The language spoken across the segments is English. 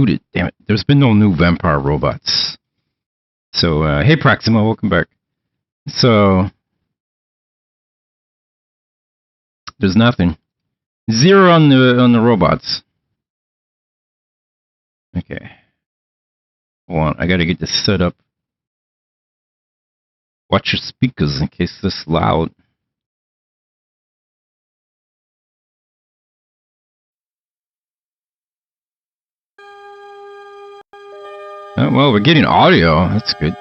Dude, damn it. There's been no new vampire robots. So, hey Proxima, welcome back. So, there's nothing. 0 on the robots. Okay. Hold on, I gotta get this set up. Watch your speakers in case this is loud. Oh, well, we're getting audio. That's good.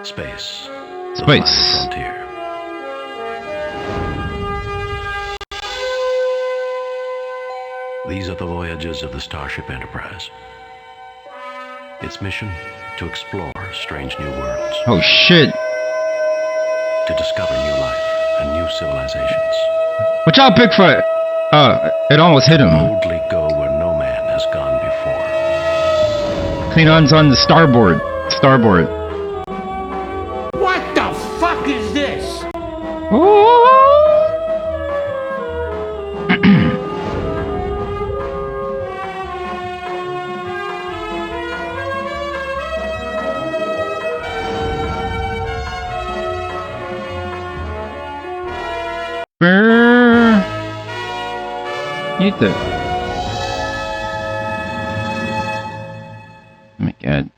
Space. Space. Frontier. These are the voyages of the Starship Enterprise. Its mission, to explore strange new worlds. Oh, shit. To discover new life and new civilizations. Watch out, Bigfoot! It almost hit him. Boldly go where no man has gone before. Klingons on the starboard. Starboard. What the fuck is this? Oh! Eat that. Oh my god.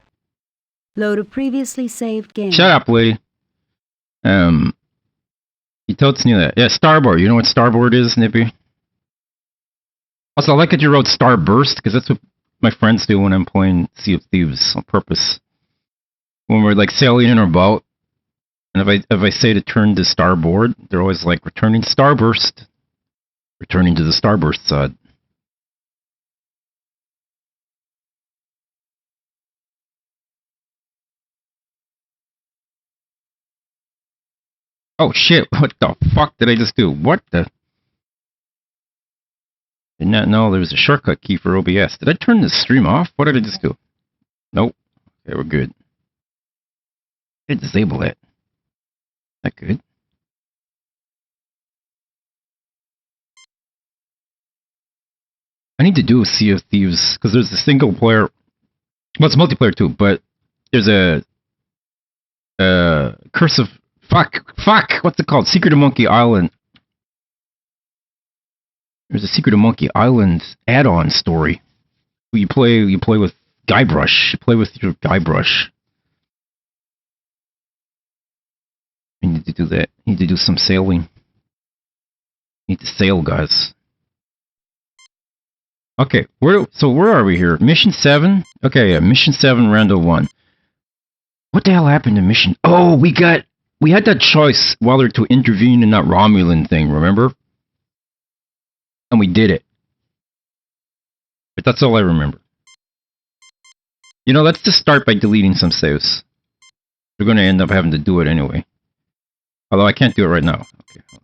Load a previously saved game. Shut up, lady. You totes knew that. Yeah, starboard. You know what starboard is, Nippy? Also, I like that you wrote starburst, because that's what my friends do when I'm playing Sea of Thieves on purpose. When we're like sailing in our boat, and if I say to turn to starboard, they're always like, returning starburst. Returning to the starburst side. Oh shit, what the fuck did I just do? What the? Did not know there was a shortcut key for OBS. Did I turn the stream off? What did I just do? Nope. Okay, we're good. I disable that. That good? I need to do a Sea of Thieves, because there's a single player, well, it's multiplayer too, but there's a Curse of, fuck, what's it called? Secret of Monkey Island. There's a Secret of Monkey Island add-on story. You play with Guybrush, you play with your Guybrush. I need to do that, I need to do some sailing. I need to sail, guys. Okay, where are we here? Mission 7? Okay, yeah, Mission 7, Rando 1. What the hell happened to Mission... Oh, we had that choice whether to intervene in that Romulan thing, remember? And we did it. But that's all I remember. You know, let's just start by deleting some saves. We're going to end up having to do it anyway. Although I can't do it right now. Okay.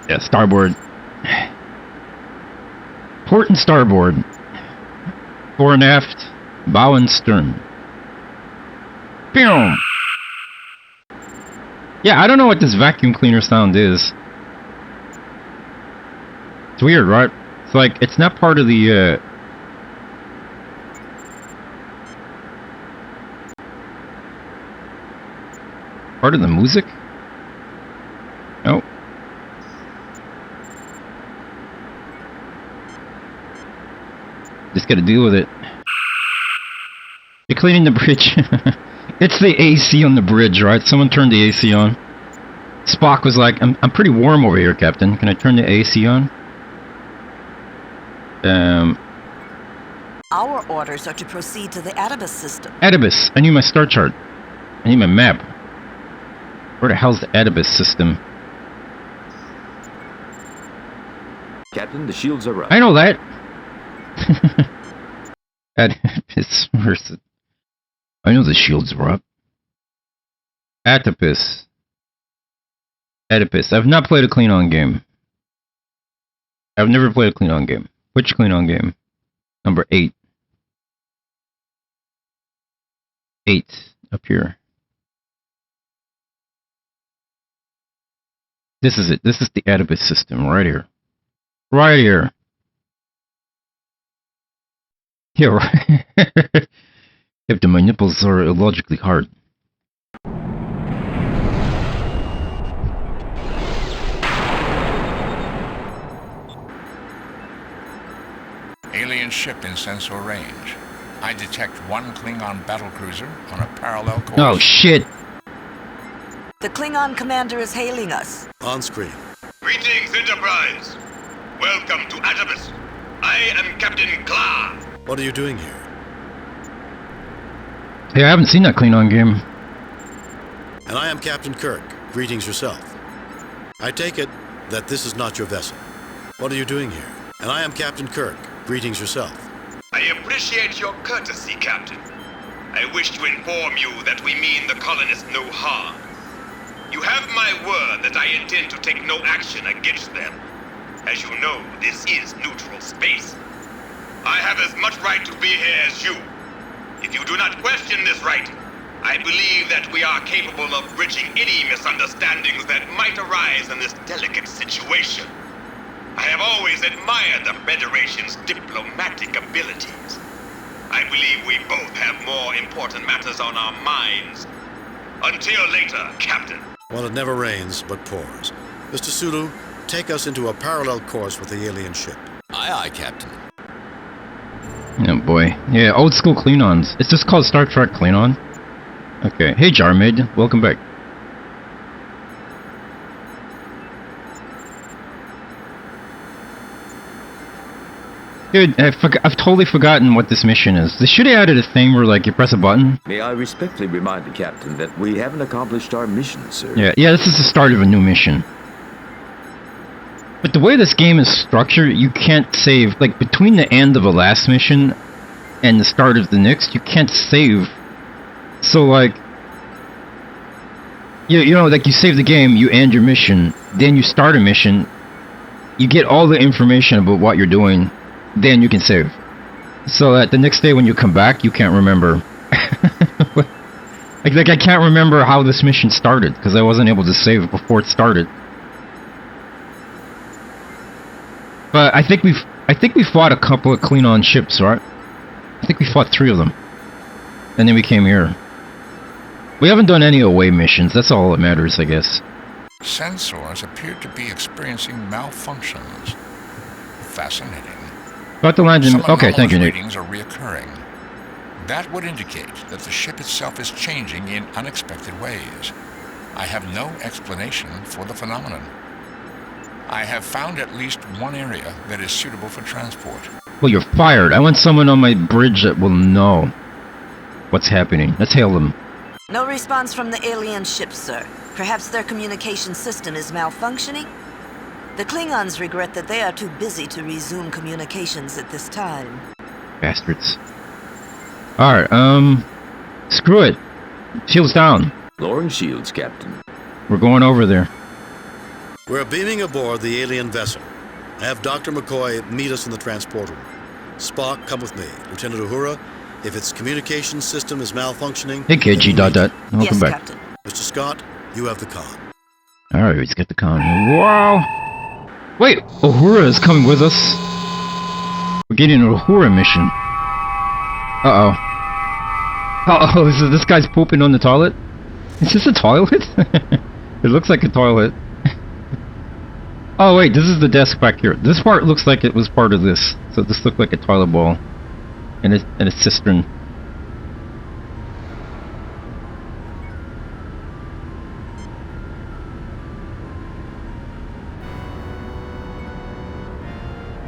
Yeah, starboard. Port and starboard. Fore and aft. Bow and stern. Boom! Yeah, I don't know what this vacuum cleaner sound is. It's weird, right? It's like, it's not part of the, part of the music? No. Just gotta deal with it. You're cleaning the bridge. It's the AC on the bridge, right? Someone turned the AC on. Spock was like, I'm pretty warm over here, Captain. Can I turn the AC on? Our orders are to proceed to the Adibus system. Adibus! I need my star chart. I need my map. Where the hell's the Adibus system? Captain, the shields are up. I know that! Adipus, where's it? I know the shields were up. Atopus. Oedipus. I've not played a Klingon game. I've never played a Klingon game. Which Klingon game? Number 8. 8 up here. This is it. This is the Adibus system right here. Right here. Yeah, right. If my nipples are illogically hard. Alien ship in sensor range. I detect one Klingon battlecruiser on a parallel course. Oh shit! The Klingon commander is hailing us. On screen. Greetings, Enterprise. Welcome to Adibus. I am Captain Kla. What are you doing here? Hey, I haven't seen that Klingon game. And I am Captain Kirk. Greetings yourself. I take it that this is not your vessel. What are you doing here? And I am Captain Kirk. Greetings yourself. I appreciate your courtesy, Captain. I wish to inform you that we mean the colonists no harm. You have my word that I intend to take no action against them. As you know, this is neutral space. I have as much right to be here as you. If you do not question this right, I believe that we are capable of bridging any misunderstandings that might arise in this delicate situation. I have always admired the Federation's diplomatic abilities. I believe we both have more important matters on our minds. Until later, Captain. Well, it never rains, but pours. Mr. Sulu, take us into a parallel course with the alien ship. Aye, aye, Captain. Oh boy. Yeah, old school Klingons. It's just called Star Trek Klingon. Okay. Hey, Jarmid. Welcome back. Dude, I've totally forgotten what this mission is. They should have added a thing where, like, you press a button. May I respectfully remind the Captain that we haven't accomplished our mission, sir. Yeah, this is the start of a new mission. But the way this game is structured, you can't save. Like, between the end of a last mission and the start of the next, you can't save. So, like, you know, like, you save the game, you end your mission, then you start a mission, you get all the information about what you're doing, then you can save. So that the next day when you come back, you can't remember. like I can't remember how this mission started, because I wasn't able to save before it started. But I think we fought a couple of Klingon ships, right? I think we fought 3 of them. And then we came here. We haven't done any away missions, that's all that matters, I guess. Sensors appear to be experiencing malfunctions. Fascinating. About to land in... Okay, thank you, Nick. Readings are reoccurring. That would indicate that the ship itself is changing in unexpected ways. I have no explanation for the phenomenon. I have found at least one area that is suitable for transport. Well, you're fired. I want someone on my bridge that will know what's happening. Let's hail them. No response from the alien ship, sir. Perhaps their communication system is malfunctioning? The Klingons regret that they are too busy to resume communications at this time. Bastards. Alright, screw it. Shields down. Lowering shields, Captain. We're going over there. We're beaming aboard the alien vessel. Have Dr. McCoy meet us in the transport room. Spock, come with me. Lieutenant Uhura, if its communication system is malfunctioning... Hey, KG, Welcome yes, back. Captain. Mr. Scott, you have the con. Alright, let's get the con. Wow! Wait, Uhura is coming with us. We're getting an Uhura mission. Uh-oh. Uh-oh, this guy's pooping on the toilet? Is this a toilet? It looks like a toilet. Oh wait, this is the desk back here. This part looks like it was part of this. So this looked like a toilet bowl. And a cistern.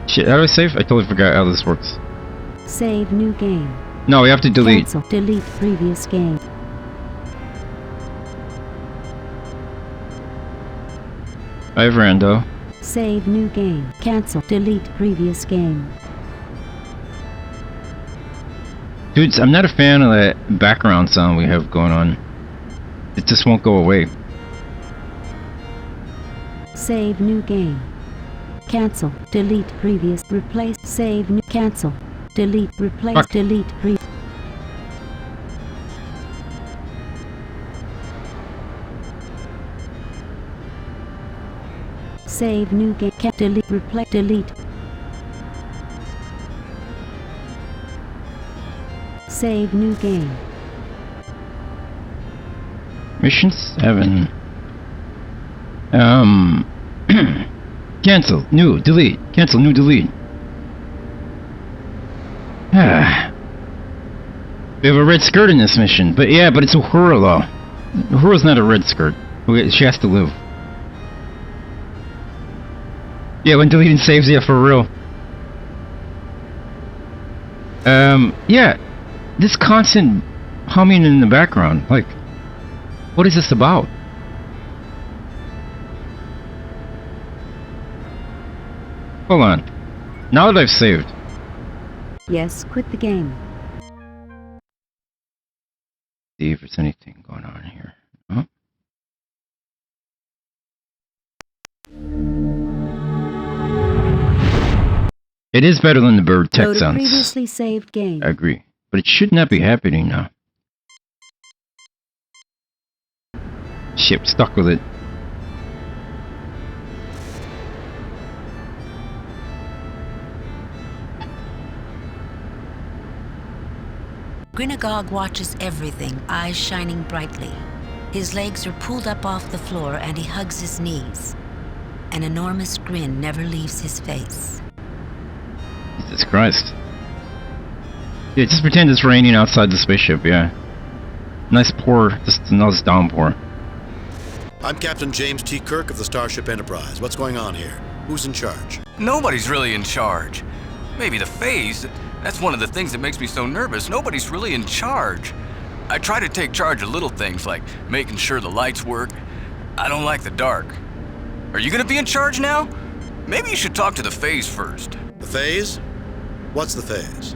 Shit, how do I save? I totally forgot how this works. Save new game. No, we have to delete. Cancel. Delete previous game. I have rando. Save new game. Cancel. Delete previous game. Dudes, I'm not a fan of that background sound we have going on. It just won't go away. Save new game. Cancel. Delete previous. Replace. Save new. Cancel. Delete. Replace. Fuck. Delete. Save new game. Delete. Replace. Delete. Save new game. Mission 7. Cancel. New. Delete. Cancel. New. Delete. We have a red skirt in this mission, but yeah, but it's Uhura though. Uhura's not a red skirt. Okay, she has to live. Yeah, when deleting saves, yeah, for real. Yeah, this constant humming in the background, like, what is this about? Hold on. Now that I've saved. Yes, quit the game. See if there's anything going on here. Huh? It is better than the bird tech Go to sounds. previously saved game. I agree. But it should not be happening now. Shit, stuck with it. Grinagog watches everything, eyes shining brightly. His legs are pulled up off the floor and he hugs his knees. An enormous grin never leaves his face. Jesus Christ. Yeah, just pretend it's raining outside the spaceship, yeah. Nice pour, just a nice downpour. I'm Captain James T. Kirk of the Starship Enterprise. What's going on here? Who's in charge? Nobody's really in charge. Maybe the phase. That's one of the things that makes me so nervous. Nobody's really in charge. I try to take charge of little things like making sure the lights work. I don't like the dark. Are you gonna be in charge now? Maybe you should talk to the phase first. The phase? What's the phase?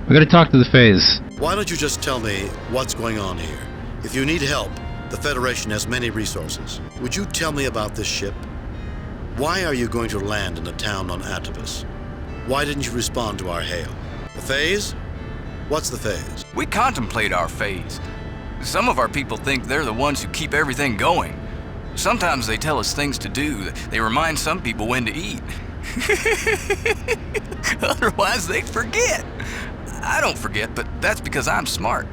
We gotta talk to the phase. Why don't you just tell me what's going on here? If you need help, the Federation has many resources. Would you tell me about this ship? Why are you going to land in a town on Atobus? Why didn't you respond to our hail? The phase? What's the phase? We contemplate our phase. Some of our people think they're the ones who keep everything going. Sometimes they tell us things to do. They remind some people when to eat. Otherwise, they'd forget. I don't forget, but that's because I'm smart.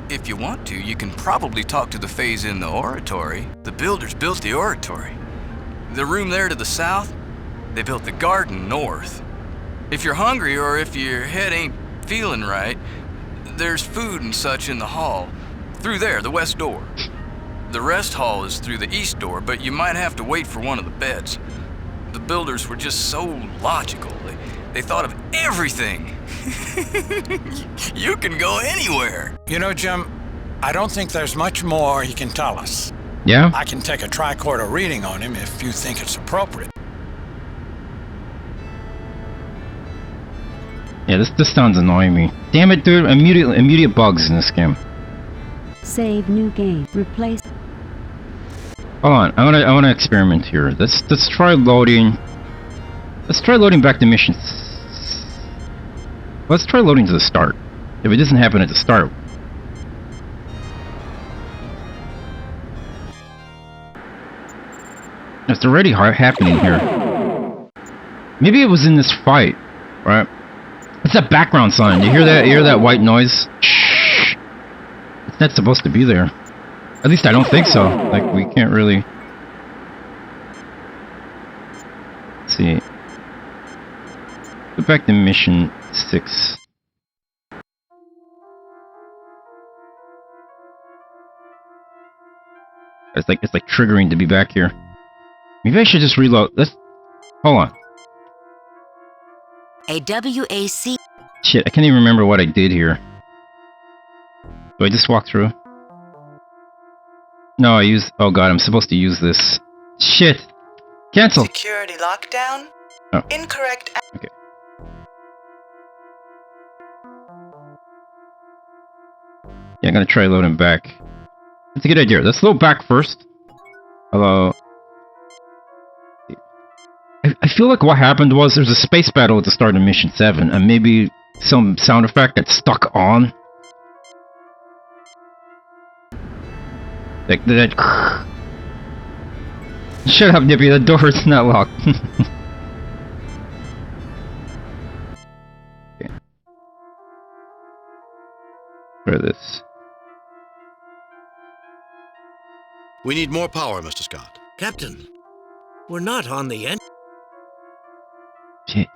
If you want to, you can probably talk to the phase in the oratory. The builders built the oratory. The room there to the south, they built the garden north. If you're hungry or if your head ain't feeling right, there's food and such in the hall. Through there, the west door. The rest hall is through the east door, but you might have to wait for one of the beds. The builders were just so logical. They thought of everything. You can go anywhere. You know, Jim, I don't think there's much more he can tell us. Yeah? I can take a tricorder reading on him if you think it's appropriate. Yeah, this sounds annoying me. Damn it, dude. Immediate bugs in this game. Save new game. Replace. Hold on, I wanna experiment here. Let's try loading. Let's try loading back to missions. Let's try loading to the start. If it doesn't happen at the start. It's already happening here. Maybe it was in this fight, right? What's that background sound? You hear that? You hear that white noise? Shh. It's not supposed to be there. At least I don't think so. Like, we can't really... Let's see. Go back to mission 6. It's like triggering to be back here. Maybe I should just reload. Let's... Hold on. A WAC. Shit, I can't even remember what I did here. Do I just walk through? No, I use... Oh god, I'm supposed to use this. Shit! Cancel! Security lockdown? Oh. Incorrect. Okay. Yeah, I'm gonna try loading back. That's a good idea. Let's load back first. Hello. I feel feel like what happened was there's a space battle at the start of Mission 7, and maybe some sound effect got stuck on. Like that. Shut up, Nippy, the door is not locked. Okay. Try this. We need more power, Mr. Scott. Captain, we're not on the end. Shit.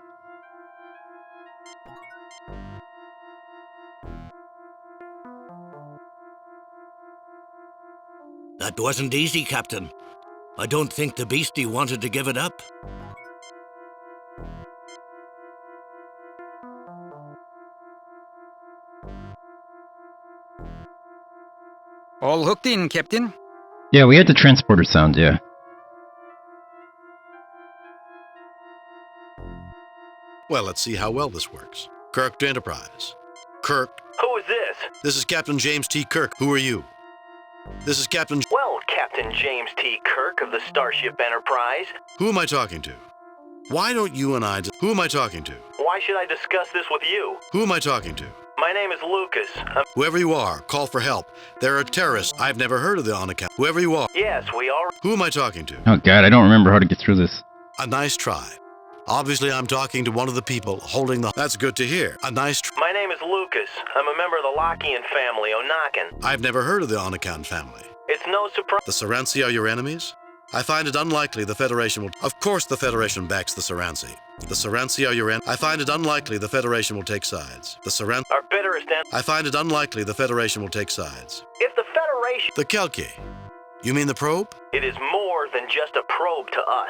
That wasn't easy, Captain. I don't think the beastie wanted to give it up. All hooked in, Captain. Yeah, we had the transporter sound, yeah. Well, let's see how well this works. Kirk to Enterprise. Kirk. Who is this? This is Captain James T. Kirk. Who are you? This is Captain... Well, Captain James T. Kirk of the Starship Enterprise. Who am I talking to? Why don't you and I... Who am I talking to? Why should I discuss this with you? Who am I talking to? My name is Lucas. Whoever you are, call for help. There are terrorists. I've never heard of the on account. Whoever you are. Yes, we are. Who am I talking to? Oh god, I don't remember how to get through this. A nice try. Obviously, I'm talking to one of the people holding the... That's good to hear. A nice... My name is Lucas. I'm a member of the Lockean family, Onakan. I've never heard of the Onakan family. It's no surprise... The Saransi are your enemies? I find it unlikely the Federation will... Of course the Federation backs the Saransi. The Saransi are your enemies. I find it unlikely the Federation will take sides. The Saransi... Our bitterest enemy... I find it unlikely the Federation will take sides. If the Federation... The Kelki. You mean the probe? It is more than just a probe to us.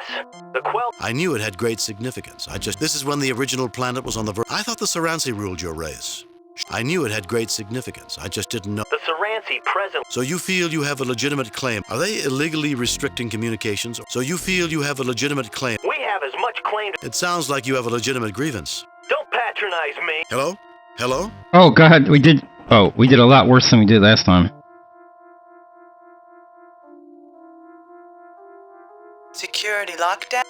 The Quell... I knew it had great significance. This is when the original planet was on the I thought the Saransi ruled your race. I knew it had great significance. I just didn't know. The Saransi present... So you feel you have a legitimate claim. Are they illegally restricting communications? So you feel you have a legitimate claim. We have as much claim to... It sounds like you have a legitimate grievance. Don't patronize me. Hello? Hello? Oh god, we did a lot worse than we did last time. Security lockdown.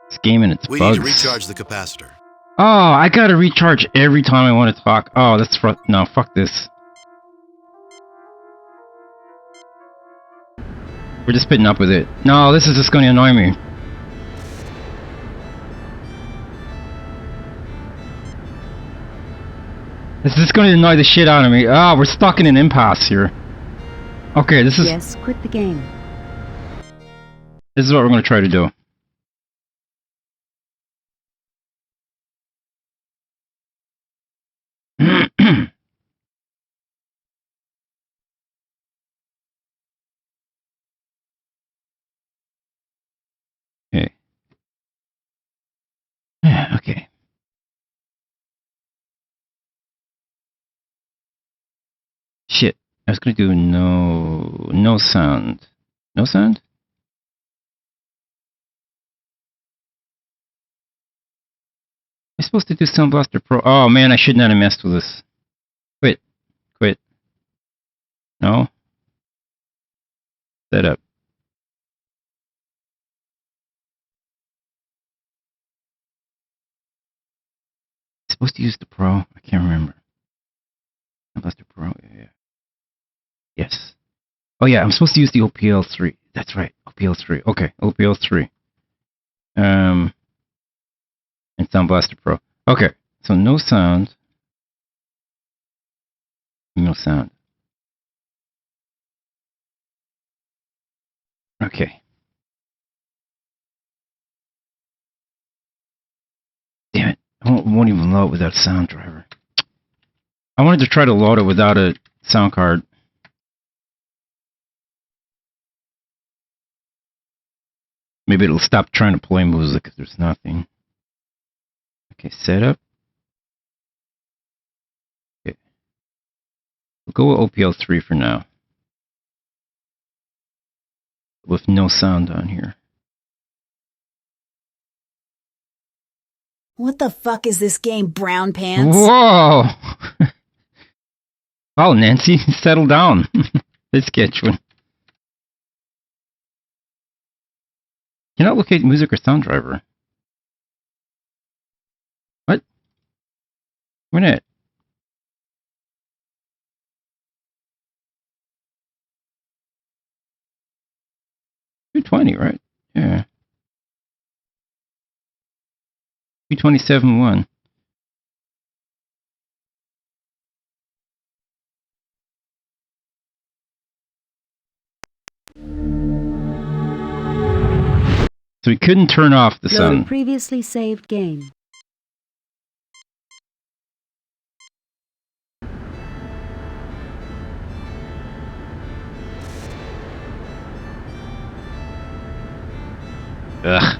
This game and its bugs. We need to recharge the capacitor. Oh, I gotta recharge every time I want to talk. Oh, that's no, fuck this. We're just putting up with it. No, this is just gonna annoy me. This is gonna annoy the shit out of me. Ah, we're stuck in an impasse here. Okay, this is... Yes, quit the game. This is what we're gonna try to do. Okay. Okay. Shit. I was gonna do no sound. No sound? I'm supposed to do Sound Blaster Pro. Oh man, I should not have messed with this. Quit. Quit. No. Set up. I'm supposed to use the Pro. I can't remember. Sound Blaster Pro. Yeah. Yes. Oh yeah, I'm supposed to use the OPL3. That's right. OPL3. Okay, OPL3. And Sound Blaster Pro. Okay, so no sound. No sound. Okay. Damn it. I won't even load without sound driver. I wanted to try to load it without a sound card. Maybe it'll stop trying to play music if there's nothing. Okay, setup. Okay. We'll go with OPL3 for now. With no sound on here. What the fuck is this game, brown pants? Whoa! Oh, Nancy, settle down. Let's get you. Cannot locate music or sound driver. What? Where at? $220, right? Yeah. 227.1. So we couldn't turn off the Load a sun. previously saved game. Ugh.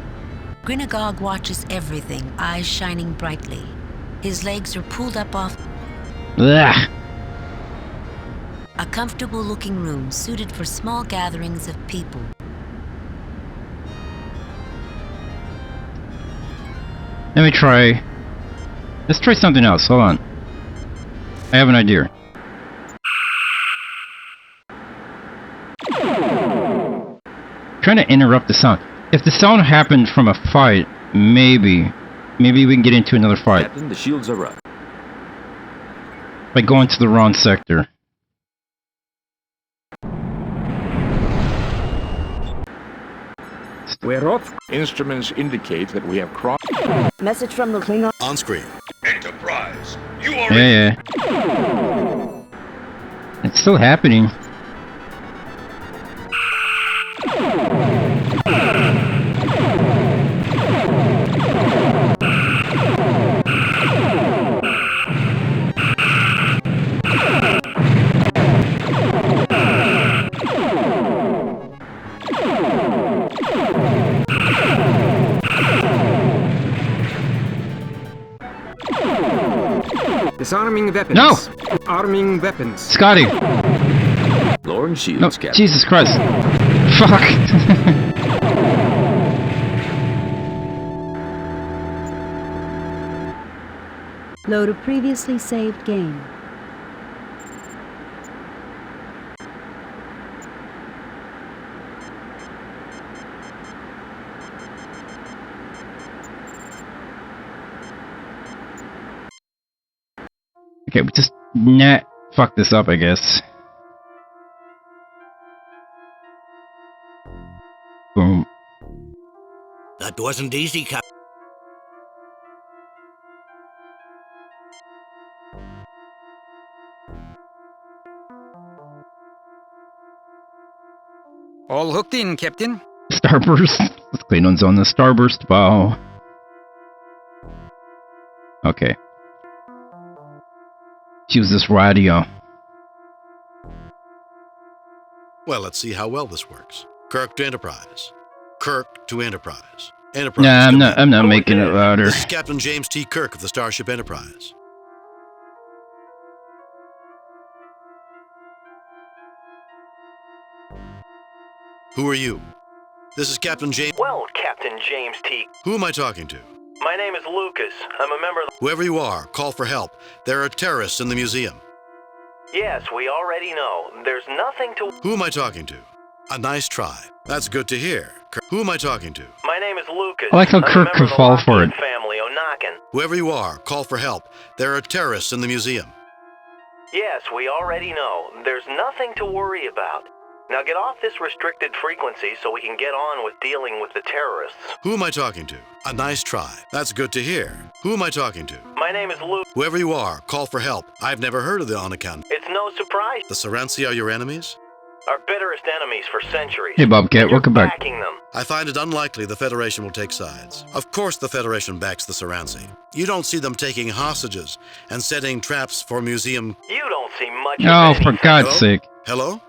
Grinagog watches everything, eyes shining brightly. His legs are pulled up off Ugh. a comfortable-looking room suited for small gatherings of people. Let me try. Let's try something else. Hold on. I have an idea. Trying to interrupt the sound. If the sound happened from a fight, maybe we can get into another fight. Captain, the shields are up. By going to the wrong sector. We're off. Instruments indicate that we have crossed. Message from the Klingon. On screen. Enterprise, you are Yeah. It's still happening. Disarming weapons. No! Arming weapons. Scotty! Lowering shields, No, Captain. Jesus Christ. Fuck! Load a previously saved game. Okay, we just fuck this up, I guess. Boom. That wasn't easy, Captain. All hooked in, Captain. Starburst. Let's Klingons on the starburst bow. Okay. Use this radio. Well, let's see how well this works. Kirk to Enterprise. Kirk to Enterprise. Enterprise. Nah, I'm not command. making it louder. This is Captain James T. Kirk of the Starship Enterprise. Who are you? This is Captain James. Well, Captain James T. Who am I talking to? My name is Lucas. I'm a member of the... Whoever you are, call for help. There are terrorists in the museum. Yes, we already know. There's nothing to... Who am I talking to? A nice try. That's good to hear. Who am I talking to? My name is Lucas. I like how I'm a Kirk member could of the fall for it. Lockheed family, Onakin. Whoever you are, call for help. There are terrorists in the museum. Yes, we already know. There's nothing to worry about. Now get off this restricted frequency so we can get on with dealing with the terrorists. Who am I talking to? A nice try. That's good to hear. Who am I talking to? My name is Luke. Whoever you are, call for help. I've never heard of the Onakan. It's no surprise. The Saransi are your enemies? Our bitterest enemies for centuries. Hey, Bobcat, welcome back. Backing them. I find it unlikely the Federation will take sides. Of course the Federation backs the Saransi. You don't see them taking hostages and setting traps for museum... You don't see much Oh, of for anything. God's Hello? sake. Hello?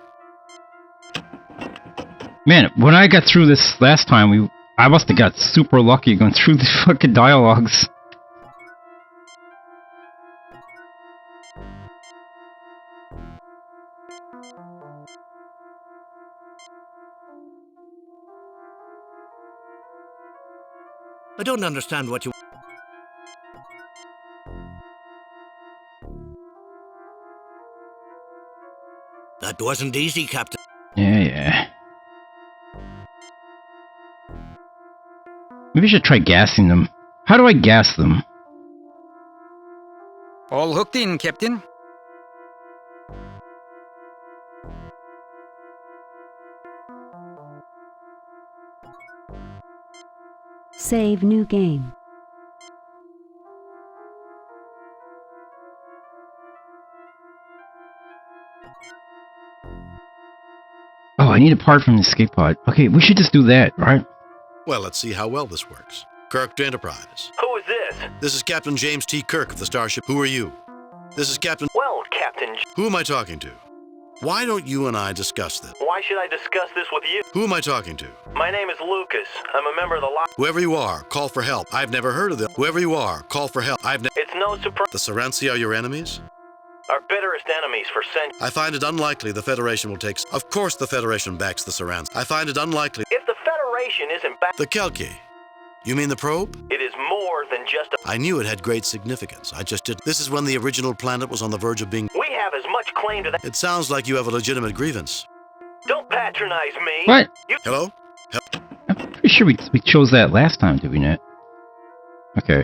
Man, when I got through this last time, I must have got super lucky going through the fucking dialogues. I don't understand what you... That wasn't easy, Captain. Yeah. Maybe I should try gassing them. How do I gas them? All hooked in, Captain. Save new game. Oh, I need a part from the escape pod. Okay, we should just do that, right? Well, let's see how well this works. Kirk to Enterprise. Who is this? This is Captain James T. Kirk of the Starship. Who are you? This is Captain... Well, Captain... Who am I talking to? Why don't you and I discuss this? Why should I discuss this with you? Who am I talking to? My name is Lucas. I'm a member of the Whoever you are, call for help. I've never heard of them. Whoever you are, call for help. It's no surprise. The Saransi are your enemies? Our bitterest enemies for centuries. I find it unlikely the Federation will take... Of course the Federation backs the Saransi. I find it unlikely... If the Federation isn't back... The Kelki. You mean the probe? It is more than just a... I knew it had great significance. I just did... This is when the original planet was on the verge of being... We have as much claim to that... It sounds like you have a legitimate grievance. Don't patronize me. What? Hello? I'm pretty sure we chose that last time, did we not? Okay.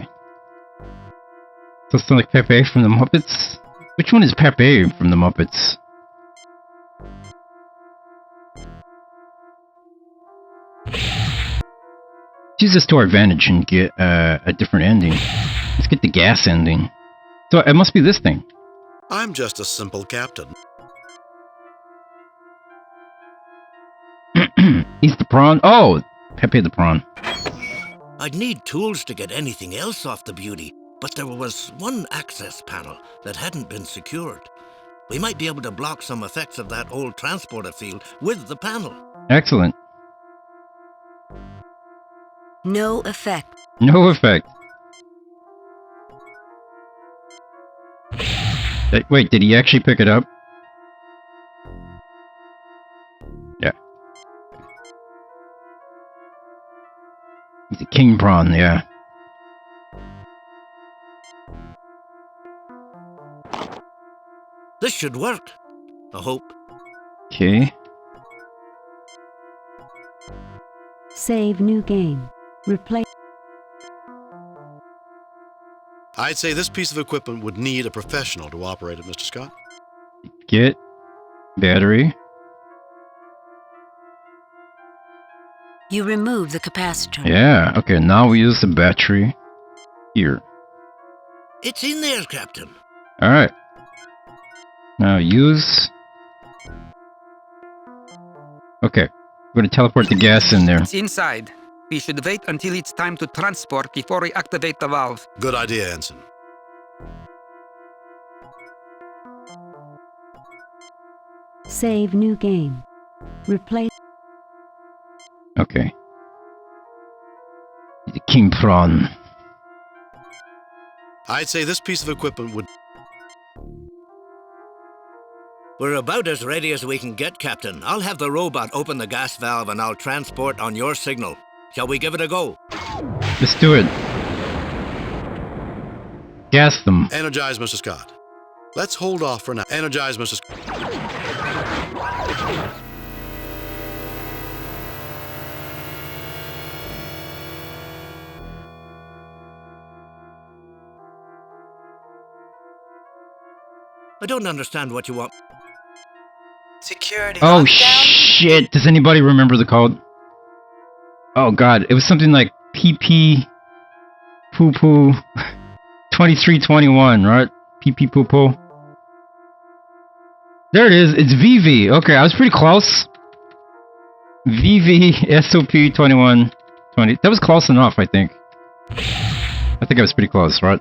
So it's like Pepe from the Muppets? Which one is Pepe from the Muppets? Use this to our advantage and get a different ending. Let's get the gas ending. So it must be this thing. I'm just a simple captain. He's the prawn. Oh, Pepe the prawn. I'd need tools to get anything else off the beauty, but there was one access panel that hadn't been secured. We might be able to block some effects of that old transporter field with the panel. Excellent. No effect. No effect. Wait, did he actually pick it up? Yeah. He's a king prawn, yeah. This should work. I hope. Okay. Save new game. Replace. I'd say this piece of equipment would need a professional to operate it, Mr. Scott. Get battery. You remove the capacitor. Yeah, okay, now we use the battery here. It's in there, Captain. Alright. Now use... Okay, we're gonna teleport the gas in there. It's inside. We should wait until it's time to transport before we activate the valve. Good idea, Ensign. Save new game. Replace. Okay. The king prawn. I'd say this piece of equipment would... We're about as ready as we can get, Captain. I'll have the robot open the gas valve and I'll transport on your signal. Shall we give it a go? Let's do it. Gas them. Energize, Mr. Scott. Let's hold off for now. Energize, Mr. Scott. I don't understand what you want. Security Oh lockdown? shit, does anybody remember the code? Oh god, it was something like PP poo poo 2321, right? PP poo poo. There it is, it's VV. Okay, I was pretty close. VV SOP 2120. That was close enough, I think. I think I was pretty close, right?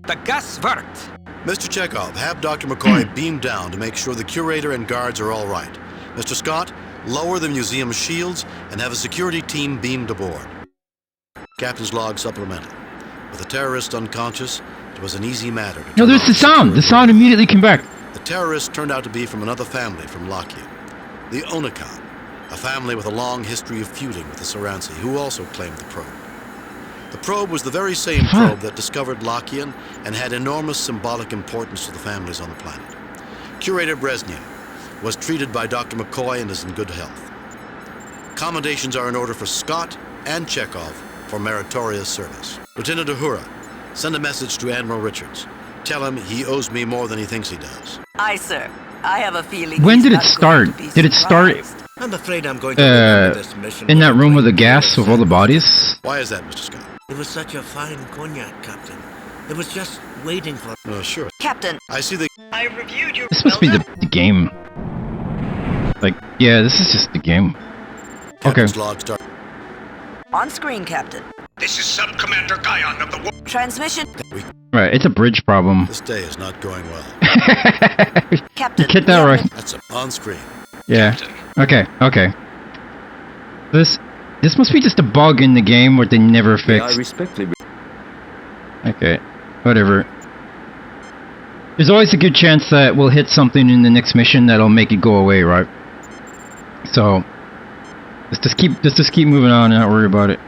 The gas worked. Mr. Chekhov, have Dr. McCoy beam down to make sure the curator and guards are all right. Mr. Scott, lower the museum's shields and have a security team beamed aboard. Captain's log supplemental. With the terrorist unconscious, it was an easy matter to... No, there's the sound! The sound immediately came back. The terrorists turned out to be from another family from Lockheed. The Onakan, a family with a long history of feuding with the Saransi, who also claimed the probe. The probe was the very same probe that discovered Lockean and had enormous symbolic importance to the families on the planet. Curator Brezhnev was treated by Dr. McCoy and is in good health. Commendations are in order for Scott and Chekhov for meritorious service. Lieutenant Uhura, send a message to Admiral Richards. Tell him he owes me more than he thinks he does. Aye, sir. I have a feeling. When he's did it not going start? to be Did it start surprised. I'm afraid I'm going to remember this mission. in that room with the gas of all the bodies? Why is that, Mr. Scott? It was such a fine cognac, Captain. It was just waiting for... Oh, sure. Captain. I see the... I reviewed your This must be the game. Like, yeah, this is just the game. Okay. Captain's log start. On screen, Captain. This is Sub-Commander Guyon of the... Transmission. Right, it's a bridge problem. This day is not going well. Captain. Get that right. That's on screen. Yeah. Okay, okay. This must be just a bug in the game where they never I fixed. respectfully... Okay, whatever. There's always a good chance that we'll hit something in the next mission that'll make it go away, right? So let's just keep moving on and not worry about it.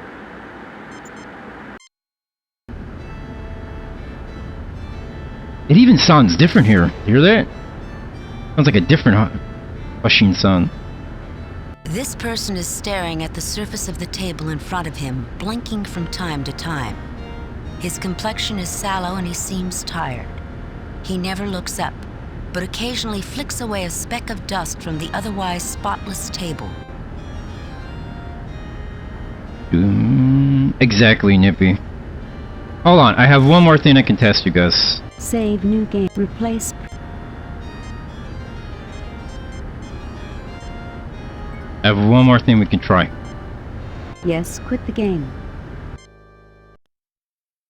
It even sounds different here. Hear that? Sounds like a different hushing sound. This person is staring at the surface of the table in front of him, blinking from time to time. His complexion is sallow and he seems tired. He never looks up, but occasionally flicks away a speck of dust from the otherwise spotless table. Exactly, Nippy. Hold on, I have one more thing I can test you guys. Save new game. Replace. I have one more thing we can try. Yes, quit the game.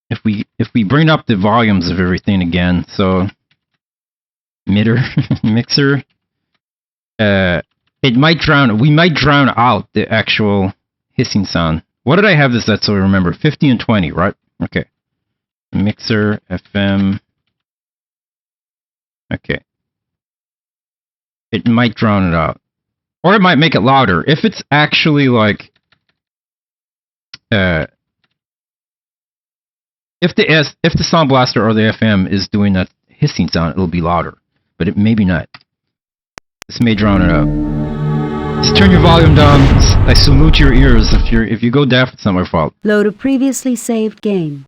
If we bring up the volumes of everything again, so mixer, it might we might drown out the actual hissing sound. What did I have this at so I remember? 50 and 20, right? Okay. Mixer, FM. Okay. It might drown it out. Or it might make it louder. If it's actually like if the sound blaster or the FM is doing that hissing sound, it'll be louder. But it maybe not. This may drown it out. Just turn your volume down. I salute your ears. If you go deaf, it's not my fault. Load a previously saved game.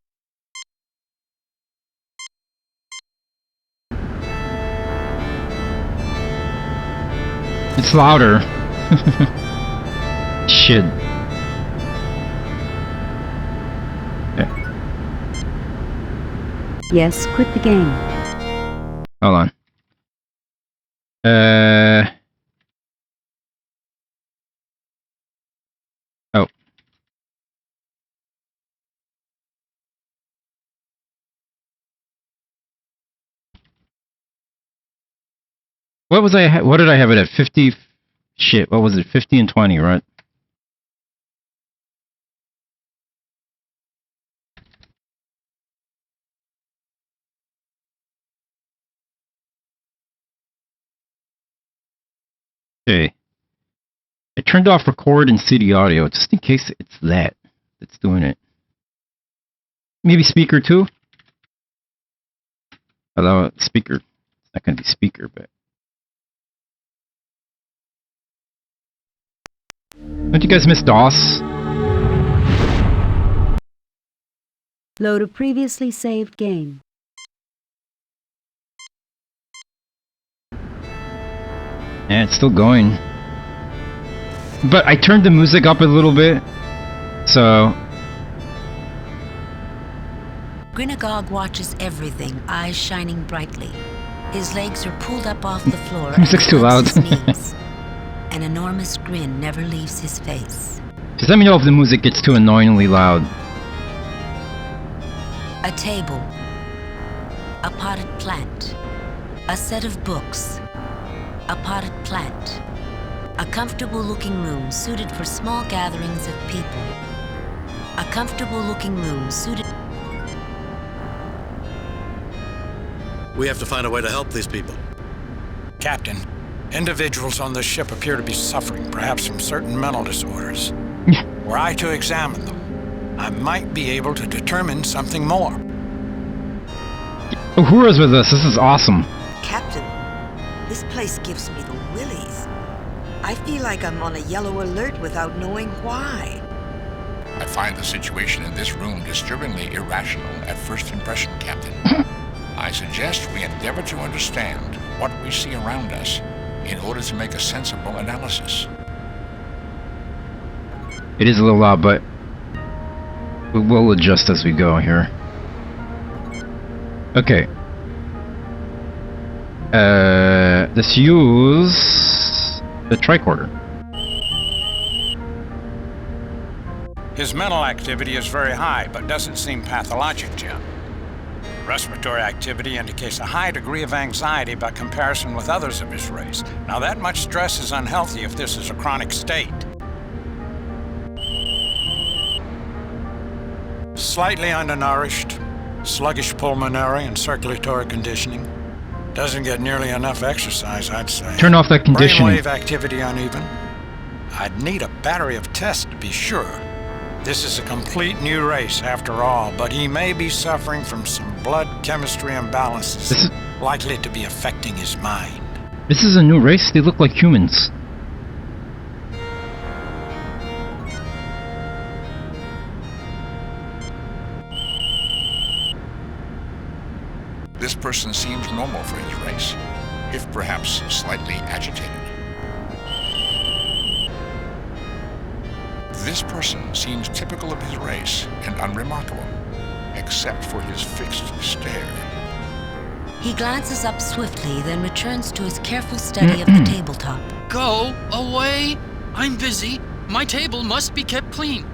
It's louder. Shit. Yes, quit the game. Hold on. Oh. What did I have it at? 50? Shit, what was it? 50 and 20, right? Okay. I turned off record and CD audio just in case it's that's doing it. Maybe speaker too? Although speaker, it's not going to be speaker, but. Don't you guys miss DOS? Load a previously saved game. Yeah, it's still going. But I turned the music up a little bit, so... Grinagog watches everything, eyes shining brightly. His legs are pulled up off the floor. Music's too loud. An enormous grin never leaves his face. Just let me know if the music gets too annoyingly loud. A table. A potted plant. A set of books. A potted plant. A comfortable-looking room suited for small gatherings of people. A comfortable-looking room suited... We have to find a way to help these people. Captain, individuals on this ship appear to be suffering, perhaps from certain mental disorders. Were I to examine them, I might be able to determine something more. Uhura's with us. This is awesome. Captain, this place gives me the willies. I feel like I'm on a yellow alert without knowing why. I find the situation in this room disturbingly irrational at first impression, Captain. I suggest we endeavor to understand what we see around us in order to make a sensible analysis. It is a little loud, but we'll adjust as we go here. Okay. Let's use the tricorder. His mental activity is very high, but doesn't seem pathologic, Jim. Respiratory activity indicates a high degree of anxiety by comparison with others of his race. Now, that much stress is unhealthy if this is a chronic state. Slightly undernourished, sluggish pulmonary and circulatory conditioning. Doesn't get nearly enough exercise, I'd say. Turn off that conditioning. Brainwave activity uneven. I'd need a battery of tests to be sure. This is a complete new race, after all, but he may be suffering from some blood chemistry imbalances likely to be affecting his mind. This is a new race? They look like humans. This person seems normal for his race, if perhaps slightly agitated. This person seems typical of his race and unremarkable, except for his fixed stare. He glances up swiftly, then returns to his careful study of the tabletop. Go away! I'm busy. My table must be kept clean.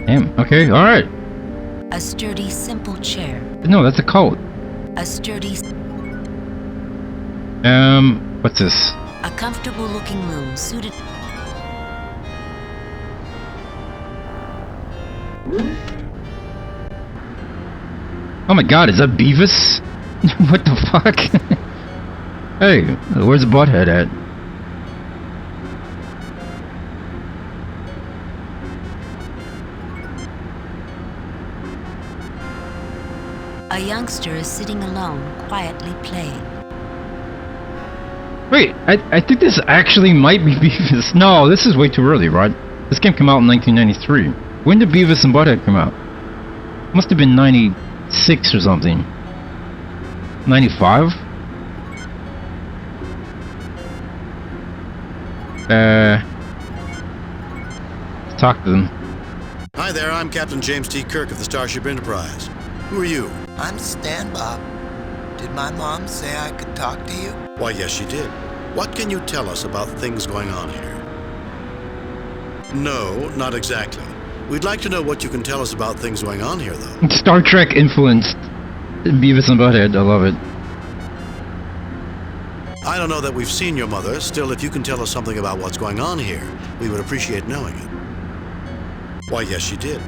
Damn, okay, alright. A sturdy, simple chair. No, that's a cult. A sturdy... What's this? A comfortable-looking room suited... Oh my god, is that Beavis? What the fuck? Hey, where's the butthead at? A youngster is sitting alone, quietly playing. Wait, I think this actually might be Beavis. No, this is way too early, right? This game came out in 1993. When did Beavis and Butthead come out? Must have been 96 or something. 95? Let's talk to them. Hi there, I'm Captain James T. Kirk of the Starship Enterprise. Who are you? I'm Stan Bob. Did my mom say I could talk to you? Why, yes, she did. What can you tell us about things going on here? No, not exactly. We'd like to know what you can tell us about things going on here, though. Star Trek influenced Beavis and Butthead. I love it. I don't know that we've seen your mother. Still, if you can tell us something about what's going on here, we would appreciate knowing it. Why, yes, she did.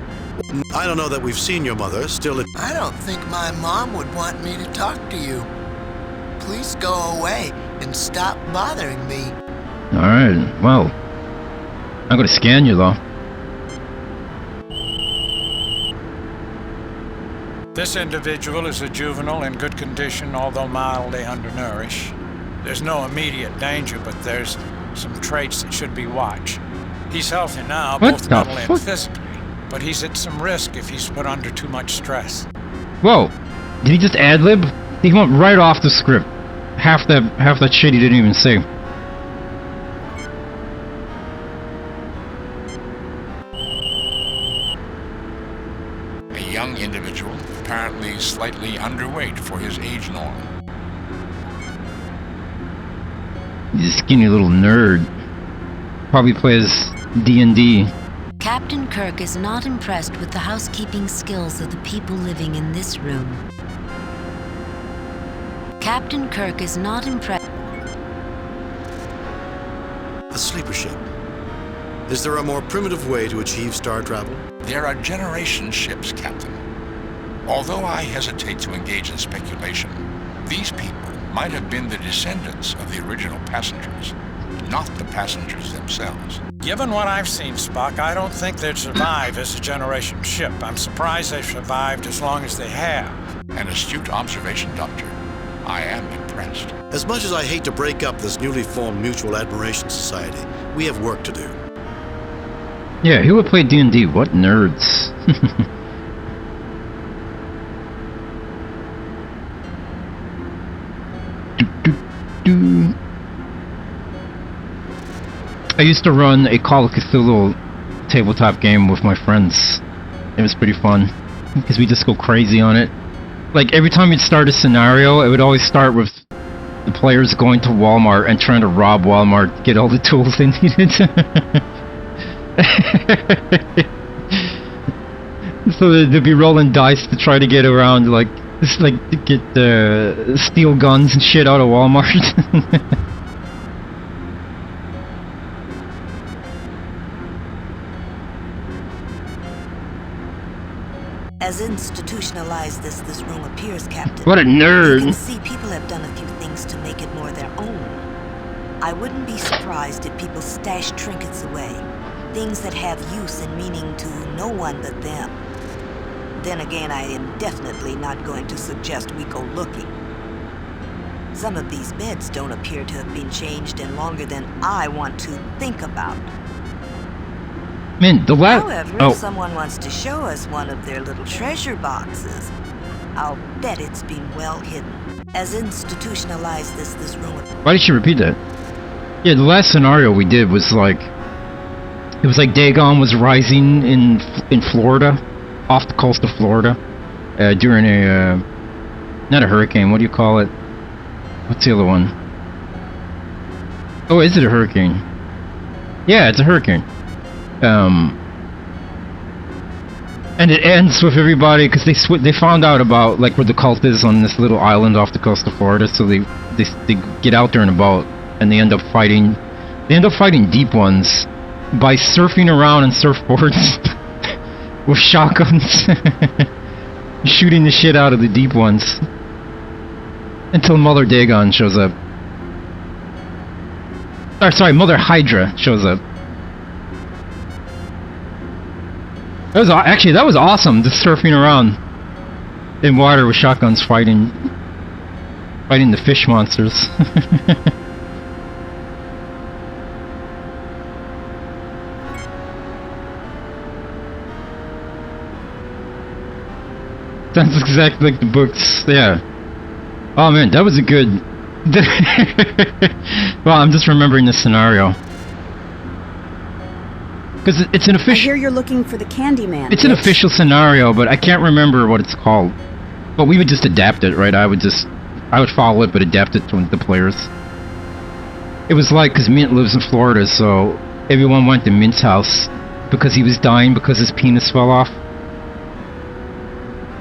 I don't know that we've seen your mother. Still, I don't think my mom would want me to talk to you. Please go away and stop bothering me. Alright, well. I'm gonna scan you, though. This individual is a juvenile in good condition, although mildly undernourished. There's no immediate danger, but there's some traits that should be watched. He's healthy now, both mentally and physically, but he's at some risk if he's put under too much stress. Whoa! Did he just ad-lib? He went right off the script. Half that shit he didn't even say. A young individual, apparently slightly underweight for his age norm. He's a skinny little nerd. Probably plays D&D. Captain Kirk is not impressed with the housekeeping skills of the people living in this room. Captain Kirk is not impressed. a sleeper ship. Is there a more primitive way to achieve star travel? There are generation ships, Captain. Although I hesitate to engage in speculation, these people might have been the descendants of the original passengers, not the passengers themselves. Given what I've seen, Spock, I don't think they'd survive as a generation ship. I'm surprised they've survived as long as they have. An astute observation, Doctor. I am impressed. As much as I hate to break up this newly formed Mutual Admiration Society, we have work to do. Yeah, who would play D&D? What nerds? I used to run a Call of Cthulhu tabletop game with my friends. It was pretty fun, because we just go crazy on it. Like, every time you'd start a scenario, it would always start with the players going to Walmart and trying to rob Walmart to get all the tools they needed. So they'd be rolling dice to try to get around, like, just like to get steel guns and shit out of Walmart. As institutionalized as this room appears, Captain, What a nerd! you can see people have done a few things to make it more their own. I wouldn't be surprised if people stash trinkets away, things that have use and meaning to no one but them. Then again, I am definitely not going to suggest we go looking. Some of these beds don't appear to have been changed in longer than I want to think about. Man, the last... However, if someone wants to show us one of their little treasure boxes, I'll bet it's been well hidden. As institutionalized as this room... Why did she repeat that? Yeah, the last scenario we did was like... It was like Dagon was rising in Florida, off the coast of Florida, during a... not a hurricane, what do you call it? What's the other one? Oh, is it a hurricane? Yeah, it's a hurricane. And it ends with everybody, because they found out about like where the cult is on this little island off the coast of Florida, so they get out there in a boat, and they end up fighting deep ones by surfing around on surfboards with shotguns, shooting the shit out of the deep ones until Mother Dagon shows up. Sorry, Mother Hydra shows up. That was awesome, just surfing around in water with shotguns fighting the fish monsters. Sounds exactly like the books, yeah. Oh man, that was a good... Well, I'm just remembering the scenario. Because it's an official... I hear you're looking for the Candyman. It's an official scenario, but I can't remember what it's called. But we would just adapt it, right? I would follow it, but adapt it to the players. It was like, because Mint lives in Florida, so everyone went to Mint's house because he was dying because his penis fell off.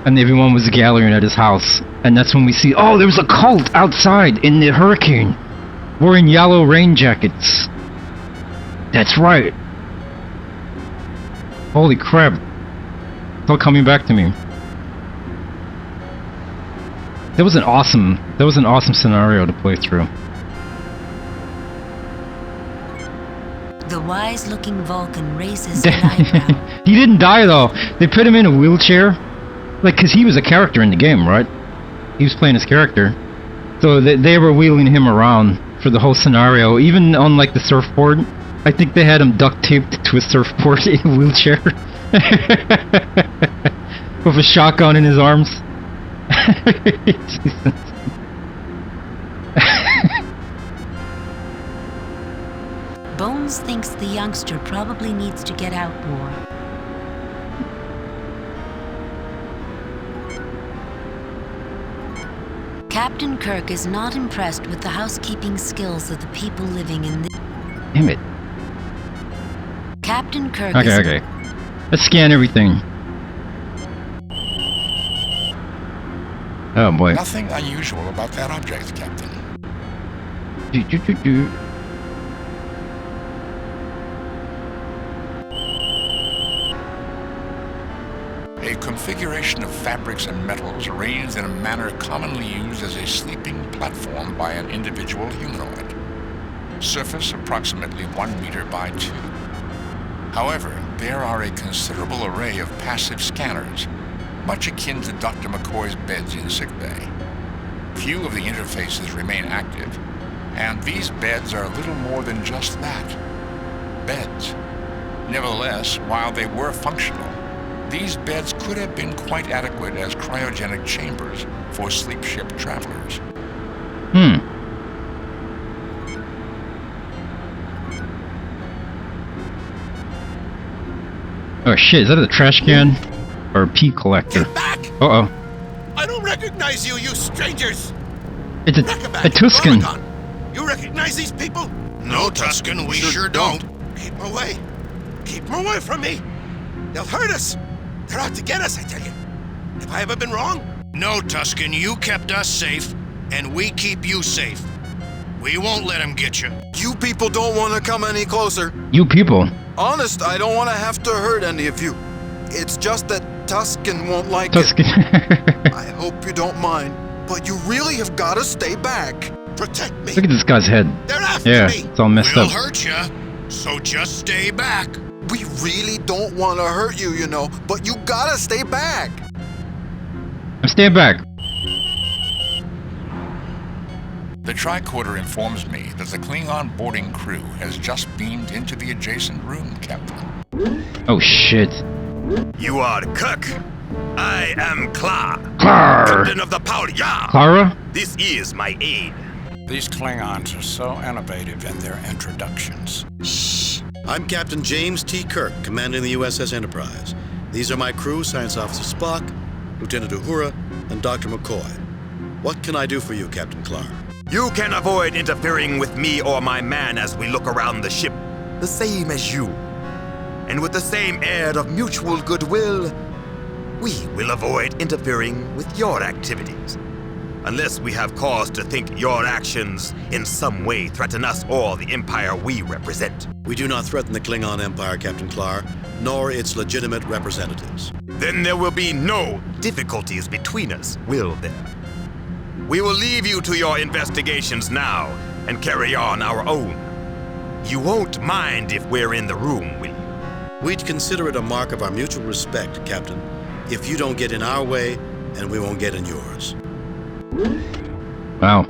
And everyone was gathering at his house. And that's when we see, oh, there was a cult outside in the hurricane, wearing yellow rain jackets. That's right. Holy crap. It's all coming back to me. That was an awesome scenario to play through. The wise-looking Vulcan raises an eyebrow. He didn't die though. They put him in a wheelchair. Like, cause he was a character in the game, right? He was playing his character. So they were wheeling him around for the whole scenario. Even on like the surfboard. I think they had him duct taped to a surfboard in a wheelchair. With a shotgun in his arms. Bones thinks the youngster probably needs to get out more. Captain Kirk is not impressed with the housekeeping skills of the people living in the... Damn it. Captain Kirk Okay. Let's scan everything. Oh boy. Nothing unusual about that object, Captain. A configuration of fabrics and metals arranged in a manner commonly used as a sleeping platform by an individual humanoid. Surface approximately 1 meter by 2. However, there are a considerable array of passive scanners, much akin to Dr. McCoy's beds in sickbay. Few of the interfaces remain active, and these beds are little more than just that, beds. Nevertheless, while they were functional, these beds could have been quite adequate as cryogenic chambers for sleep ship travelers. Oh shit, is that a trash can? Or a pea collector? Get back! Uh-oh. I don't recognize you, you strangers! It's a Tuscan. You recognize these people? No, Tuscan, we sure don't. Keep them away. Keep them away from me. They'll hurt us. They're out to get us, I tell you. Have I ever been wrong? No, Tuscan, you kept us safe, and we keep you safe. We won't let them get you. You people don't want to come any closer. You people? Honest, I don't want to have to hurt any of you. It's just that Tuscan won't like Tuscan. it. I hope you don't mind, but you really have got to stay back. Protect me. Look at this guy's head. They're after me. Me. It's all messed We'll up. hurt you, so just stay back. We really don't want to hurt you, you know, but you gotta stay back. I'm staying back. The tricorder informs me that the Klingon boarding crew has just beamed into the adjacent room, Captain. Oh shit. You are Kirk. I am Klar. Klar. Captain of the Palya. Clara? This is my aide. These Klingons are so innovative in their introductions. Shh. I'm Captain James T. Kirk, commanding the USS Enterprise. These are my crew, Science Officer Spock, Lieutenant Uhura, and Dr. McCoy. What can I do for you, Captain Clark? You can avoid interfering with me or my man as we look around the ship, the same as you. And with the same air of mutual goodwill, we will avoid interfering with your activities. Unless we have cause to think your actions in some way threaten us or the Empire we represent. We do not threaten the Klingon Empire, Captain Clark, nor its legitimate representatives. Then there will be no difficulties between us, will there? We will leave you to your investigations now and carry on our own. You won't mind if we're in the room, will you? We'd consider it a mark of our mutual respect, Captain, if you don't get in our way and we won't get in yours. Wow.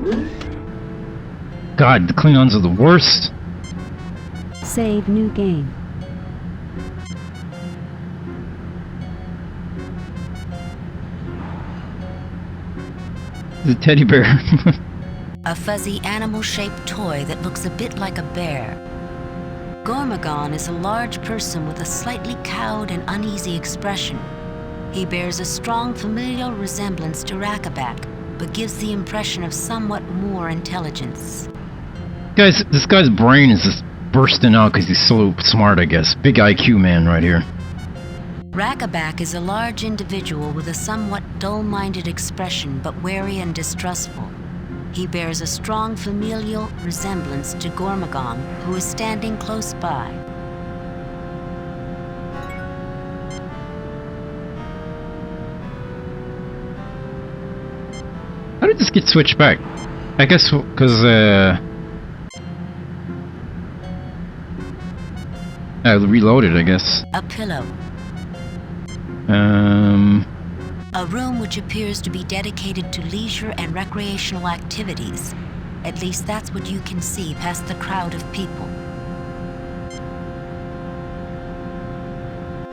God, the Klingons are the worst. Save new game. The teddy bear. A fuzzy animal-shaped toy that looks a bit like a bear. Gormagon is a large person with a slightly cowed and uneasy expression. He bears a strong familial resemblance to Rakaback, but gives the impression of somewhat more intelligence. Guys, this guy's brain is just bursting out because he's so smart, I guess. Big IQ man right here. Rakaback is a large individual with a somewhat dull-minded expression, but wary and distrustful. He bears a strong familial resemblance to Gormagon, who is standing close by. How did this get switched back? I guess because, I reloaded, I guess. A pillow. A room which appears to be dedicated to leisure and recreational activities. At least that's what you can see past the crowd of people.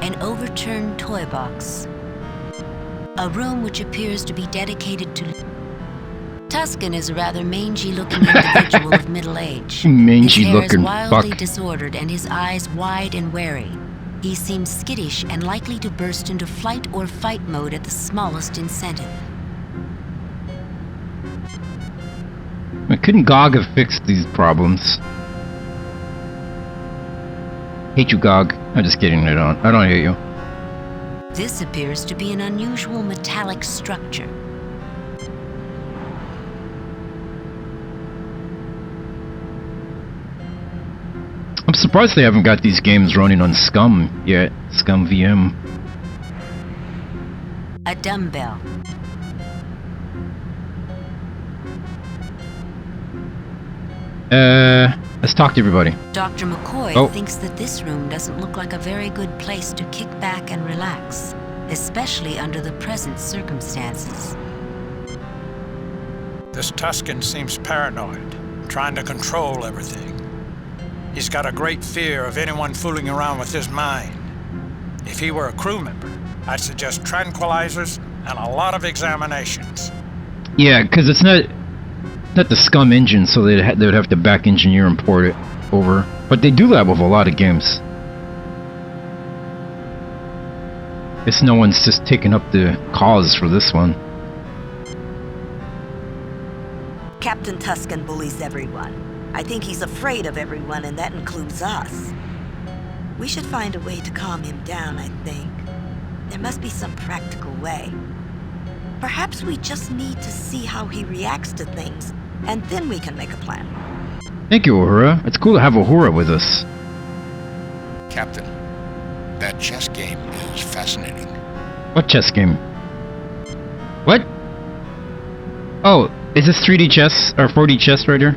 An overturned toy box. A room which appears to be dedicated to... Tuscan is a rather mangy-looking individual of middle age. Mangy-looking His hair is wildly fuck. disordered and his eyes wide and wary. He seems skittish and likely to burst into flight or fight mode at the smallest incentive. Couldn't GOG have fixed these problems? Hate you, GOG. I'm just kidding. I don't hate you. This appears to be an unusual metallic structure. I'm surprised they haven't got these games running on Scum yet. Scum VM. A dumbbell. Let's talk to everybody. Dr. McCoy thinks that this room doesn't look like a very good place to kick back and relax, especially under the present circumstances. This Tuscan seems paranoid, trying to control everything. He's got a great fear of anyone fooling around with his mind. If he were a crew member, I'd suggest tranquilizers and a lot of examinations. Yeah, because it's not the scum engine, so they would have to back engineer and port it over. But they do that with a lot of games. Guess no one's just taking up the cause for this one. Captain Tusken bullies everyone. I think he's afraid of everyone, and that includes us. We should find a way to calm him down, I think. There must be some practical way. Perhaps we just need to see how he reacts to things, and then we can make a plan. Thank you, Uhura. It's cool to have Uhura with us. Captain, that chess game is fascinating. What chess game? What? Oh, is this 3D chess or 4D chess right here?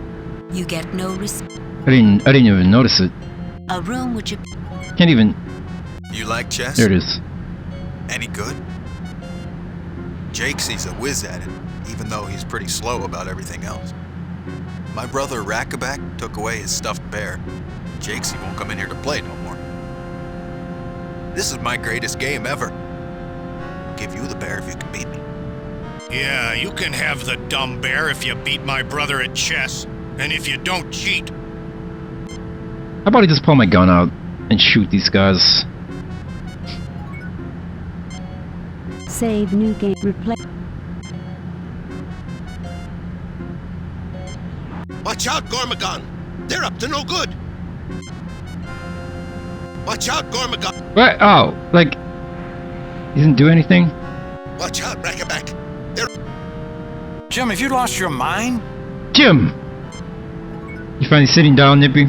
You get no respect. I didn't even notice it. A room which you... Can't even... You like chess? There it is. Any good? Jakesy's a whiz at it, even though he's pretty slow about everything else. My brother Rakabak took away his stuffed bear. Jakesy won't come in here to play no more. This is my greatest game ever. I'll give you the bear if you can beat me. Yeah, you can have the dumb bear if you beat my brother at chess. And if you don't cheat. How about I just pull my gun out and shoot these guys? Save new game. Replay. Watch out, Gormagon! They're up to no good! Watch out, Gormagon! What? Oh, like... He didn't do anything? Watch out, Rakabak! They're... Jim, have you lost your mind? Jim! You finally sitting down, Nippy?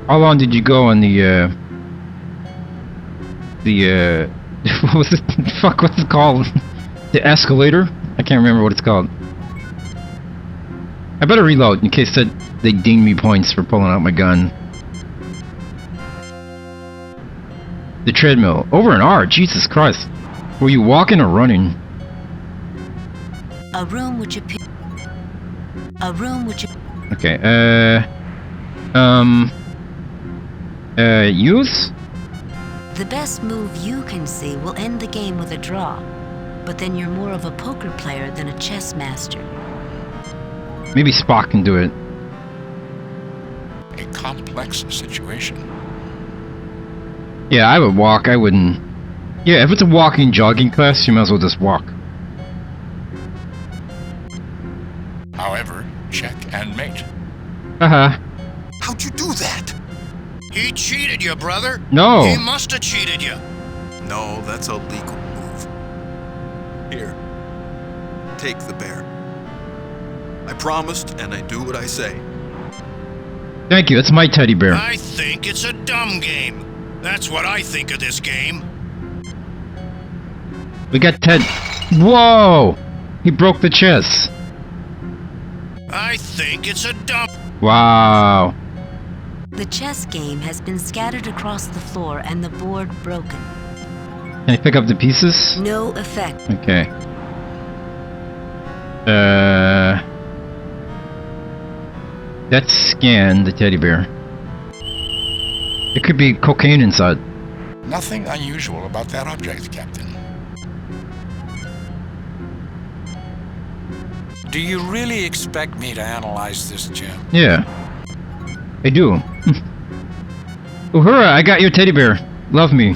How long did you go on the what was it? Fuck, what's it called? The escalator? I can't remember what it's called. I better reload in case they ding me points for pulling out my gun. The treadmill. Over an hour, Jesus Christ. Were you walking or running? A room which you... A room which you... Okay, use? The best move you can see will end the game with a draw. But then you're more of a poker player than a chess master. Maybe Spock can do it. A complex situation. Yeah, I would walk, I wouldn't... Yeah, if it's a walking jogging class, you might as well just walk. However, check and mate. Haha. How'd you do that? He cheated you, brother. No. He must have cheated you. No, that's a legal move. Here. Take the bear. I promised, and I do what I say. Thank you, it's my teddy bear. I think it's a dumb game. That's what I think of this game. We got Ted... Whoa! He broke the chess. I think it's a dumb... Wow. The chess game has been scattered across the floor and the board broken. Can I pick up the pieces? No effect. Okay. Let's scan the teddy bear. It could be cocaine inside. Nothing unusual about that object, Captain. Do you really expect me to analyze this, Jim? Yeah. I do. Uhura, I got your teddy bear. Love me.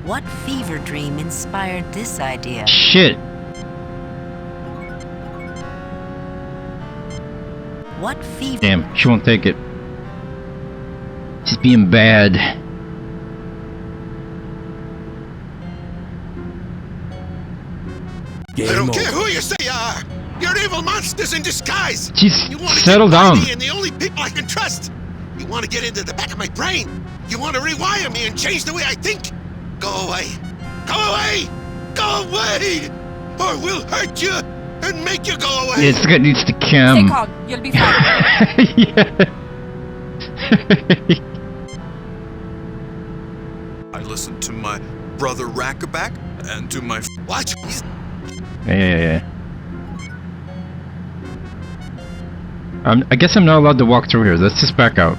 What fever dream inspired this idea? Shit. What fever... Damn, she won't take it. She's being bad. I don't care who you say you are! You're evil monsters in disguise! Jeez, You want to settle get by down. me and the only people I can trust! You want to get into the back of my brain! You want to rewire me and change the way I think! Go away! Go away! Go away! Or we'll hurt you and make you go away! It's got needs to cam. Stay calm. You'll be fine. I listened to my brother Rakabak and to my... What? Yeah. I guess I'm not allowed to walk through here. Let's just back out.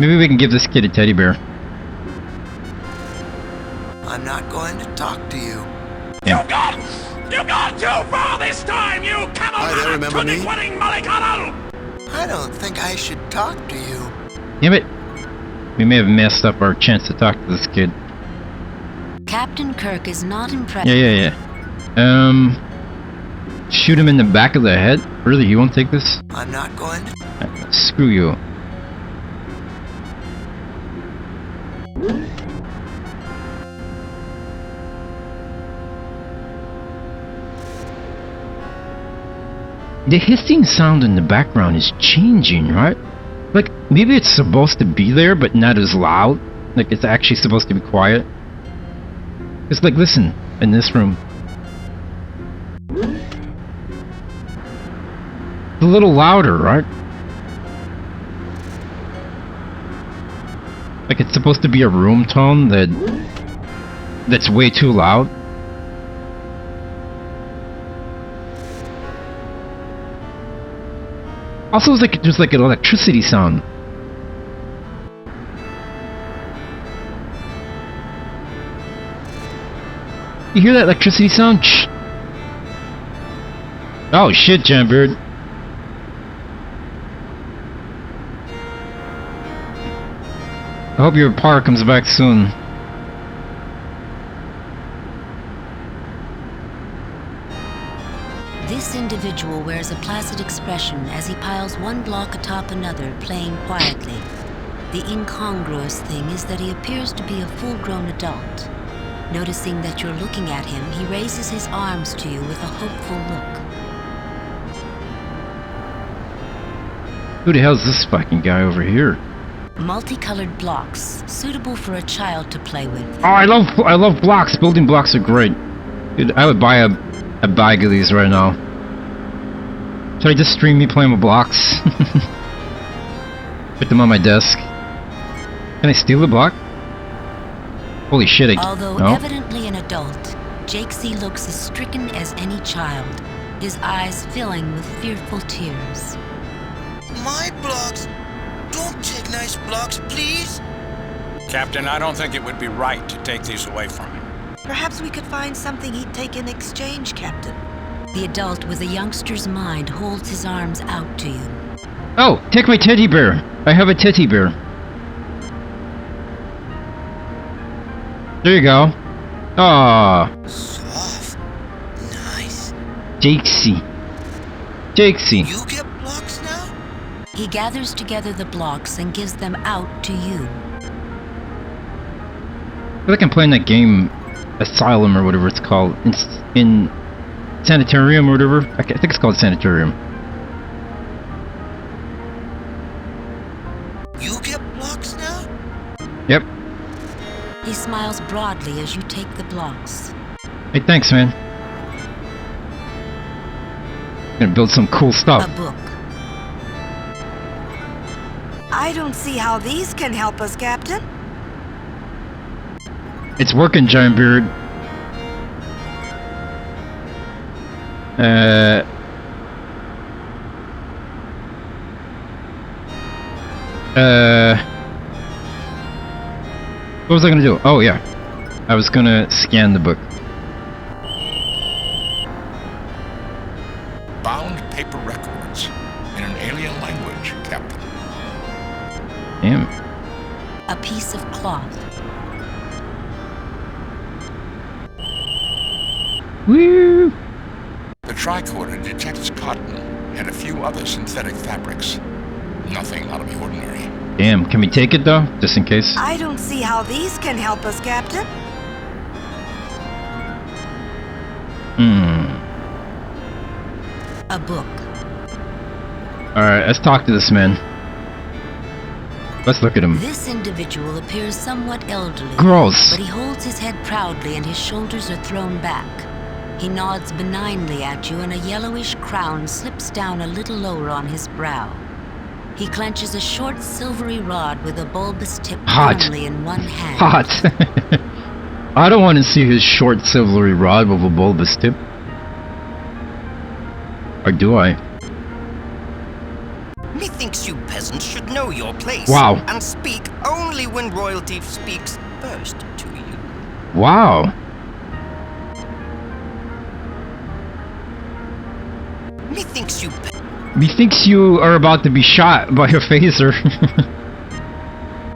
Maybe we can give this kid a teddy bear. I'm not going to talk to you. Yeah. You got too far this time, you camel! Hi there, remember me? I don't think I should talk to you. Damn it. We may have messed up our chance to talk to this kid. Captain Kirk is not impressed. Yeah. Shoot him in the back of the head? Really, he won't take this? I'm not going to. Screw you. The hissing sound in the background is changing, right? Like, maybe it's supposed to be there, but not as loud. Like, it's actually supposed to be quiet. It's like, listen, in this room. It's a little louder, right? Like, it's supposed to be a room tone that's way too loud. Also, it's like there's like an electricity sound. You hear that electricity sound? Shh. Oh shit, Jambird. I hope your power comes back soon. This individual wears a placid expression as he piles one block atop another, playing quietly. The incongruous thing is that he appears to be a full-grown adult. Noticing that you're looking at him, he raises his arms to you with a hopeful look. Who the hell's this fucking guy over here? Multicolored blocks, suitable for a child to play with. Oh, I love blocks. Building blocks are great. Dude, I would buy a bag of these right now. Should I just stream me playing with blocks? Put them on my desk. Can I steal the block? Holy shit, Although no? evidently an adult, Jakesy looks as stricken as any child, his eyes filling with fearful tears. My blocks! Don't take nice blocks, please! Captain, I don't think it would be right to take these away from him. Perhaps we could find something he'd take in exchange, Captain. The adult with a youngster's mind holds his arms out to you. Oh, take my teddy bear. I have a teddy bear. There you go. Ah. Soft. Nice. Jakesy. Jakesy. You get blocks now? He gathers together the blocks and gives them out to you. I feel like I'm playing that game, Asylum or whatever it's called, in Sanitarium or whatever. I think it's called Sanitarium. You get blocks now? Yep. He smiles broadly as you take the blocks. Hey, thanks, man. Gonna build some cool stuff. A book. I don't see how these can help us, Captain. It's working, Giant Beard. What was I gonna do? Oh, yeah. I was gonna scan the book. Bound paper records in an alien language, Captain. Damn. A piece of cloth. Woo! The tricorder detects cotton and a few other synthetic fabrics. Nothing out of the ordinary. Damn, can we take it though? Just in case? I don't see how these can help us, Captain. A book. Alright, let's talk to this man. Let's look at him. This individual appears somewhat elderly. Gross. But he holds his head proudly and his shoulders are thrown back. He nods benignly at you and a yellowish crown slips down a little lower on his brow. He clenches a short silvery rod with a bulbous tip firmly in one hand. Hot. I don't want to see his short silvery rod with a bulbous tip. Or do I? Methinks you peasants should know your place. Wow. And speak only when royalty speaks first to you. Wow. Methinks you are about to be shot by a phaser.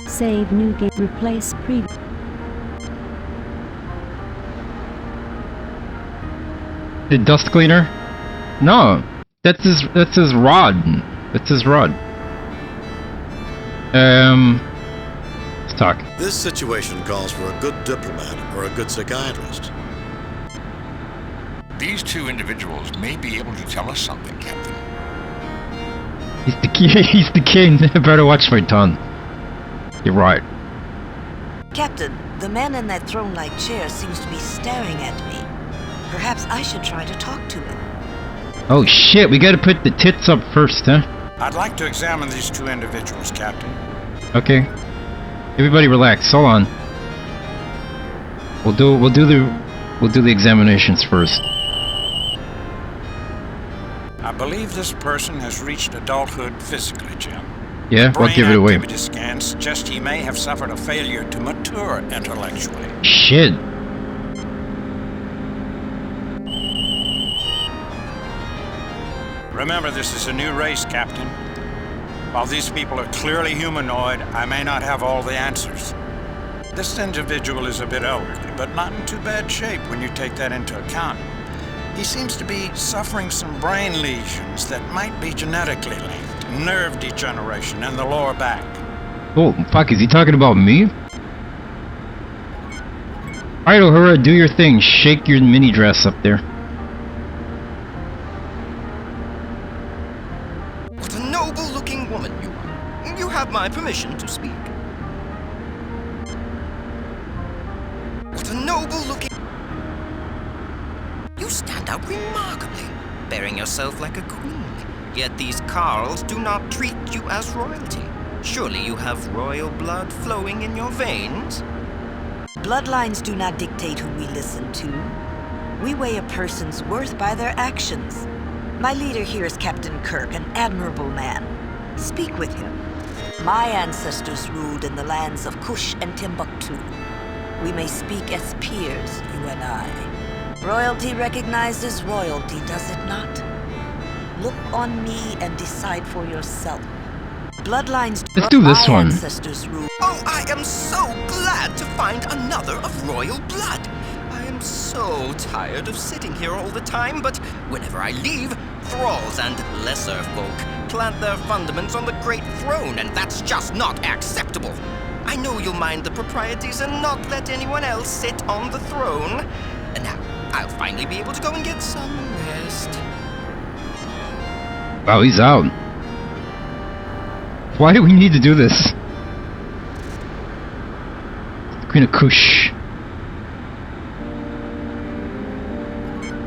Save new game. Replace previous. The dust cleaner? No. That's his rod. That's his rod. Let's talk. This situation calls for a good diplomat or a good psychiatrist. These two individuals may be able to tell us something, Captain. He's the king. He's the king. I better watch my tongue. You're right. Captain, the man in that throne-like chair seems to be staring at me. Perhaps I should try to talk to him. Oh shit, we gotta put the tits up first, huh? I'd like to examine these two individuals, Captain. Okay. Everybody relax, hold on. We'll do the examinations first. I believe this person has reached adulthood physically, Jim. Yeah, The I'll give it away. brain activity scans suggest he may have suffered a failure to mature intellectually. Shit. Remember, this is a new race, Captain. While these people are clearly humanoid, I may not have all the answers. This individual is a bit elderly, but not in too bad shape when you take that into account. He seems to be suffering some brain lesions that might be genetically linked. Nerve degeneration in the lower back. Oh, fuck, is he talking about me? Alright, Uhura, do your thing. Shake your mini dress up there. What a noble-looking woman you are. You have my permission to speak. What a noble-looking... You stand out remarkably, bearing yourself like a queen. Yet these Carls do not treat you as royalty. Surely you have royal blood flowing in your veins? Bloodlines do not dictate who we listen to. We weigh a person's worth by their actions. My leader here is Captain Kirk, an admirable man. Speak with him. My ancestors ruled in the lands of Kush and Timbuktu. We may speak as peers, you and I. Royalty recognizes royalty, does it not? Look on me and decide for yourself. Bloodlines. Let's do this one. Ancestors rule. Oh, I am so glad to find another of royal blood. I am so tired of sitting here all the time, but whenever I leave, thralls and lesser folk plant their fundaments on the great throne, and that's just not acceptable. I know you'll mind the proprieties and not let anyone else sit on the throne. And now, I'll finally be able to go and get some rest. Wow, he's out. Why do we need to do this? Queen of Kush.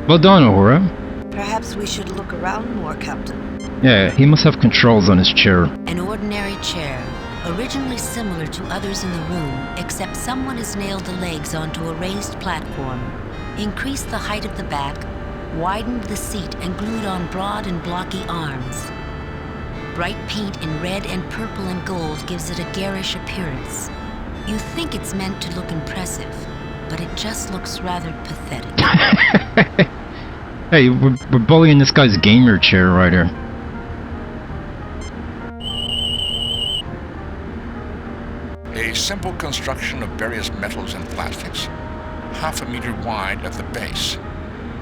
Well done, Uhura. Perhaps we should look around more, Captain. Yeah, he must have controls on his chair. An ordinary chair, originally similar to others in the room, except someone has nailed the legs onto a raised platform, increased the height of the back, widened the seat, and glued on broad and blocky arms. Bright paint in red and purple and gold gives it a garish appearance. You think it's meant to look impressive, but it just looks rather pathetic. Hey, we're bullying this guy's gamer chair right here. A simple construction of various metals and plastics, half a meter wide at the base.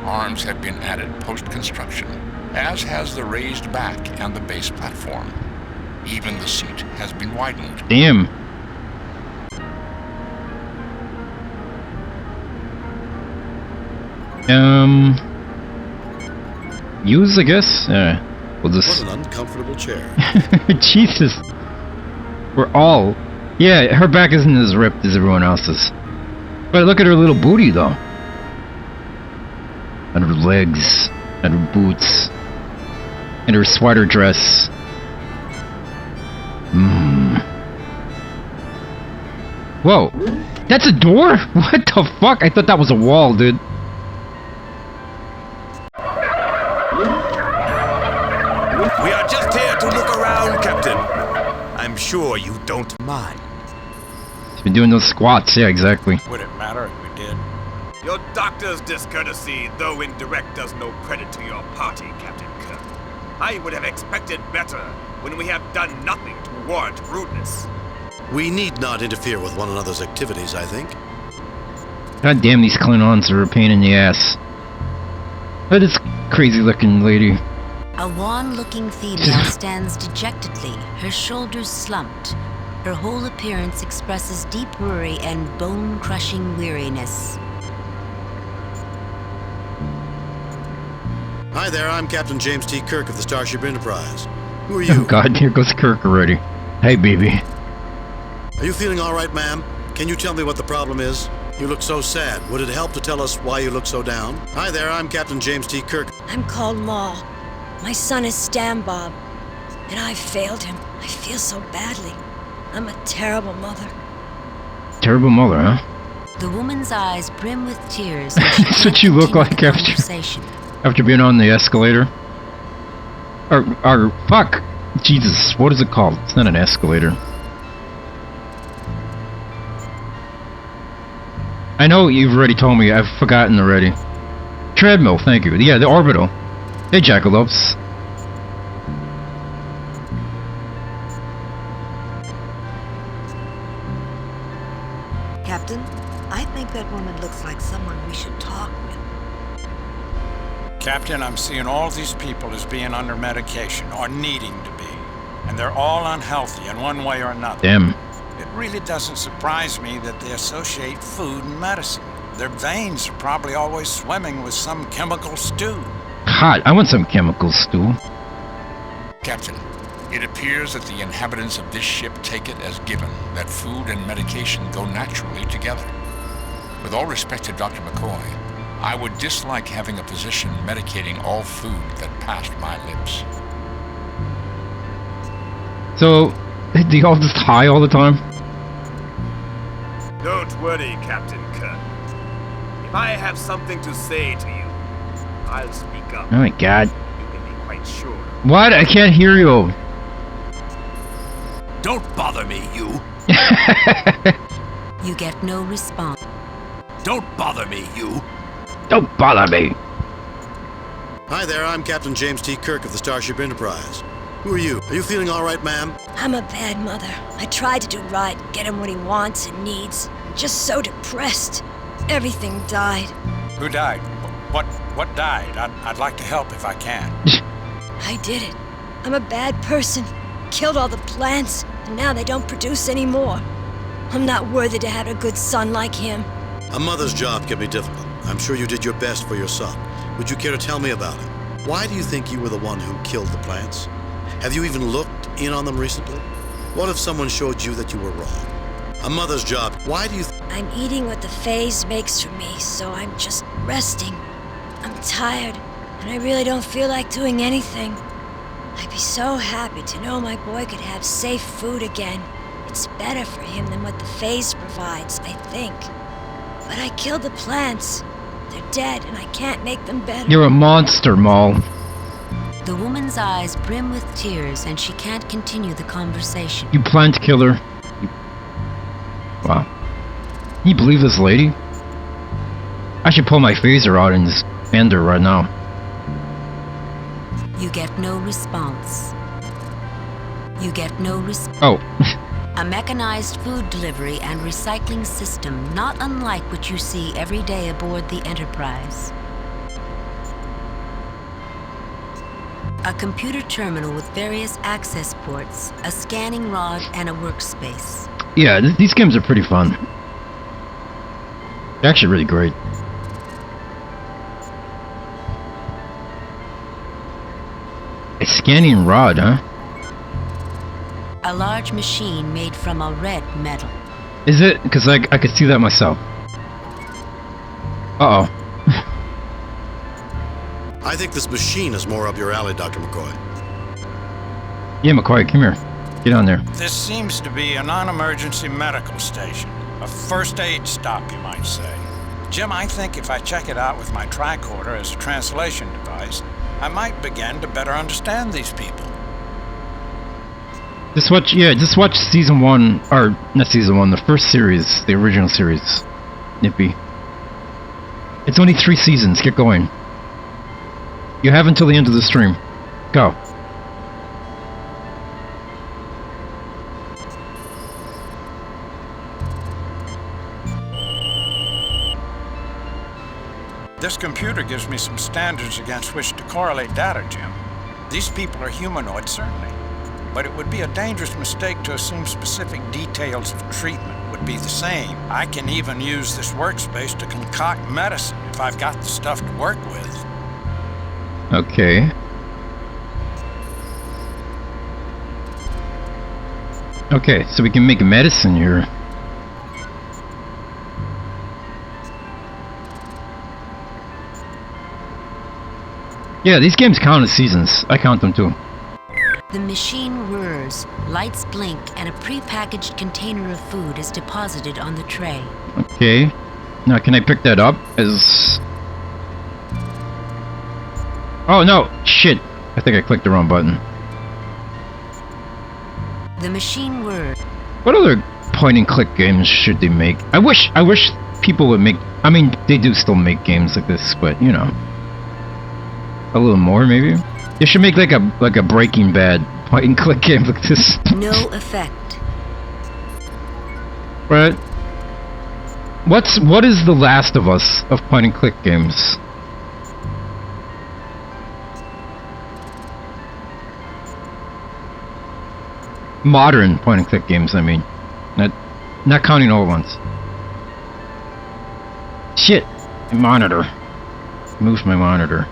Arms have been added post-construction, as has the raised back and the base platform. Even the seat has been widened. Damn. Use, I guess? We'll just... What an uncomfortable chair. Jesus. We're all... Yeah, her back isn't as ripped as everyone else's. But look at her little booty, though. And her legs. And her boots. And her sweater dress. Whoa. That's a door? What the fuck? I thought that was a wall, dude. We are just here to look around, Captain. I'm sure you don't mind. He's been doing those squats. Yeah, exactly. Would it matter if we did? Your doctor's discourtesy, though indirect, does no credit to your party, Captain Kirk. I would have expected better when we have done nothing to warrant rudeness. We need not interfere with one another's activities, I think. God damn, these Klingons are a pain in the ass. Look at this crazy-looking lady. A wan-looking female stands dejectedly, her shoulders slumped. Her whole appearance expresses deep worry and bone-crushing weariness. Hi there, I'm Captain James T. Kirk of the Starship Enterprise. Who are you? Oh God, here goes Kirk already. Hey, baby. Are you feeling all right, ma'am? Can you tell me what the problem is? You look so sad. Would it help to tell us why you look so down? Hi there, I'm Captain James T. Kirk. I'm called Ma. My son is Stan Bob, and I've failed him. I feel so badly. I'm a terrible mother. Terrible mother, huh? The woman's eyes brim with tears. That's what you look like after being on the escalator. Or fuck, Jesus, what is it called? It's not an escalator. I know you've already told me. I've forgotten already. Treadmill, thank you. Yeah, the orbital. Hey, jackalopes. Captain, I think that woman looks like someone we should talk with. Captain, I'm seeing all these people as being under medication, or needing to be. And they're all unhealthy in one way or another. Damn. It really doesn't surprise me that they associate food and medicine. Their veins are probably always swimming with some chemical stew. Hot. I want some chemical stew. Captain, it appears that the inhabitants of this ship take it as given that food and medication go naturally together. With all respect to Dr. McCoy, I would dislike having a physician medicating all food that passed my lips. So, do you all just high all the time? Don't worry, Captain Kirk. If I have something to say to you, I'll speak up. Oh my God. You can be quite sure. What? I can't hear you. Don't bother me, you. You get no response. Don't bother me, you. Don't bother me. Hi there, I'm Captain James T. Kirk of the Starship Enterprise. Who are you? Are you feeling all right, ma'am? I'm a bad mother. I tried to do right, get him what he wants and needs. I'm just so depressed. Everything died. Who died? What died? I'd like to help if I can. I did it. I'm a bad person. Killed all the plants, and now they don't produce anymore. I'm not worthy to have a good son like him. A mother's job can be difficult. I'm sure you did your best for your son. Would you care to tell me about it? Why do you think you were the one who killed the plants? Have you even looked in on them recently? What if someone showed you that you were wrong? A mother's job. Why do you I'm eating what the phase makes for me, so I'm just resting. I'm tired, and I really don't feel like doing anything. I'd be so happy to know my boy could have safe food again. It's better for him than what the phase provides, I think. But I killed the plants. They're dead, and I can't make them better. You're a monster, Maul. The woman's eyes brim with tears, and she can't continue the conversation. You plant killer. Wow. Can you believe this lady? I should pull my phaser out and just end her right now. You get no response. You get no response. Oh. A mechanized food delivery and recycling system not unlike what you see every day aboard the Enterprise. A computer terminal with various access ports, a scanning rod, and a workspace. Yeah, these games are pretty fun. They're actually really great. A scanning rod, huh? A large machine made from a red metal. Is it? Because I could see that myself. Uh-oh. I think this machine is more up your alley, Dr. McCoy. Yeah, McCoy, come here. Get on there. This seems to be a non-emergency medical station. A first aid stop, you might say. Jim, I think if I check it out with my tricorder as a translation device, I might begin to better understand these people. Just watch season 1, or not season 1, the first series, the original series. Nippy. It's only 3 seasons, get going. You have until the end of the stream. Go. This computer gives me some standards against which to correlate data, Jim. These people are humanoid, certainly. But it would be a dangerous mistake to assume specific details of treatment would be the same. I can even use this workspace to concoct medicine if I've got the stuff to work with. Okay. Okay, so we can make medicine here. Yeah, these games count as seasons. I count them too. The machine whirs, lights blink, and a pre-packaged container of food is deposited on the tray. Okay. Now, can I pick that up as... Oh, no! Shit! I think I clicked the wrong button. The machine whirs. What other point-and-click games should they make? I wish people would make... I mean, they do still make games like this, but, you know... A little more, maybe? They should make like a Breaking Bad point-and-click game like this. No effect. Right. What is The Last of Us of point-and-click games? Modern point-and-click games, I mean. Not counting old ones. Shit! My monitor. Move my monitor.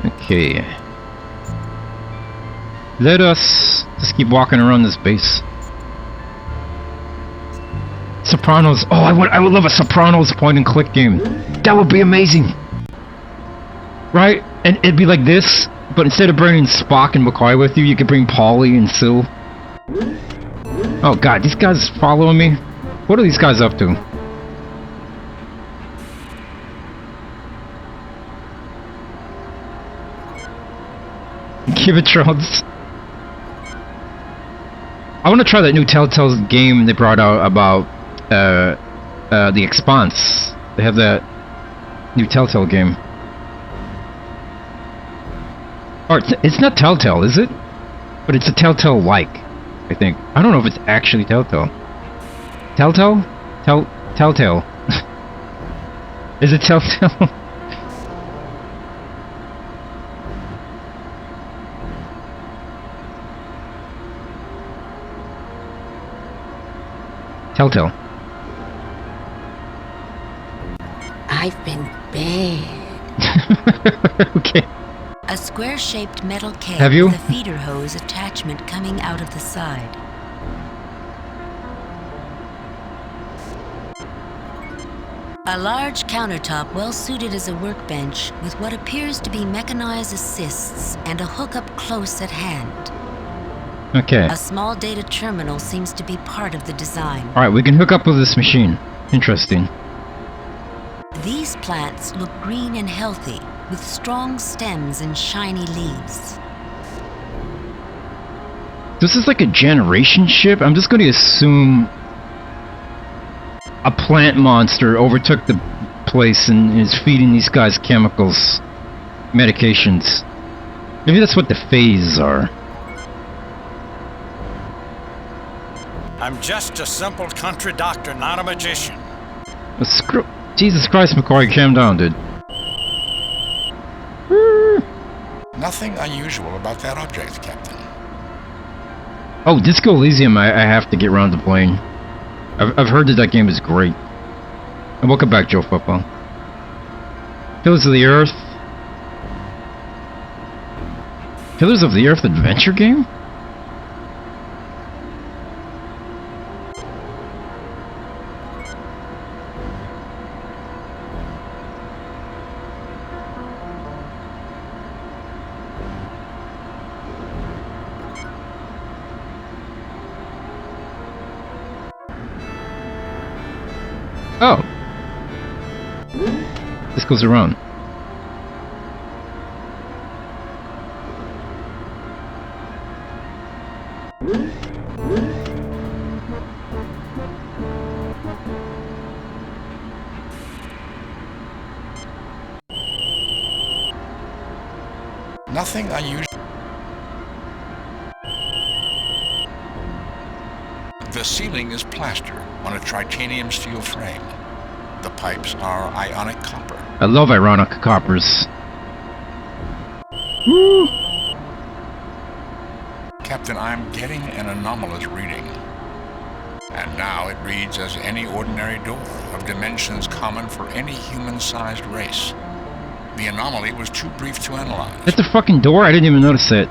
Okay. Let us just keep walking around this base. Sopranos. Oh, I would love a Sopranos point-and-click game. That would be amazing. Right? And it'd be like this, but instead of bringing Spock and McCoy with you, you could bring Paulie and Syl. Oh god, these guys following me? What are these guys up to? Kivitrons. I want to try that new Telltale game they brought out about The Expanse. They have that new Telltale game. Or it's not Telltale, is it? But it's a Telltale-like, I think. I don't know if it's actually Telltale. Telltale? Telltale. Is it Telltale? Telltale. I've been bad. Okay. A square-shaped metal keg Have you? with a feeder hose attachment coming out of the side. A large countertop well suited as a workbench with what appears to be mechanized assists and a hookup close at hand. Okay. A small data terminal seems to be part of the design. Alright, we can hook up with this machine. Interesting. These plants look green and healthy, with strong stems and shiny leaves. This is like a generation ship? I'm just going to assume a plant monster overtook the place and is feeding these guys chemicals, medications. Maybe that's what the phase are. I'm just a simple country doctor, not a magician. Jesus Christ, McCoy, calm down, dude. Nothing unusual about that object, Captain. Oh, Disco Elysium, I have to get around to playing. I've heard that game is great. And welcome back, Joe Football. Pillars of the Earth. Pillars of the Earth adventure game? Oh. This goes around. Nothing unusual. The ceiling is plaster on a titanium steel frame. The pipes are ionic copper. I love ironic coppers. Woo! Captain, I'm getting an anomalous reading. And now it reads as any ordinary door of dimensions common for any human-sized race. The anomaly was too brief to analyze. That's the fucking door? I didn't even notice it.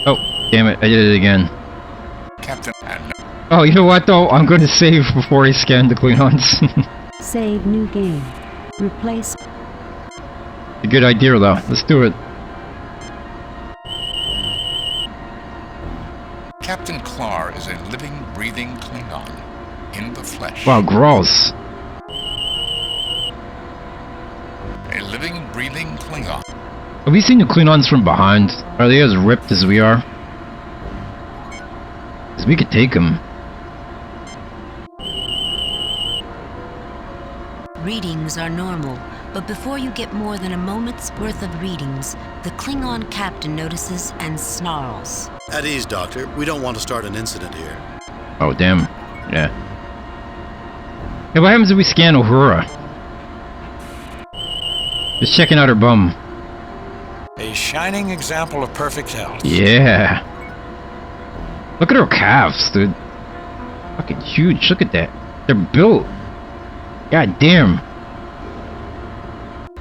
Oh, damn it, I did it again. Captain, and oh, you know what though? I'm going to save before I scan the Klingons. Save new game. Replace. A good idea though. Let's do it. Captain Klar is a living, breathing Klingon in the flesh. Wow, gross. A living, breathing Klingon. Have we seen the Klingons from behind? Are they as ripped as we are? Because we could take them. Readings are normal, but before you get more than a moment's worth of readings, the Klingon captain notices and snarls. At ease, Doctor. We don't want to start an incident here. Oh, damn. Yeah. Hey, what happens if we scan Uhura? Just checking out her bum. A shining example of perfect health. Yeah. Look at her calves, dude. Fucking huge. Look at that. They're built. God damn.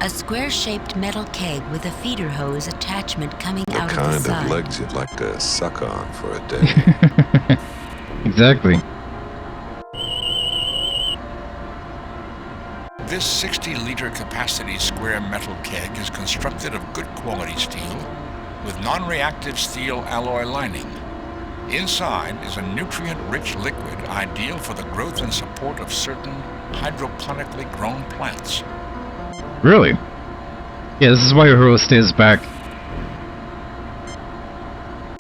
A square-shaped metal keg with a feeder hose attachment coming The out of the kind side. of legs you'd like to suck on for a day. Exactly. This 60-liter capacity square metal keg is constructed of good quality steel with non-reactive steel alloy lining. Inside is a nutrient-rich liquid ideal for the growth and support of certain hydroponically grown plants. Really? Yeah, this is why Uhura stays back.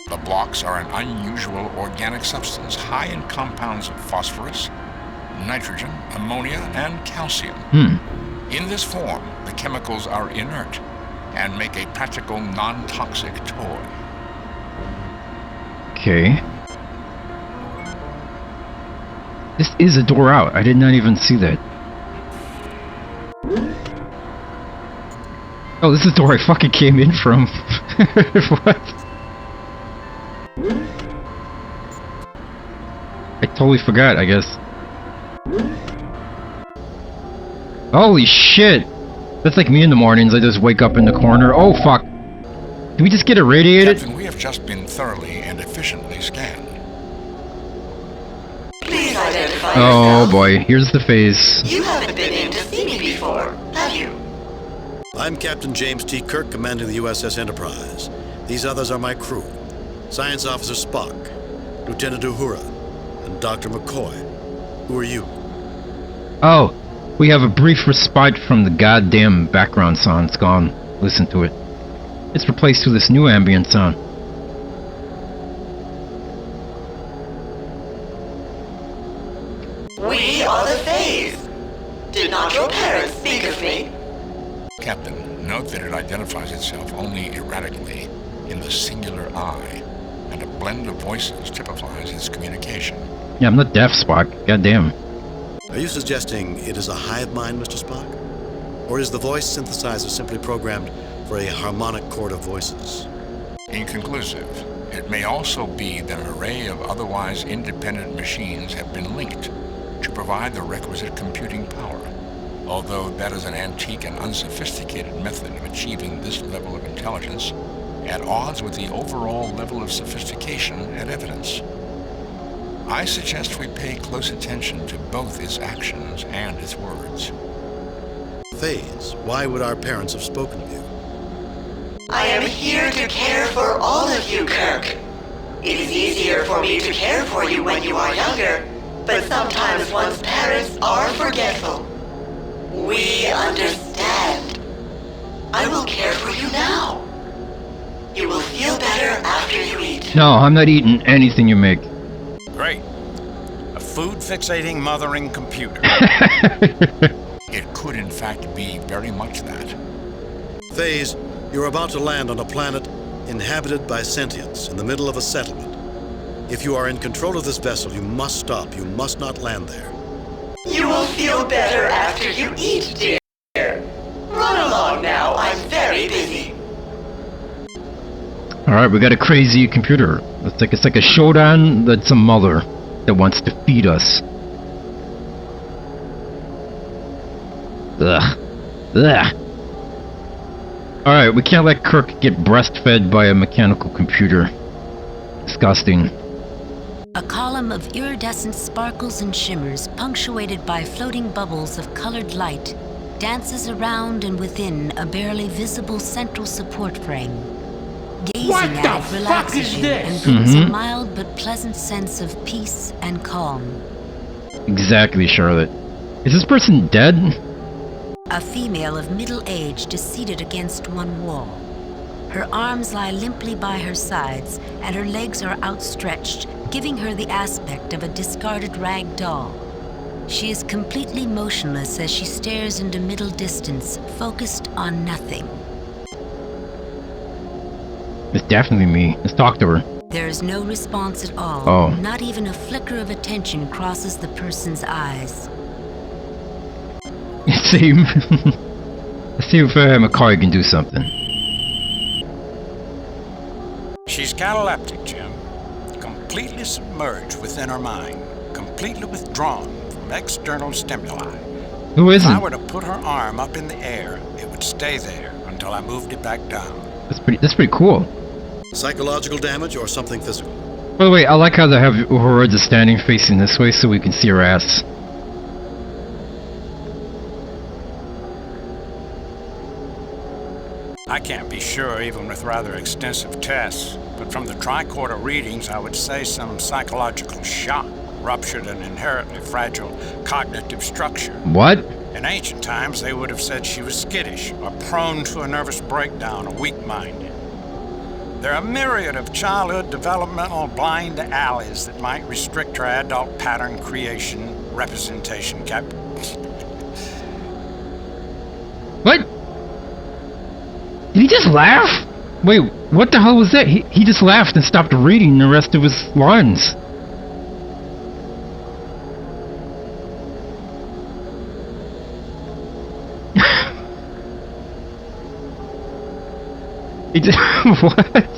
The blocks are an unusual organic substance high in compounds of phosphorus, nitrogen, ammonia, and calcium. In this form, the chemicals are inert and make a practical non-toxic toy. Okay. This is a door out. I did not even see that. Oh, this is the door I fucking came in from. What? I totally forgot, I guess. Holy shit! That's like me in the mornings, I just wake up in the corner. Oh fuck! Did we just get irradiated? Captain, we have just been thoroughly and efficiently scanned. Please identify Oh yourself. boy, here's the phase. You haven't been in to see me before, have you? I'm Captain James T. Kirk, commanding the USS Enterprise. These others are my crew. Science Officer Spock, Lieutenant Uhura, and Dr. McCoy. Who are you? Oh, we have a brief respite from the goddamn background sound. It's gone. Listen to it. It's replaced with this new ambient sound. We are the Fays. Did not your parents speak of me? Captain, note that it identifies itself only erratically in the singular I, and a blend of voices typifies its communication. Yeah, I'm not deaf, Spock. Goddamn. Are you suggesting it is a hive mind, Mr. Spock? Or is the voice synthesizer simply programmed for a harmonic chord of voices? Inconclusive. It may also be that an array of otherwise independent machines have been linked to provide the requisite computing power, although that is an antique and unsophisticated method of achieving this level of intelligence at odds with the overall level of sophistication and evidence. I suggest we pay close attention to both its actions and its words. Fays, why would our parents have spoken of you? I am here to care for all of you, Kirk. It is easier for me to care for you when you are younger, but sometimes one's parents are forgetful. We understand. I will care for you now. You will feel better after you eat. No, I'm not eating anything you make. Great. A food-fixating, mothering computer. It could in fact be very much that. Fays, You're about to land on a planet inhabited by sentients in the middle of a settlement. If you are in control of this vessel, you must stop. You must not land there. You will feel better after you eat, dear. Run along now, I'm very busy. Alright, we got a crazy computer. It's like a showdown that's a mother that wants to feed us. Ugh. Ugh. Alright, we can't let Kirk get breastfed by a mechanical computer. Disgusting. A column of iridescent sparkles and shimmers, punctuated by floating bubbles of colored light, dances around and within a barely visible central support frame. Gazing at it relaxes you and brings a mild but pleasant sense of peace and calm. Exactly, Charlotte. Is this person dead? A female of middle age is seated against one wall. Her arms lie limply by her sides, and her legs are outstretched, giving her the aspect of a discarded rag doll. She is completely motionless as she stares into middle distance, focused on nothing. It's definitely me. Let's talk to her. There is no response at all. Oh. Not even a flicker of attention crosses the person's eyes. Let's see if McCoy can do something. She's cataleptic, Jim. Completely submerged within her mind. Completely withdrawn from external stimuli. Who isn't? If I were to put her arm up in the air, it would stay there until I moved it back down. That's pretty cool. Psychological damage or something physical? By the way, I like how they have Uhura standing facing this way so we can see her ass. I can't be sure even with rather extensive tests, but from the tricorder readings I would say some psychological shock ruptured an inherently fragile cognitive structure. What? In ancient times they would have said she was skittish or prone to a nervous breakdown or weak-minded. There are a myriad of childhood developmental blind alleys that might restrict her adult pattern creation, representation What? Did he just laugh? Wait, what the hell was that? He just laughed and stopped reading the rest of his lines. He did what?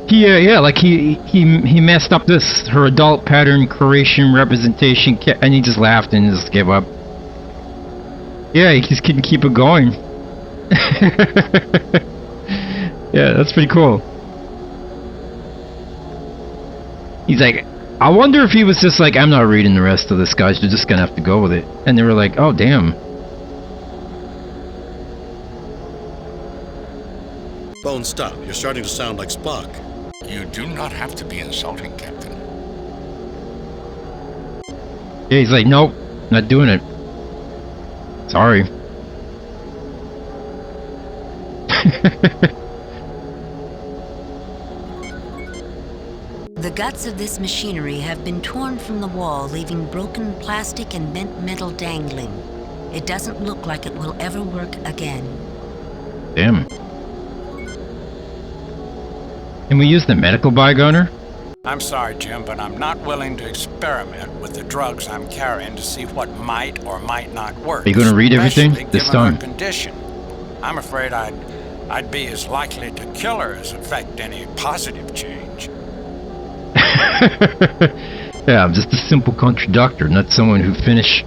Yeah, like he messed up her adult pattern creation representation, and he just laughed and just gave up. Yeah, he just couldn't keep it going. Yeah, that's pretty cool. He's like, I wonder if he was just like, I'm not reading the rest of this, guys. You're just gonna have to go with it. And they were like, oh damn. Bone, stop. You're starting to sound like Spock. You do not have to be insulting, Captain. Yeah, he's like, nope, not doing it. Sorry. The guts of this machinery have been torn from the wall, leaving broken plastic and bent metal dangling. It doesn't look like it will ever work again. Damn. Can we use the medical bag on her? I'm sorry, Jim, but I'm not willing to experiment with the drugs I'm carrying to see what might or might not work. Are you going to read everything this given time? Her condition. I'm afraid I'd be as likely to kill her as affect any positive change. Yeah, I'm just a simple conductor, not someone who finished.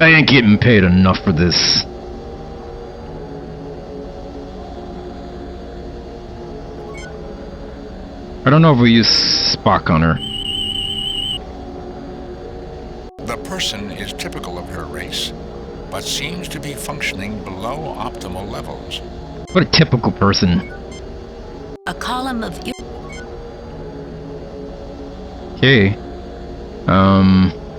I ain't getting paid enough for this. I don't know if we use Spock on her. The person is typical of her race, but seems to be functioning below optimal levels. What a typical person. A column of... Okay.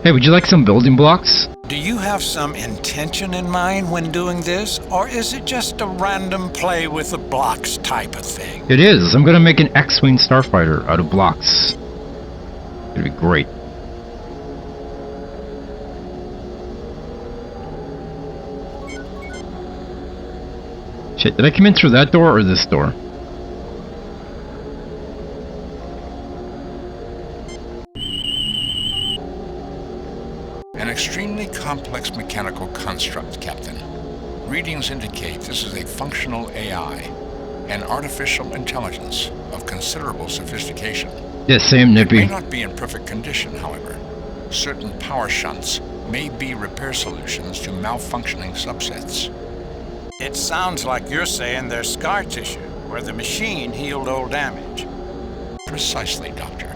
Hey, would you like some building blocks? Do you have some intention in mind when doing this, or is it just a random play with the blocks type of thing? It is. I'm gonna make an X-Wing starfighter out of blocks. It'd be great. Shit, did I come in through that door or this door? An extremely complex mechanical construct, Captain. Readings indicate this is a functional AI, an artificial intelligence of considerable sophistication. Yeah, same, Nippy. It may not be in perfect condition, however. Certain power shunts may be repair solutions to malfunctioning subsets. It sounds like you're saying there's scar tissue, where the machine healed old damage. Precisely, Doctor.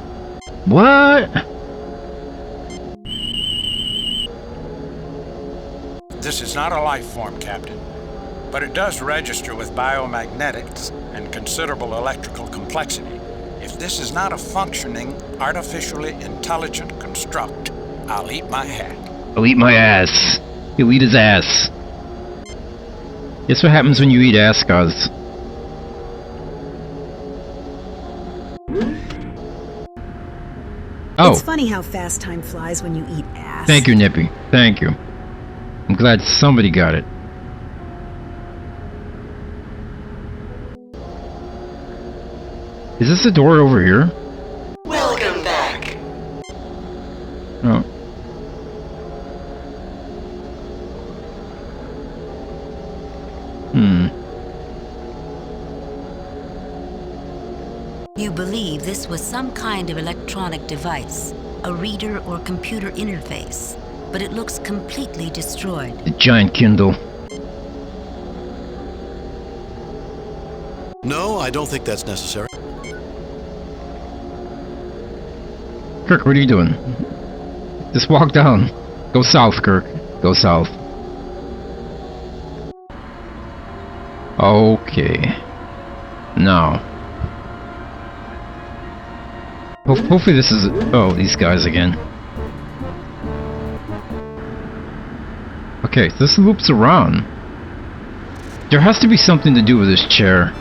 What? This is not a life form, Captain, but it does register with biomagnetics and considerable electrical complexity. If this is not a functioning, artificially intelligent construct, I'll eat my hat. I'll eat my ass. He'll eat his ass. Guess what happens when you eat ass, guys? Oh. It's funny how fast time flies when you eat ass. Thank you, Nippy. Thank you. I'm glad somebody got it. Is this the door over here? Welcome back. Oh. You believe this was some kind of electronic device, a reader or computer interface, but it looks completely destroyed. The giant Kindle. No, I don't think that's necessary. Kirk, what are you doing? Just walk down. Go south, Kirk. Go south. Okay. Now. Hopefully this is... Oh, these guys again. Okay, this loops around. There has to be something to do with this chair.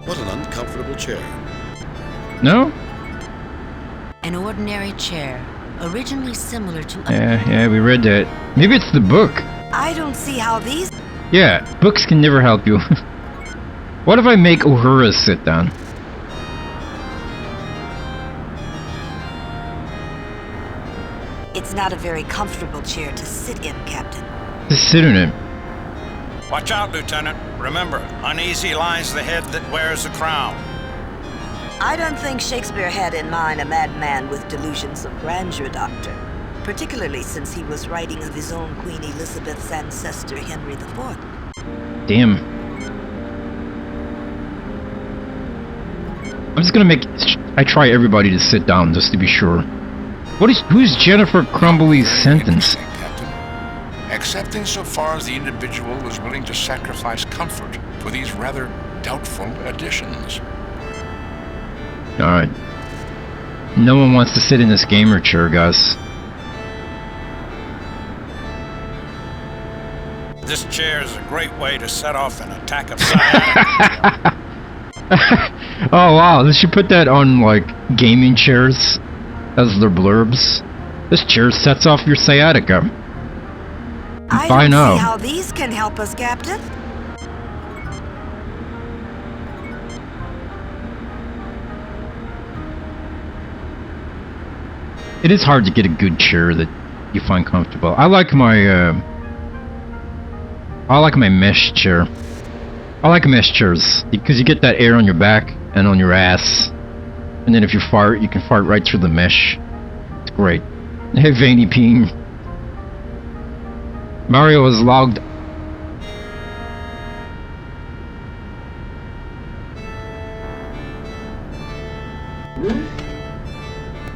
What an uncomfortable chair. No? An ordinary chair, originally similar to... Yeah, we read that. Maybe it's the book. I don't see how these... Yeah, books can never help you. What if I make Uhura sit down? It's not a very comfortable chair to sit in, Captain. Just sit in it. Watch out, Lieutenant. Remember, uneasy lies the head that wears a crown. I don't think Shakespeare had in mind a madman with delusions of grandeur, Doctor. Particularly since he was writing of his own Queen Elizabeth's ancestor, Henry IV. Damn. I'm just gonna make... I try everybody to sit down, just to be sure. Who's Jennifer Crumbly's sentence? Except insofar as the individual was willing to sacrifice comfort for these rather doubtful additions. Alright. No one wants to sit in this gamer chair, guys. This chair is a great way to set off an attack of sciatica. Oh wow, they should put that on, like, gaming chairs as their blurbs. This chair sets off your sciatica. I Buy don't now. see how these can help us, Captain. It is hard to get a good chair that you find comfortable. I like my mesh chair. I like mesh chairs because you get that air on your back and on your ass, and then if you fart, you can fart right through the mesh. It's great. Hey, Veiny Peen. Mario is logged.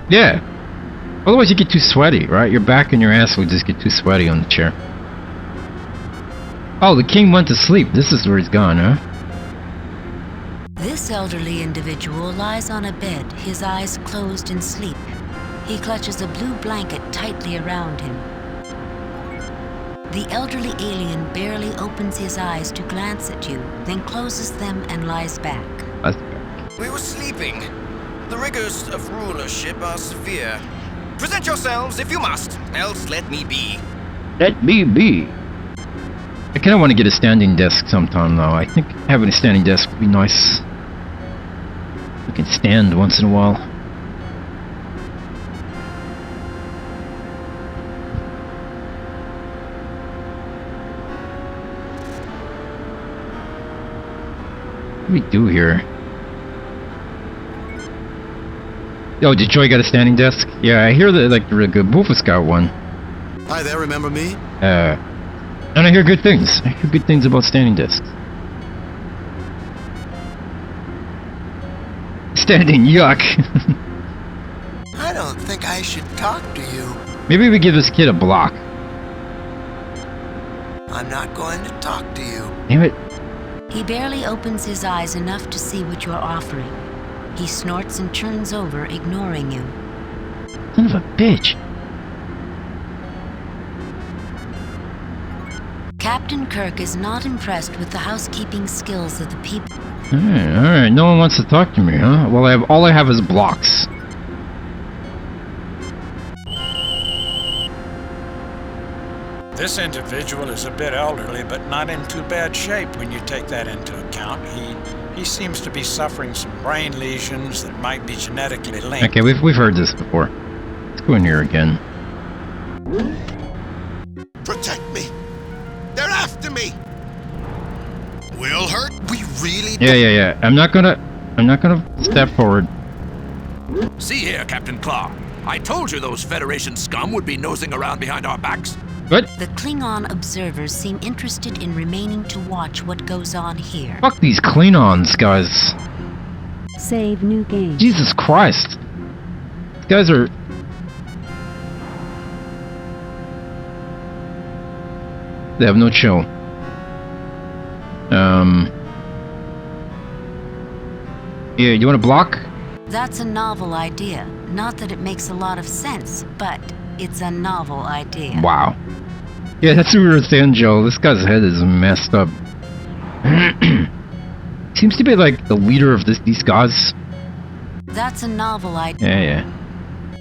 Yeah. Otherwise you get too sweaty, right? Your back and your ass will just get too sweaty on the chair. Oh, the king went to sleep. This is where he's gone, huh? This elderly individual lies on a bed, his eyes closed in sleep. He clutches a blue blanket tightly around him. The elderly alien barely opens his eyes to glance at you, then closes them and lies back. We were sleeping. The rigors of rulership are severe. Present yourselves if you must, else let me be. Let me be. I kind of want to get a standing desk sometime, though. I think having a standing desk would be nice. We can stand once in a while. What do we do here? Oh, Detroit got a standing desk? Yeah, I hear that, like, the Wolfus got one. Hi there, remember me? And I hear good things. I hear good things about standing desks. Standing, yuck. I don't think I should talk to you. Maybe we give this kid a block. I'm not going to talk to you. Damn it. He barely opens his eyes enough to see what you're offering. He snorts and turns over, ignoring you. Son of a bitch. Captain Kirk is not impressed with the housekeeping skills of the people. Alright, no one wants to talk to me, huh? Well, all I have is blocks. This individual is a bit elderly, but not in too bad shape when you take that into account. He seems to be suffering some brain lesions that might be genetically linked. Okay, we've heard this before. Let's go in here again. Protect me! They're after me! Will hurt? We really Yeah. I'm not gonna step forward. See here, Captain Claw. I told you those Federation scum would be nosing around behind our backs. What? The Klingon observers seem interested in remaining to watch what goes on here. Fuck these Klingons, guys. Save new game. Jesus Christ. These guys are... They have no chill. Yeah, you want to block? That's a novel idea. Not that it makes a lot of sense, but it's a novel idea. Wow. Yeah, that's what we were saying, Joe. This guy's head is messed up. Seems to be like the leader of these guys. That's a novel idea. Yeah.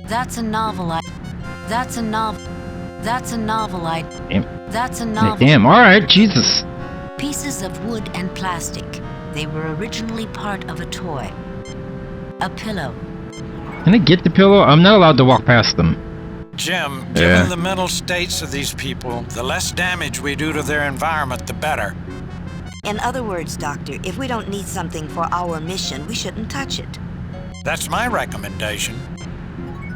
That's a novel idea. That's a novel. That's a novel idea. Damn. That's a novel. Damn, alright, Jesus. Pieces of wood and plastic. They were originally part of a toy. A pillow. Can I get the pillow? I'm not allowed to walk past them. Jim, given the mental states of these people, the less damage we do to their environment, the better. In other words, Doctor, if we don't need something for our mission, we shouldn't touch it. That's my recommendation.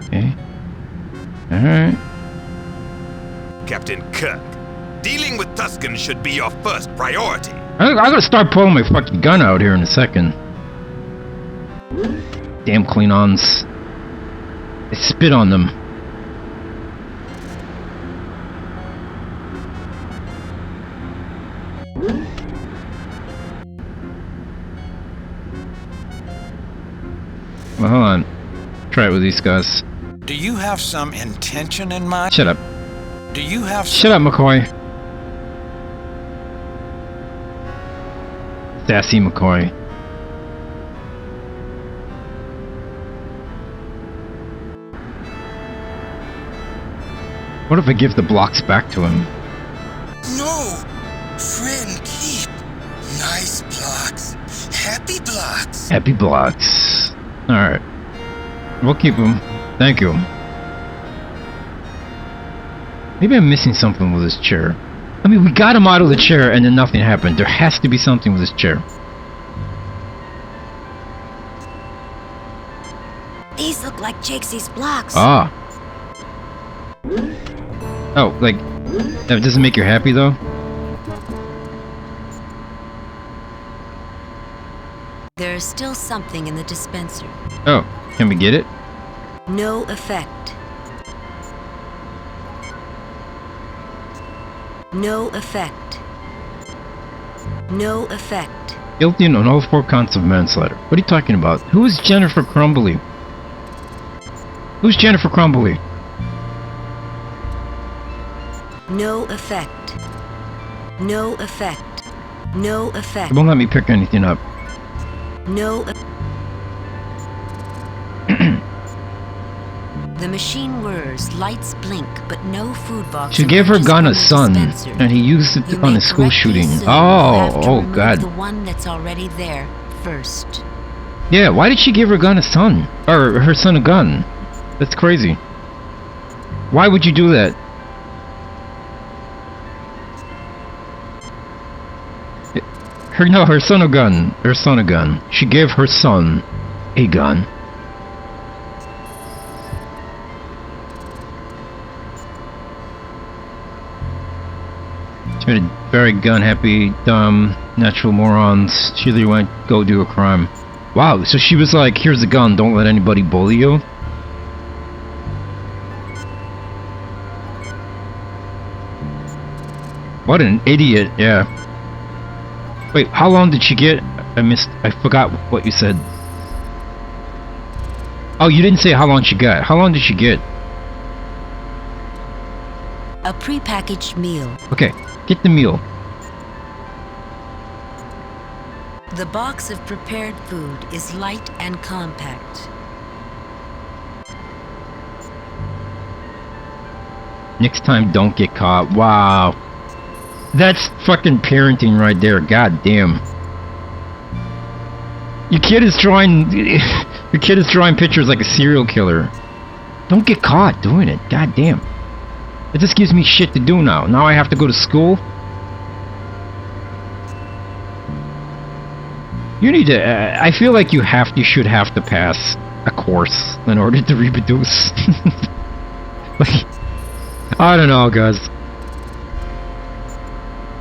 Okay. Alright. Captain Kirk, dealing with Tuskens should be your first priority. I'm gonna start pulling my fucking gun out here in a second. Damn Klingons. I spit on them. Well, hold on. Try it with these guys. Do you have some intention in mind? Shut up. Do you have Shut up, McCoy. Sassy McCoy. What if I give the blocks back to him? No! Friend, keep. Nice blocks. Happy blocks. Happy blocks. Alright. We'll keep them. Thank you. Maybe I'm missing something with this chair. I mean, we got him out of the chair and then nothing happened. There has to be something with this chair. These look like Jakesy's blocks. Ah. Oh, like, that doesn't make you happy, though? There is still something in the dispenser. Oh, can we get it? No effect. No effect. No effect. Guilty on all 4 counts of manslaughter. What are you talking about? Who is Jennifer Crumbly? Who's Jennifer Crumbly? No effect. No effect. No effect. It won't let me pick anything up. No. The machine whirs, lights blink, but no food box. She gave her emerges gun from a the son, dispenser. and he used it You on may a school correctly shooting. assume you'll have to Oh remove God. the one that's already there first. Yeah, why did she give her gun a son? Or her son a gun? That's crazy. Why would you do that? Her son a gun. Her son a gun. She gave her son a gun. She made a very gun-happy, dumb, natural morons. She really went go do a crime. Wow, so she was like, here's a gun, don't let anybody bully you? What an idiot, yeah. Wait, how long did she get? I forgot what you said. Oh, you didn't say how long she got. How long did she get? A prepackaged meal. Okay, get the meal. The box of prepared food is light and compact. Next time, don't get caught. Wow. That's fucking parenting right there. God damn. Your kid is drawing pictures like a serial killer. Don't get caught doing it. God damn. It just gives me shit to do now. Now I have to go to school. You need to. I feel like you should have to pass a course in order to reproduce. Like, I don't know, guys.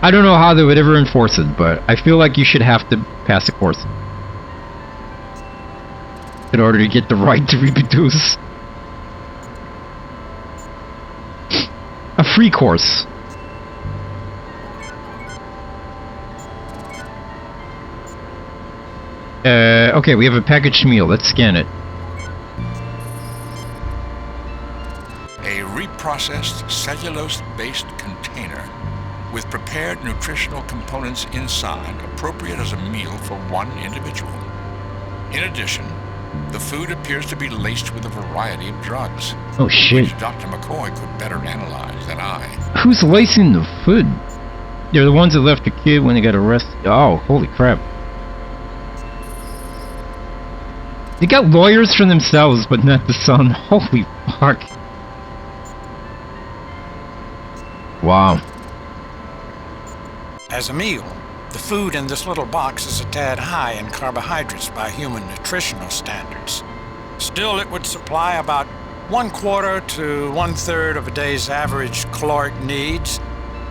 I don't know how they would ever enforce it, but I feel like you should have to pass a course in order to get the right to reproduce. A free course. Okay, we have a packaged meal. Let's scan it. A reprocessed cellulose-based container with prepared nutritional components inside, appropriate as a meal for one individual. In addition, the food appears to be laced with a variety of drugs. Oh shit. Which Dr. McCoy could better analyze than I. Who's lacing the food? They're the ones that left the kid when they got arrested. Oh, holy crap. They got lawyers for themselves, but not the son. Holy fuck. Wow. As a meal, the food in this little box is a tad high in carbohydrates by human nutritional standards. Still, it would supply about 1/4 to 1/3 of a day's average caloric needs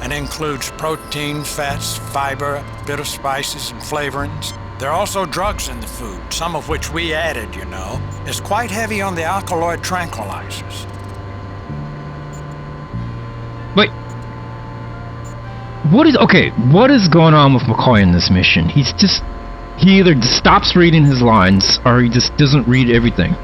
and includes protein, fats, fiber, a bit of spices and flavorings. There are also drugs in the food, some of which we added, you know. It's quite heavy on the alkaloid tranquilizers. Wait. What is going on with McCoy in this mission? He either just stops reading his lines, or he just doesn't read everything.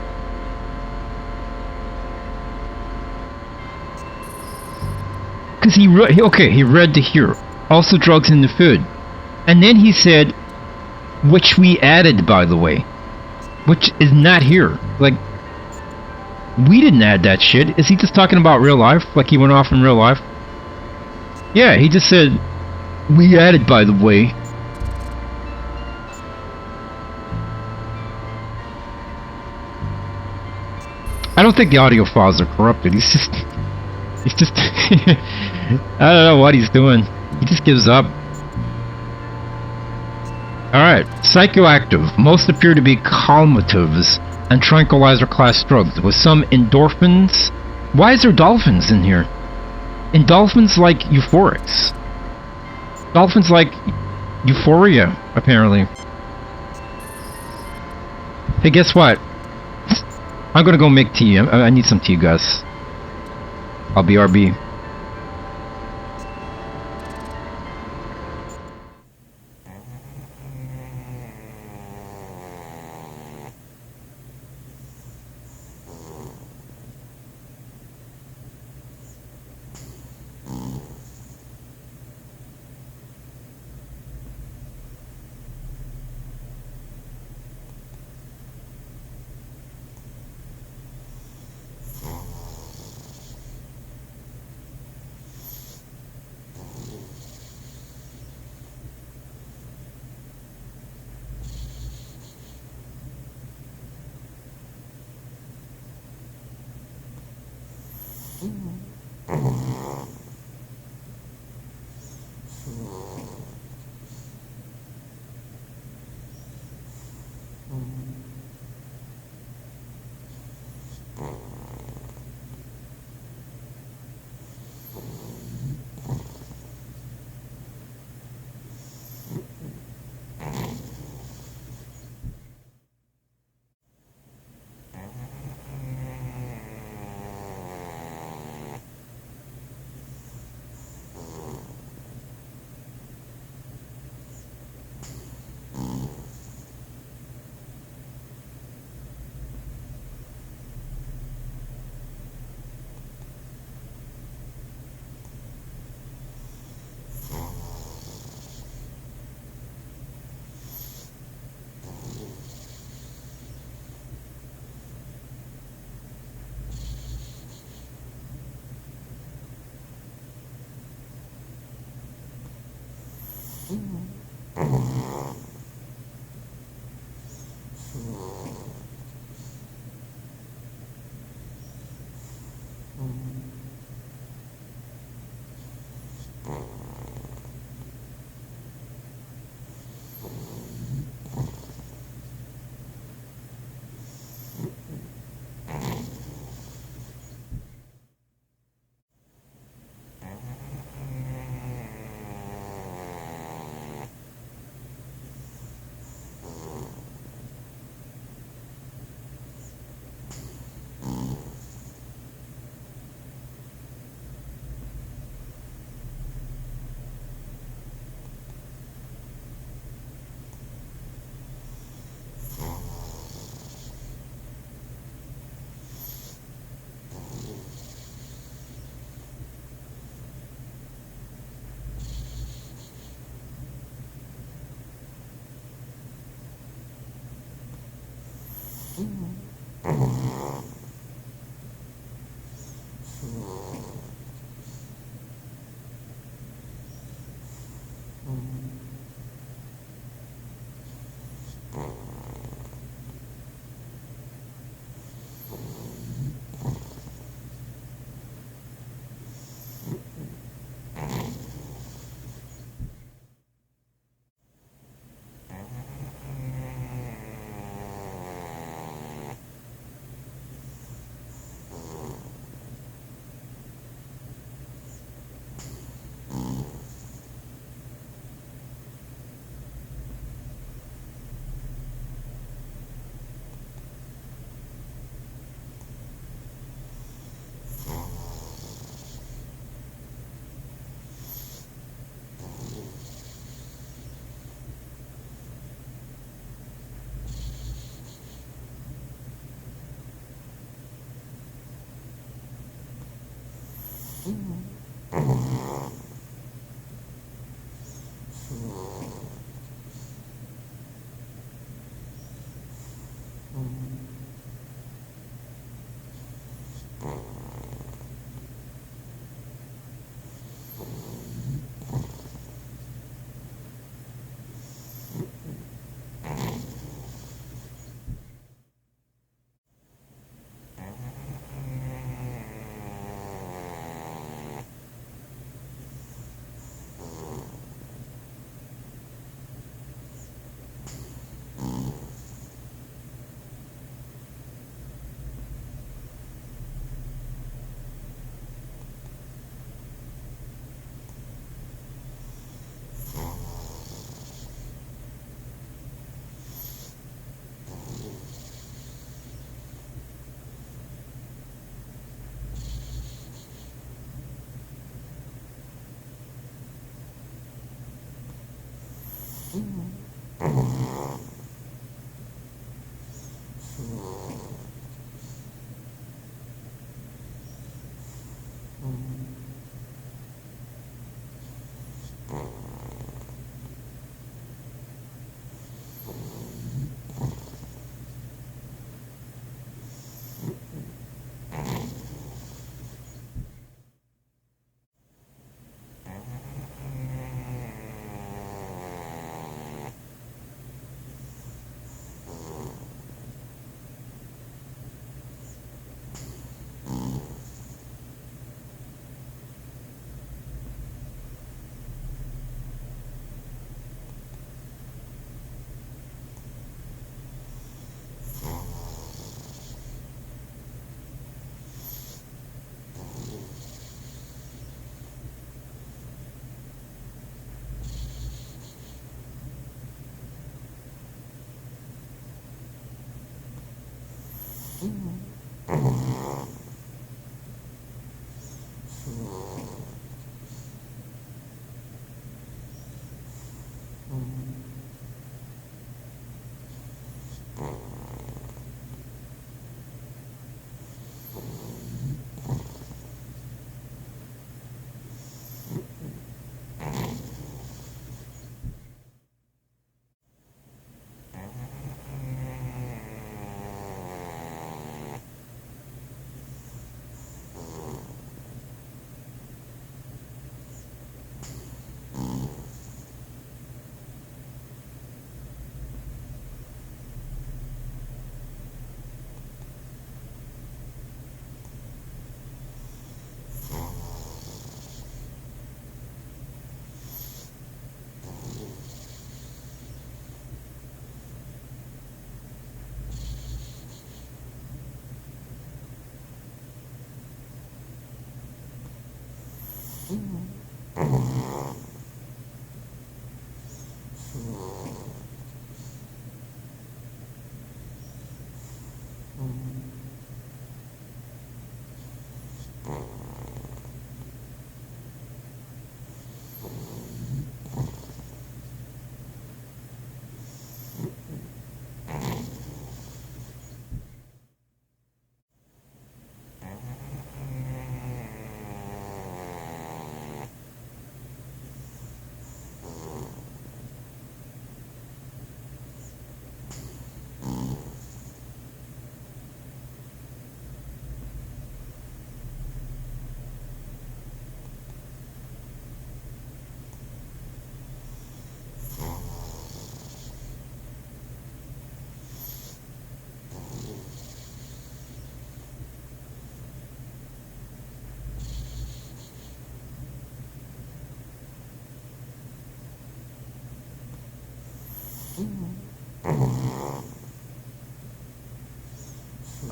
Because he read to here. Also drugs in the food. And then he said, which we added, by the way. Which is not here. Like, we didn't add that shit. Is he just talking about real life? Like he went off in real life? Yeah, he just said, we added, by the way. I don't think the audio files are corrupted. He's just I don't know what he's doing. He just gives up. Alright, psychoactive. Most appear to be calmatives and tranquilizer class drugs with some endorphins. Why is there dolphins in here? Endorphins like euphorics. Dolphins like euphoria, apparently. Hey, guess what? I'm gonna go make tea. I need some tea, guys. I'll be RB.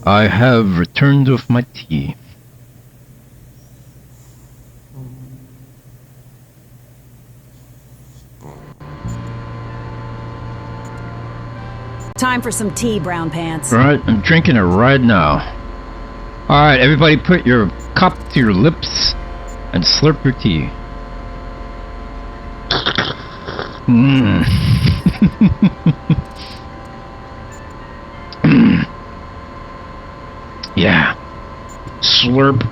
I have returned with my tea. Time for some tea, brown pants. Alright, I'm drinking it right now. Alright, everybody put your cup to your lips and slurp your tea. Mmm. Yeah. Slurp.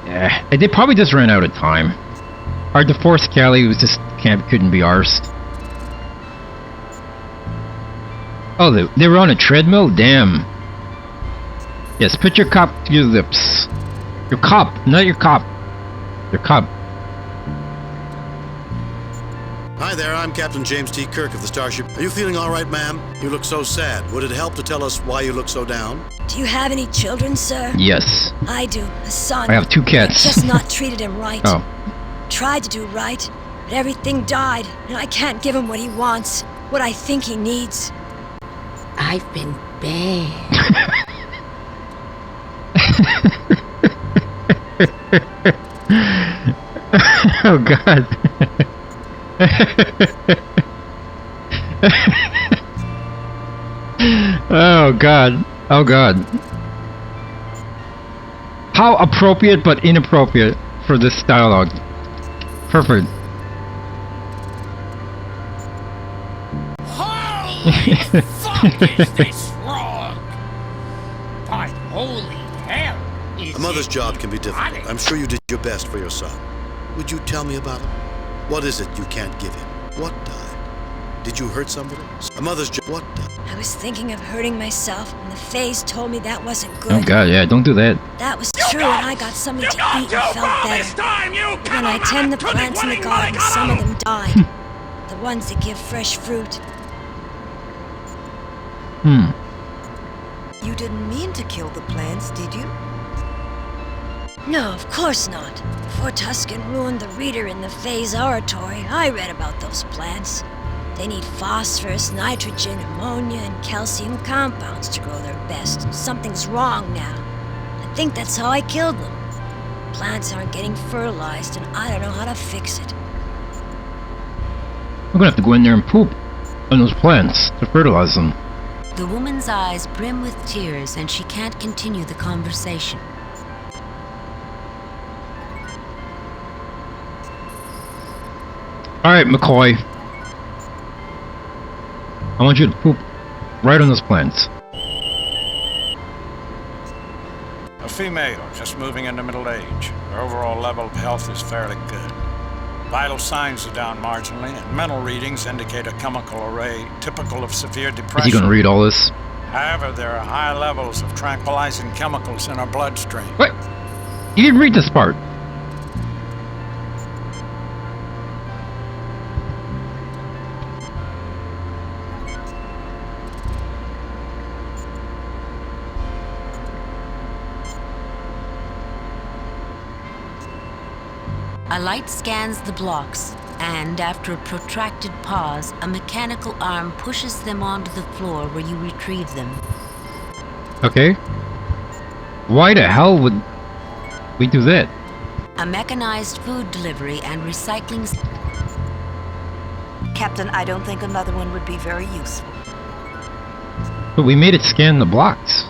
Yeah, they probably just ran out of time. Or the force Cali was just couldn't be arsed. Oh, they were on a treadmill? Damn. Yes, put your cup to your lips. Your cup, not your cop. Your cup. Hi there, I'm Captain James T. Kirk of the Starship. Are you feeling all right, ma'am? You look so sad. Would it help to tell us why you look so down? Do you have any children, sir? Yes. I do. A son. I have 2 cats. I just not treated him right. Oh. Tried to do right, but everything died, and I can't give him what he wants, what I think he needs. I've been bad. Oh God. Oh God. Oh God. How appropriate but inappropriate for this dialogue. Perfect. Holy fuck is this wrong? But holy hell is A mother's job can be difficult. I'm sure you did your best for your son. Would you tell me about it? What is it you can't give him? What died? Did you hurt somebody? A mother's job. What died? I was thinking of hurting myself, and the Faze told me that wasn't good. Oh God, yeah, don't do that. That was true, and I got something to eat and felt better. But when I tend the plants in the garden, some of them died. The ones that give fresh fruit. You didn't mean to kill the plants, did you? No, of course not. Before Tuscan ruined the reader in the Faze Oratory, I read about those plants. They need phosphorus, nitrogen, ammonia, and calcium compounds to grow their best. Something's wrong now. I think that's how I killed them. Plants aren't getting fertilized, and I don't know how to fix it. I'm gonna have to go in there and poop on those plants to fertilize them. The woman's eyes brim with tears and she can't continue the conversation. Alright, McCoy. I want you to poop right on those plants. A female, just moving into middle age. Her overall level of health is fairly good. Vital signs are down marginally, and mental readings indicate a chemical array typical of severe depression. Is he gonna read all this? However, there are high levels of tranquilizing chemicals in her bloodstream. What? You didn't read this part. A light scans the blocks, and after a protracted pause, a mechanical arm pushes them onto the floor where you retrieve them. Okay. Why the hell would we do that? A mechanized food delivery and recycling... Captain, I don't think another one would be very useful. But we made it scan the blocks.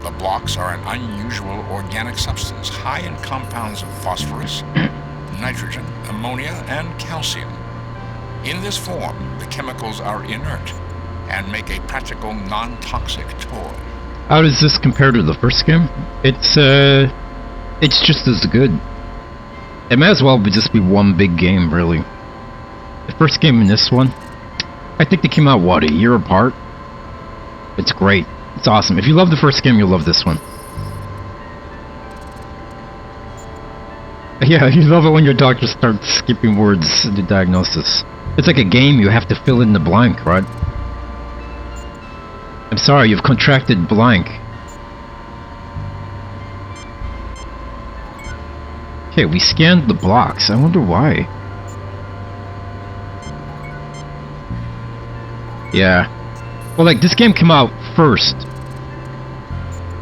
The blocks are an unusual organic substance high in compounds of phosphorus, nitrogen, ammonia, and calcium. In this form, the chemicals are inert and make a practical non-toxic toy. How does this compare to the first game? It's just as good. It might as well just be one big game, really. The first game and this one, I think they came out, what, a year apart? It's great. It's awesome. If you love the first game, you'll love this one. Yeah, you love it when your doctor starts skipping words in the diagnosis. It's like a game, you have to fill in the blank, right? I'm sorry, you've contracted blank. Okay, we scanned the blocks. I wonder why. Yeah. Well, like, this game came out first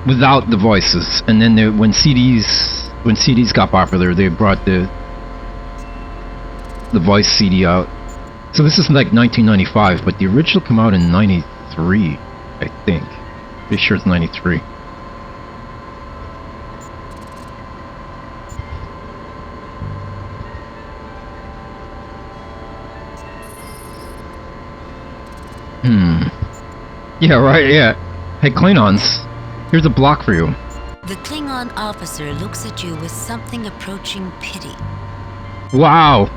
without the voices, and then when CDs got popular, they brought the voice CD out. So this is like 1995, but the original came out in 93, I think. Pretty sure it's 93. Yeah, right, yeah. Hey, Klingons, here's a block for you. The Klingon officer looks at you with something approaching pity. Wow.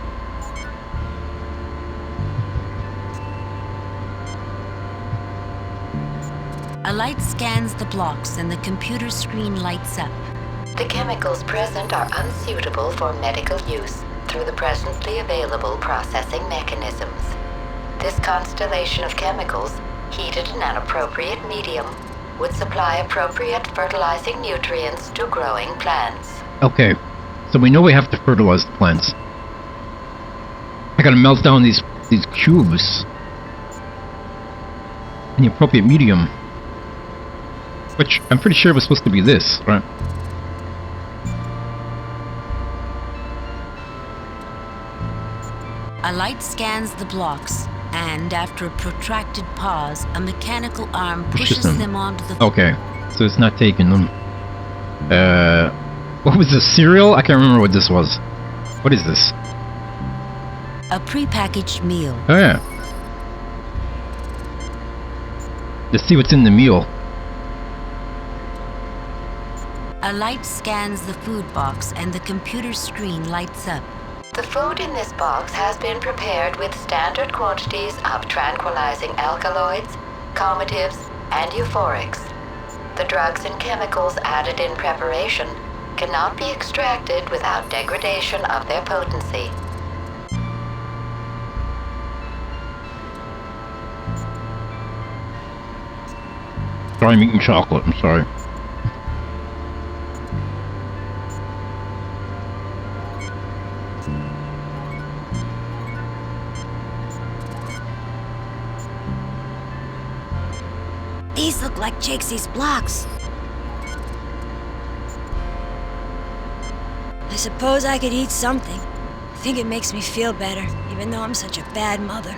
A light scans the blocks and the computer screen lights up. The chemicals present are unsuitable for medical use through the presently available processing mechanisms. This constellation of chemicals, heated in an appropriate medium, would supply appropriate fertilizing nutrients to growing plants. Okay, so we know we have to fertilize the plants. I gotta melt down these cubes in the appropriate medium. Which, I'm pretty sure was supposed to be this, right? A light scans the blocks, and after a protracted pause, a mechanical arm pushes them onto the... Okay, so it's not taking them. What was this, cereal? I can't remember what this was. What is this? A prepackaged meal. Oh yeah. Let's see what's in the meal. A light scans the food box and the computer screen lights up. The food in this box has been prepared with standard quantities of tranquilizing alkaloids, calmatives, and euphorics. The drugs and chemicals added in preparation cannot be extracted without degradation of their potency. Sorry, I'm eating chocolate, I'm sorry. These look like Jakesy's blocks. I suppose I could eat something. I think it makes me feel better, even though I'm such a bad mother.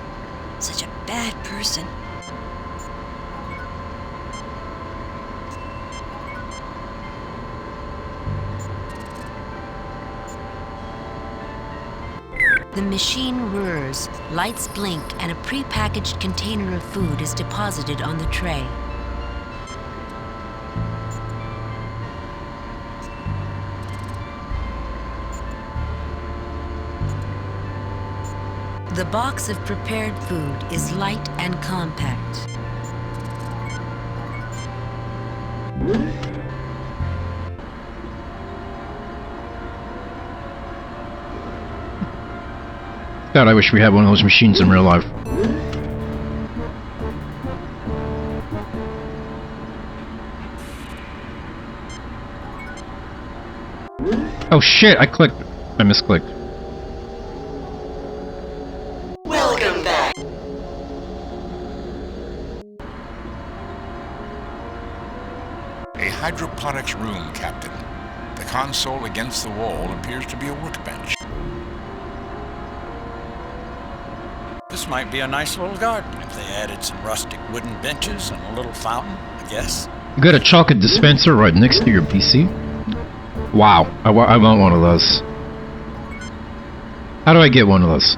Such a bad person. The machine whirs, lights blink, and a prepackaged container of food is deposited on the tray. The box of prepared food is light and compact. God, I wish we had one of those machines in real life. Oh shit, I misclicked. Welcome back. hydroponics room, Captain. The console against the wall appears to be a workbench. This might be a nice little garden if they added some rustic wooden benches and a little fountain, I guess. You got a chocolate dispenser right next to your PC? Wow, I want one of those. How do I get one of those?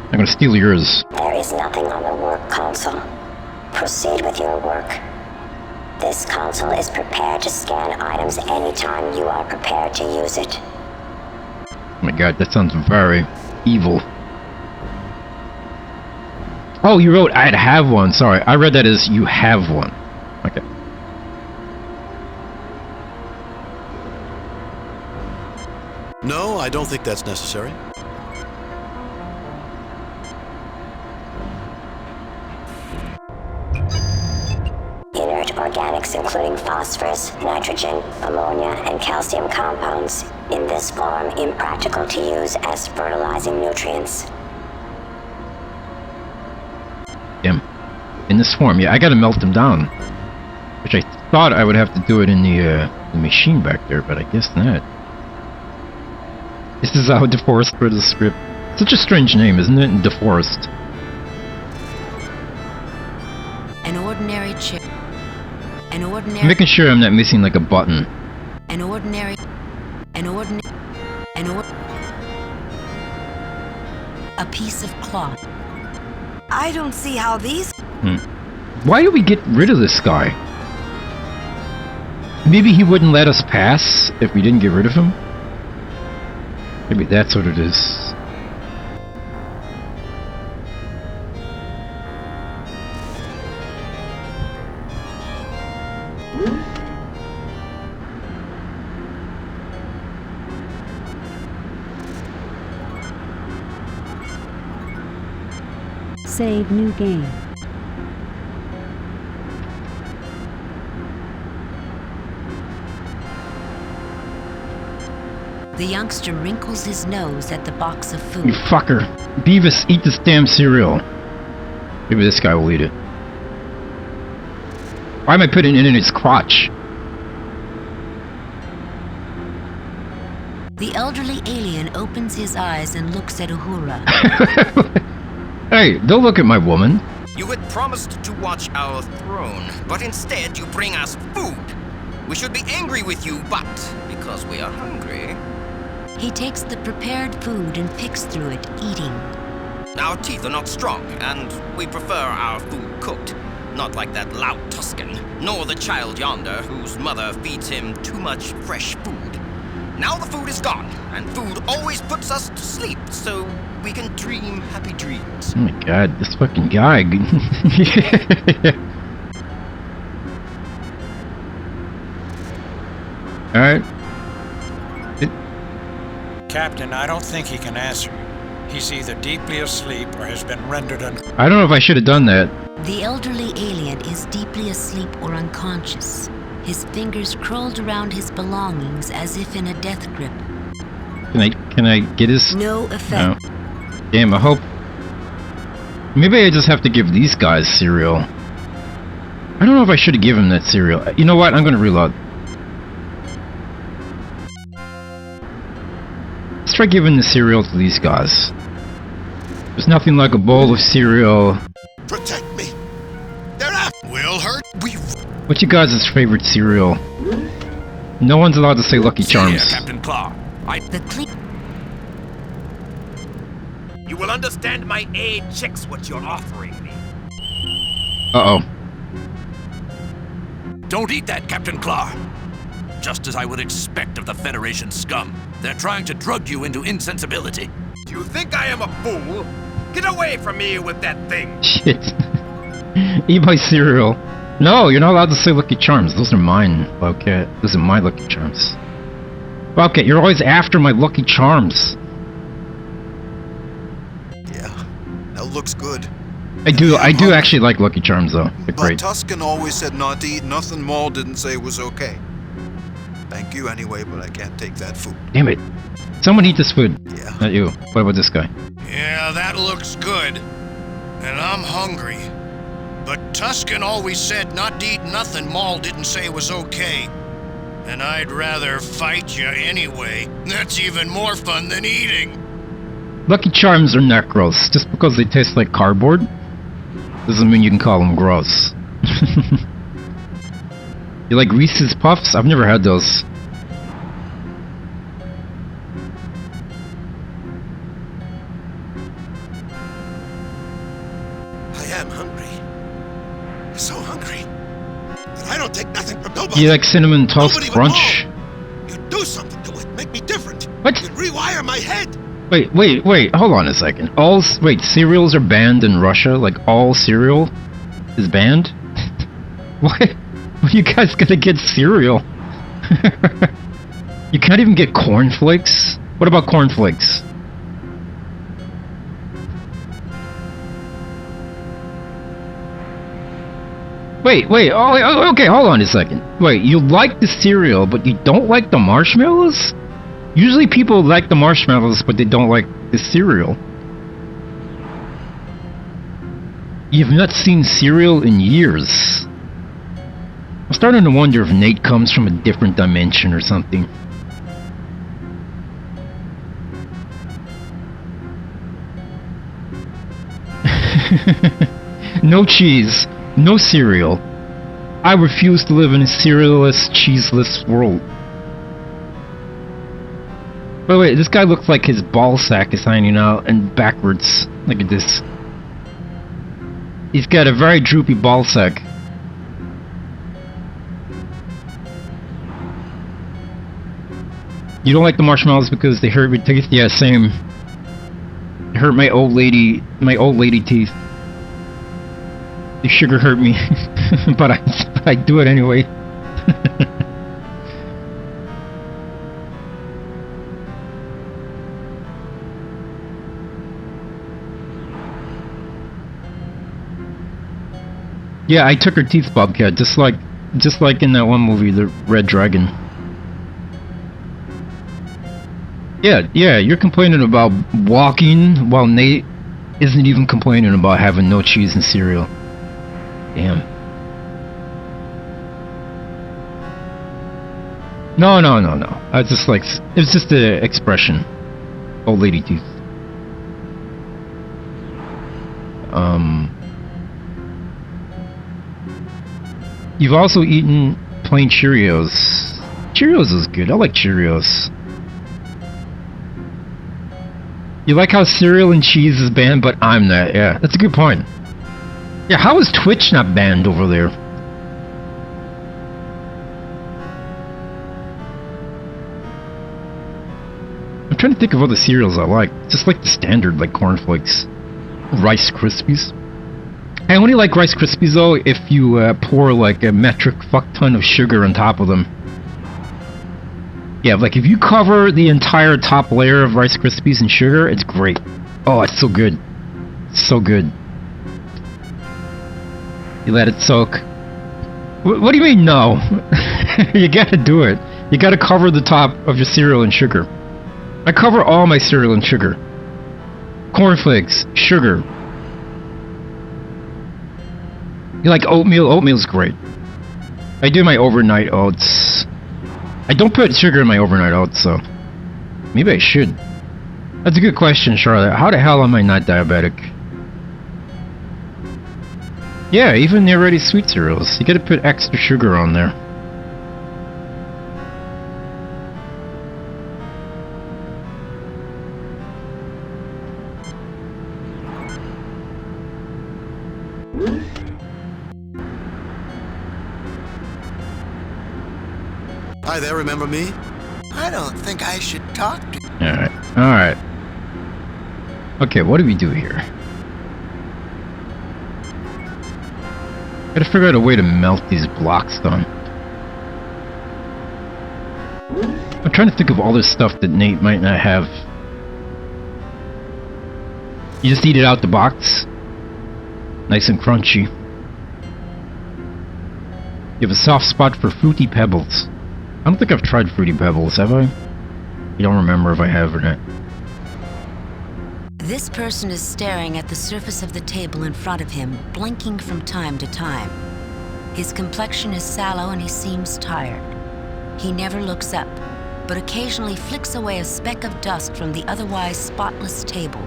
I'm gonna steal yours. There is nothing on the work console. Proceed with your work. This console is prepared to scan items anytime you are prepared to use it. Oh my god, that sounds very evil. Oh, you wrote I'd have one. Sorry, I read that as you have one. Okay. No, I don't think that's necessary. Inert organics including phosphorus, nitrogen, ammonia, and calcium compounds, in this form impractical to use as fertilizing nutrients. Damn. In this form, yeah, I gotta melt them down. Which I thought I would have to do it in the machine back there, but I guess not. This is how DeForest for the script. Such a strange name, isn't it? DeForest. An ordinary chip. An I'm ordinary. making sure I'm not missing like a button. An ordinary. A piece of cloth. I don't see how these. Why did we get rid of this guy? Maybe he wouldn't let us pass if we didn't get rid of him? Maybe that's what it is. Save new game. The youngster wrinkles his nose at the box of food. You fucker. Beavis, eat this damn cereal. Maybe this guy will eat it. Why am I putting it in his crotch? The elderly alien opens his eyes and looks at Uhura. Hey, don't look at my woman. You had promised to watch our throne, but instead you bring us food. We should be angry with you, but because we are hungry... He takes the prepared food and picks through it, eating. Our teeth are not strong, and we prefer our food cooked. Not like that lout Tuscan, nor the child yonder whose mother feeds him too much fresh food. Now the food is gone, and food always puts us to sleep, so we can dream happy dreams. Oh my god, this fucking guy. Alright. Captain, I don't think he can answer you. He's either deeply asleep or has been rendered I don't know if I should have done that. The elderly alien is deeply asleep or unconscious. His fingers curled around his belongings as if in a death grip. Can I get his... No effect. No. Damn, I hope... Maybe I just have to give these guys cereal. I don't know if I should have given him that cereal. You know what? I'm gonna reload. Let's try giving the cereal to these guys. There's nothing like a bowl of cereal. Protect me. They're after. Will hurt. What's your guys' favorite cereal? No one's allowed to say Lucky Charms. Here, Captain Claw. You will understand my aid checks what you're offering me. Uh-oh. Don't eat that, Captain Claw. Just as I would expect of the Federation scum. They're trying to drug you into insensibility. Do you think I am a fool? Get away from me with that thing! Shit. Eat my cereal. No, you're not allowed to say Lucky Charms. Those are mine, Wildcat. Those are my Lucky Charms. Wildcat, you're always after my Lucky Charms. Yeah, that looks good. I do actually like Lucky Charms, though. They're But great. Tuscan always said not to eat nothing Maul didn't say was okay. Thank you anyway, but I can't take that food. Damn it. Someone eat this food. Yeah. Not you. What about this guy? Yeah, that looks good. And I'm hungry. But Tuscan always said not to eat nothing Maul didn't say was okay. And I'd rather fight you anyway. That's even more fun than eating. Lucky Charms are not gross. Just because they taste like cardboard doesn't mean you can call them gross. You like Reese's Puffs? I've never had those. I am hungry. So hungry. But I don't take nothing from nobody. You like Cinnamon Toast Nobody but Crunch? Maul. You do something to it. Make me different. What? You rewire my head. Wait, hold on a second. Wait, cereals are banned in Russia? Like, all cereal is banned? What? Well, you guys gotta get cereal. You can't even get cornflakes? What about cornflakes? Wait, okay, hold on a second. Wait, you like the cereal, but you don't like the marshmallows? Usually people like the marshmallows, but they don't like the cereal. You've not seen cereal in years. I'm starting to wonder if Nate comes from a different dimension or something. No cheese, no cereal. I refuse to live in a cerealless, cheeseless world. Wait, this guy looks like his ball sack is hanging out and backwards. Look at this. He's got a very droopy ball sack. You don't like the marshmallows because they hurt your teeth? Yeah, same. It hurt my old lady teeth. The sugar hurt me, but I do it anyway. Yeah, I took her teeth, Bobcat, just like in that one movie, The Red Dragon. Yeah, you're complaining about walking while Nate isn't even complaining about having no cheese and cereal. Damn. No. I just like, it's just the expression. Old lady teeth. You've also eaten plain Cheerios. Cheerios is good. I like Cheerios. You like how cereal and cheese is banned, but I'm not. Yeah, that's a good point. Yeah, how is Twitch not banned over there? I'm trying to think of other cereals I like. Just like the standard, like cornflakes. Rice Krispies. I only like Rice Krispies though if you pour like a metric fuck ton of sugar on top of them. Yeah, like if you cover the entire top layer of Rice Krispies in sugar, it's great. Oh, it's so good. So good. You let it soak. What do you mean no? You gotta do it. You gotta cover the top of your cereal in sugar. I cover all my cereal in sugar. Cornflakes, sugar. You like oatmeal? Oatmeal's great. I do my overnight oats. I don't put sugar in my overnight oats, so maybe I should. That's a good question, Charlotte. How the hell am I not diabetic? Yeah, even the already sweet cereals. You gotta put extra sugar on there. Hi there, remember me? I don't think I should talk to you. Alright. Okay, what do we do here? Gotta figure out a way to melt these blocks down. I'm trying to think of all this stuff that Nate might not have. You just eat it out the box? Nice and crunchy. You have a soft spot for Fruity Pebbles. I don't think I've tried Fruity Pebbles, have I? I don't remember if I have or not. This person is staring at the surface of the table in front of him, blinking from time to time. His complexion is sallow and he seems tired. He never looks up, but occasionally flicks away a speck of dust from the otherwise spotless table.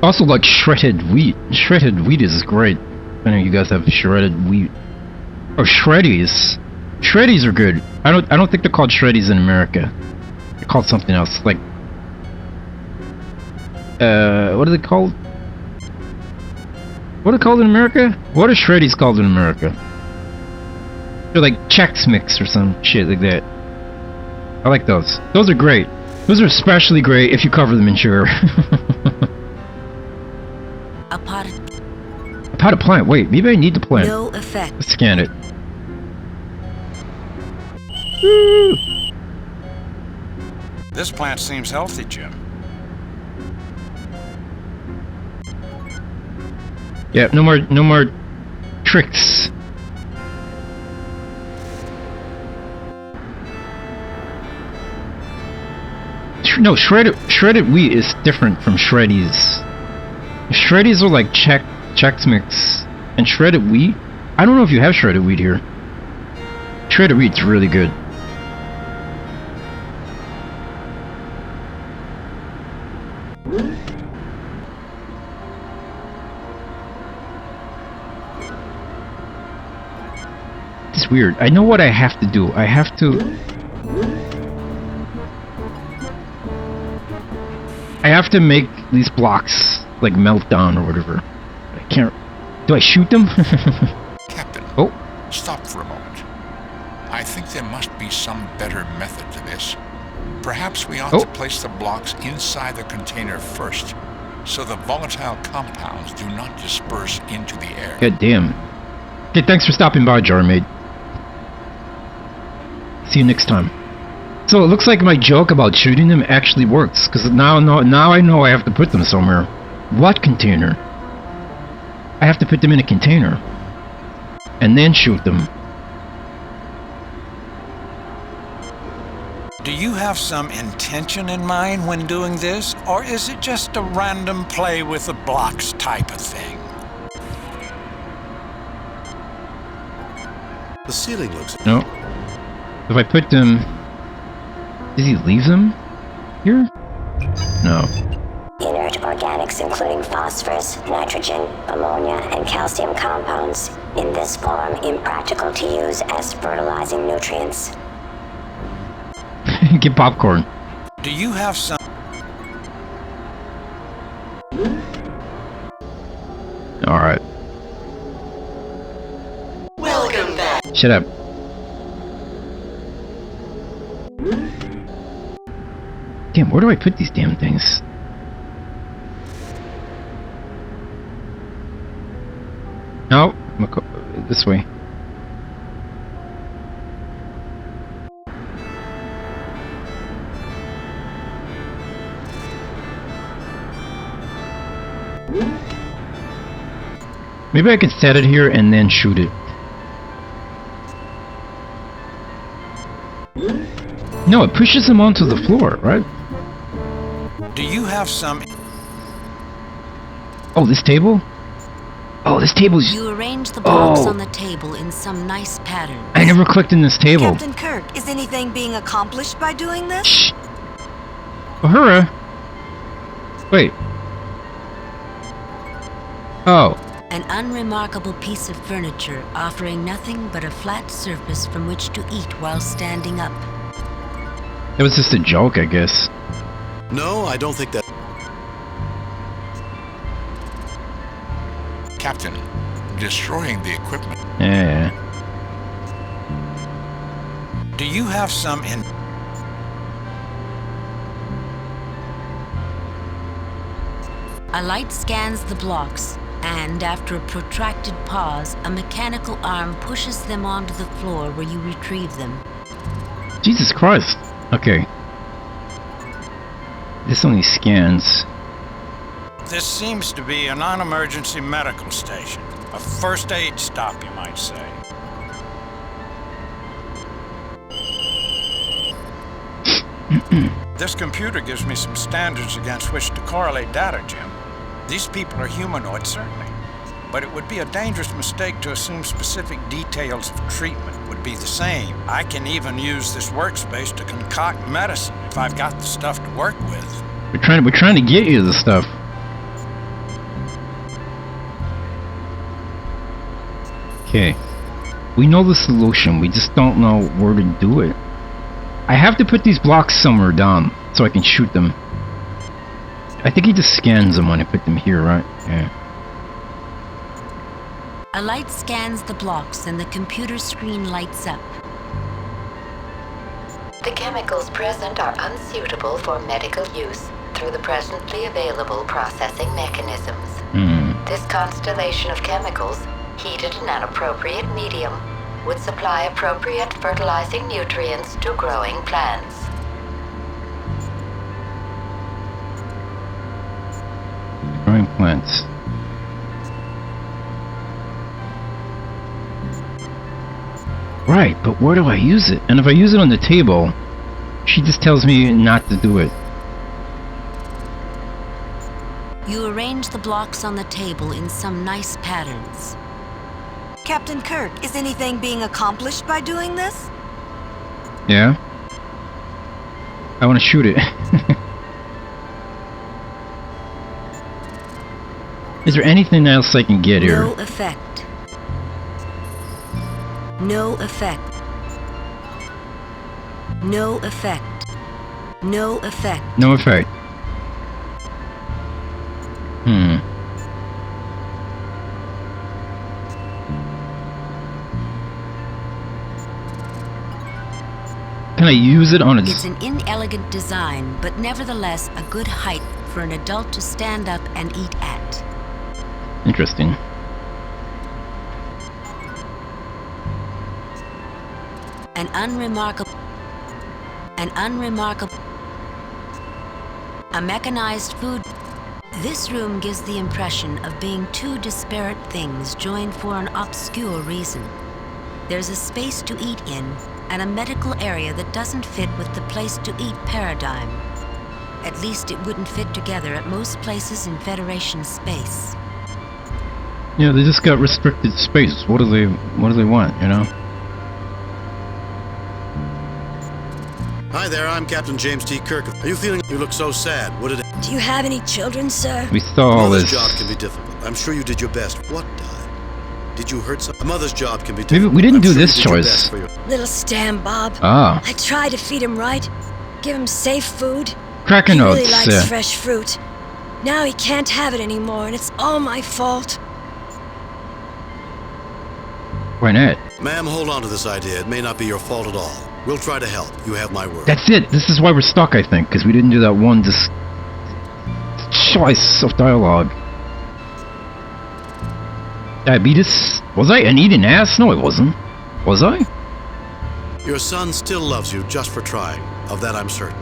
Also like shredded wheat. Shredded wheat is great. I know you guys have shredded wheat. Or shreddies. Shreddies are good. I don't think they're called shreddies in America. They're called something else. Like what are they called? What are they called in America? What are shreddies called in America? They're like Chex Mix or some shit like that. I like those. Those are great. Those are especially great if you cover them in sugar. A potted plant. Wait, maybe I need the plant. No effect. Let's scan it. This plant seems healthy, Jim. Yeah, no more tricks. No, shredded wheat is different from shreddies. Shreddies are like Chex Mix, and shredded wheat. I don't know if you have shredded wheat here. Shredded wheat's really good. It's weird. I know what I have to do. I have to make these blocks like melt down or whatever. I can't. Do I shoot them? Captain. Oh. Stop for a moment. I think there must be some better method to this. Perhaps we ought to place the blocks inside the container first, so the volatile compounds do not disperse into the air. God damn. Okay, thanks for stopping by, Jarmaid. See you next time. So it looks like my joke about shooting them actually works, because now I know I have to put them somewhere. What container? I have to put them in a container. And then shoot them. Do you have some intention in mind when doing this, or is it just a random play with the blocks type of thing? The ceiling looks... No. If I put them... Does he leave them here? No. Inert organics including phosphorus, nitrogen, ammonia, and calcium compounds, in this form impractical to use as fertilizing nutrients. Get popcorn. Do you have some... Alright. Welcome back. Shut up. Damn, where do I put these damn things? No, this way. Maybe I can set it here and then shoot it. No, it pushes them onto the floor, right? Do you have some... Oh, this table? Oh, this table's... You arrange the blocks on the table in some nice pattern. I never clicked in this table. Captain Kirk, is anything being accomplished by doing this? Shh. Uhura. Wait. Oh. An unremarkable piece of furniture offering nothing but a flat surface from which to eat while standing up. It was just a joke, I guess. No, I don't think that... Captain, destroying the equipment. Yeah. Do you have some in... A light scans the blocks, and after a protracted pause, a mechanical arm pushes them onto the floor where you retrieve them. Jesus Christ. Okay. This only scans. This seems to be a non-emergency medical station. A first aid stop, you might say. This computer gives me some standards against which to correlate data, Jim. These people are humanoid, certainly. But it would be a dangerous mistake to assume specific details of treatment would be the same. I can even use this workspace to concoct medicine if I've got the stuff to work with. We're trying to get you the stuff. Okay. We know the solution, we just don't know where to do it. I have to put these blocks somewhere down so I can shoot them. I think he just scans them when I put them here, right? Yeah. A light scans the blocks and the computer screen lights up. The chemicals present are unsuitable for medical use through the presently available processing mechanisms. This constellation of chemicals, heated in an appropriate medium, would supply appropriate fertilizing nutrients to growing plants. Growing plants. Right, but where do I use it? And if I use it on the table, she just tells me not to do it. You arrange the blocks on the table in some nice patterns. Captain Kirk, is anything being accomplished by doing this? Yeah? I want to shoot it. Is there anything else I can get here? No effect. No effect. No effect. No effect. No effect. Can I use it on its... It's an inelegant design, but nevertheless a good height for an adult to stand up and eat at. Interesting. An unremarkable... A mechanized food... This room gives the impression of being two disparate things joined for an obscure reason. There's a space to eat in, and a medical area that doesn't fit with the place to eat paradigm. At least it wouldn't fit together at most places in Federation space. Yeah, they just got restricted space. What do they want, you know? Hi there, I'm Captain James T. Kirk. Are you feeling... You look so sad. What did... Do you have any children, sir? We saw all Mother's this. job can be difficult. I'm sure you did your best. What died? Did you hurt some... A mother's job can be difficult. Maybe we didn't do sure this you did your choice. best for your... Little Stam Bob. Ah. I tried to feed him right, give him safe food. Cracker He notes. really likes Yeah. fresh fruit. Now he can't have it anymore, and it's all my fault. Why not? Ma'am, hold on to this idea. It may not be your fault at all. We'll try to help. You have my word. That's it. This is why we're stuck, I think, because we didn't do that one choice of dialogue. Diabetes? Was I an eating ass? No, I wasn't. Was I? Your son still loves you just for trying. Of that I'm certain.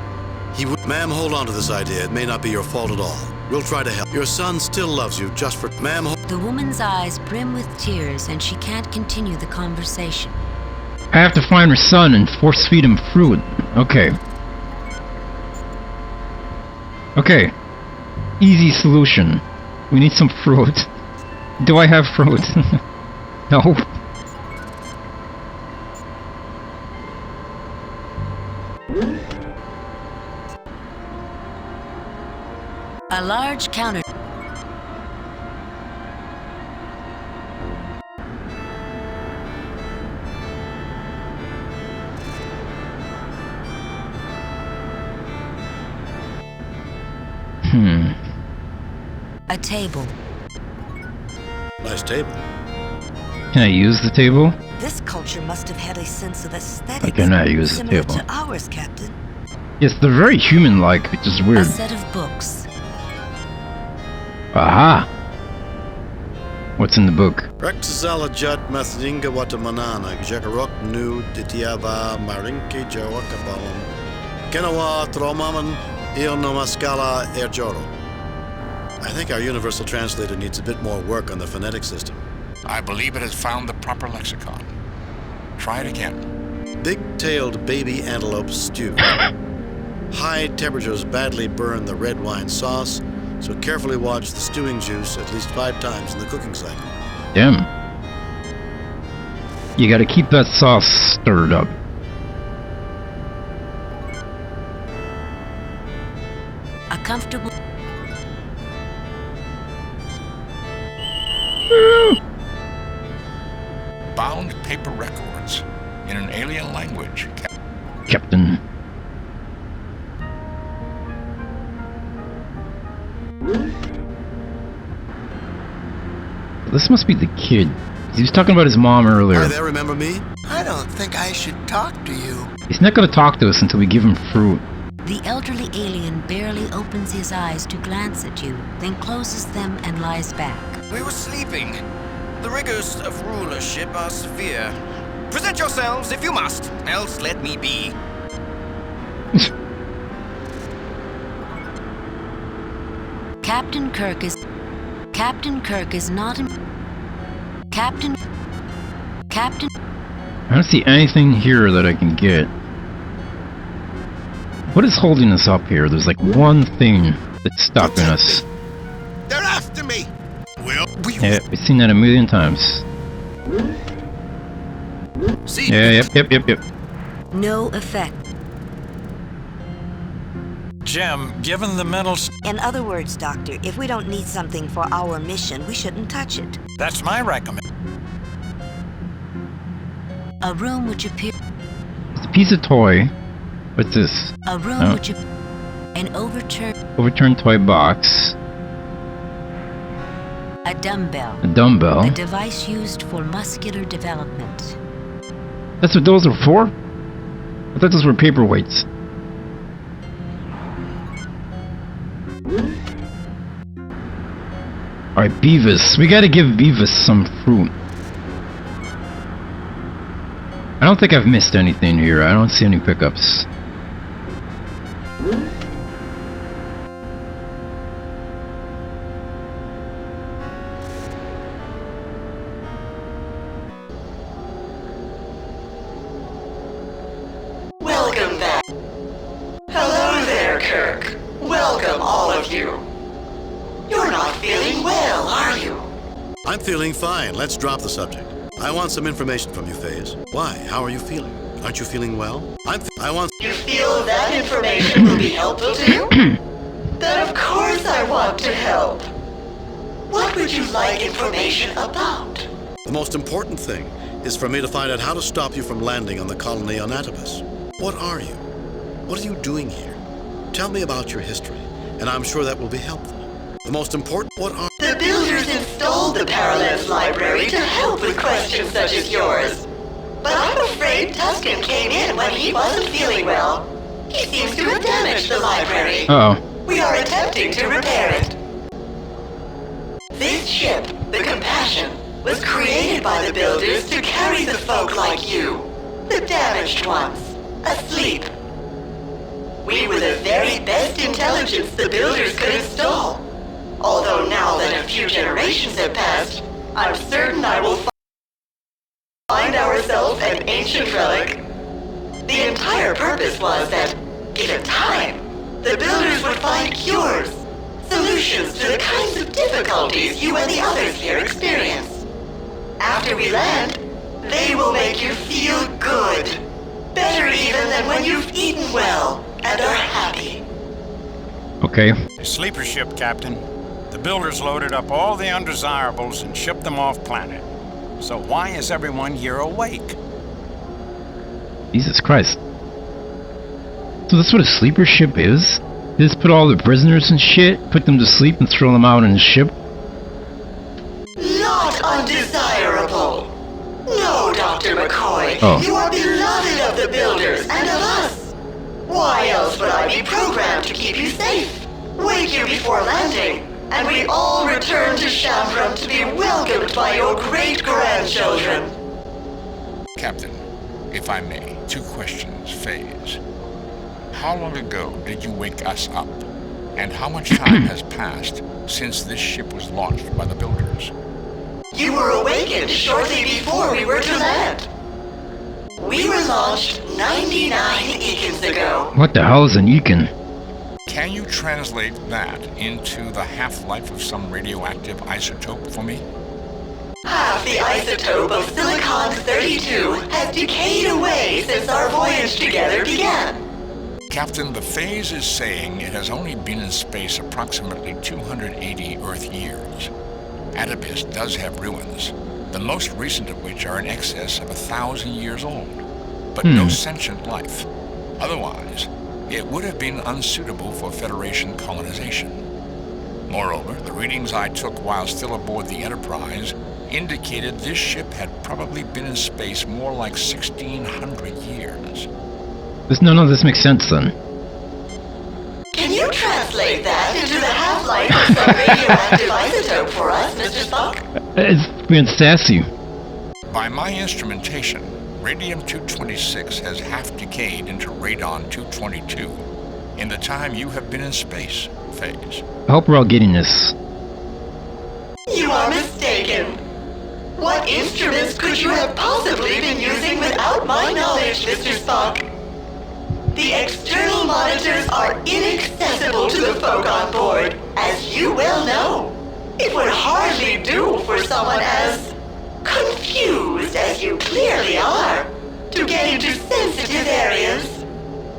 He would... Ma'am, hold on to this idea. It may not be your fault at all. We'll try to help. Your son still loves you just for... Ma'am... The woman's eyes brim with tears and she can't continue the conversation. I have to find her son and force feed him fruit. Okay. Okay. Easy solution. We need some fruit. Do I have fruit? No. A large counter. A table. Nice table. Can I use the table? This culture must have had a sense of aesthetics I cannot use the similar table. to ours, Captain. Yes, they're very human-like, which is A weird. set of books. Aha! What's in the book? Rexzala Jut Mathinga Watamanana, Jakarok Nu Ditiava Marinke Jawakabalam, Kenawa Tromaman, Il Nomaskala Erjoro. I think our universal translator needs a bit more work on the phonetic system. I believe it has found the proper lexicon. Try it again. Big-tailed baby antelope stew. High temperatures badly burn the red wine sauce, So carefully watch the stewing juice at least 5 times in the cooking cycle. Damn. You gotta keep that sauce stirred up. A comfortable... Bound paper records in an alien language. Captain. This must be the kid. He was talking about his mom earlier. Hi there, remember me? I don't think I should talk to you. He's not gonna talk to us until we give him fruit. The elderly alien barely opens his eyes to glance at you, then closes them and lies back. We were sleeping. The rigors of rulership are severe. Present yourselves if you must, else let me be. Captain Kirk is not in... Captain... I don't see anything here that I can get. What is holding us up here? There's like one thing that's stopping us. They're after me! Well, Yeah, we've seen that a million times. See? Yeah, yep. No effect. Jim, given the mental... In other words, Doctor, if we don't need something for our mission, we shouldn't touch it. That's my recommendation. A room which appears... It's a piece of toy. What's this? A room which... An Overturned toy box. A dumbbell. A dumbbell. A device used for muscular development. That's what those are for? I thought those were paperweights. Alright, Beavis. We gotta give Beavis some fruit. I don't think I've missed anything here. I don't see any pickups. Welcome back. Hello there, Kirk. Welcome, all of you. You're not feeling well, are you? I'm feeling fine. Let's drop the subject. I want some information from you, FaZe. Why? How are you feeling? Aren't you feeling well? You feel that information will be helpful to you? Then of course I want to help. What would you like information about? The most important thing is for me to find out how to stop you from landing on the colony on Atopus. What are you? What are you doing here? Tell me about your history, and I'm sure that will be helpful. The most important... The builders installed the Parallels Library to help with questions such as yours. But I'm afraid Tuscan came in when he wasn't feeling well. He seems to have damaged the library. Uh-oh. We are attempting to repair it. This ship, the Compassion, was created by the builders to carry the folk like you, the damaged ones, asleep. We were the very best intelligence the builders could install. Although now that a few generations have passed, I'm certain I will find ourselves an ancient relic. The entire purpose was that, given time, the builders would find cures, solutions to the kinds of difficulties you and the others here experience. After we land, they will make you feel good. Better even than when you've eaten well and are happy. Okay. A sleeper ship, Captain. The builders loaded up all the undesirables and shipped them off planet. So why is everyone here awake? Jesus Christ. So that's what a sleeper ship is? They just put all the prisoners and shit, put them to sleep and throw them out on a ship? Not undesirable. No, Dr. McCoy. Oh. You are beloved of the builders and of us. Why else would I be programmed to keep you safe, wake you before landing, and we all return to Shambram to be welcomed by your great-grandchildren? Captain, if I may, 2 questions, FaZe. How long ago did you wake us up? And how much time has passed since this ship was launched by the builders? You were awakened shortly before we were to land. We were launched 99 Eakins ago. What the hell is an Eakin? Can you translate that into the half-life of some radioactive isotope for me? Half the isotope of silicon-32 has decayed away since our voyage together began. Captain, the phase is saying it has only been in space approximately 280 Earth years. Atibus does have ruins, the most recent of which are in excess of 1,000 years old, but no sentient life. Otherwise, it would have been unsuitable for Federation colonization. Moreover, the readings I took while still aboard the Enterprise indicated this ship had probably been in space more like 1,600 years. None of this makes sense then. Can you translate that into the half-life of some radioactive isotope for us, Mr. Spock? It's being sassy. By my instrumentation, Radium-226 has half decayed into Radon-222 in the time you have been in space, Phase. I hope we're all getting this. You are mistaken. What instruments could you have possibly been using without my knowledge, Mr. Spock? The external monitors are inaccessible to the folk on board, as you well know. It would hardly do for someone as confused as you clearly are to get into sensitive areas.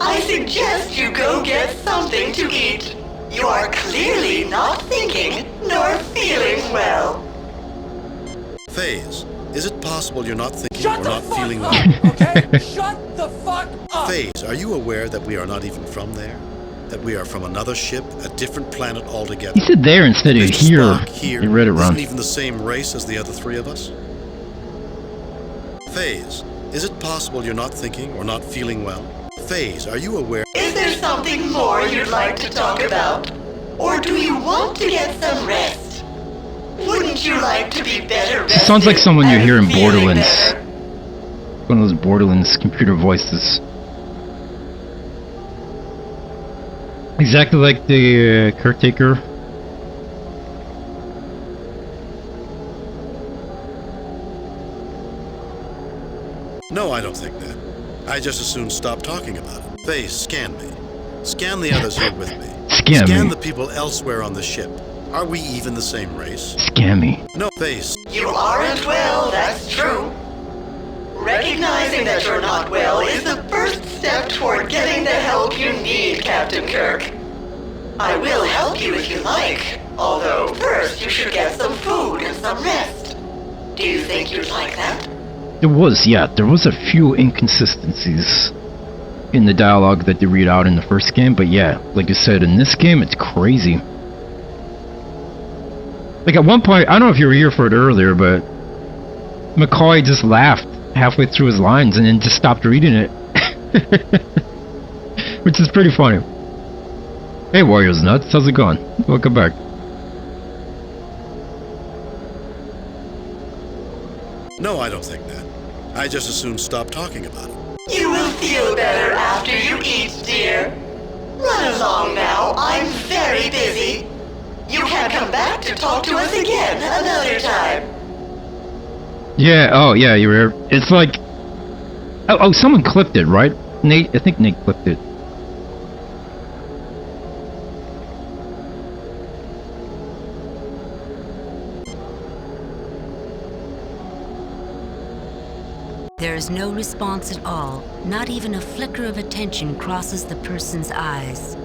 I suggest you go get something to eat. You are clearly not thinking nor feeling well. Phase, is it possible you're not thinking Shut or the not fuck feeling up, well? okay? Shut the fuck up! Phase, are you aware that we are not even from there? That we are from another ship, a different planet altogether? He said there instead of Mr. here. Spock here You read it wrong. isn't even the same race as the other three of us? Phase, is it possible you're not thinking or not feeling well? Phase, are you aware? Is there something more you'd like to talk about? Or do you want to get some rest? Wouldn't you like to be better rested? Sounds like someone you hear in and feeling Borderlands. better? One of those Borderlands computer voices. Exactly like the caretaker. No, I don't think that. I just as soon stop talking about it. Phase, scan me. Scan the others here with me. Scan me. the people elsewhere on the ship. Are we even the same race? Scammy. No, Phase. You aren't well, that's true. Recognizing that you're not well is the first step toward getting the help you need, Captain Kirk. I will help you if you like, although first you should get some food and some rest. Do you think you'd like that? There was a few inconsistencies in the dialogue that they read out in the first game, but yeah, like you said, in this game, it's crazy. Like at one point, I don't know if you were here for it earlier, but McCoy just laughed halfway through his lines and then just stopped reading it. Which is pretty funny. Hey Warriors Nuts, how's it going? Welcome back. No, I don't think that. I just as soon stop talking about it. You will feel better after you eat, dear. Run along now, I'm very busy. You can come back to talk to us again another time. Yeah, oh yeah, you were. It's like... Oh, someone clipped it, right? Nate, I think Nate clipped it. There is no response at all. Not even a flicker of attention crosses the person's eyes.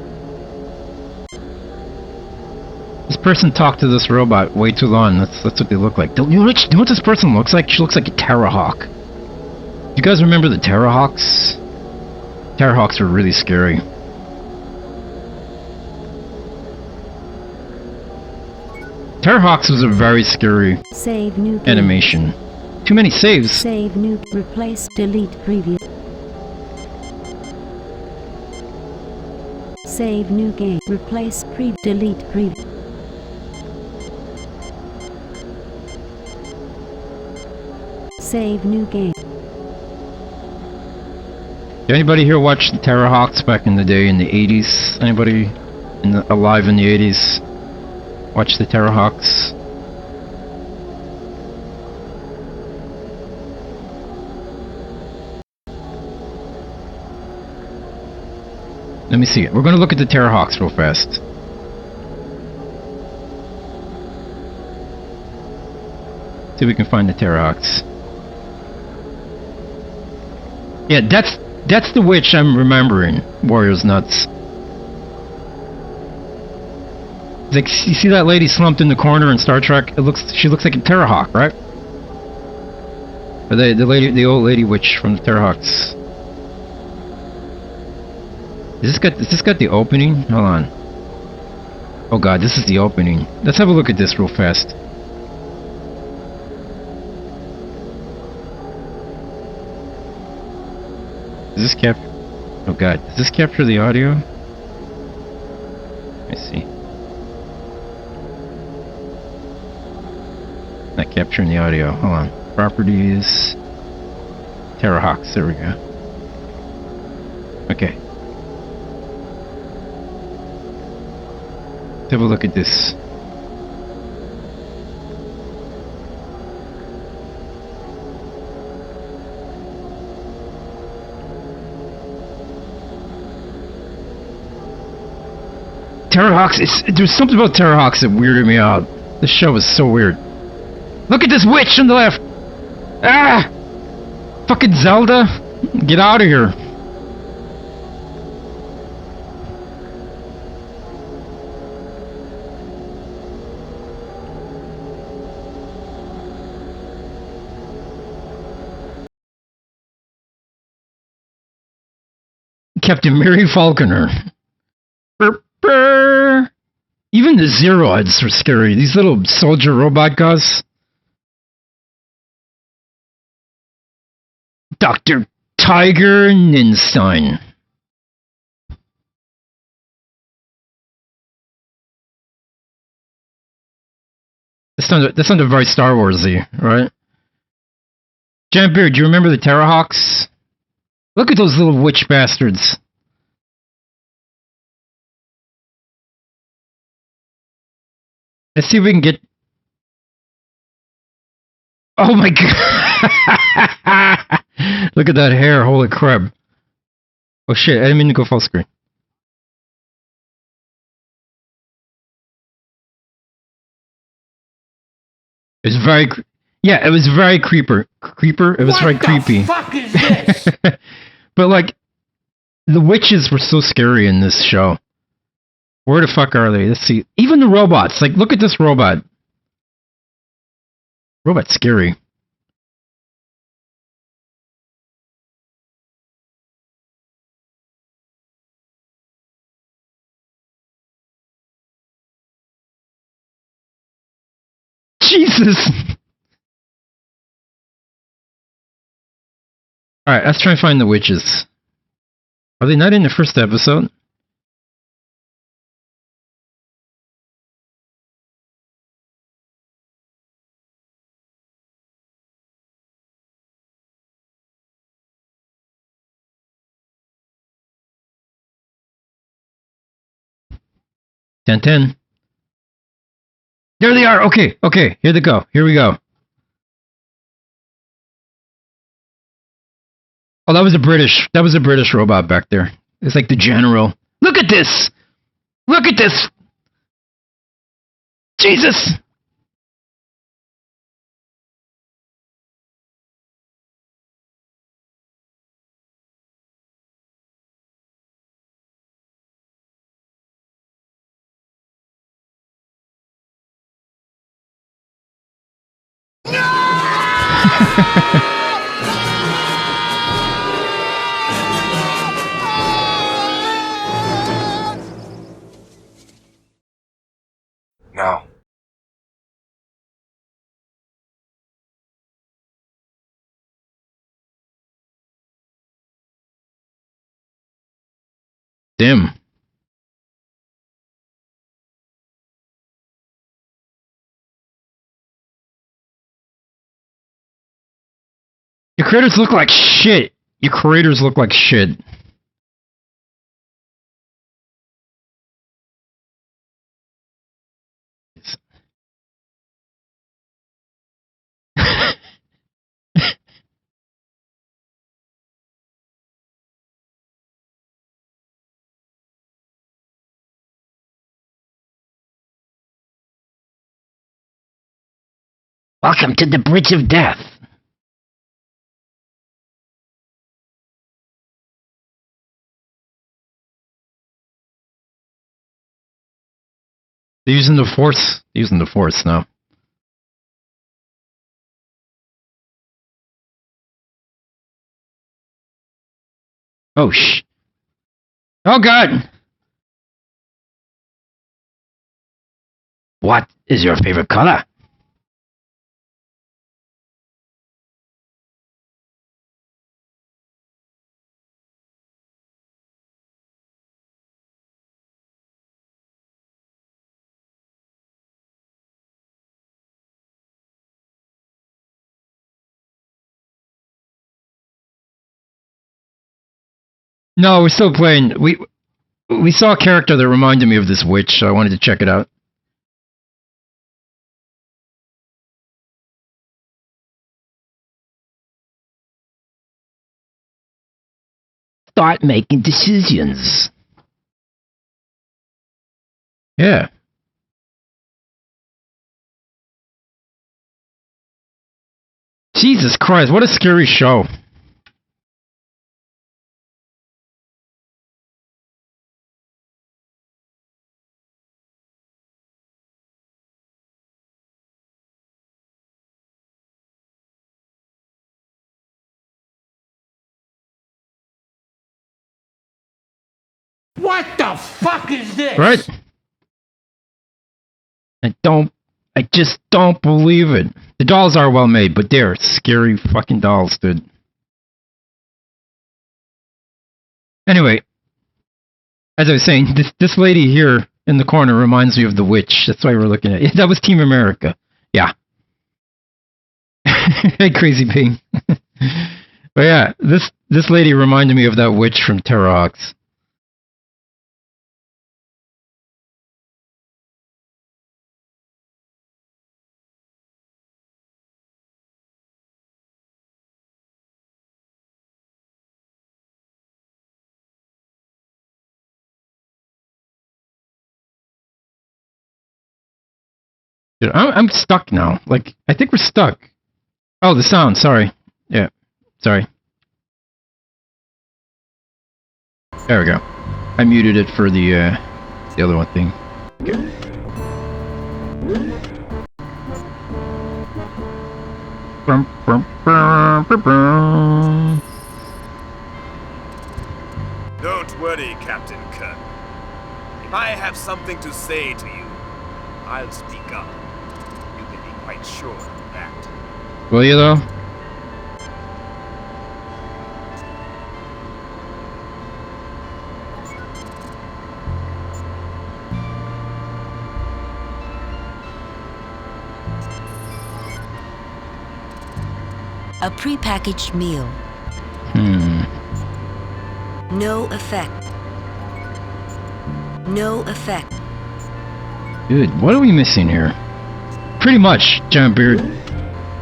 This person talked to this robot way too long. That's what they look like. You know what this person looks like? She looks like a Terrahawk. Do you guys remember the Terrahawks? Terrahawks were really scary. Terrahawks was a very scary Save new game. animation. Too many saves. Save new. Replace. Delete previous. Save new game. Replace pre. Delete previous. Save new game. Did anybody here watch the Terrahawks back in the day in the 80s? Anybody alive in the 80s watch the Terrahawks? Let me see it. We're gonna look at the Terrahawks real fast. See if we can find the Terrahawks. Yeah, that's the witch I'm remembering. Warriors Nuts. Like, you see that lady slumped in the corner in Star Trek? She looks like a Terrahawk, right? Or the old lady witch from the Terrahawks. Is this got the opening? Hold on. Oh god, this is the opening. Let's have a look at this real fast. Does this capture? Oh god, does this capture the audio? Let me see. Not capturing the audio. Hold on. Properties. Terrahawks. There we go. Okay. Let's have a look at this. Terrahawks, there's something about Terrahawks that weirded me out. This show is so weird. Look at this witch on the left! Ah! Fucking Zelda! Get out of here. Captain Mary Falconer. Burr, burr. Even the Zeroids are scary. These little soldier robot guys. Dr. Tiger Ninstein. That sounded very Star Warsy, right? Giant Beard, do you remember the Terrahawks? Look at those little witch bastards. Let's see if we can get... Oh my god! Look at that hair, holy crap. Oh shit, I didn't mean to go full screen. It was very... Yeah, it was very creeper. It was very creepy. What the fuck is this? But like, the witches were so scary in this show. Where the fuck are they? Let's see. Even the robots. Like, look at this robot. Robot's scary. Jesus! Alright, let's try and find the witches. Are they not in the first episode? Ten. There they are! Okay, here they go. Here we go. Oh, that was a British robot back there. It's like the general. Look at this! Look at this! Jesus! No. Damn. Your creators look like shit. Your creators look like shit. Welcome to the Bridge of Death. They're using the Force. Using the Force now. Oh, oh, God! What is your favorite color? No, we're still playing. We saw a character that reminded me of this witch, so I wanted to check it out. Start making decisions. Yeah. Jesus Christ, what a scary show. What the fuck is this? Right? I just don't believe it. The dolls are well made, but they're scary fucking dolls, dude. Anyway, as I was saying, this lady here in the corner reminds me of the witch. That's why we're looking at it. That was Team America. Yeah. Hey, Crazy Ping. But yeah, this lady reminded me of that witch from Terror Hawks. Dude, I'm stuck now. Like, I think we're stuck. Oh, the sound. Sorry. Yeah. Sorry. There we go. I muted it for the other one thing. Okay. Don't worry, Captain Kirk. If I have something to say to you, I'll speak up. You can be quite sure of that. Will you, though? A prepackaged meal. No effect. No effect. Dude, what are we missing here? Pretty much, Giant Beard.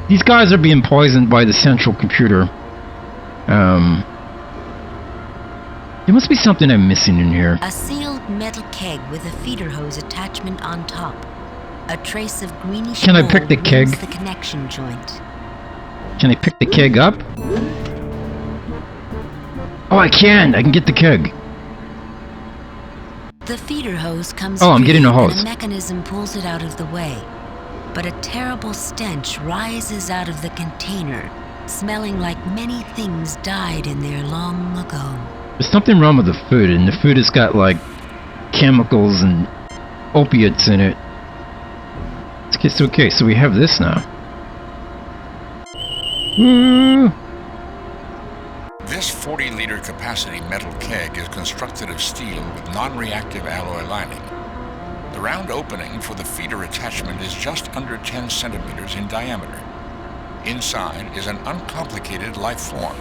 These guys are being poisoned by the central computer. There must be something I'm missing in here. A sealed metal keg with a feeder hose attachment on top. A trace of greenish Can I pick the keg? the connection joint. Can I pick the keg up? Oh, I can! I can get the keg. The feeder hose comes Oh, I'm free getting a and hose. a mechanism pulls it out of the way. But a terrible stench rises out of the container, smelling like many things died in there long ago. There's something wrong with the food, and the food has got, like, chemicals and opiates in it. Okay, so we have this now. Woo! This 40-liter capacity metal keg is constructed of steel with non-reactive alloy lining. The round opening for the feeder attachment is just under 10 centimeters in diameter. Inside is an uncomplicated life form,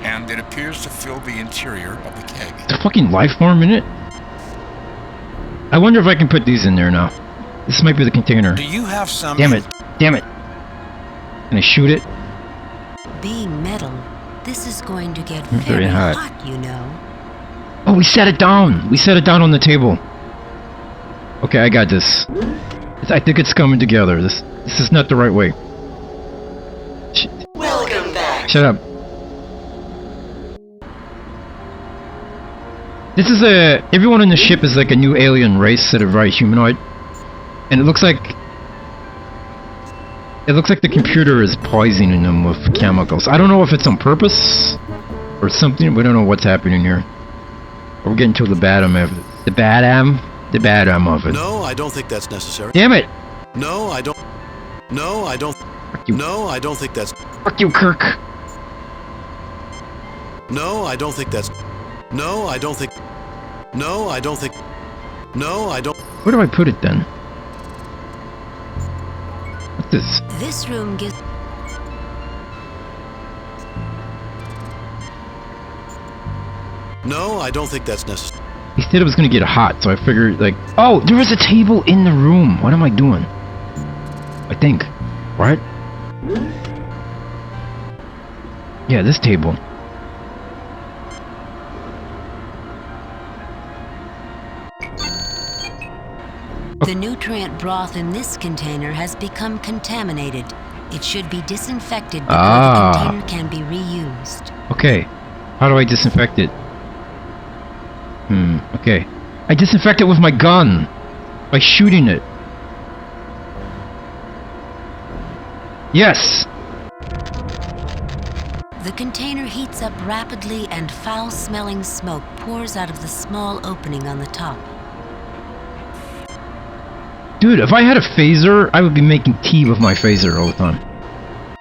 and it appears to fill the interior of the keg. There's a fucking life form in it? I wonder if I can put these in there now. This might be the container. Do you have some... Damn it. Damn it. Can I shoot it? Being metal, this is going to get Very hot. you know. Oh, we set it down. We set it down on the table. Okay, I got this. I think it's coming together. This is not the right way. shut up. This is everyone on the ship is like a new alien race that are very humanoid. And it looks like the computer is poisoning them with chemicals. I don't know if it's on purpose or something. We don't know what's happening here. But we're getting to the bottom of it. The bottom of it. No, I don't think that's necessary. Damn it! No, I don't. No, I don't. Fuck you. No, I don't think that's. Fuck you, Kirk. No, I don't think that's. No, I don't think. No, I don't think. No, I don't. Where do I put it then? What's this? This room gives... No, I don't think that's necessary. He said it was gonna get hot, so I figured, like... Oh, there was a table in the room! What am I doing? I think. Right? Yeah, this table. The nutrient broth in this container has become contaminated. It should be disinfected before the container can be reused. Okay. How do I disinfect it? Okay. I disinfect it with my gun! By shooting it. Yes! The container heats up rapidly and foul-smelling smoke pours out of the small opening on the top. Dude, if I had a phaser, I would be making tea with my phaser all the time.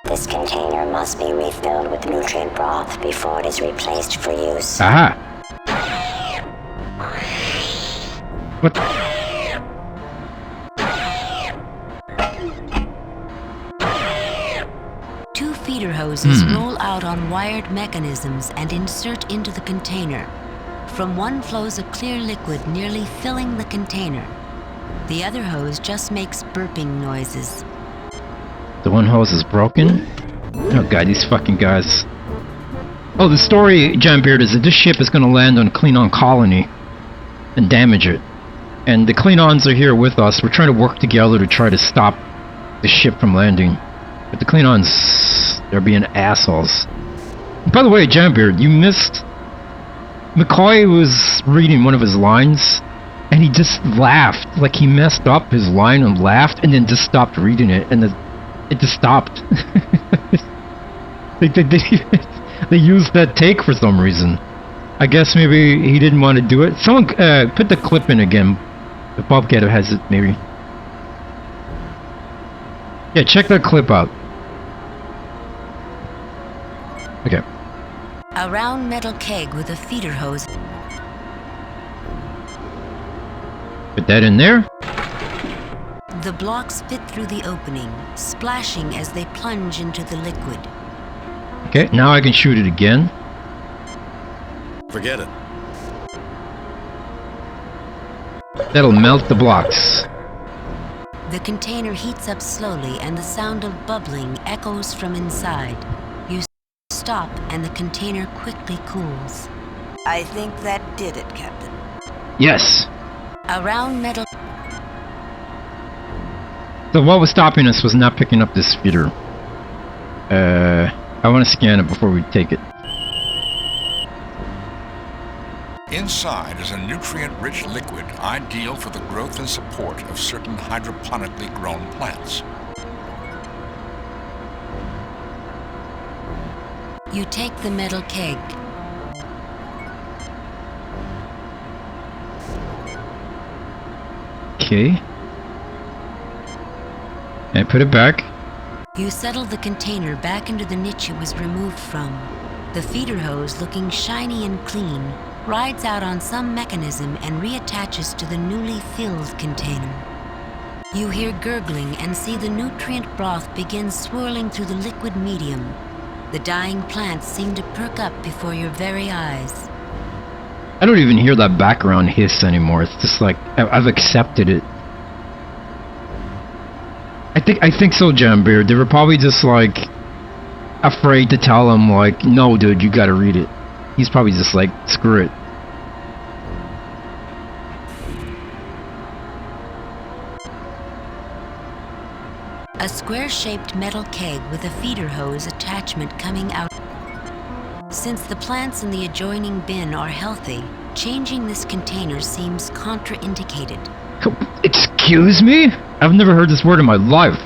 This container must be refilled with nutrient broth before it is replaced for use. Aha! What? Two feeder hoses roll out on wired mechanisms and insert into the container. From one flows a clear liquid nearly filling the container. The other hose just makes burping noises. The one hose is broken? Oh god, these fucking guys. Oh, the story, John Beard, is that this ship is gonna land on Klingon colony and damage it. And the Klingons are here with us. We're trying to work together to try to stop the ship from landing. But the Klingons, they're being assholes. By the way, John Beard, you missed... McCoy was reading one of his lines, and he just laughed. Like he messed up his line and laughed, and then just stopped reading it, and it just stopped. They used that take for some reason. I guess maybe he didn't want to do it. Someone put the clip in again. If Bobcat has it, maybe. Yeah, check that clip out. Okay. A round metal keg with a feeder hose. Put that in there. The blocks fit through the opening, splashing as they plunge into the liquid. Okay, now I can shoot it again. Forget it. That'll melt the blocks. The container heats up slowly and the sound of bubbling echoes from inside. You stop and the container quickly cools. I think that did it, Captain. Yes. A round metal... So what was stopping us was not picking up this feeder. I want to scan it before we take it. Inside is a nutrient-rich liquid ideal for the growth and support of certain hydroponically grown plants. You take the metal keg. Okay. And put it back. You settle the container back into the niche it was removed from. The feeder hose, looking shiny and clean, rides out on some mechanism and reattaches to the newly filled container. You hear gurgling and see the nutrient broth begin swirling through the liquid medium. The dying plants seem to perk up before your very eyes. I don't even hear that background hiss anymore. It's just like, I've accepted it. I think so, John Beard. They were probably just like afraid to tell him, like, no, dude, you gotta read it. He's probably just like, screw it. A square-shaped metal keg with a feeder hose attachment coming out. Since the plants in the adjoining bin are healthy, changing this container seems contraindicated. Excuse me? I've never heard this word in my life.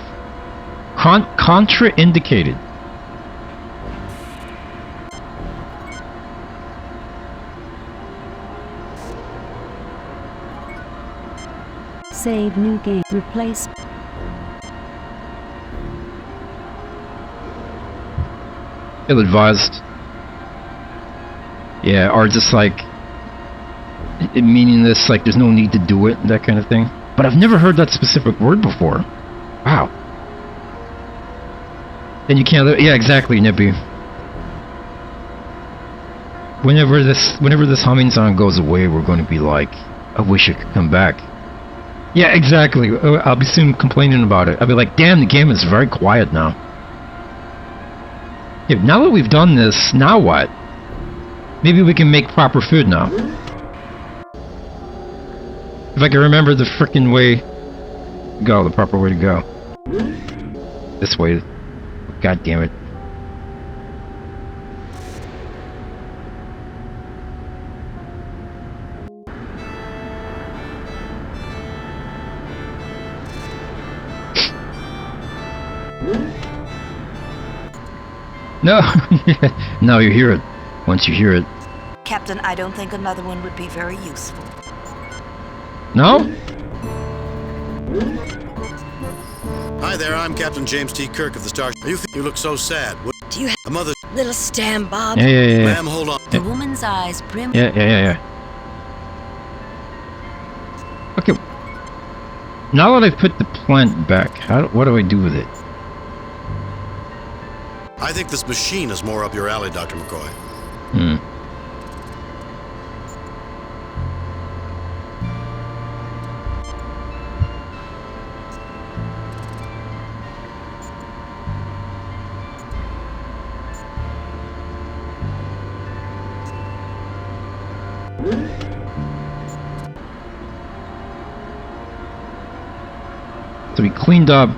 Contraindicated. Save new game. Replace. Ill-advised. Yeah, or just like meaningless, like there's no need to do it, that kind of thing. But I've never heard that specific word before. Wow. Then you can't. Yeah, exactly, Nippy. Whenever this humming sound goes away, we're going to be like, I wish it could come back. Yeah, exactly. I'll be soon complaining about it. I'll be like, damn, the game is very quiet now. Yeah, now that we've done this, now what? Maybe we can make proper food now. If I can remember the frickin' way to go, the proper way to go. This way. God damn it. No! Now you hear it. Once you hear it. Captain, I don't think another one would be very useful. No? Hi there, I'm Captain James T. Kirk of the Star. You look so sad. What? Do you have a mother? Little stand, Bob? Yeah. Ma'am, hold on. The woman's eyes brim. Yeah. Okay. Now that I've put the plant back, what do I do with it? I think this machine is more up your alley, Dr. McCoy. So we cleaned up.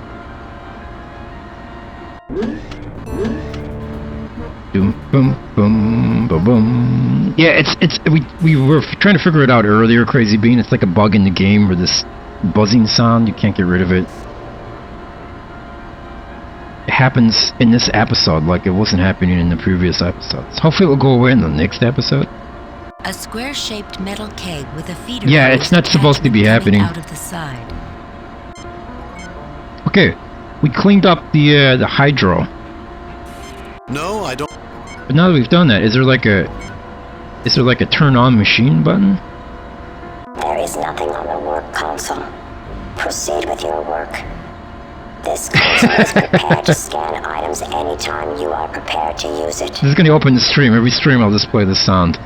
Boom, boom, boom, boom, boom. Yeah, we were trying to figure it out earlier, Crazy Bean. It's like a bug in the game where this buzzing sound, you can't get rid of it. It happens in this episode like it wasn't happening in the previous episodes. Hopefully it will go away in the next episode. A square-shaped metal keg with a feeder. Yeah, it's not supposed to be happening. Out of the side. Okay, we cleaned up the hydro. No, I don't. But now that we've done that, is there like a turn on machine button? There is nothing on the work console. Proceed with your work. This console is prepared to scan items anytime you are prepared to use it. This is going to open the stream. Every stream I'll display this sound.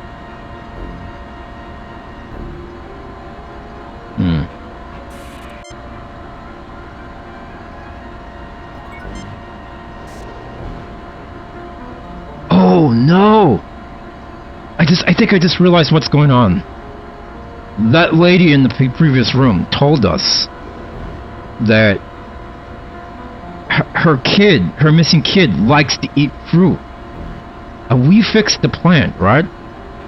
Oh no! I think I just realized what's going on. That lady in the previous room told us that her missing kid likes to eat fruit. And we fixed the plant, right?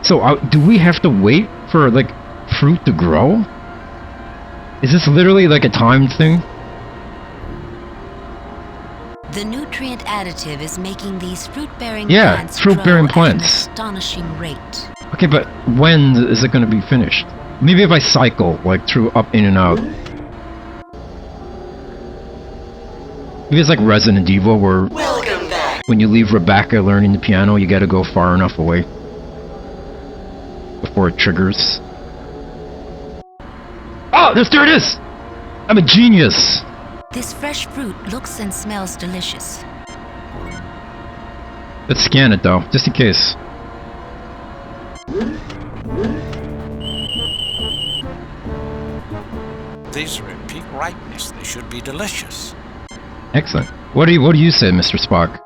So do we have to wait for like fruit to grow? Is this literally like a timed thing? The nutrient additive is making these fruit-bearing Yeah, plants fruit-bearing grow at an plants. astonishing rate. Okay, but when is it going to be finished? Maybe if I cycle, like through up, in and out. Maybe it's like Resident Evil, where Welcome back. when you leave Rebecca learning the piano, you gotta go far enough away before it triggers. Oh, there it is! I'm a genius! This fresh fruit looks and smells delicious. Let's scan it though, just in case. These are at peak ripeness. They should be delicious. Excellent. What do you say, Mr. Spock?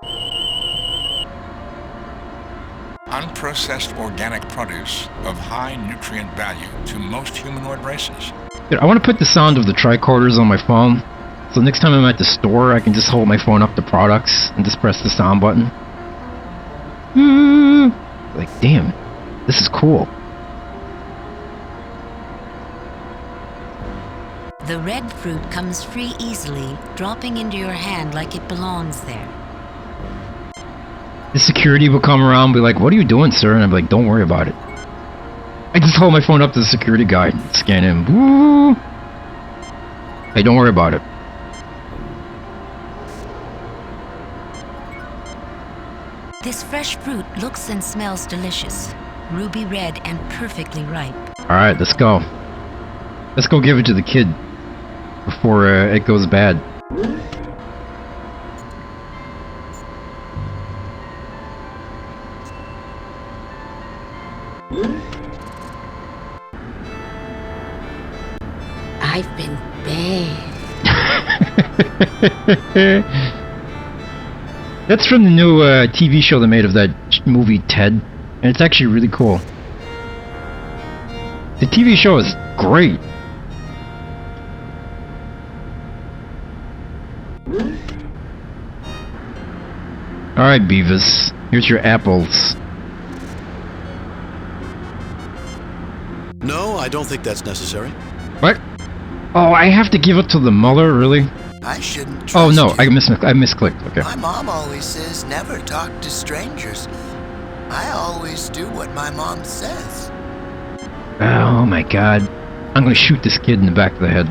Unprocessed organic produce of high nutrient value to most humanoid races. Dude, I want to put the sound of the tricorders on my phone So next time I'm at the store, I can just hold my phone up to products and just press the sound button. Like, damn, this is cool. The red fruit comes free easily, dropping into your hand like it belongs there. The security will come around and be like, what are you doing, sir? And I'm like, don't worry about it. I just hold my phone up to the security guy and scan him. Woo! Hey, don't worry about it. This fresh fruit looks and smells delicious. Ruby red and perfectly ripe. Alright, let's go. Let's go give it to the kid before it goes bad. I've been banned. That's from the new TV show they made of that movie Ted, and it's actually really cool. The TV show is great. Alright, Beavis, here's your apples. No, I don't think that's necessary. What? Oh, I have to give it to the mother, really? I shouldn't trust Oh no, you. I misclicked. Okay. My mom always says never talk to strangers. I always do what my mom says. Oh my god. I'm gonna shoot this kid in the back of the head.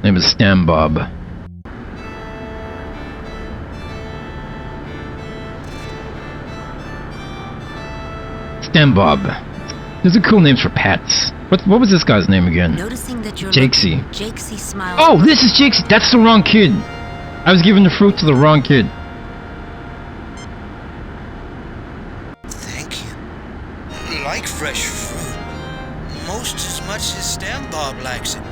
Name is Stan Bob. Stan Bob. Those are cool names for pets. What was this guy's name again? Noticing that you're Jakesy. Jakesy smiles. Oh, this is Jakesy. That's the wrong kid. I was giving the fruit to the wrong kid. Thank you. Like fresh fruit. Most as much as Stan Bob likes it.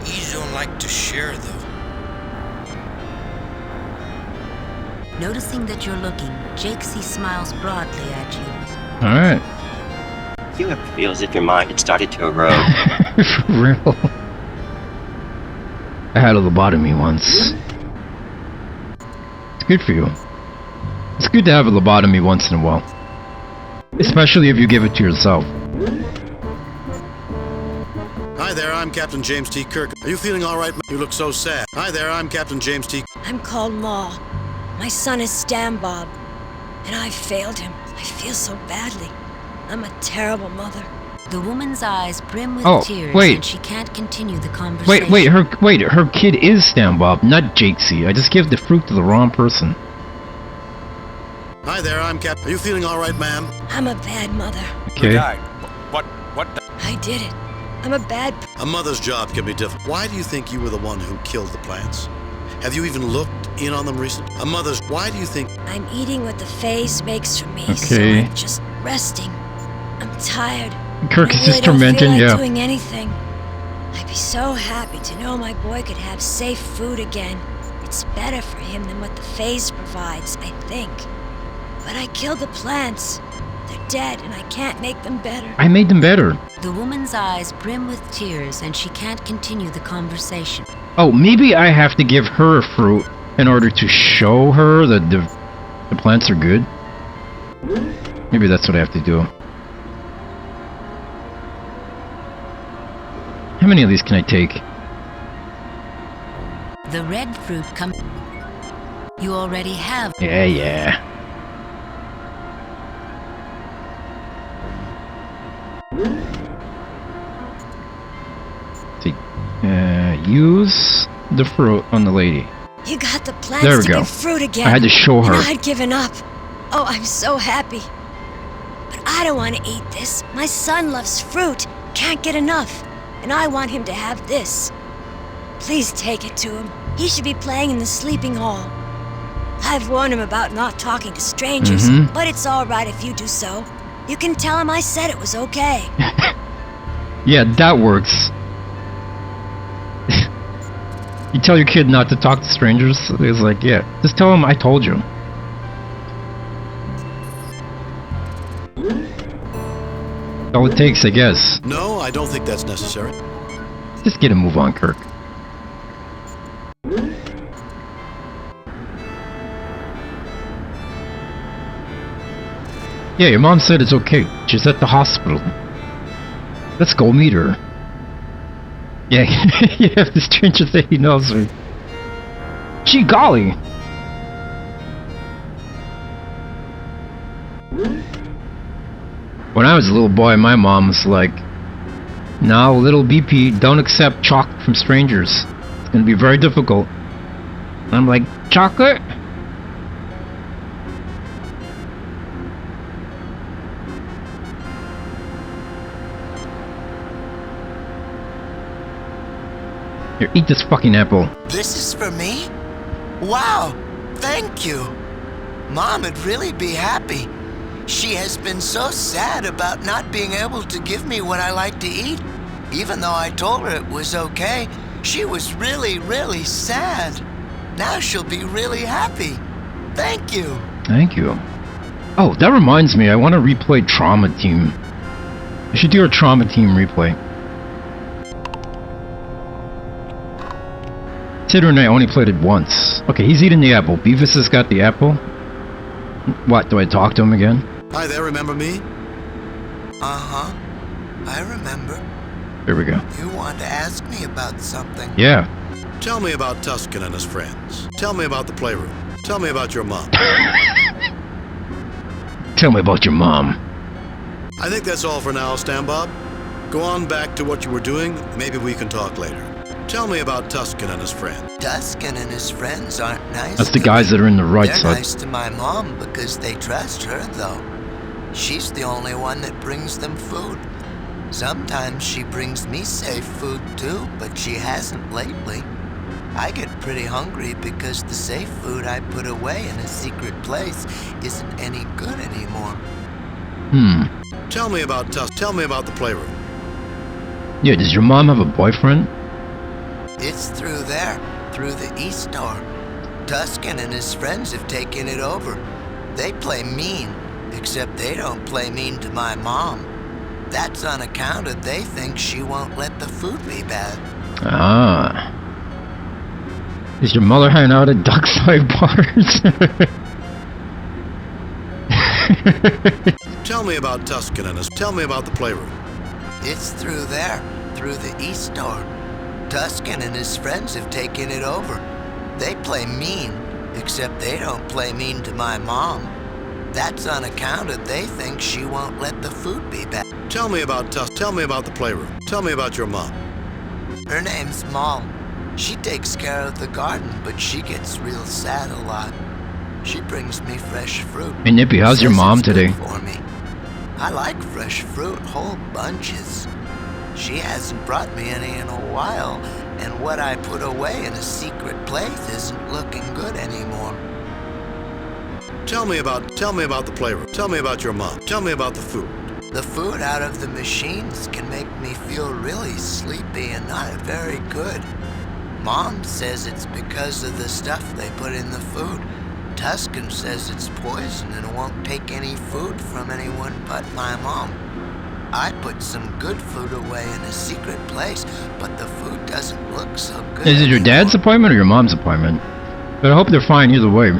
He don't like to share, though. Noticing that you're looking, Jakesy smiles broadly at you. Alright. You ever feel as if your mind had started to erode? For real. I had a lobotomy once. It's good for you. It's good to have a lobotomy once in a while. Especially if you give it to yourself. Hi there, I'm Captain James T. Kirk. Are you feeling all right? You look so sad. Hi there, I'm Captain James T. I'm called Ma. My son is Stan Bob, and I failed him. I feel so badly. I'm a terrible mother. The woman's eyes brim with tears, and she can't continue the conversation. Her kid is Stan Bob, not Jakesy. I just gave the fruit to the wrong person. Hi there, I'm Cap. Are you feeling all right, ma'am? I'm a bad mother. Okay. I did it. I'm a bad... A mother's job can be difficult. Why do you think you were the one who killed the plants? Have you even looked in on them recently? A mother's... Why do you think... I'm eating what the phase makes for me, Okay. so I'm just resting. I'm tired. Kirk is just tormenting, I don't feel like yeah. doing anything. I'd be so happy to know my boy could have safe food again. It's better for him than what the phase provides, I think. But I killed the plants. They're dead, and I can't make them better. I made them better. The woman's eyes brim with tears, and she can't continue the conversation. Oh, maybe I have to give her a fruit in order to show her that the plants are good? Maybe that's what I have to do. How many of these can I take? The red fruit comes... You already have... Yeah. See, use the fruit on the lady. You got the plants There we to go. give fruit again. I had to show her. And I'd given up. Oh, I'm so happy. But I don't want to eat this. My son loves fruit. Can't get enough. And I want him to have this. Please take it to him. He should be playing in the sleeping hall. I've warned him about not talking to strangers, but it's all right if you do so. You can tell him I said it was okay. Yeah, that works. You tell your kid not to talk to strangers? It's like, yeah, just tell him I told you. All it takes, I guess. No, I don't think that's necessary. Just get a move on, Kirk. Yeah, your mom said it's okay. She's at the hospital. Let's go meet her. Yeah, you have the stranger that he knows her. Gee golly! When I was a little boy, my mom was like, "No, little BP, don't accept chocolate from strangers. It's gonna be very difficult." And I'm like, chocolate? Here, eat this fucking apple. This is for me? Wow, thank you. Mom would really be happy. She has been so sad about not being able to give me what I like to eat. Even though I told her it was okay, she was really, really sad. Now she'll be really happy. Thank you. Thank you. Oh, that reminds me, I want to replay Trauma Team. I should do a Trauma Team replay. Titter and I only played it once. Okay, he's eating the apple. Beavis has got the apple. What, do I talk to him again? Hi there, remember me? Uh-huh. I remember. Here we go. You wanted to ask me about something. Yeah. Tell me about Tuscan and his friends. Tell me about the playroom. Tell me about your mom. Tell me about your mom. I think that's all for now, Stan Bob. Go on back to what you were doing. Maybe we can talk later. Tell me about Tuscan and his friends. Tuscan and his friends aren't nice. That's the guys that are in the right They're side. nice to my mom because they trust her, though. She's the only one that brings them food. Sometimes she brings me safe food too, but she hasn't lately. I get pretty hungry because the safe food I put away in a secret place isn't any good anymore. Tell me about Tell me about the playroom. Yeah, does your mom have a boyfriend? It's through there, through the east door. Tuscan and his friends have taken it over. They play mean, except they don't play mean to my mom. That's on account of they think she won't let the food be bad. Ah. Does your mother hang out at Dockside bars? Tell me about Tuscan and his. Tell me about the playroom. It's through there, through the east door. Tuscan and his friends have taken it over. They play mean, except they don't play mean to my mom. That's on account of they think she won't let the food be bad. Tell me about Tell me about the playroom. Tell me about your mom. Her name's Moll. She takes care of the garden, but she gets real sad a lot. She brings me fresh fruit. Hey Nippy, how's your mom today? For me. I like fresh fruit, whole bunches. She hasn't brought me any in a while, and what I put away in a secret place isn't looking good anymore. Tell me about the playroom. Tell me about your mom. Tell me about the food. The food out of the machines can make me feel really sleepy and not very good. Mom says it's because of the stuff they put in the food. Tuscan says it's poison and won't take any food from anyone but my mom. I put some good food away in a secret place, but the food doesn't look so good. Is it your dad's appointment or your mom's appointment? But I hope they're fine either way.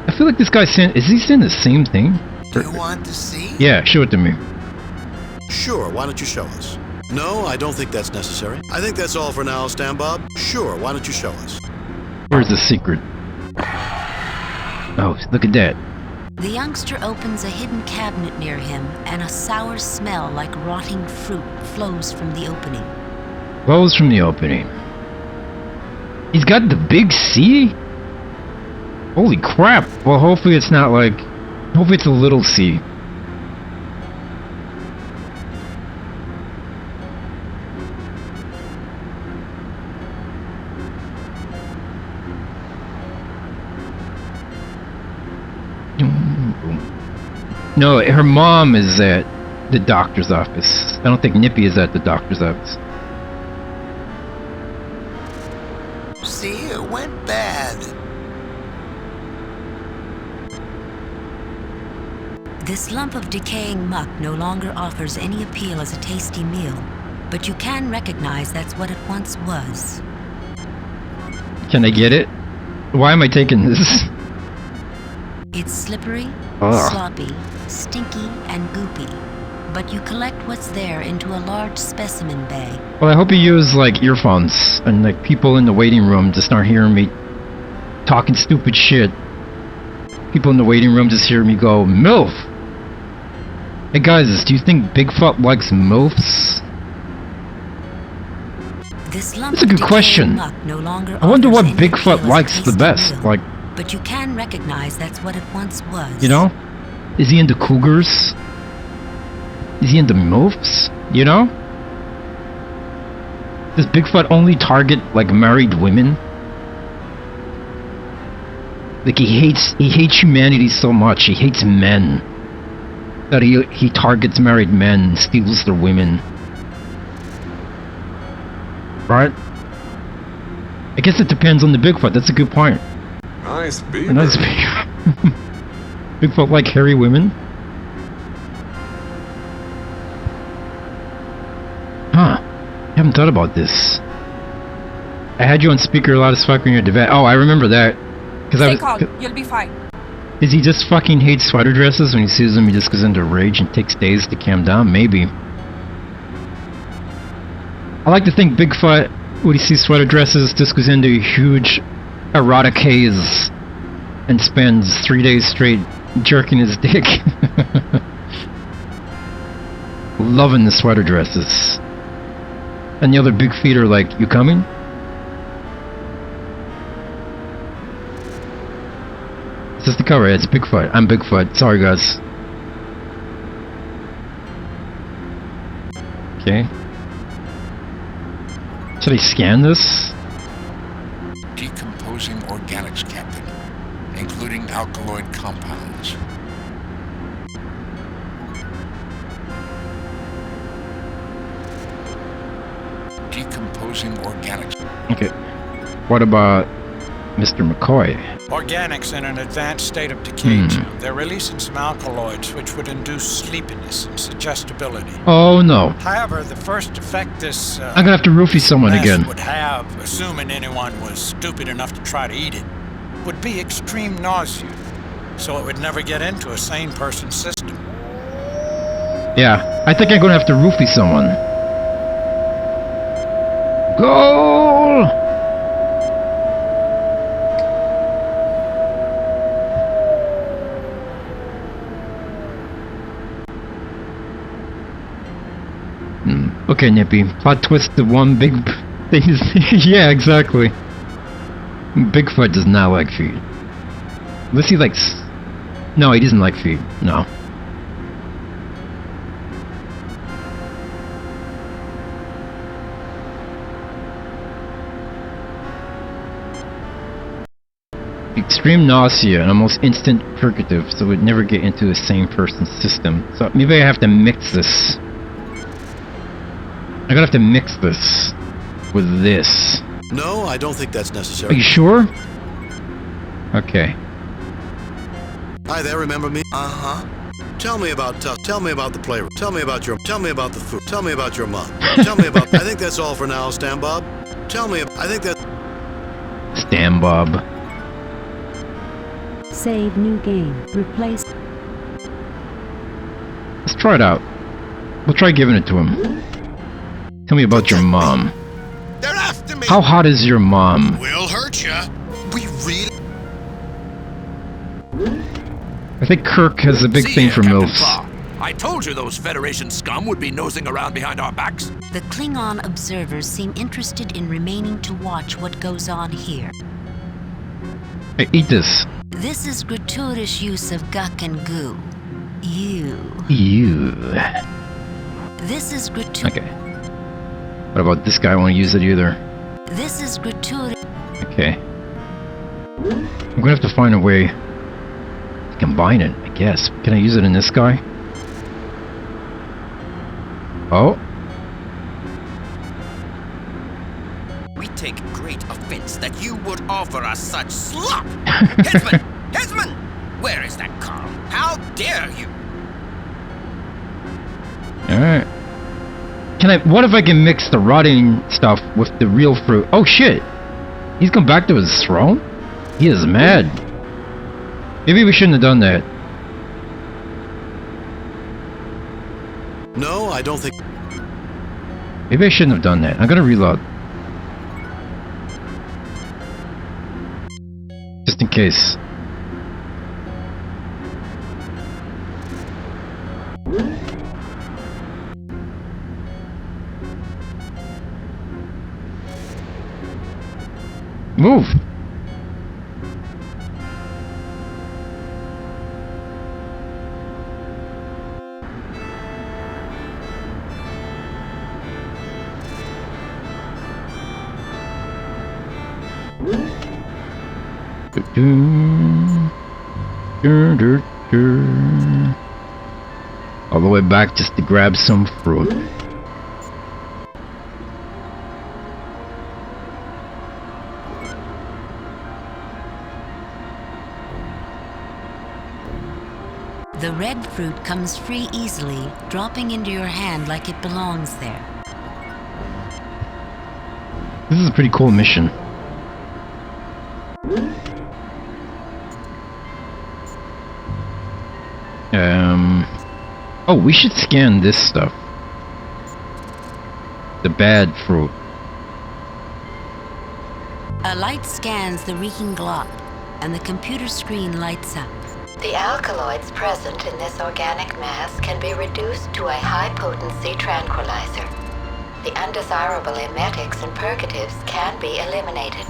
I feel like this guy's saying, is he saying the same thing? Do you want to see? Yeah, show it to me. Sure, why don't you show us? No, I don't think that's necessary. I think that's all for now, Stan Bob. Sure, why don't you show us? Where's the secret? Oh, look at that. The youngster opens a hidden cabinet near him, and a sour smell like rotting fruit flows from the opening. Flows from the opening. He's got the big C? Holy crap. Well, hopefully it's not like... Hopefully it's a little C. No, her mom is at the doctor's office. I don't think Nippy is at the doctor's office. See, it went bad. This lump of decaying muck no longer offers any appeal as a tasty meal, but you can recognize that's what it once was. Can I get it? Why am I taking this? It's slippery, Ugh. sloppy, stinky, and goopy, but you collect what's there into a large specimen bag. Well, I hope you use, like, earphones, and, like, people in the waiting room just aren't hearing me talking stupid shit. People in the waiting room just hear me go, MILF! Hey guys, do you think Bigfoot likes MILFs? This lump That's a good of question. muck no longer I wonder what offers any appeal Bigfoot as a likes the tasty best. meal, Like, but you can recognize that's what it once was. you know? Is he into cougars? Is he into MILFs? You know? Does Bigfoot only target, like, married women? Like, he hates humanity so much, he hates men, that he targets married men and steals their women. Right? I guess it depends on the Bigfoot, that's a good point. Nice beaver. Nice beaver. Bigfoot like hairy women? Huh. I haven't thought about this. I had you on speaker loud as fuck when you're at Oh, I remember that. Stay calm. You'll be fine. Is he just fucking hates sweater dresses? When he sees them, he just goes into rage and takes days to calm down? Maybe. I like to think Bigfoot, when he sees sweater dresses, just goes into a huge erotic haze and spends 3 days straight jerking his dick. Loving the sweater dresses. And the other big feet are like, you coming? Is this the cover? It's Bigfoot. I'm Bigfoot. Sorry, guys. Okay. Should I scan this? Decomposing organics, Captain, including alkaloid compounds. Decomposing organics. Okay. What about Mr. McCoy? Organics in an advanced state of decay. They're releasing some alkaloids which would induce sleepiness and suggestibility. Oh no. However, the first effect this I'm gonna have to roofie someone mess again. would have, assuming anyone was stupid enough to try to eat it, would be extreme nausea. So it would never get into a sane person's system. Yeah, I think I'm gonna have to roofie someone. Goal! Okay, Nippy. Plot twist the one big thing is... yeah, exactly. Bigfoot does not like feet. Unless he likes... No, he doesn't like feet. No. Extreme nausea and almost instant purgative, so it would never get into the same person's system. So maybe I have to mix this. I'm gonna have to mix this with this. No, I don't think that's necessary. Are you sure? Okay. Hi there, remember me? Uh-huh. Tell me about the playroom. Tell me about the food. Tell me about your mom. Tell me about... I think that's all for now, Stan Bob. Tell me... I think that... Stan Bob. Save new game. Replace. Let's try it out. We'll try giving it to him. Tell me about your mom. They're after me! How hot is your mom? We'll hurt ya. We really... I think Kirk has a big See thing here, for Captain MILFs. Claw. I told you those Federation scum would be nosing around behind our backs. The Klingon observers seem interested in remaining to watch what goes on here. Hey, eat this. This is gratuitous use of guck and goo. Ew. Ew. This is gratuitous. Okay. What about this guy? I won't use it either. This is gratuitous. Okay. I'm gonna have to find a way to combine it, I guess. Can I use it in this guy? Oh. We take great offense that you would offer us such slop! Headsman! Headsman! Where is that Carl? How dare you? Alright. What if I can mix the rotting stuff with the real fruit? Oh shit! He's come back to his throne? He is mad. Maybe we shouldn't have done that. No, I don't think... Maybe I shouldn't have done that. I'm gonna reload. Just in case. Move! All the way back just to grab some fruit. The red fruit comes free easily, dropping into your hand like it belongs there. This is a pretty cool mission. Oh, we should scan this stuff. The bad fruit. A light scans the reeking glop, and the computer screen lights up. The alkaloids present in this organic mass can be reduced to a high-potency tranquilizer. The undesirable emetics and purgatives can be eliminated.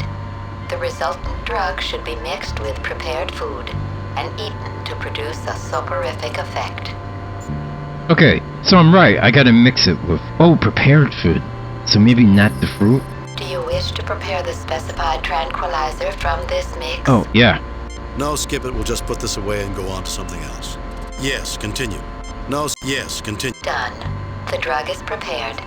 The resultant drug should be mixed with prepared food and eaten to produce a soporific effect. Okay, so I'm right. I gotta mix it with... Oh, prepared food. So maybe not the fruit? Do you wish to prepare the specified tranquilizer from this mix? Oh, yeah. No, skip it. We'll just put this away and go on to something else. Yes, continue. No, yes, continue. Done. The drug is prepared.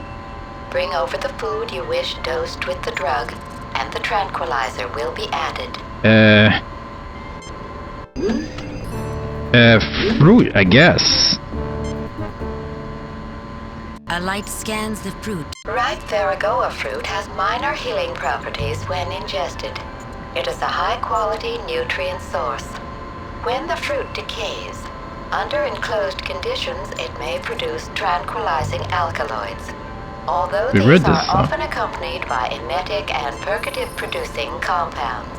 Bring over the food you wish dosed with the drug, and the tranquilizer will be added. Fruit, I guess. A light scans the fruit. Ripe Varagoa fruit has minor healing properties when ingested. It is a high-quality nutrient source. When the fruit decays, under enclosed conditions, it may produce tranquilizing alkaloids. Although these are often accompanied by emetic and purgative-producing compounds.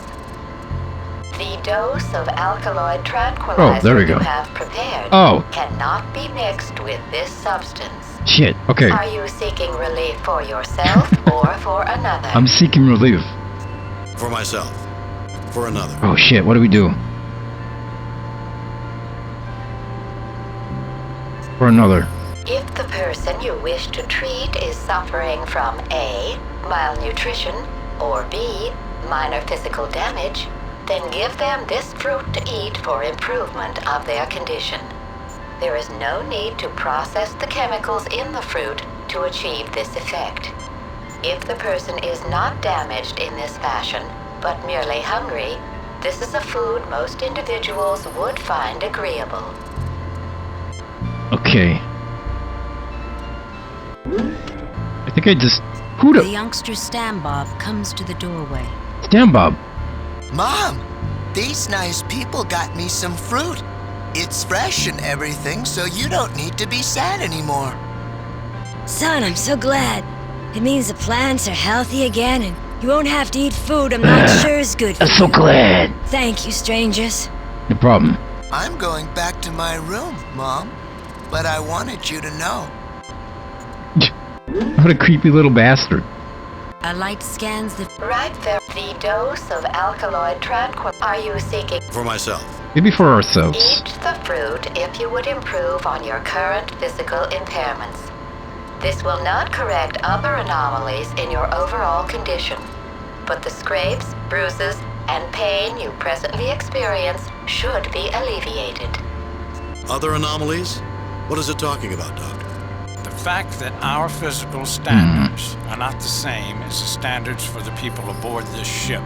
The dose of alkaloid tranquilizer you have prepared cannot be mixed with this substance. Shit, okay. Are you seeking relief for yourself or for another? I'm seeking relief. For myself. For another. Oh shit, what do we do? For another. If the person you wish to treat is suffering from A, malnutrition, or B, minor physical damage, then give them this fruit to eat for improvement of their condition. There is no need to process the chemicals in the fruit to achieve this effect. If the person is not damaged in this fashion, but merely hungry, this is a food most individuals would find agreeable. Okay. I think I just... Who the youngster Stambob comes to the doorway. Stambob? Mom, these nice people got me some fruit. It's fresh and everything, so you don't need to be sad anymore. Son, I'm so glad. It means the plants are healthy again, and you won't have to eat food I'm not sure is good for you. I'm so glad. Thank you, strangers. No problem. I'm going back to my room, Mom. But I wanted you to know. What a creepy little bastard. A light scans the... Right there. The dose of alkaloid tranquil... Are you seeking... For myself. Maybe for ourselves. Eat the fruit if you would improve on your current physical impairments. This will not correct other anomalies in your overall condition, but the scrapes, bruises, and pain you presently experience should be alleviated. Other anomalies? What is it talking about, Doctor? The fact that our physical standards are not the same as the standards for the people aboard this ship.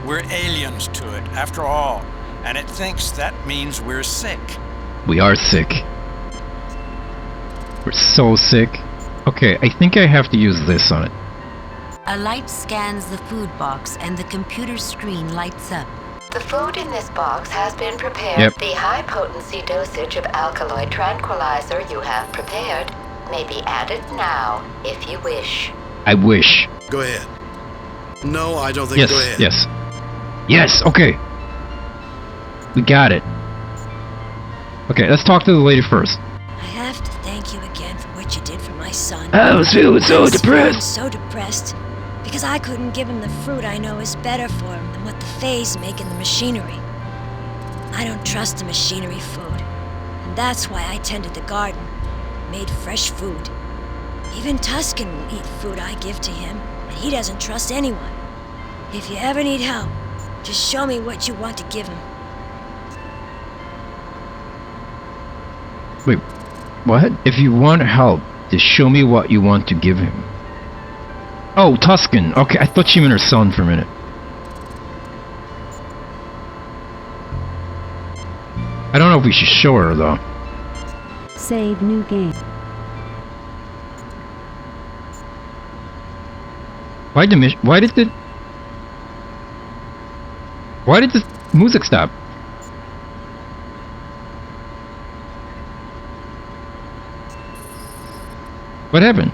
We're aliens to it, after all, and it thinks that means we're sick. We are sick. We're so sick. Okay, I think I have to use this on it. A light scans the food box and the computer screen lights up. The food in this box has been prepared. Yep. The high-potency dosage of alkaloid tranquilizer you have prepared may be added now, if you wish. I wish. Go ahead. No, I don't think. Yes, Go ahead. yes. Yes, okay. We got it. Okay, let's talk to the lady first. I have to thank you again for what you did for my son. I was feeling so depressed. So depressed because I couldn't give him the fruit I know is better for him than what the Fays make in the machinery. I don't trust the machinery food, and that's why I tended the garden, made fresh food. Even Tuscan will eat food I give to him, and he doesn't trust anyone. If you ever need help, just show me what you want to give him. Wait, what? If you want help, just show me what you want to give him. Oh, Tuscan. Okay, I thought she meant her son for a minute. I don't know if we should show her, though. Save new game. Why did the music stop? What happened?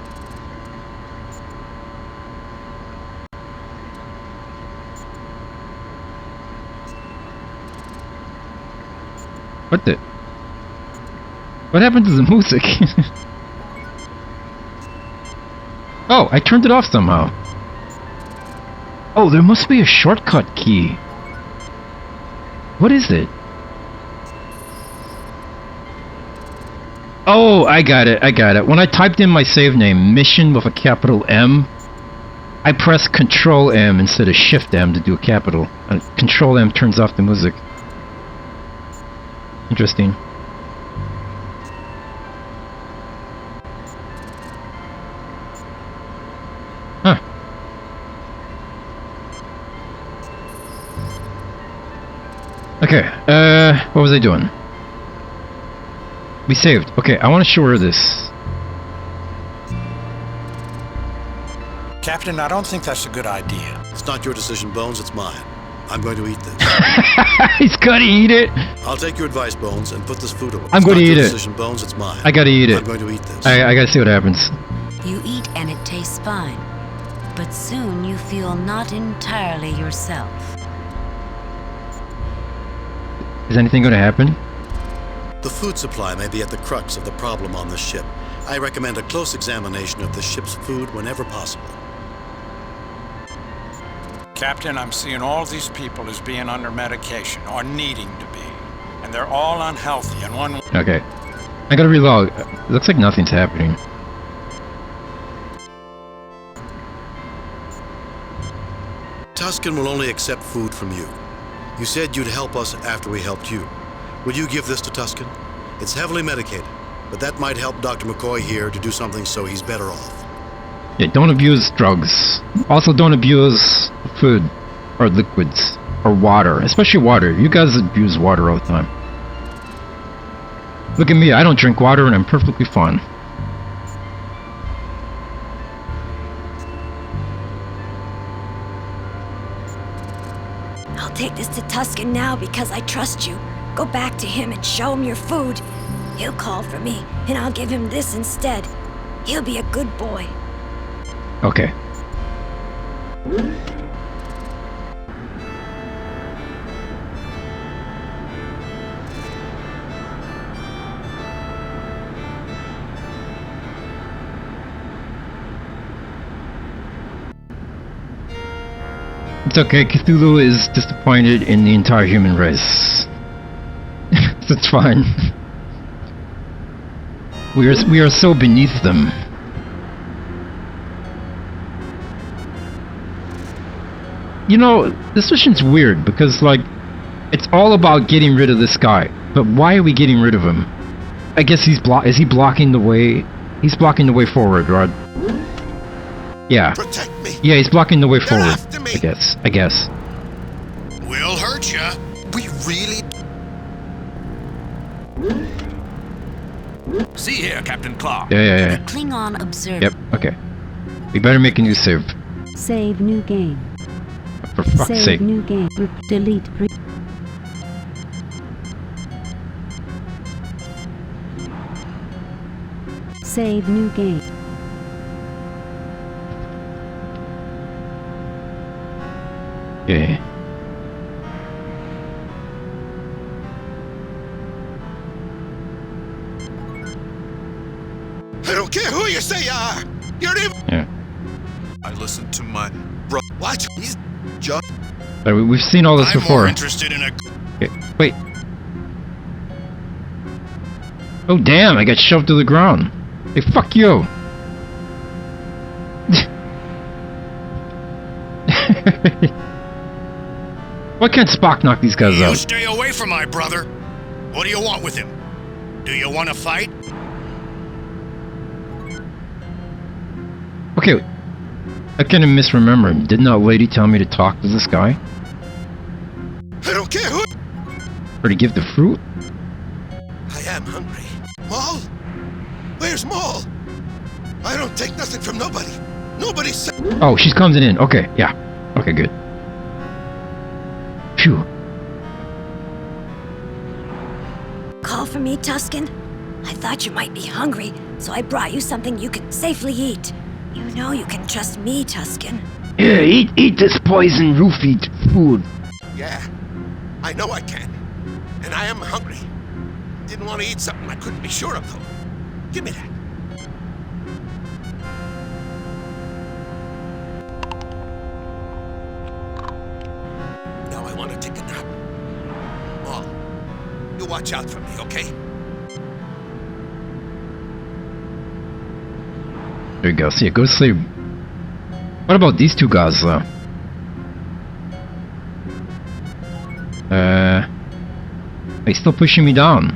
What happened to the music? Oh, I turned it off somehow. Oh, there must be a shortcut key. What is it? Oh, I got it. When I typed in my save name, mission with a capital M, I pressed Control M instead of Shift M to do a capital. And Control M turns off the music. Interesting. Huh. Okay, what was I doing? We saved. Okay, I want to show her this. Captain, I don't think that's a good idea. It's not your decision, Bones, it's mine. I'm going to eat this. He's gonna eat it! I'll take your advice, Bones, and put this food away. I'm going to eat it. It's not your decision, Bones, it's mine. I gotta eat it. I'm going to eat this. I gotta see what happens. You eat and it tastes fine, but soon you feel not entirely yourself. Is anything gonna happen? The food supply may be at the crux of the problem on the ship. I recommend a close examination of the ship's food whenever possible. Captain, I'm seeing all these people as being under medication, or needing to be. And they're all unhealthy in one... Okay. I gotta relog. Looks like nothing's happening. Tuscan will only accept food from you. You said you'd help us after we helped you. Will you give this to Tuscan? It's heavily medicated, but that might help Dr. McCoy here to do something so he's better off. Yeah, don't abuse drugs. Also, don't abuse food or liquids or water, especially water. You guys abuse water all the time. Look at me, I don't drink water and I'm perfectly fine. I'll take this to Tuscan now because I trust you. Go back to him and show him your food. He'll call for me, and I'll give him this instead. He'll be a good boy. Okay. It's okay, Cthulhu is disappointed in the entire human race. It's fine. We are so beneath them. You know, this mission's weird because, like, it's all about getting rid of this guy. But why are we getting rid of him? I guess is he blocking the way? He's blocking the way forward, Rod. Yeah. Protect me. Yeah, he's blocking the way They're forward. after me. I guess. We'll hurt ya. We really... See here, Captain Clark. Yeah. Klingon observed. Yep, okay. We better make a new save. Save new game. For fuck's Save sake. new game. Delete. Save new game. Yeah. I don't care who you say you are. You're evil. Yeah. I listened to my bro. What? He's just. We've seen all this I'm before. more interested in a... Okay, wait. Oh damn, I got shoved to the ground. Hey, fuck you. Why can't Spock knock these guys You out? stay away from my brother. What do you want with him? Do you want to fight? Okay, I kind of misremembered. Didn't that lady tell me to talk to this guy? I don't care who. Or to give the fruit? I am hungry. Maul? Where's Maul? I don't take nothing from nobody. Nobody said. Oh, she's coming in. Okay, yeah. Okay, good. Phew. Call for me, Tusken? I thought you might be hungry, so I brought you something you could safely eat. You know you can trust me, Tusken. Yeah, eat this poison roofied food. Yeah, I know I can. And I am hungry. Didn't want to eat something I couldn't be sure of, though. Give me that. Now I want to take a nap. Maul, you watch out for me, okay? There you go. See, go to sleep. What about these two guys, though? He's still pushing me down.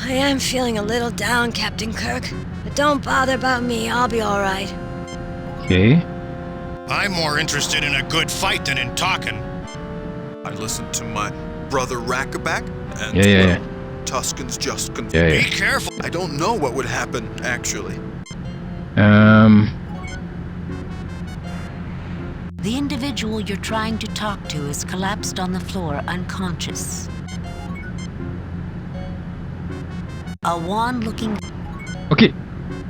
I am feeling a little down, Captain Kirk. But don't bother about me, I'll be alright. Okay. I'm more interested in a good fight than in talking. I listened to my brother Rackaback, and Yeah. Tusken's just confused. Yeah. Be careful. I don't know what would happen, actually. The individual you're trying to talk to is collapsed on the floor, unconscious. A wan-looking... Okay.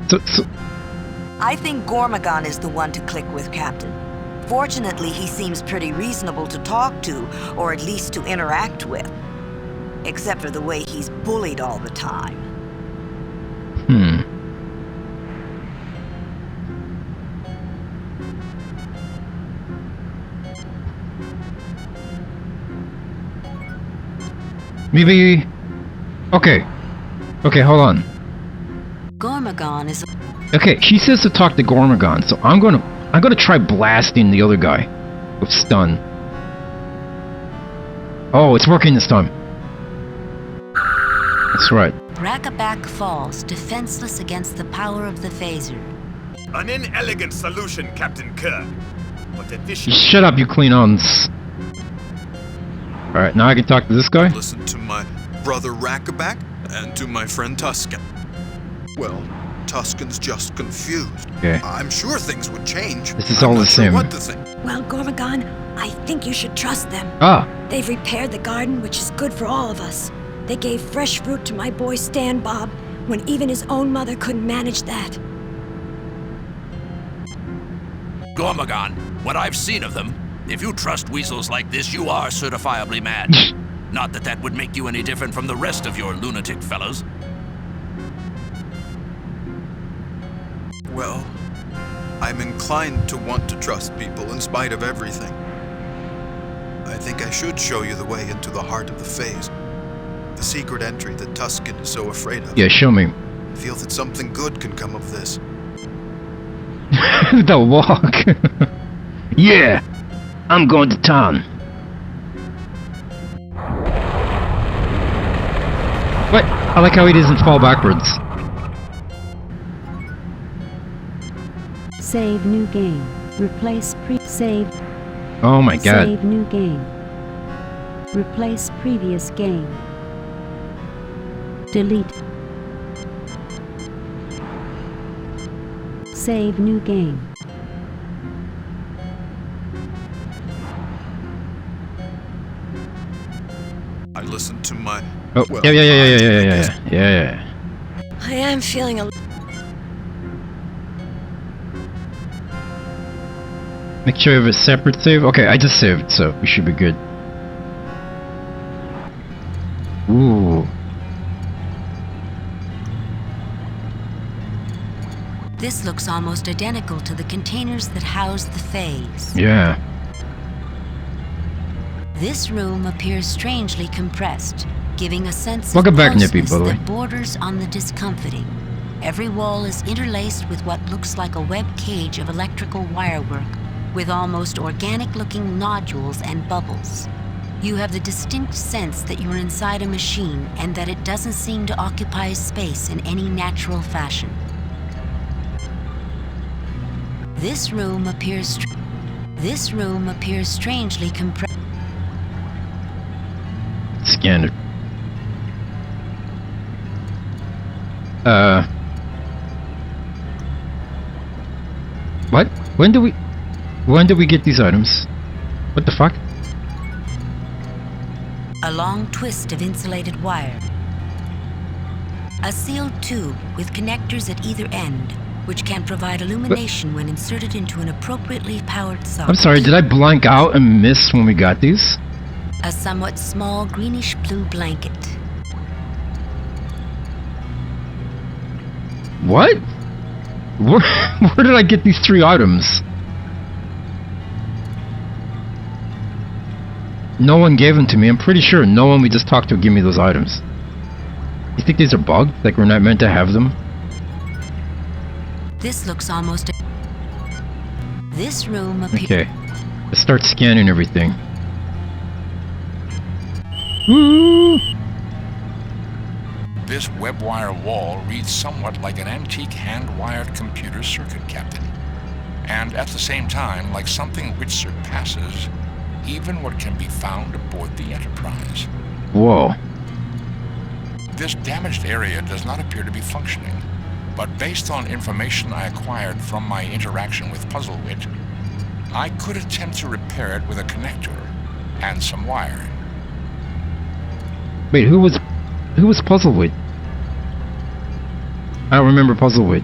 So... I think Gormagon is the one to click with, Captain. Fortunately, he seems pretty reasonable to talk to, or at least to interact with. Except for the way he's bullied all the time. Maybe... Okay. Okay, hold on. Gormagon is... Okay, she says to talk to Gormagon, so I'm gonna try blasting the other guy with stun. Oh, it's working this time. That's right. Rackaback falls, defenseless against the power of the phaser. An inelegant solution, Captain Kirk. But efficient. Shut up, you Klingons. Alright, now I can talk to this guy? Listen to my brother Rackaback and to my friend Tusken. Well, Tusken's just confused. Okay. I'm sure things would change. This is all the same. What to think. Well, Gormagon, I think you should trust them. Ah. They've repaired the garden, which is good for all of us. They gave fresh fruit to my boy Stan Bob, when even his own mother couldn't manage that. Gormagon, what I've seen of them, if you trust weasels like this, you are certifiably mad. Not that that would make you any different from the rest of your lunatic fellows. Well, I'm inclined to want to trust people in spite of everything. I think I should show you the way into the heart of the phase. The secret entry that Tusken is so afraid of. Yeah, show me. I feel that something good can come of this. The walk. Yeah, I'm going to town. What? I like how he doesn't fall backwards. Save new game. Replace save. Oh my god. Save new game. Replace previous game. Delete. Save new game. I listened to my... Oh, well, yeah. I am feeling a... Make sure you have a separate save. Okay, I just saved, so we should be good. Ooh. This looks almost identical to the containers that house the Fays. Yeah. This room appears strangely compressed, giving a sense Welcome of back, Nippy, closeness by the way. that borders on the discomforting. Every wall is interlaced with what looks like a web cage of electrical wirework, with almost organic-looking nodules and bubbles. You have the distinct sense that you're inside a machine and that it doesn't seem to occupy space in any natural fashion. This room appears strangely compressed. Scan it. What? When do we get these items? What the fuck? A long twist of insulated wire. A sealed tube with connectors at either end, which can provide illumination when inserted into an appropriately powered socket. I'm sorry, did I blank out and miss when we got these? A somewhat small greenish-blue blanket. What? Where did I get these 3 items? No one gave them to me. I'm pretty sure no one we just talked to gave me those items. You think these are bugged? Like we're not meant to have them? This looks almost... This room appears... Okay. Let's start scanning everything. Woo! This web wire wall reads somewhat like an antique hand-wired computer circuit, Captain. And at the same time, like something which surpasses even what can be found aboard the Enterprise. Whoa. This damaged area does not appear to be functioning, but based on information I acquired from my interaction with Puzzlewit, I could attempt to repair it with a connector and some wiring. Wait, who was Puzzlewit? I don't remember Puzzlewit.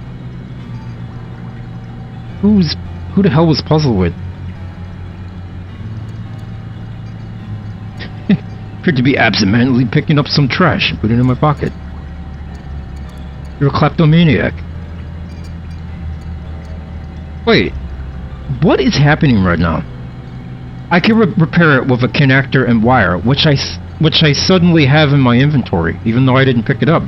Who the hell was Puzzlewit? Appeared to be absentmindedly picking up some trash and putting it in my pocket. You're a kleptomaniac. Wait, what is happening right now? I can repair it with a connector and wire, which I suddenly have in my inventory, even though I didn't pick it up.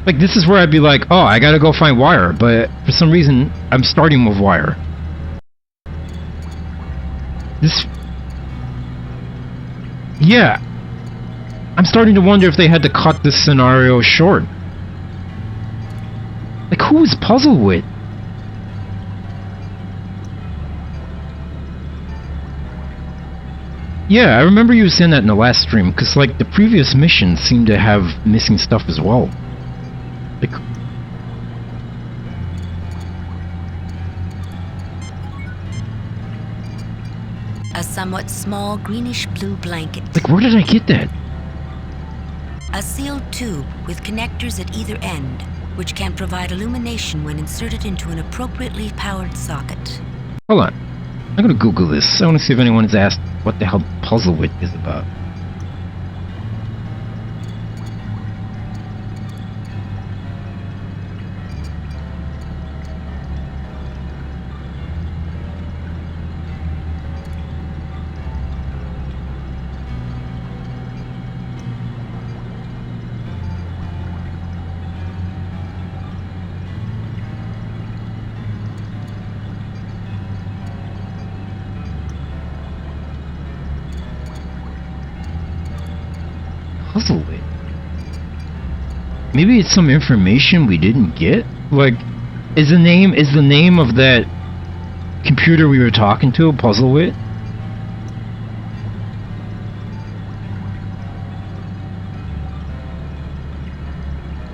Like, this is where I'd be like, oh, I gotta go find wire, but for some reason, I'm starting with wire. Yeah. I'm starting to wonder if they had to cut this scenario short. Like, who is Puzzlewit? Yeah, I remember you saying that in the last stream, because, like, the previous missions seem to have missing stuff as well. Like... A somewhat small greenish-blue blanket. Like, where did I get that? A sealed tube with connectors at either end, which can provide illumination when inserted into an appropriately powered socket. Hold on. I'm gonna Google this. I want to see if anyone has asked what the hell Puzzlewit is about. Puzzlewit. Maybe it's some information we didn't get? Like, is the name of that computer we were talking to Puzzlewit?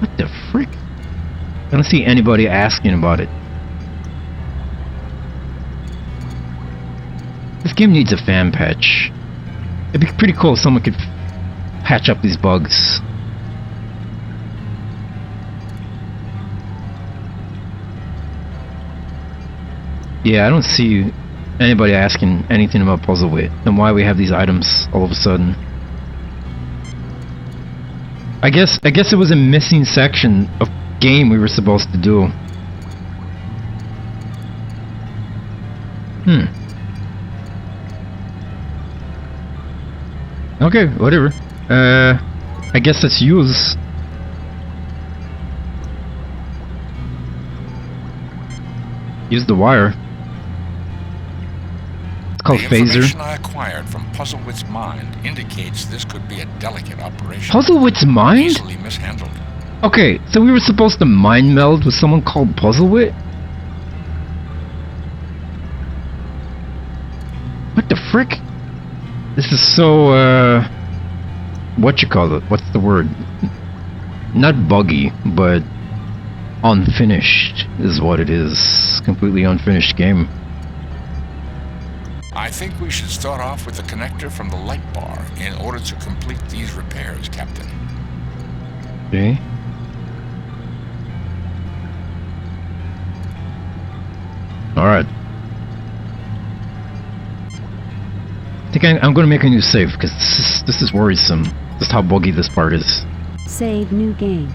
What the frick? I don't see anybody asking about it. This game needs a fan patch. It'd be pretty cool if someone could patch up these bugs. Yeah, I don't see anybody asking anything about Puzzlewit and why we have these items all of a sudden. I guess it was a missing section of game we were supposed to do. Okay, whatever. I guess let's use. Use the wire. It's called the phaser. Information I acquired from Puzzlewit's mind indicates this could be a delicate operation. Puzzlewit's mind? Easily mishandled. Okay, so we were supposed to mind meld with someone called Puzzlewit? What the frick? This is so, what you call it? What's the word? Not buggy, but unfinished is what it is. Completely unfinished game. I think we should start off with the connector from the light bar in order to complete these repairs, Captain. Okay. Alright. I think I'm gonna make a new save, because this is worrisome. Just how buggy this part is. Save new game.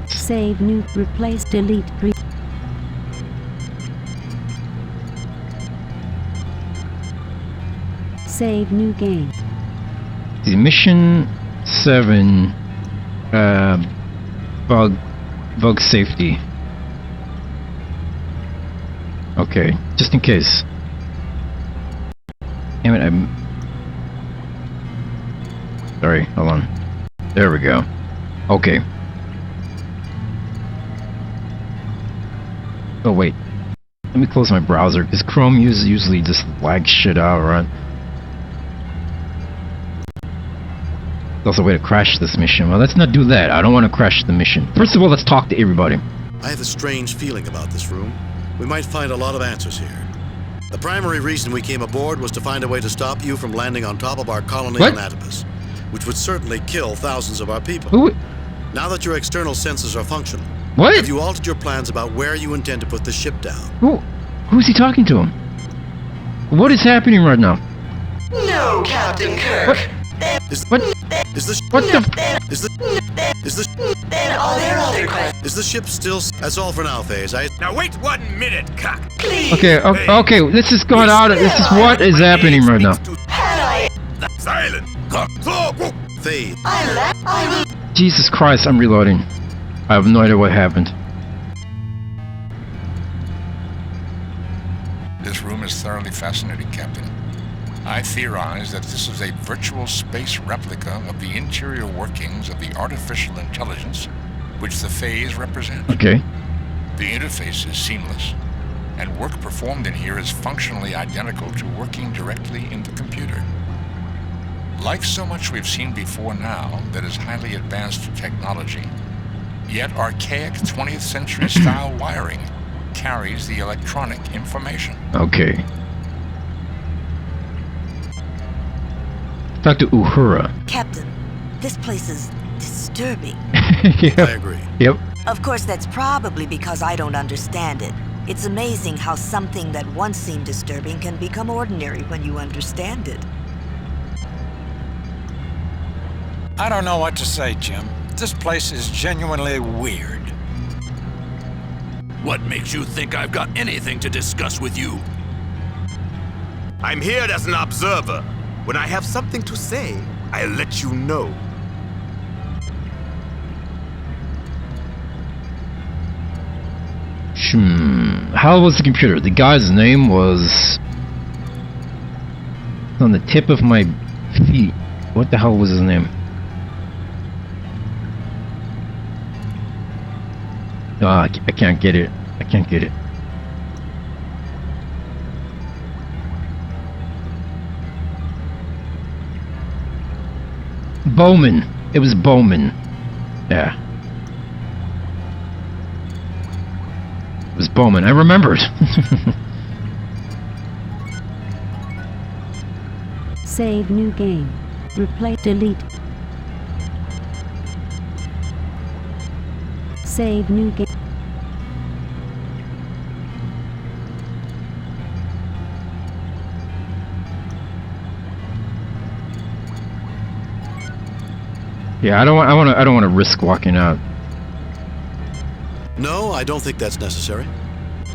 Save new, replace, delete, Save new game. The mission 7, bug safety. Okay, just in case. Damn it, sorry, hold on. There we go. Okay. Oh wait. Let me close my browser, because Chrome usually just lags shit out, right? There's also a way to crash this mission. Well, let's not do that. I don't want to crash the mission. First of all, let's talk to everybody. I have a strange feeling about this room. We might find a lot of answers here. The primary reason we came aboard was to find a way to stop you from landing on top of our colony on Atopus, which would certainly kill thousands of our people. Now that your external sensors are functional, have you altered your plans about where you intend to put the ship down? Who's he talking to him? What is happening right now? No, Captain Kirk. Then are there other questions? Is the ship still? That's all for now, Phase. Now wait 1 minute, cock. Please. Okay, this is going out. This is what is happening right now. Silent. Phase. I will. Jesus Christ, I'm reloading. I have no idea what happened. This room is thoroughly fascinating, Captain. I theorize that this is a virtual space replica of the interior workings of the artificial intelligence which the phase represents. Okay. The interface is seamless, and work performed in here is functionally identical to working directly in the computer. Like so much we've seen before now that is highly advanced technology, yet archaic 20th century style wiring carries the electronic information. Okay. Dr. Uhura. Captain, this place is disturbing. Yep. I agree. Yep. Of course, that's probably because I don't understand it. It's amazing how something that once seemed disturbing can become ordinary when you understand it. I don't know what to say, Jim. This place is genuinely weird. What makes you think I've got anything to discuss with you? I'm here as an observer. When I have something to say, I'll let you know. How was the computer? The guy's name was on the tip of my feet. What the hell was his name? I can't get it. I can't get it. Bowman. It was Bowman. Yeah. It was Bowman. I remembered. Save new game. Replay delete. Save new game. Yeah, I don't want to risk walking out. No, I don't think that's necessary.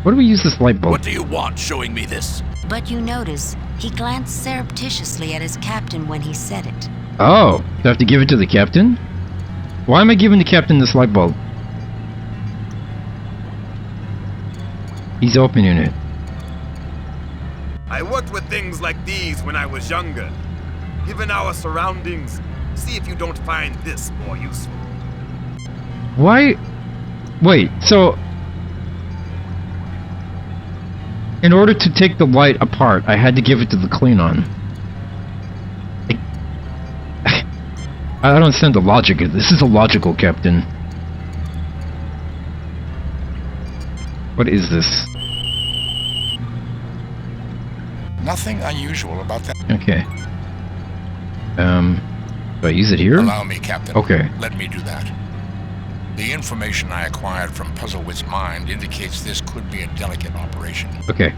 What do we use this light bulb? What do you want showing me this? But you notice, he glanced surreptitiously at his captain when he said it. Oh, do I have to give it to the captain? Why am I giving the captain this light bulb? He's opening it. I worked with things like these when I was younger. Given our surroundings, see if you don't find this more useful. Why? Wait, so... In order to take the light apart, I had to give it to the Klingon. I don't understand the logic of this. This is illogical, Captain. What is this? Nothing unusual about that. Okay. Do I use it here? Allow me, Captain. Okay. Let me do that. The information I acquired from Puzzlewit's mind indicates this could be a delicate operation. Okay.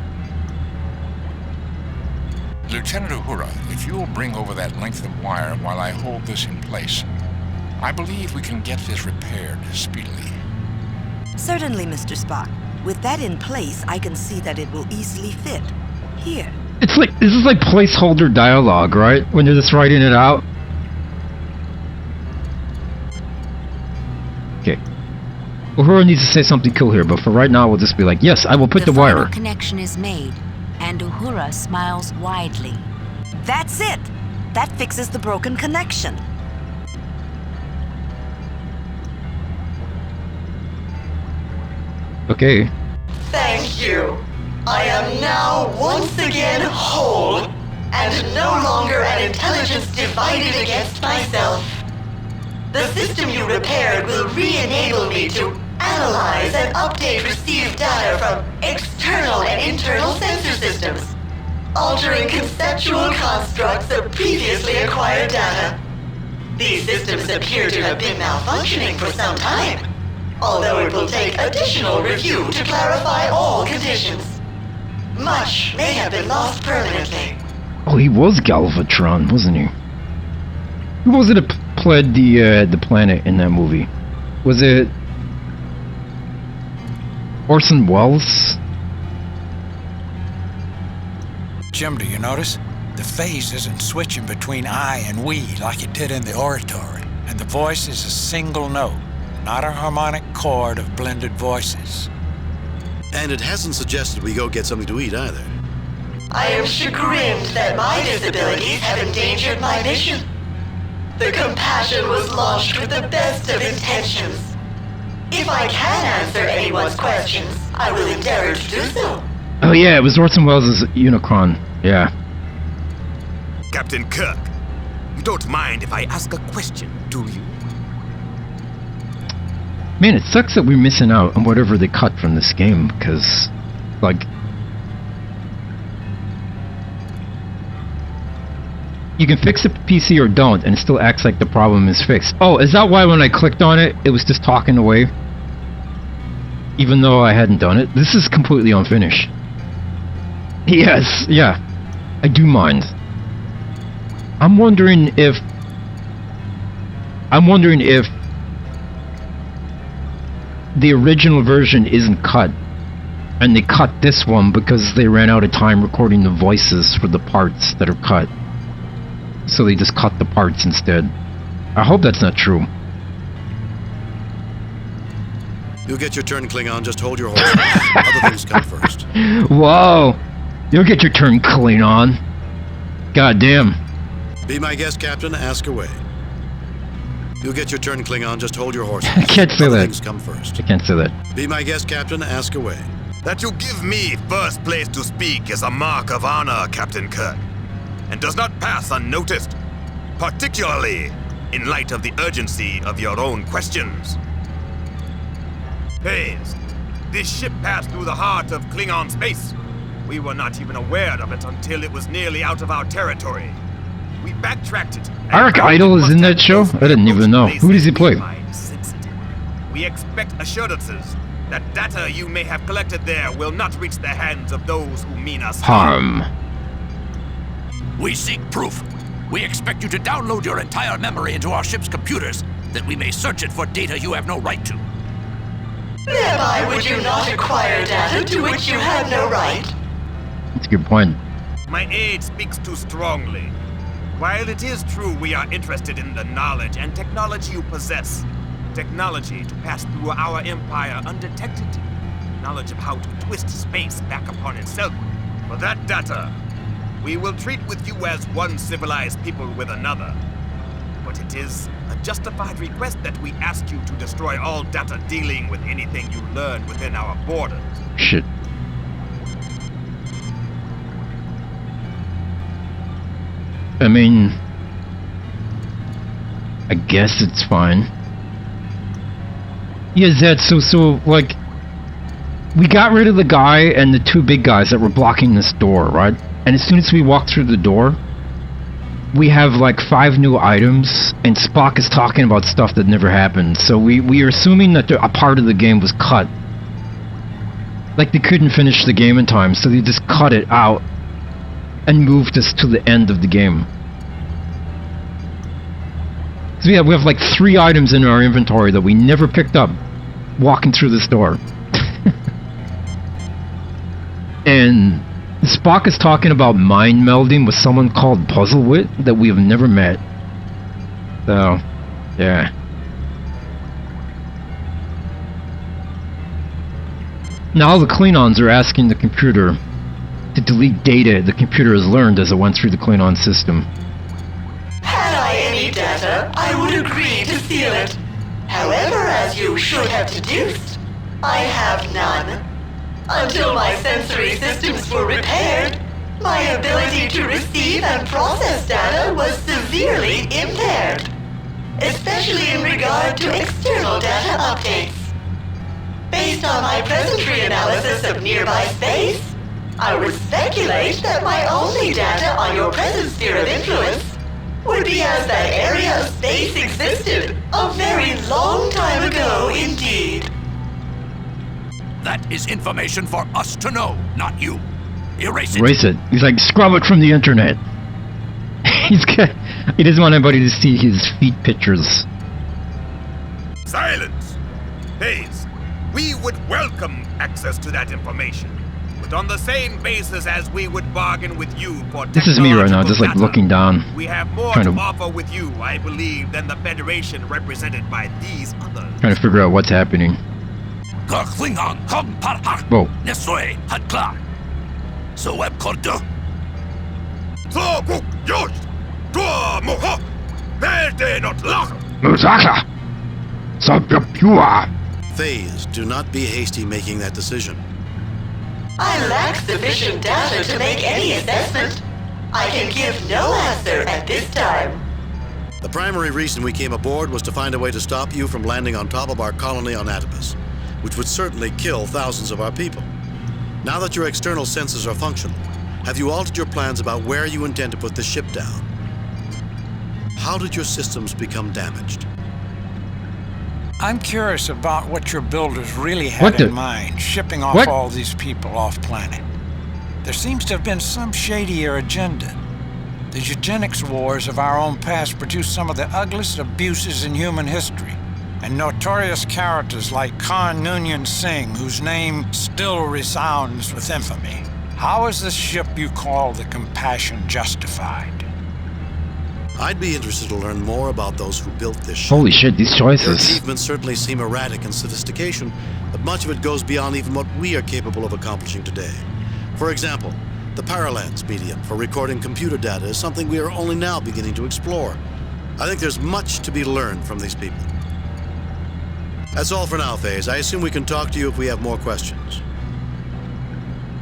Lieutenant Uhura, if you will bring over that length of wire while I hold this in place, I believe we can get this repaired speedily. Certainly, Mr. Spock. With that in place, I can see that it will easily fit. Here. It's like, this is like placeholder dialogue, right? When you're just writing it out. Okay. Uhura needs to say something cool here, but for right now, we'll just be like, yes, I will put the wire. The connection is made, and Uhura smiles widely. That's it! That fixes the broken connection. Okay. Thank you. I am now once again whole, and no longer an intelligence divided against myself. The system you repaired will re-enable me to analyze and update received data from external and internal sensor systems, altering conceptual constructs of previously acquired data. These systems appear to have been malfunctioning for some time, although it will take additional review to clarify all conditions. Much may have been lost permanently. Oh, he was Galvatron, wasn't he? Who was it that played the planet in that movie? Was it Orson Welles? Jim, do you notice? The phase isn't switching between I and we like it did in the oratory. And the voice is a single note, not a harmonic chord of blended voices. And it hasn't suggested we go get something to eat either. I am chagrined that my disabilities have endangered my mission. The compassion was launched with the best of intentions. If I can answer anyone's questions, I will endeavor to do so. Oh yeah, it was Orson Welles' Unicron. Yeah. Captain Kirk, you don't mind if I ask a question, do you? Man, it sucks that we're missing out on whatever they cut from this game, because, like... You can fix the PC or don't, and it still acts like the problem is fixed. Oh, is that why when I clicked on it, it was just talking away? Even though I hadn't done it? This is completely unfinished. Yes, yeah. I do mind. I'm wondering if the original version isn't cut, and they cut this one because they ran out of time recording the voices for the parts that are cut. So they just cut the parts instead. I hope that's not true. You'll get your turn, Klingon. Just hold your horses. Other things come first. Whoa! You'll get your turn, Klingon. God damn. Be my guest, Captain. Ask away. You get your turn, Klingon. Just hold your horses. I can't say Other that. things come first. I can't say that. Be my guest, Captain. Ask away. That you give me first place to speak is a mark of honor, Captain Kirk, and does not pass unnoticed, particularly in light of the urgency of your own questions. Hayes, this ship passed through the heart of Klingon space. We were not even aware of it until it was nearly out of our territory. We backtracked it. Eric Idle is in that show? I didn't even know. Who does he play? We expect assurances that data you may have collected there will not reach the hands of those who mean us harm. We seek proof. We expect you to download your entire memory into our ship's computers, that we may search it for data you have no right to. Thereby would you not acquire data to which you have no right? That's a good point. My age speaks too strongly. While it is true we are interested in the knowledge and technology you possess, technology to pass through our empire undetected, knowledge of how to twist space back upon itself, for that data, we will treat with you as one civilized people with another. But it is a justified request that we ask you to destroy all data dealing with anything you learn within our borders. Shit. I mean, I guess it's fine. Yeah, Zed, so, like, we got rid of the guy and the two big guys that were blocking this door, right? And as soon as we walk through the door, we have, like, 5 new items, and Spock is talking about stuff that never happened. So we are assuming that a part of the game was cut. Like, they couldn't finish the game in time, so they just cut it out and moved us to the end of the game. So yeah, we have like 3 items in our inventory that we never picked up walking through this door. And Spock is talking about mind melding with someone called Puzzlewit that we have never met. So, yeah. Now the Klingons are asking the computer to delete data the computer has learned as it went through the Klingon system. Had I any data, I would agree to seal it. However, as you should have deduced, I have none. Until my sensory systems were repaired, my ability to receive and process data was severely impaired, especially in regard to external data updates. Based on my presentry analysis of nearby space, I would speculate that my only data on your present sphere of influence would be as that area of space existed a very long time ago indeed. That is information for us to know, not you. Erase it. Erase it. He's like, scrub it from the internet. He doesn't want anybody to see his feet pictures. Silence! Hayes, we would welcome access to that information, but on the same basis as we would bargain with you for This is me right now, just like looking down. We have more to offer with you, I believe, than the Federation represented by these others. Trying to figure out what's happening. Whoa. Phase, do not be hasty making that decision. I lack sufficient data to make any assessment. I can give no answer at this time. The primary reason we came aboard was to find a way to stop you from landing on top of our colony on Atopus, which would certainly kill thousands of our people. Now that your external senses are functional, have you altered your plans about where you intend to put the ship down? How did your systems become damaged? I'm curious about what your builders really had in mind, shipping off all these people off planet. There seems to have been some shadier agenda. The eugenics wars of our own past produced some of the ugliest abuses in human history, and notorious characters like Khan Noonien Singh, whose name still resounds with infamy. How is this ship you call the Compassion justified? I'd be interested to learn more about those who built this ship. Holy shit, these choices. Their achievements certainly seem erratic in sophistication, but much of it goes beyond even what we are capable of accomplishing today. For example, the Paralance medium for recording computer data is something we are only now beginning to explore. I think there's much to be learned from these people. That's all for now, FaZe. I assume we can talk to you if we have more questions.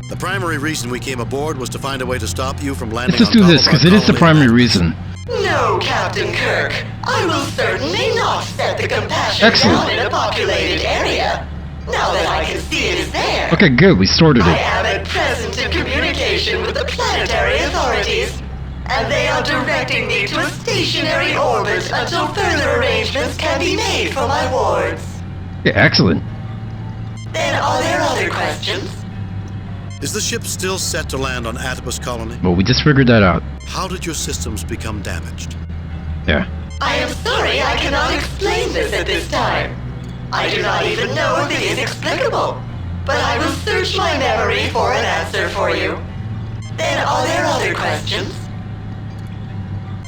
The primary reason we came aboard was to find a way to stop you from landing Let's just do this, because it is the primary reason. No, Captain Kirk. I will certainly not set the compassion down in a populated area. Now that I can see it is there. Okay, good. We sorted I it. am at present in communication with the planetary authorities, and they are directing me to a stationary orbit until further arrangements can be made for my wards. Yeah, excellent. Then are there other questions? Is the ship still set to land on Atopus Colony? Well, we just figured that out. How did your systems become damaged? Yeah. I am sorry I cannot explain this at this time. I do not even know if it is explicable, but I will search my memory for an answer for you. Then are there other questions?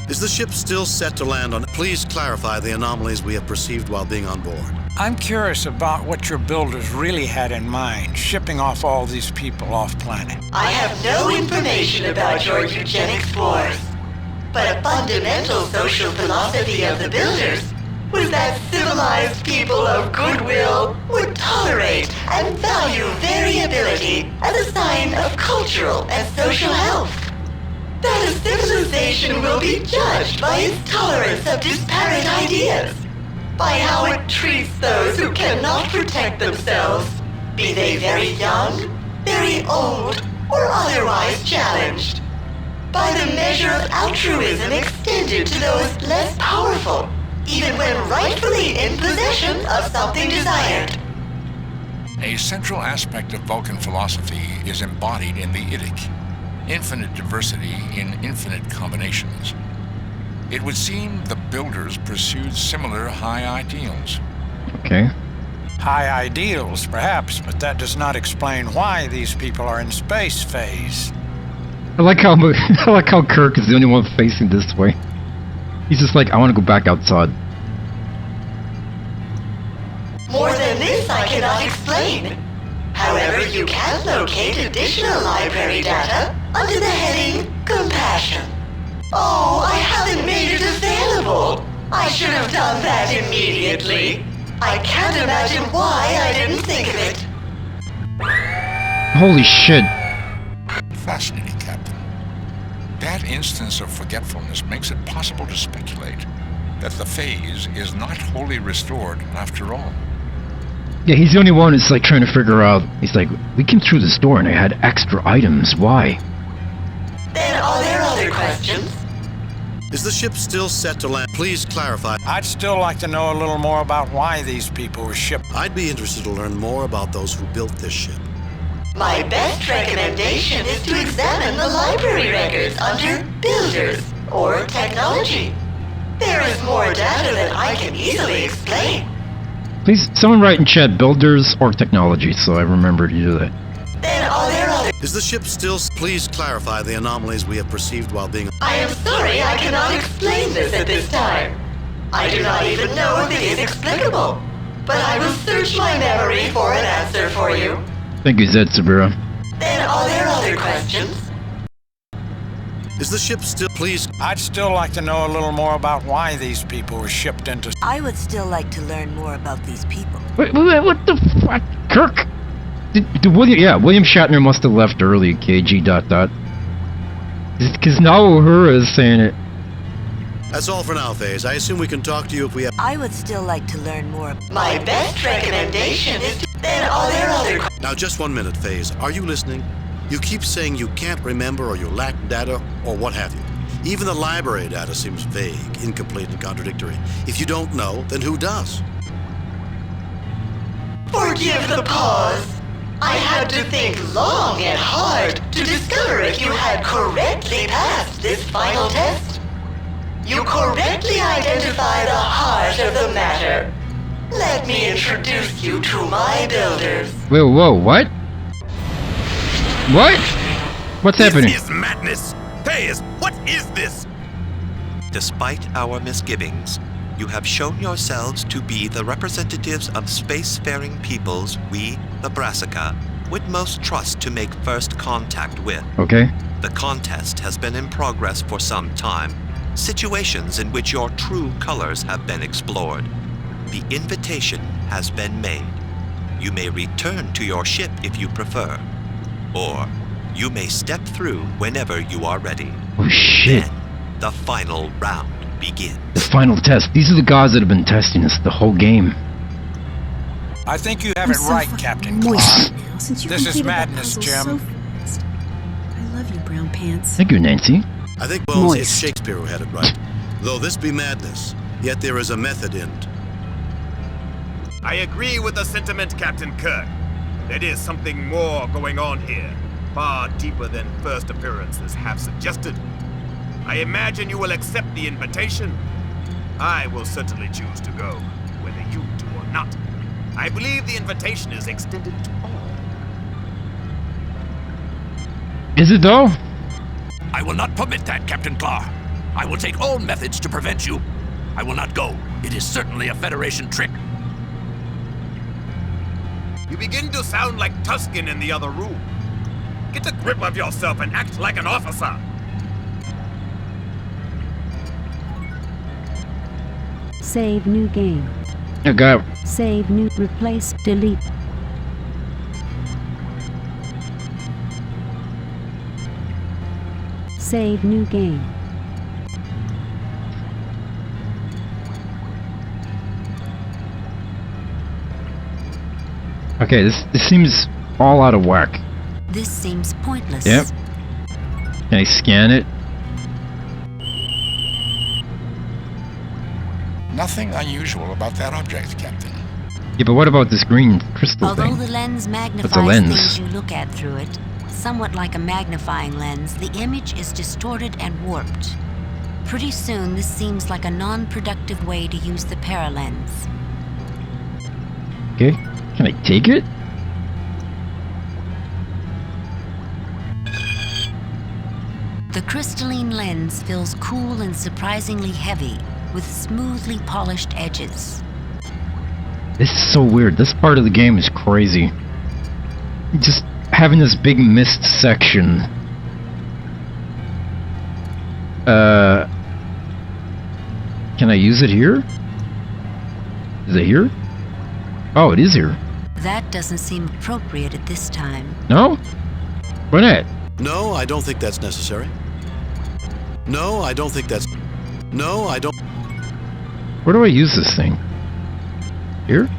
Is the ship still set to land on... Please clarify the anomalies we have perceived while being on board. I'm curious about what your builders really had in mind, shipping off all these people off planet. I have no information about your eugenics wars, but a fundamental social philosophy of the builders was that civilized people of goodwill would tolerate and value variability as a sign of cultural and social health. That a civilization will be judged by its tolerance of disparate ideas, by how it treats those who cannot protect themselves, be they very young, very old, or otherwise challenged, by the measure of altruism extended to those less powerful, even when rightfully in possession of something desired. A central aspect of Vulcan philosophy is embodied in the Idic. Infinite diversity in infinite combinations. It would seem the builders pursued similar high ideals. Okay. High ideals, perhaps, but that does not explain why these people are in space phase. I like how Kirk is the only one facing this way. He's just like, I want to go back outside. More than this I cannot explain. However, you can locate additional library data under the heading Compassion. Oh, I haven't made it available. I should have done that immediately. I can't imagine why I didn't think of it. Holy shit. Fascinating, Captain. That instance of forgetfulness makes it possible to speculate that the phase is not wholly restored after all. Yeah, he's the only one that's like trying to figure out. He's like, we came through this door and I had extra items. Why? Then are there other questions? Is the ship still set to land? Please clarify. I'd still like to know a little more about why these people were shipped. I'd be interested to learn more about those who built this ship. My best recommendation is to examine the library records under Builders or Technology. There is more data than I can easily explain. Please, someone write in chat, builders or technology, so I remember to do that. Then are there other... Is the ship still... Please clarify the anomalies we have perceived while being... I am sorry I cannot explain this at this time. I do not even know if it is explicable, but I will search my memory for an answer for you. Thank you, Zed Sabira. Then are there other questions? Is the ship still... Please... I'd still like to know a little more about why these people were shipped into... I would still like to learn more about these people. Wait, what the fuck? Kirk? Did William... Yeah, William Shatner must have left early, KG ... Because now Uhura is saying it. That's all for now, FaZe. I assume we can talk to you if we have... I would still like to learn more. My best recommendation is to... Then are there other... Now, just 1 minute, FaZe. Are you listening? You keep saying you can't remember or you lack data or what have you. Even the library data seems vague, incomplete, and contradictory. If you don't know, then who does? Forgive the pause. I had to think long and hard to discover if you had correctly passed this final test. You correctly identify the heart of the matter. Let me introduce you to my builders. Whoa, what? What? What's happening? This is madness! FaZe, what is this? Despite our misgivings, you have shown yourselves to be the representatives of spacefaring peoples we, the Brassica, would most trust to make first contact with. Okay. The contest has been in progress for some time, situations in which your true colors have been explored. The invitation has been made. You may return to your ship if you prefer, or you may step through whenever you are ready. Oh shit. Then the final round begins. The final test. These are the gods that have been testing us the whole game. I think you have it right, Captain Clark. This is madness, Jim. I love you, Brown Pants. Thank you, Nancy. I think, Bones, it's Shakespeare who had it right. Though this be madness, yet there is a method in it. I agree with the sentiment, Captain Kirk. There is something more going on here, far deeper than first appearances have suggested. I imagine you will accept the invitation. I will certainly choose to go, whether you do or not. I believe the invitation is extended to all. Is it though? I will not permit that, Captain Clark. I will take all methods to prevent you. I will not go. It is certainly a Federation trick. You begin to sound like Tusken in the other room. Get a grip of yourself and act like an officer. Save new game. I got. Save new. Replace. Delete. Save new game. Okay, this seems all out of whack. This seems pointless. Yep. Can I scan it? Nothing unusual about that object, Captain. Yeah, but what about this green crystal Although thing? the lens magnifies things you look at through it, somewhat like a magnifying lens, the image is distorted and warped. Pretty soon, this seems like a non-productive way to use the paralens. Okay, can I take it? The crystalline lens feels cool and surprisingly heavy, with smoothly polished edges. This is so weird. This part of the game is crazy. Just having this big mist section. Can I use it here? Is it here? Oh, it is here. That doesn't seem appropriate at this time. No? Why not? No, I don't think that's necessary. No, I don't think that's... No, I don't... Where do I use this thing? Here?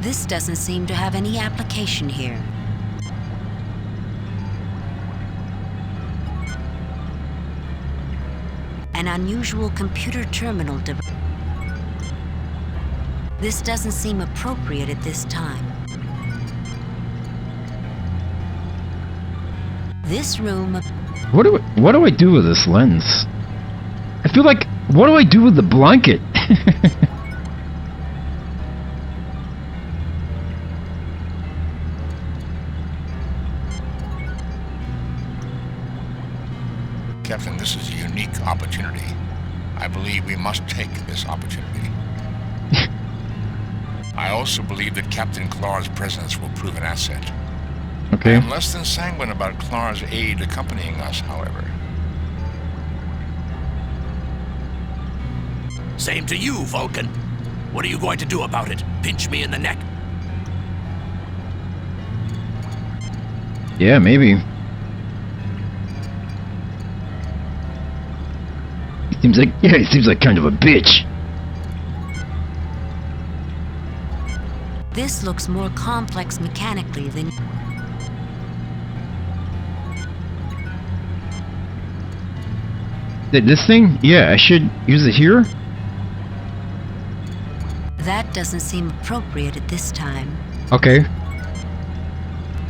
This doesn't seem to have any application here. An unusual computer terminal device. This doesn't seem appropriate at this time. This room... What do I do with this lens? I feel like... What do I do with the blanket? Captain, this is a unique opportunity. I believe we must take this opportunity. I also believe that Captain Clark's presence will prove an asset. Okay. I'm less than sanguine about Clark's aid accompanying us, however. Same to you, Vulcan. What are you going to do about it? Pinch me in the neck? Yeah, maybe. He seems like kind of a bitch. This looks more complex mechanically than... This thing? Yeah, I should use it here? That doesn't seem appropriate at this time. Okay.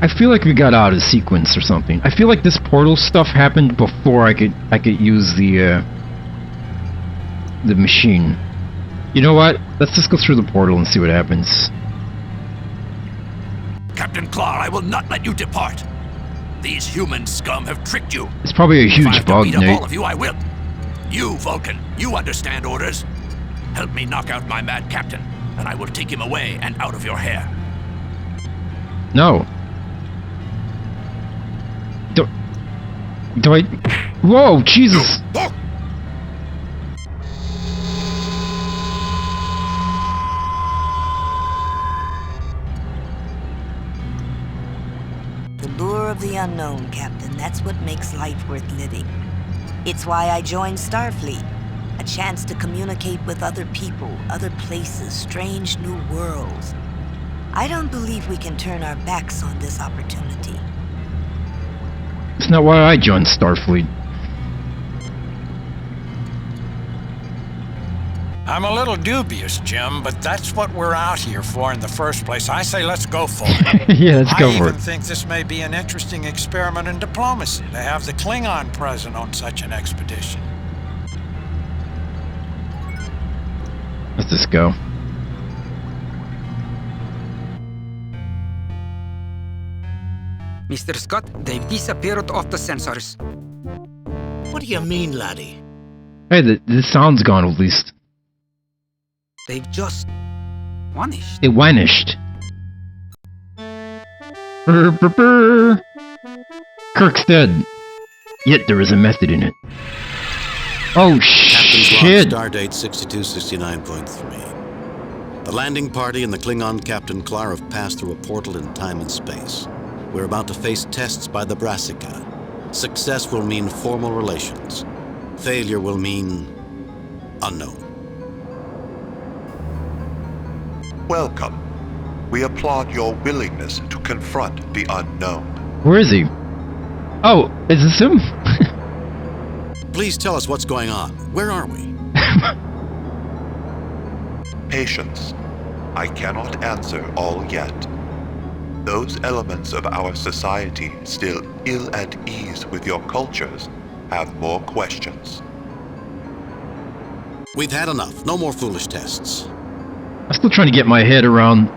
I feel like we got out of sequence or something. I feel like this portal stuff happened before I could use the machine. You know what? Let's just go through the portal and see what happens. Captain Clark, I will not let you depart. These human scum have tricked you. It's probably a huge bug, If I have to beat up Nate. all of you, I will. You, Vulcan, you understand orders. Help me knock out my mad captain, and I will take him away and out of your hair. No. Do I... Whoa, Jesus! of the unknown, Captain. That's what makes life worth living. It's why I joined Starfleet. A chance to communicate with other people, other places, strange new worlds. I don't believe we can turn our backs on this opportunity. It's not why I joined Starfleet. I'm a little dubious, Jim, but that's what we're out here for in the first place. I say let's go for it. Yeah, let's go for I it. even think this may be an interesting experiment in diplomacy to have the Klingon present on such an expedition. Let's just go. Mr. Scott, they've disappeared off the sensors. What do you mean, laddie? Hey, the sound's gone at least. They've just vanished. It vanished. Brr, brr, brr. Kirk's dead. Yet there is a method in it. Oh, shit! Stardate 6269.3. The landing party and the Klingon Captain Klar have passed through a portal in time and space. We're about to face tests by the Brassica. Success will mean formal relations. Failure will mean unknown. Welcome. We applaud your willingness to confront the unknown. Where is he? Oh, is this him? Please tell us what's going on. Where are we? Patience. I cannot answer all yet. Those elements of our society still ill at ease with your cultures have more questions. We've had enough. No more foolish tests. I'm still trying to get my head around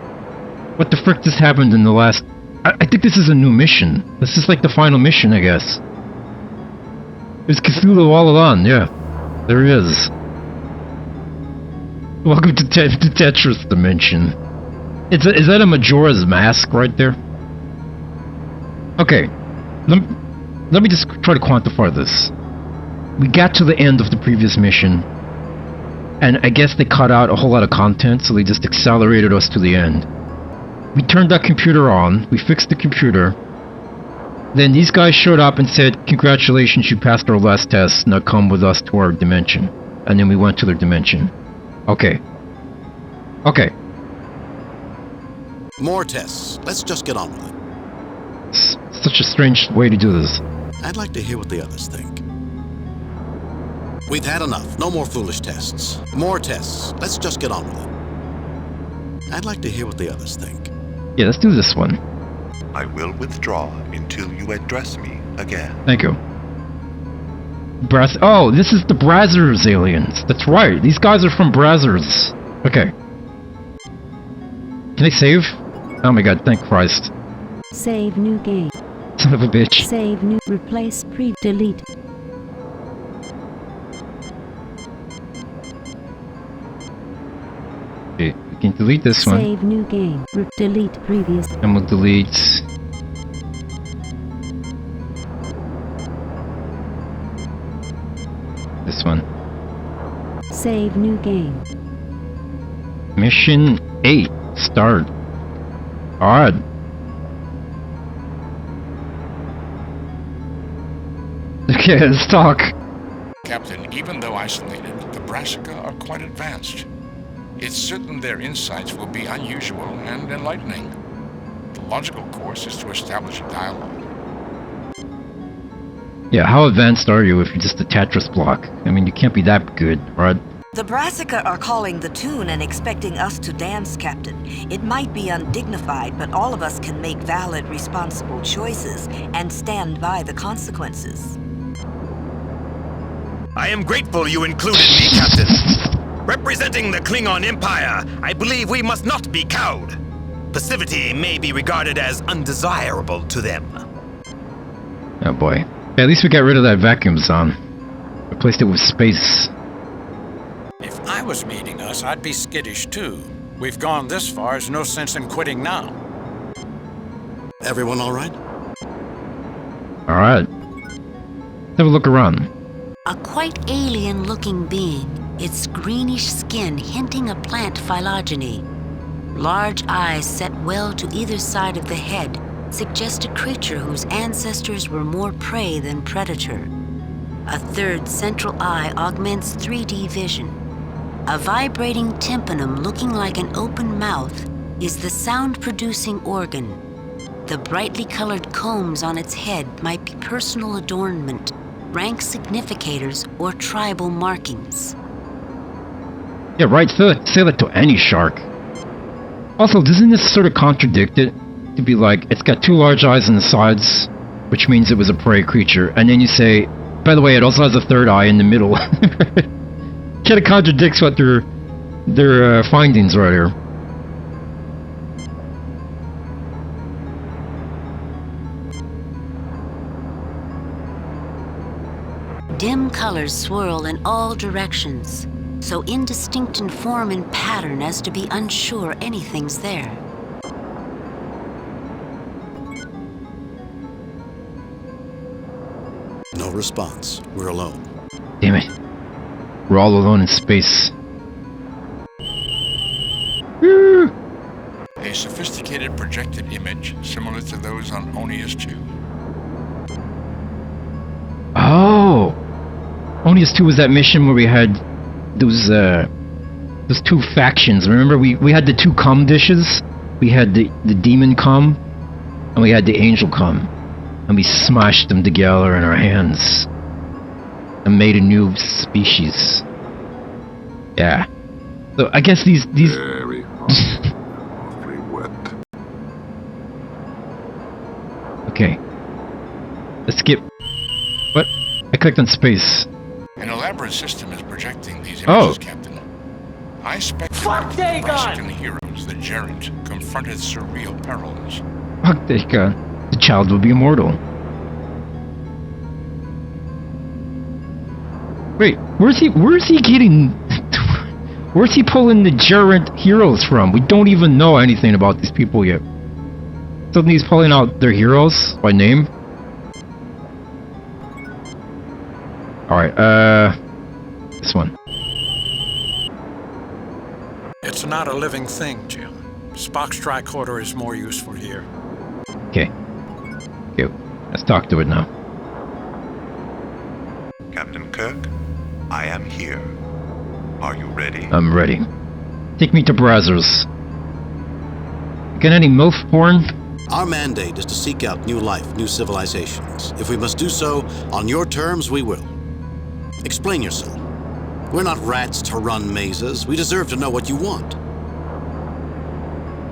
what the frick just happened in the last... I think this is a new mission. This is like the final mission, I guess. There's Cthulhu all along, yeah. There he is. Welcome to Tetris Dimension. Is that a Majora's Mask right there? Okay. Let me just try to quantify this. We got to the end of the previous mission. And I guess they cut out a whole lot of content, so they just accelerated us to the end. We turned that computer on, we fixed the computer. Then these guys showed up and said, congratulations, you passed our last test, now come with us to our dimension. And then we went to their dimension. Okay. Okay. More tests. Let's just get on with it. It's such a strange way to do this. I'd like to hear what the others think. We've had enough. No more foolish tests. More tests. Let's just get on with it. I'd like to hear what the others think. Yeah, let's do this one. I will withdraw until you address me again. Thank you. Oh, this is the Brazzers aliens. That's right. These guys are from Brazzers. Okay. Can I save? Oh my god, thank Christ. Save new game. Son of a bitch. Save new. Replace delete. Okay, we can delete this one. Save new game. Delete previous. And we'll delete... this one. Save new game. Mission 8. Start. Alright. Okay, let's talk. Captain, even though isolated, the Brassica are quite advanced. It's certain their insights will be unusual and enlightening. The logical course is to establish a dialogue. Yeah, how advanced are you if you're just a Tetris block? I mean, you can't be that good, right? The Brassica are calling the tune and expecting us to dance, Captain. It might be undignified, but all of us can make valid, responsible choices and stand by the consequences. I am grateful you included me, Captain. Representing the Klingon Empire, I believe we must not be cowed. Passivity may be regarded as undesirable to them. Oh boy. Yeah, at least we got rid of that vacuum zone. Replaced it with space. If I was meeting us, I'd be skittish too. We've gone this far, there's no sense in quitting now. Everyone all right? All right. Let's have a look around. A quite alien-looking being, its greenish skin hinting a plant phylogeny. Large eyes set well to either side of the head, suggest a creature whose ancestors were more prey than predator. A third central eye augments 3D vision. A vibrating tympanum looking like an open mouth is the sound-producing organ. The brightly colored combs on its head might be personal adornment, rank significators, or tribal markings. Yeah, right, say that to any shark. Also, doesn't this sort of contradict it? To be like, it's got 2 large eyes on the sides, which means it was a prey creature, and then you say, by the way, it also has a 3rd eye in the middle. Kind of contradicts what their findings right here. Dim colors swirl in all directions, so indistinct in form and pattern as to be unsure anything's there. No response. We're alone. Damn it. We're all alone in space. A sophisticated projected image similar to those on Onius 2. Oh! Onius 2 was that mission where we had those 2 factions. Remember, we had the 2 cum dishes? We had the demon cum, and we had the angel cum. And we smashed them together in our hands. And made a new species. Yeah. So I guess these Very hot. Awfully wet. Okay. Let's skip. What? I clicked on space. An elaborate system is projecting these images, Captain. I speculate that the Mexican heroes, the Gerent, confronted surreal perils. Fuck that guy. The child will be immortal. Wait, where's he getting... Where's he pulling the Gerent heroes from? We don't even know anything about these people yet. Suddenly he's pulling out their heroes by name. Alright, this one. It's not a living thing, Jim. Spock's tricorder is more useful here. Okay. Cute. Let's talk to it now. Captain Kirk, I am here. Are you ready? I'm ready. Take me to Brazzers. Get any MILF porn? Our mandate is to seek out new life, new civilizations. If we must do so, on your terms, we will. Explain yourself. We're not rats to run mazes. We deserve to know what you want.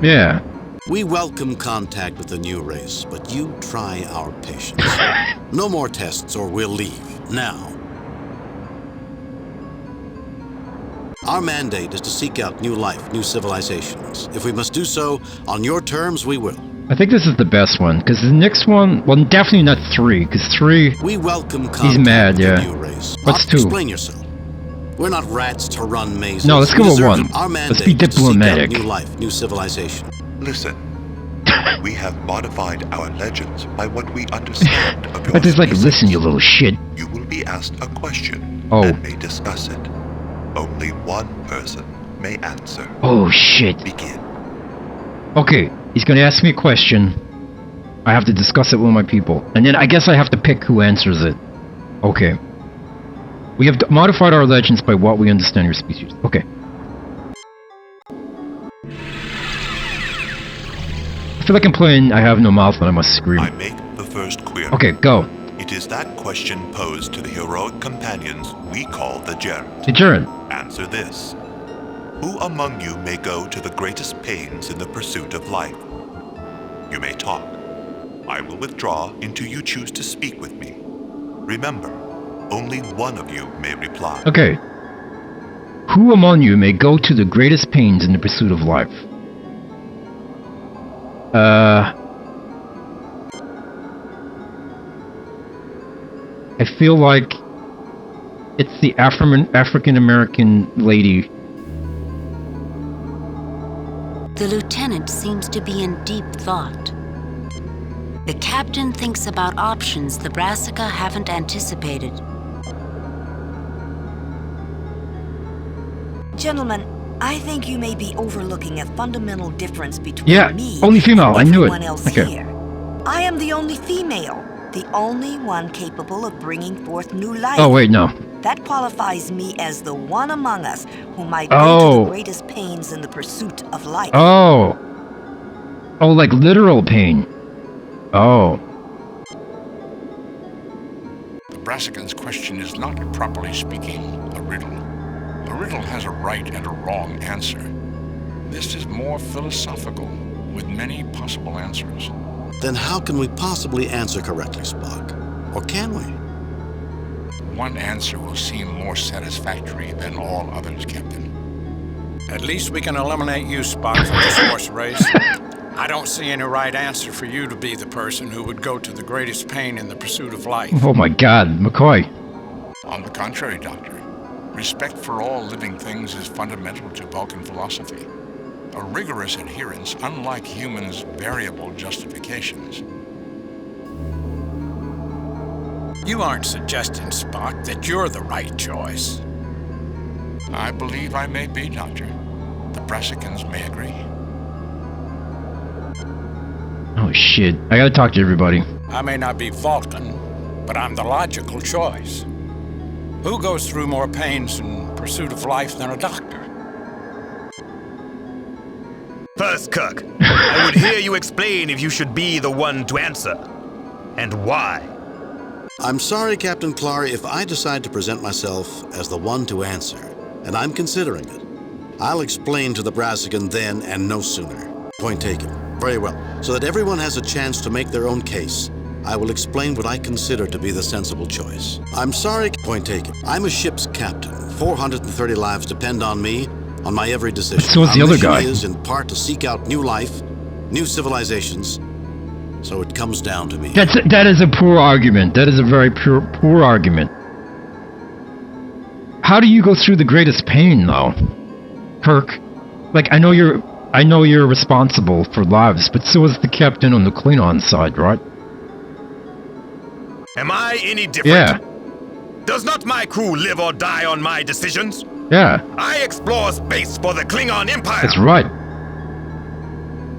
Yeah. We welcome contact with the new race, but you try our patience. No more tests or we'll leave. Now. Our mandate is to seek out new life, new civilizations. If we must do so, on your terms, we will. I think this is the best one, because the next one, well, definitely not 3, because 3... We welcome contact he's mad, with yeah. the new race. What's 2? Explain yourself. We're not rats to run mazes. No, let's go with 1. Our Let's be mandate is to seek out diplomatic. new life, new civilization. Listen. We have modified our legends by what we understand of your But it's like, species. listen, you little shit. You will be asked a question Oh. and may discuss it. Only one person may answer. Oh, shit. Begin. Okay, he's gonna ask me a question. I have to discuss it with my people. And then I guess I have to pick who answers it. Okay. We have modified our legends by what we understand your species. Okay. I feel like I'm playing I Have No Mouth and I Must Scream. I make the first query. Okay, go. It is that question posed to the heroic companions we call the Gerent. The Gerent. Answer this. Who among you may go to the greatest pains in the pursuit of life? You may talk. I will withdraw until you choose to speak with me. Remember, only one of you may reply. Okay. Who among you may go to the greatest pains in the pursuit of life? I feel like it's the African-American lady. The lieutenant seems to be in deep thought. The captain thinks about options the Brassica haven't anticipated. Gentlemen, I think you may be overlooking a fundamental difference between me only female. and I knew it. everyone else Okay. here. I am the only female, the only one capable of bringing forth new life. Oh, wait, no. That qualifies me as the one among us who might go to the greatest pains in the pursuit of life. Oh. Oh, like literal pain. Oh. The Brassican's question is not, properly speaking, a riddle. A riddle has a right and a wrong answer. This is more philosophical, with many possible answers. Then how can we possibly answer correctly, Spock? Or can we? One answer will seem more satisfactory than all others, Captain. At least we can eliminate you, Spock, from this horse race. I don't see any right answer for you to be the person who would go to the greatest pain in the pursuit of life. Oh my God, McCoy. On the contrary, Doctor. Respect for all living things is fundamental to Vulcan philosophy. A rigorous adherence, unlike humans' variable justifications. You aren't suggesting, Spock, that you're the right choice. I believe I may be, Doctor. The Brassicans may agree. Oh shit, I gotta talk to everybody. I may not be Vulcan, but I'm the logical choice. Who goes through more pains in pursuit of life than a doctor? First, Kirk, I would hear you explain if you should be the one to answer. And why? I'm sorry, Captain Clark, if I decide to present myself as the one to answer, and I'm considering it. I'll explain to the Brassican then and no sooner. Point taken. Very well. So that everyone has a chance to make their own case, I will explain what I consider to be the sensible choice. I'm sorry, point taken. I'm a ship's captain. 430 lives depend on me, on my every decision. So is the other guy. Our mission is in part to seek out new life, new civilizations. So it comes down to me. That is a poor argument. That is a very poor argument. How do you go through the greatest pain, though, Kirk? Like, I know you're responsible for lives, but so is the captain on the Klingon side, right? Am I any different? Yeah. Does not my crew live or die on my decisions? Yeah. I explore space for the Klingon Empire. That's right.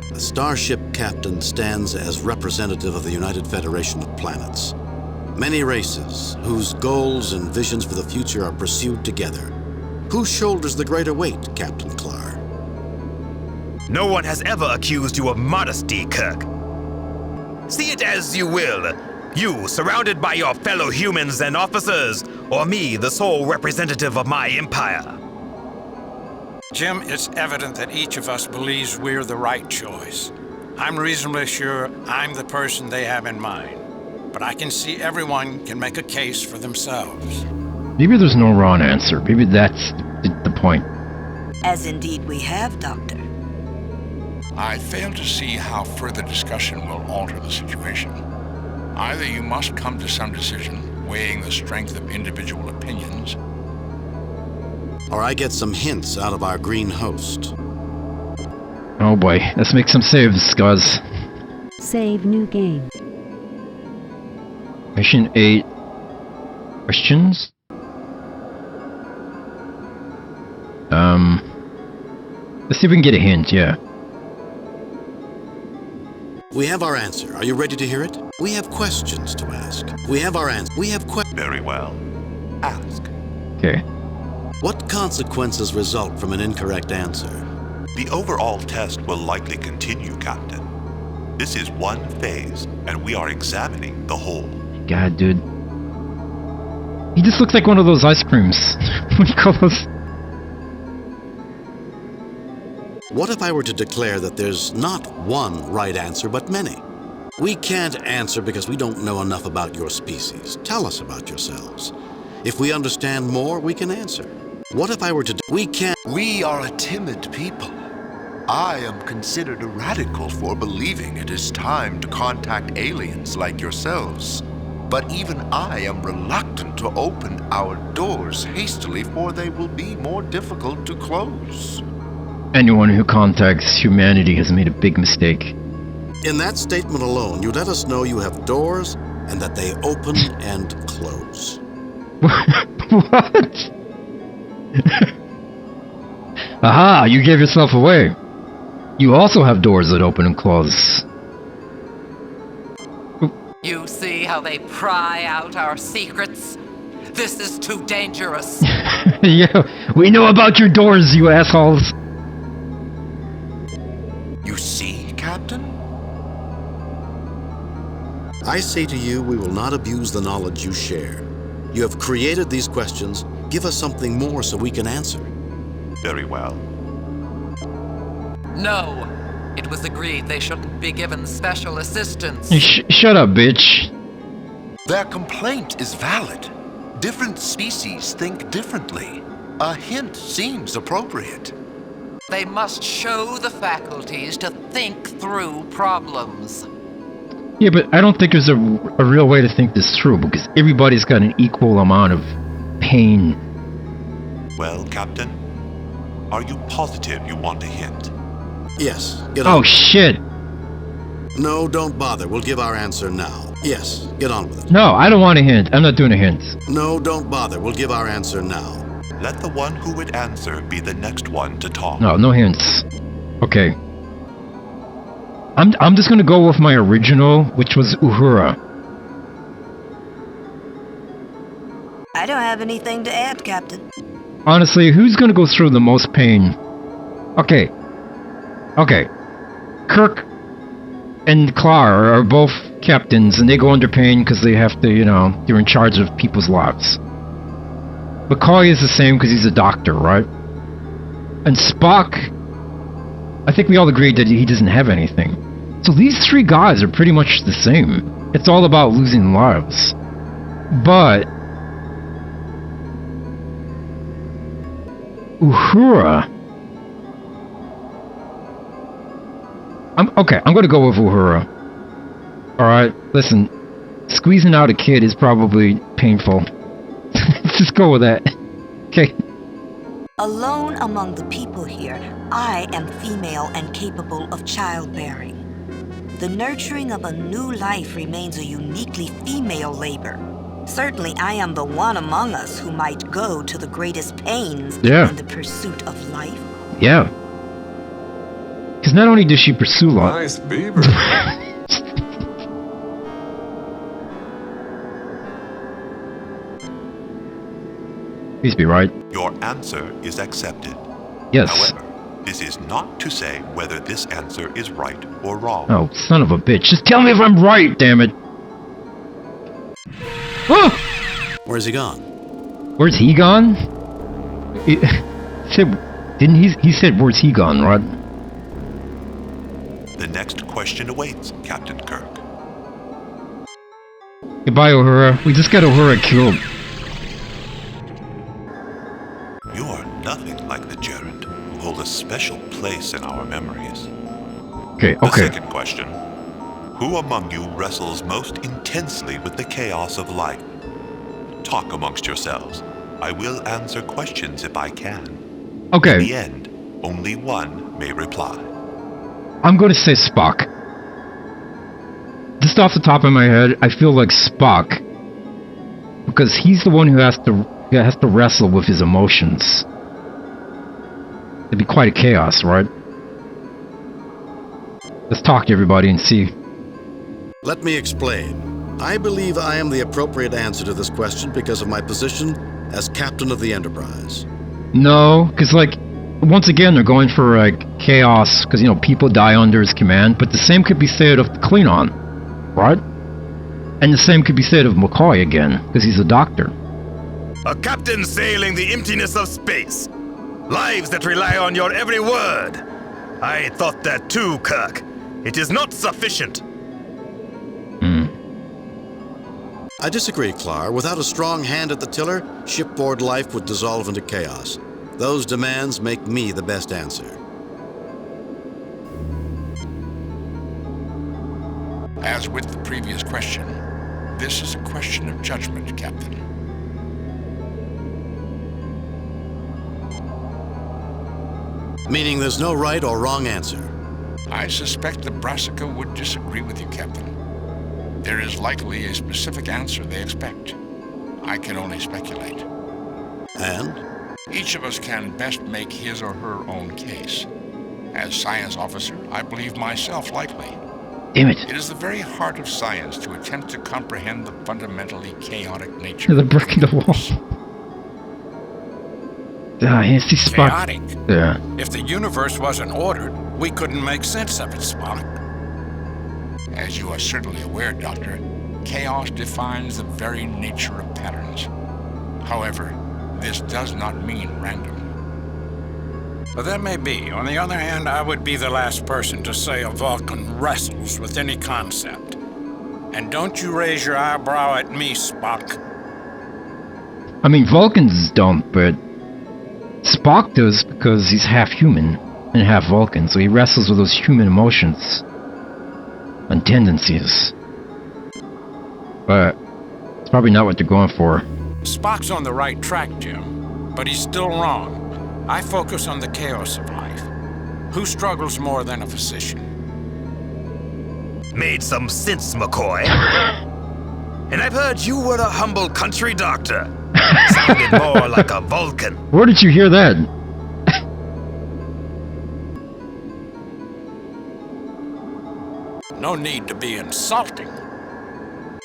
The starship captain stands as representative of the United Federation of Planets. Many races whose goals and visions for the future are pursued together. Who shoulders the greater weight, Captain Clark? No one has ever accused you of modesty, Kirk. See it as you will. You, surrounded by your fellow humans and officers, or me, the sole representative of my empire. Jim, it's evident that each of us believes we're the right choice. I'm reasonably sure I'm the person they have in mind. But I can see everyone can make a case for themselves. Maybe there's no wrong answer. Maybe that's the point. As indeed we have, Doctor. I fail to see how further discussion will alter the situation. Either you must come to some decision, weighing the strength of individual opinions, or I get some hints out of our green host. Oh boy, let's make some saves, guys. Save new game. Mission 8. Questions? Let's see if we can get a hint, yeah. We have our answer. Are you ready to hear it? We have questions to ask. We have our answer. We have questions. Very well. Ask. Okay. What consequences result from an incorrect answer? The overall test will likely continue, Captain. This is one phase, and we are examining the whole. God, dude. He just looks like one of those ice creams. What do you call those? What if I were to declare that there's not one right answer, but many? We can't answer because we don't know enough about your species. Tell us about yourselves. If we understand more, we can answer. What if I were to... We can't... We are a timid people. I am considered a radical for believing it is time to contact aliens like yourselves. But even I am reluctant to open our doors hastily, for they will be more difficult to close. Anyone who contacts humanity has made a big mistake. In that statement alone, you let us know you have doors and that they open and close. What? Aha, you gave yourself away. You also have doors that open and close. You see how they pry out our secrets? This is too dangerous. Yeah, we know about your doors, you assholes. You see, Captain? I say to you, we will not abuse the knowledge you share. You have created these questions. Give us something more so we can answer. Very well. No. It was agreed they shouldn't be given special assistance. Shut up, bitch. Their complaint is valid. Different species think differently. A hint seems appropriate. They must show the faculties to think through problems. Yeah, but I don't think there's a real way to think this through, because everybody's got an equal amount of pain. Well, Captain, are you positive you want a hint? Yes, get on. Oh, shit. No, don't bother. We'll give our answer now. Yes, get on with it. No, I don't want a hint. I'm not doing a hint. No, don't bother. We'll give our answer now. Let the one who would answer be the next one to talk. No, no hints. Okay. I'm just gonna go with my original, which was Uhura. I don't have anything to add, Captain. Honestly, who's gonna go through the most pain? Okay. Okay. Kirk and Clara are both captains, and they go under pain because they have to, you know, they're in charge of people's lives. McCoy is the same because he's a doctor, right? And Spock, I think we all agreed that he doesn't have anything. So these three guys are pretty much the same. It's all about losing lives. But Uhura, I'm gonna go with Uhura. Alright, listen, squeezing out a kid is probably painful. Let's just go with that. Okay. Alone among the people here, I am female and capable of childbearing. The nurturing of a new life remains a uniquely female labor. Certainly, I am the one among us who might go to the greatest pains in the pursuit of life. Yeah. Because not only does she pursue life... Nice beaver. Please be right. Your answer is accepted. Yes. However, this is not to say whether this answer is right or wrong. Oh, son of a bitch. Just tell me if I'm right, damn it. Oh! Where's he gone? Where's he gone? He said, where's he gone, Rod? The next question awaits, Captain Kirk. Goodbye, Uhura. We just got Uhura killed. You are nothing like the Gerund, who hold a special place in our memories. Okay. The second question. Who among you wrestles most intensely with the chaos of life? Talk amongst yourselves. I will answer questions if I can. Okay. In the end, only one may reply. I'm going to say Spock. Just off the top of my head, I feel like Spock, because he's the one who has to wrestle with his emotions. It'd be quite a chaos, right? Let's talk to everybody and see. Let me explain. I believe I am the appropriate answer to this question because of my position as captain of the Enterprise. No, because, like, once again, they're going for, like, chaos, because, you know, people die under his command, but the same could be said of the Klingon, right? And the same could be said of McCoy again, because he's a doctor. A captain sailing the emptiness of space. Lives that rely on your every word. I thought that too, Kirk. It is not sufficient. I disagree, Clar. Without a strong hand at the tiller, shipboard life would dissolve into chaos. Those demands make me the best answer. As with the previous question, this is a question of judgment, Captain. Meaning there's no right or wrong answer. I suspect the Brassica would disagree with you, Captain. There is likely a specific answer they expect. I can only speculate. And? Each of us can best make his or her own case. As science officer, I believe myself likely. Damn it. It is the very heart of science to attempt to comprehend the fundamentally chaotic nature The of brick in the wall. Ah, yeah, see Spock. Chaotic. Yeah. If the universe wasn't ordered, we couldn't make sense of it, Spock. As you are certainly aware, Doctor, chaos defines the very nature of patterns. However, this does not mean random. Well, that may be. On the other hand, I would be the last person to say a Vulcan wrestles with any concept. And don't you raise your eyebrow at me, Spock. I mean, Vulcans don't, but Spock does because he's half human and half Vulcan, so he wrestles with those human emotions and tendencies. But it's probably not what they're going for. Spock's on the right track, Jim, but he's still wrong. I focus on the chaos of life. Who struggles more than a physician? Made some sense, McCoy. And I've heard you were a humble country doctor. Sounded more like a Vulcan. Where did you hear that? No need to be insulting.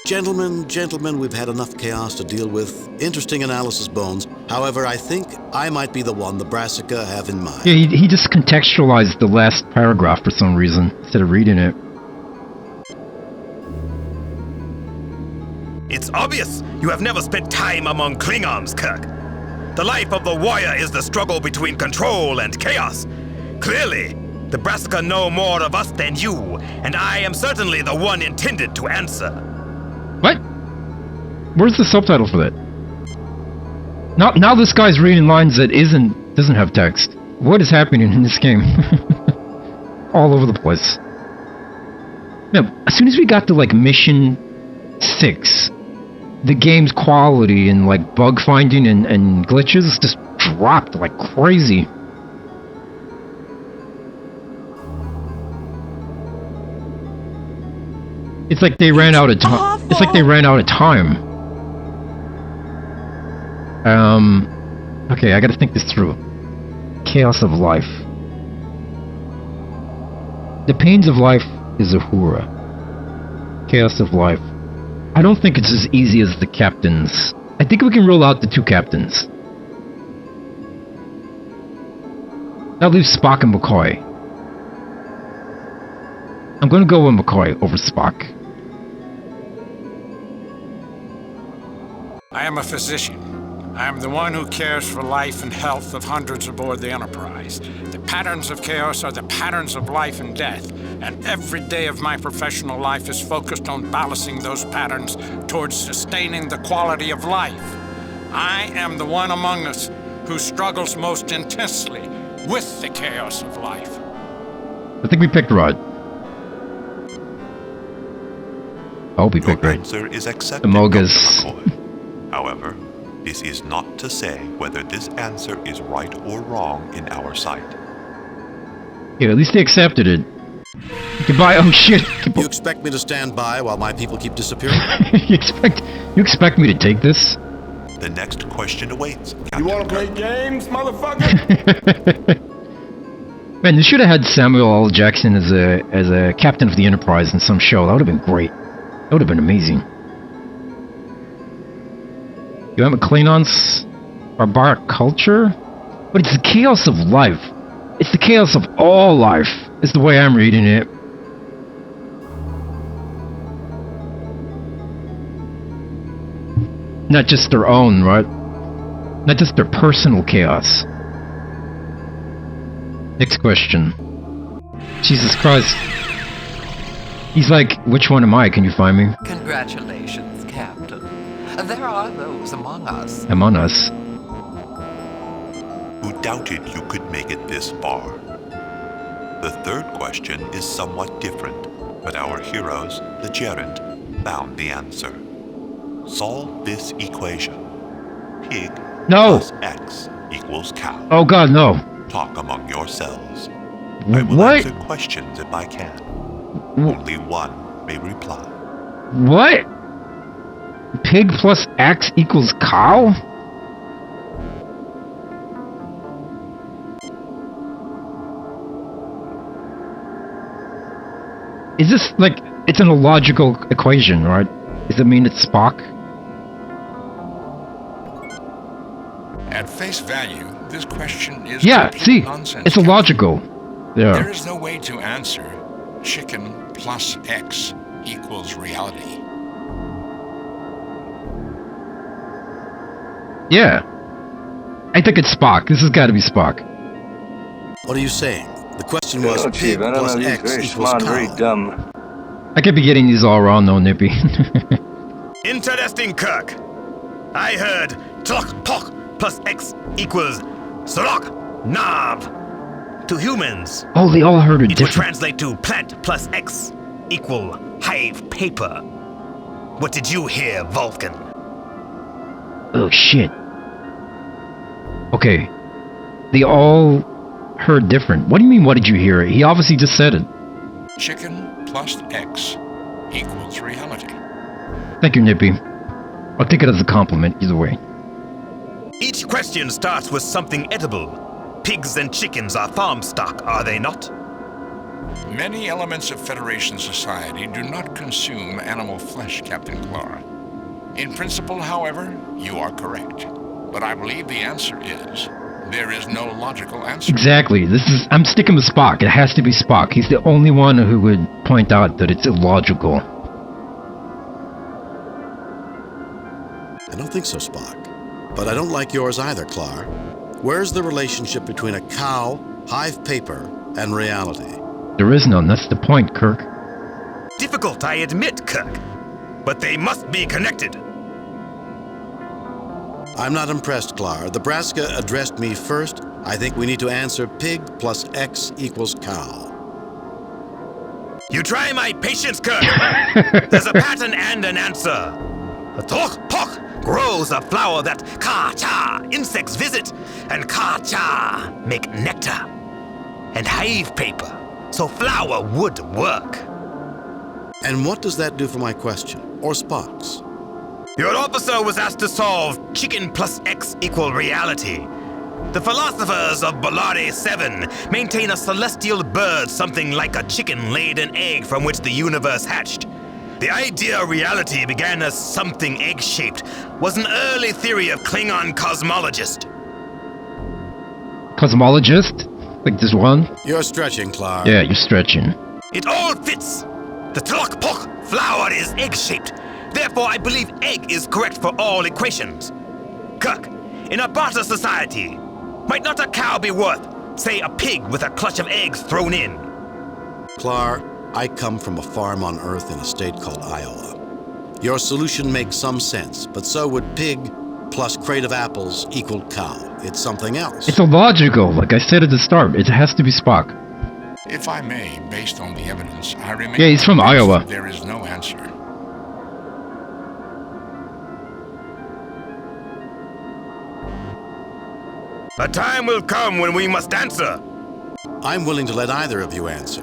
Gentlemen, we've had enough chaos to deal with. Interesting analysis, Bones. However, I think I might be the one the Brassica have in mind. Yeah, he just contextualized the last paragraph for some reason, instead of reading it. It's obvious you have never spent time among Klingons, Kirk. The life of the warrior is the struggle between control and chaos. Clearly, the Brassica know more of us than you, and I am certainly the one intended to answer. What? Where's the subtitle for that? Now this guy's reading lines that doesn't have text. What is happening in this game? All over the place. Yeah, as soon as we got to like mission 6, the game's quality and like bug finding and glitches just dropped like crazy. It's like they ran out of time. It's like they ran out of time. Okay, I gotta think this through. Chaos of life. The pains of life is Uhura. Chaos of life. I don't think it's as easy as the captains. I think we can rule out the 2 captains. That leaves Spock and McCoy. I'm gonna go with McCoy over Spock. I am a physician. I am the one who cares for life and health of hundreds aboard the Enterprise. The patterns of chaos are the patterns of life and death, and every day of my professional life is focused on balancing those patterns towards sustaining the quality of life. I am the one among us who struggles most intensely with the chaos of life. I think we picked right. I hope we picked right. Answer is accepted, Amogus. Dr. McCoy. However, this is not to say whether this answer is right or wrong in our sight. Yeah, at least they accepted it. Goodbye. Oh shit. You expect me to stand by while my people keep disappearing? you expect me to take this? The next question awaits, Captain You wanna play Kirk. games, motherfucker? Man, they should have had Samuel L. Jackson as a captain of the Enterprise in some show. That would have been great. That would have been amazing. You have Klingons, barbaric culture, but it's the chaos of life. It's the chaos of all life. Is the way I'm reading it. Not just their own, right? Not just their personal chaos. Next question. Jesus Christ. He's like, which one am I? Can you find me? Congratulations, Captain. There are those among us. Among us. Who doubted you could make it this far. The third question is somewhat different, but our heroes, the gerund, found the answer. Solve this equation. Pig plus X equals cow. Oh god, no. Talk among yourselves. I will What? answer questions if I can. Only one may reply. What? Pig plus X equals cow? Is this like it's an illogical equation, right? Does it mean it's Spock? At face value, this question is Yeah, complete see, nonsense. it's illogical. Yeah. There is no way to answer chicken plus X equals reality. Yeah. I think it's Spock. This has got to be Spock. What are you saying? The question was Oh, pig Chief, I don't plus know. He's X very equals smart, cow. very dumb. I could be getting these all wrong, though, Nippy. Interesting, Kirk. I heard Tlok Pok plus X equals Srok Nav. To humans, Oh, they all heard it it would different. translate to plant plus X equal hive paper. What did you hear, Vulcan? Oh, shit. Okay. They all heard different. What do you mean, what did you hear? He obviously just said it. Chicken plus X equals reality. Thank you, Nippy. I'll take it as a compliment, either way. Each question starts with something edible. Pigs and chickens are farm stock, are they not? Many elements of Federation society do not consume animal flesh, Captain Clara. In principle, however, you are correct. But I believe the answer is, there is no logical answer. Exactly. I'm sticking with Spock. It has to be Spock. He's the only one who would point out that it's illogical. I don't think so, Spock. But I don't like yours either, Clar. Where's the relationship between a cow, hive paper, and reality? There is none. That's the point, Kirk. Difficult, I admit, Kirk. But they must be connected. I'm not impressed, Clar. The Braska addressed me first. I think we need to answer pig plus X equals cow. You try my patience, Kirk. There's a pattern and an answer. A Tlok Pok grows a flower that Ka-Cha insects visit, and Ka-Cha make nectar and hive paper, so flower would work. And what does that do for my question? Or Spock's? Your officer was asked to solve chicken plus X equal reality. The philosophers of Bolare 7 maintain a celestial bird something like a chicken laid an egg from which the universe hatched. The idea of reality began as something egg-shaped, was an early theory of Klingon cosmologist. Cosmologist? Like this one? You're stretching, Clar. Yeah, you're stretching. It all fits. The Tlok Pok flower is egg-shaped. Therefore, I believe egg is correct for all equations. Kirk, in a barter society, might not a cow be worth, say, a pig with a clutch of eggs thrown in? Clar, I come from a farm on Earth in a state called Iowa. Your solution makes some sense, but so would pig plus crate of apples equal cow. It's something else. It's illogical. Like I said at the start, it has to be Spock. If I may, based on the evidence, I remain... Yeah, he's from Iowa. There is no answer. A time will come when we must answer. I'm willing to let either of you answer.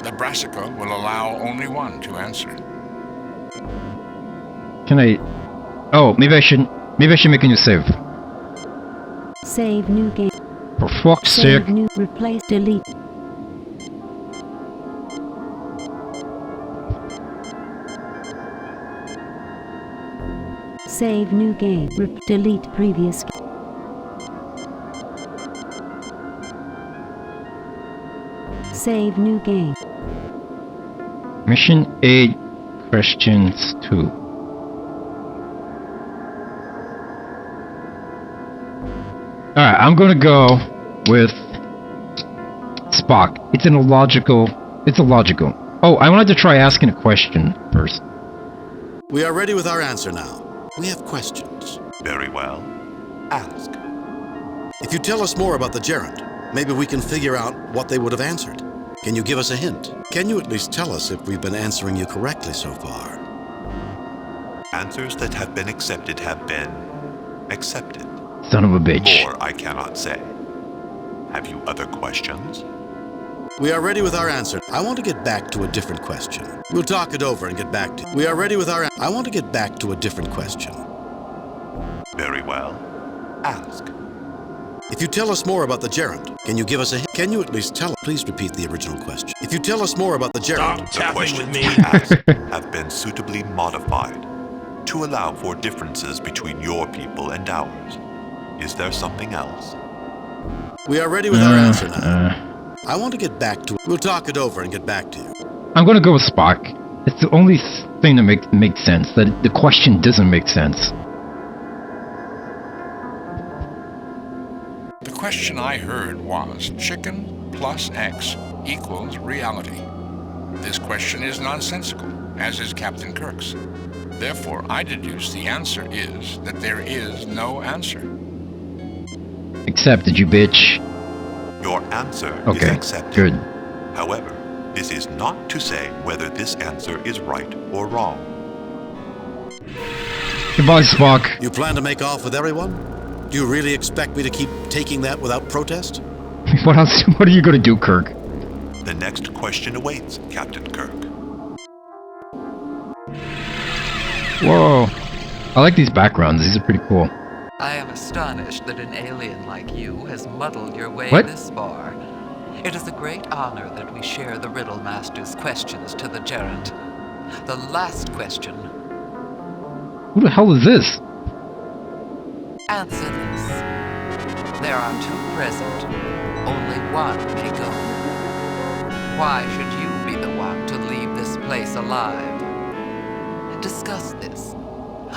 The Brassica will allow only one to answer. Can I... Oh, maybe I should make a new save. Save new game. For fuck's sake. Save new. Replace. Delete. Save new game. Delete previous game. Save new game. Mission 8, questions 2. Alright, I'm gonna go with Spock. It's illogical. Oh, I wanted to try asking a question first. We are ready with our answer now. We have questions. Very well. Ask. If you tell us more about the gerund, maybe we can figure out what they would have answered. Can you give us a hint? Can you at least tell us if we've been answering you correctly so far? Answers that have been accepted have been accepted. Son of a bitch. More I cannot say. Have you other questions? We are ready with our answer. I want to get back to a different question. We'll talk it over and get back to... We are ready with our... I want to get back to a different question. Very well. Ask. If you tell us more about the gerund, can you give us a hint? Can you at least tell us? Please repeat the original question. If you tell us more about the gerund... The questions we asked have been suitably modified to allow for differences between your people and ours. Is there something else? We are ready with our answer now. I want to get back to it. We'll talk it over and get back to you. I'm gonna go with Spock. It's the only thing that makes sense. That the question doesn't make sense. The question I heard was chicken plus X equals reality. This question is nonsensical, as is Captain Kirk's. Therefore, I deduce the answer is that there is no answer. Accepted, you bitch. Your answer is Okay, accepted. good. However, this is not to say whether this answer is right or wrong. Goodbye, Spock. You plan to make off with everyone? Do you really expect me to keep taking that without protest? What else? What are you gonna do, Kirk? The next question awaits, Captain Kirk. Whoa. I like these backgrounds. These are pretty cool. I am astonished that an alien like you has muddled your way What? this far. It is a great honor that we share the Riddle Master's questions to the gerund. The last question. Who the hell is this? Answer this. There are two present. Only one may go. Why should you be the one to leave this place alive? Discuss this.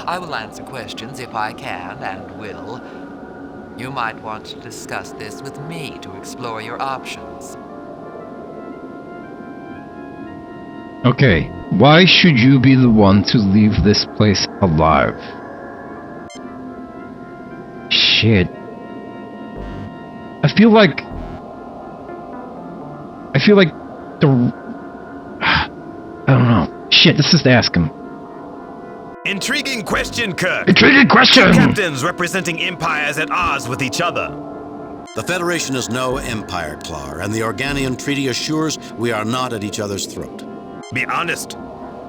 I will answer questions if I can and will. You might want to discuss this with me to explore your options. Okay. Why should you be the one to leave this place alive? Shit. I feel like the... I don't know. Shit, let's just ask him. Intriguing question, Kirk. Intriguing question! Two captains representing empires at odds with each other. The Federation is no empire, Clar, and the Organian Treaty assures we are not at each other's throat. Be honest.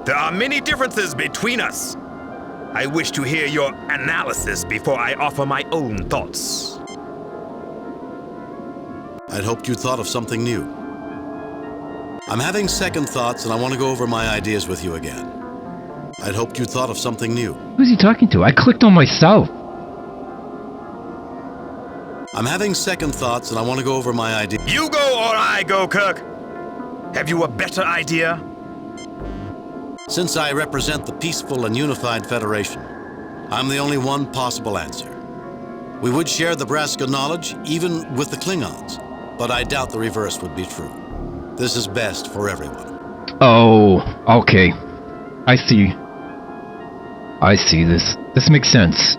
There are many differences between us. I wish to hear your analysis before I offer my own thoughts. I'd hoped you thought of something new. I'm having second thoughts, and I want to go over my ideas with you again. I'd hoped you thought of something new. Who's he talking to? I clicked on myself. I'm having second thoughts, and I want to go over my ideas. You go or I go, Kirk. Have you a better idea? Since I represent the peaceful and unified Federation, I'm the only one possible answer. We would share the Brassica knowledge, even with the Klingons, but I doubt the reverse would be true. This is best for everyone. Oh, okay. I see. I see this. This makes sense.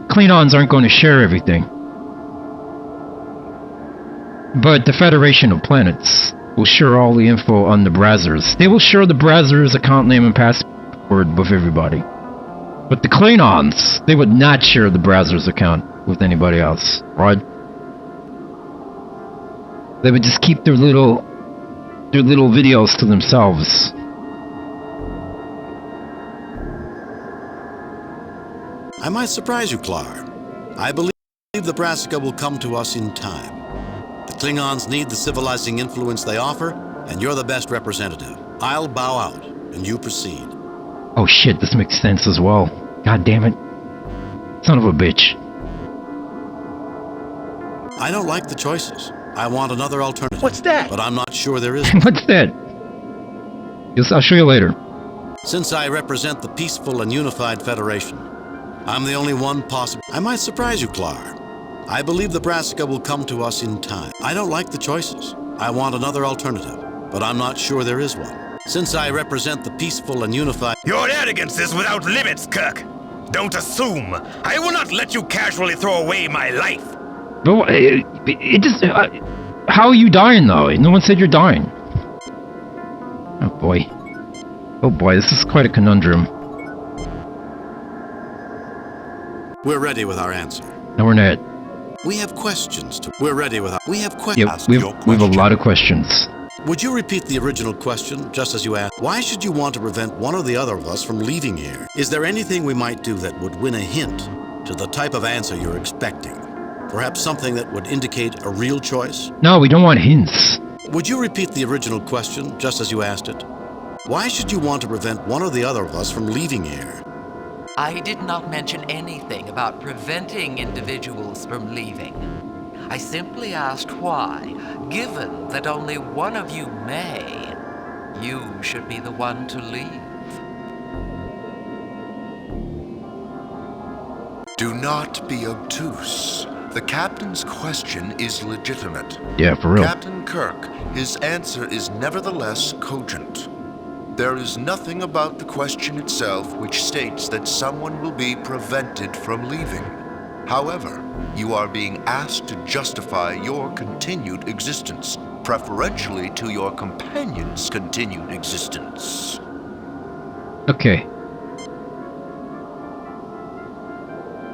Klingons aren't going to share everything. But the Federation of Planets will share all the info on the Brazzers. They will share the Brazzers account name and password with everybody. But the Klingons, they would not share the Brazzers account with anybody else, right? They would just keep their little videos to themselves. I might surprise you, Clar. I believe the Brassica will come to us in time. The Klingons need the civilizing influence they offer, and you're the best representative. I'll bow out, and you proceed. Oh shit, this makes sense as well. God damn it. Son of a bitch. I don't like the choices. I want another alternative. What's that? But I'm not sure there is. What's that? Yes, I'll show you later. Since I represent the peaceful and unified Federation, I'm the only one possible. I might surprise you, Clar. I believe the Brassica will come to us in time. I don't like the choices. I want another alternative, but I'm not sure there is one. Since I represent the peaceful and unified... Your arrogance is without limits, Kirk. Don't assume. I will not let you casually throw away my life. But it just... how are you dying, though? No one said you're dying. Oh, boy. Oh, boy, this is quite a conundrum. We're ready with our answer. No, we're not. We have questions to... We're ready with our... We have questions. Yep, we have a lot of questions. Would you repeat the original question, just as you asked? Why should you want to prevent one or the other of us from leaving here? Is there anything we might do that would win a hint to the type of answer you're expecting? Perhaps something that would indicate a real choice? No, we don't want hints. Would you repeat the original question, just as you asked it? Why should you want to prevent one or the other of us from leaving here? I did not mention anything about preventing individuals from leaving. I simply asked why, given that only one of you may, you should be the one to leave. Do not be obtuse. The captain's question is legitimate. Yeah, for real. Captain Kirk, his answer is nevertheless cogent. There is nothing about the question itself which states that someone will be prevented from leaving. However, you are being asked to justify your continued existence, preferentially to your companion's continued existence. Okay.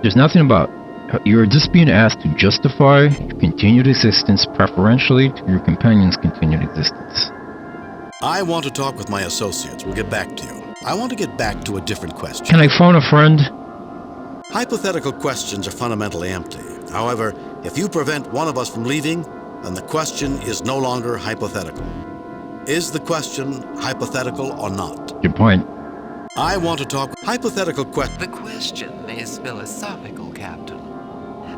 There's nothing about... You're just being asked to justify your continued existence, preferentially to your companion's continued existence. I want to talk with my associates. We'll get back to you. I want to get back to a different question. Can I phone a friend? Hypothetical questions are fundamentally empty. However, if you prevent one of us from leaving, then the question is no longer hypothetical. Is the question hypothetical or not? Good point. I want to talk hypothetical questions. The question is philosophical, Captain.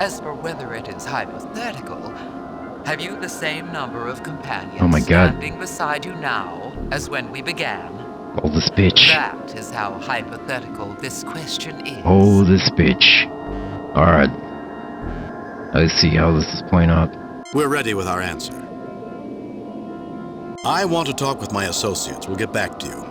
As for whether it is hypothetical, have you the same number of companions standing beside you now as when we began? Oh, this bitch. That is how hypothetical this question is. Oh, this bitch. Alright. Let's see how this is playing out. We're ready with our answer. I want to talk with my associates. We'll get back to you.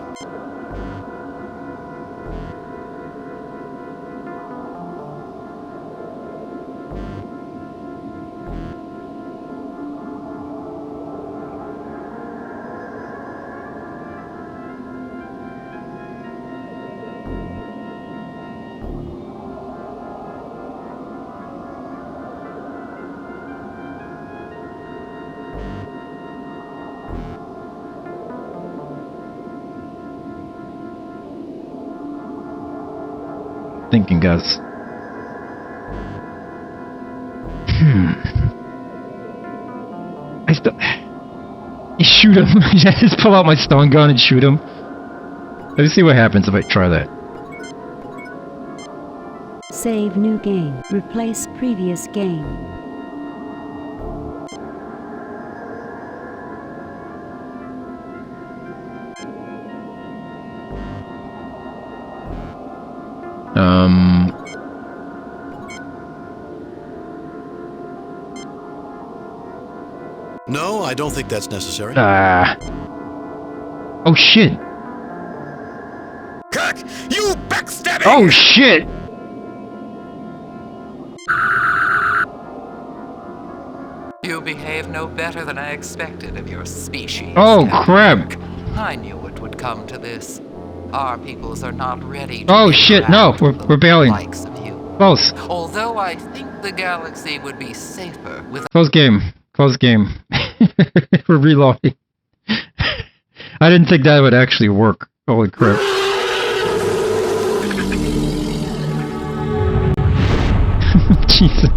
Thinking, guys. I still... You shoot him. I just pull out my stun gun and shoot him. Let's see what happens if I try that. Save new game. Replace previous game. No, I don't think that's necessary. Oh shit. Kirk, you backstabbing! Oh shit! You behave no better than I expected of your species. Oh crap! Kirk. I knew it would come to this. Our peoples are not ready to Oh shit, no, we're bailing. Likes of you. Close. Although I think the galaxy would be safer with Close game. Close game. We're reloading. I didn't think that would actually work. Holy crap. Jesus.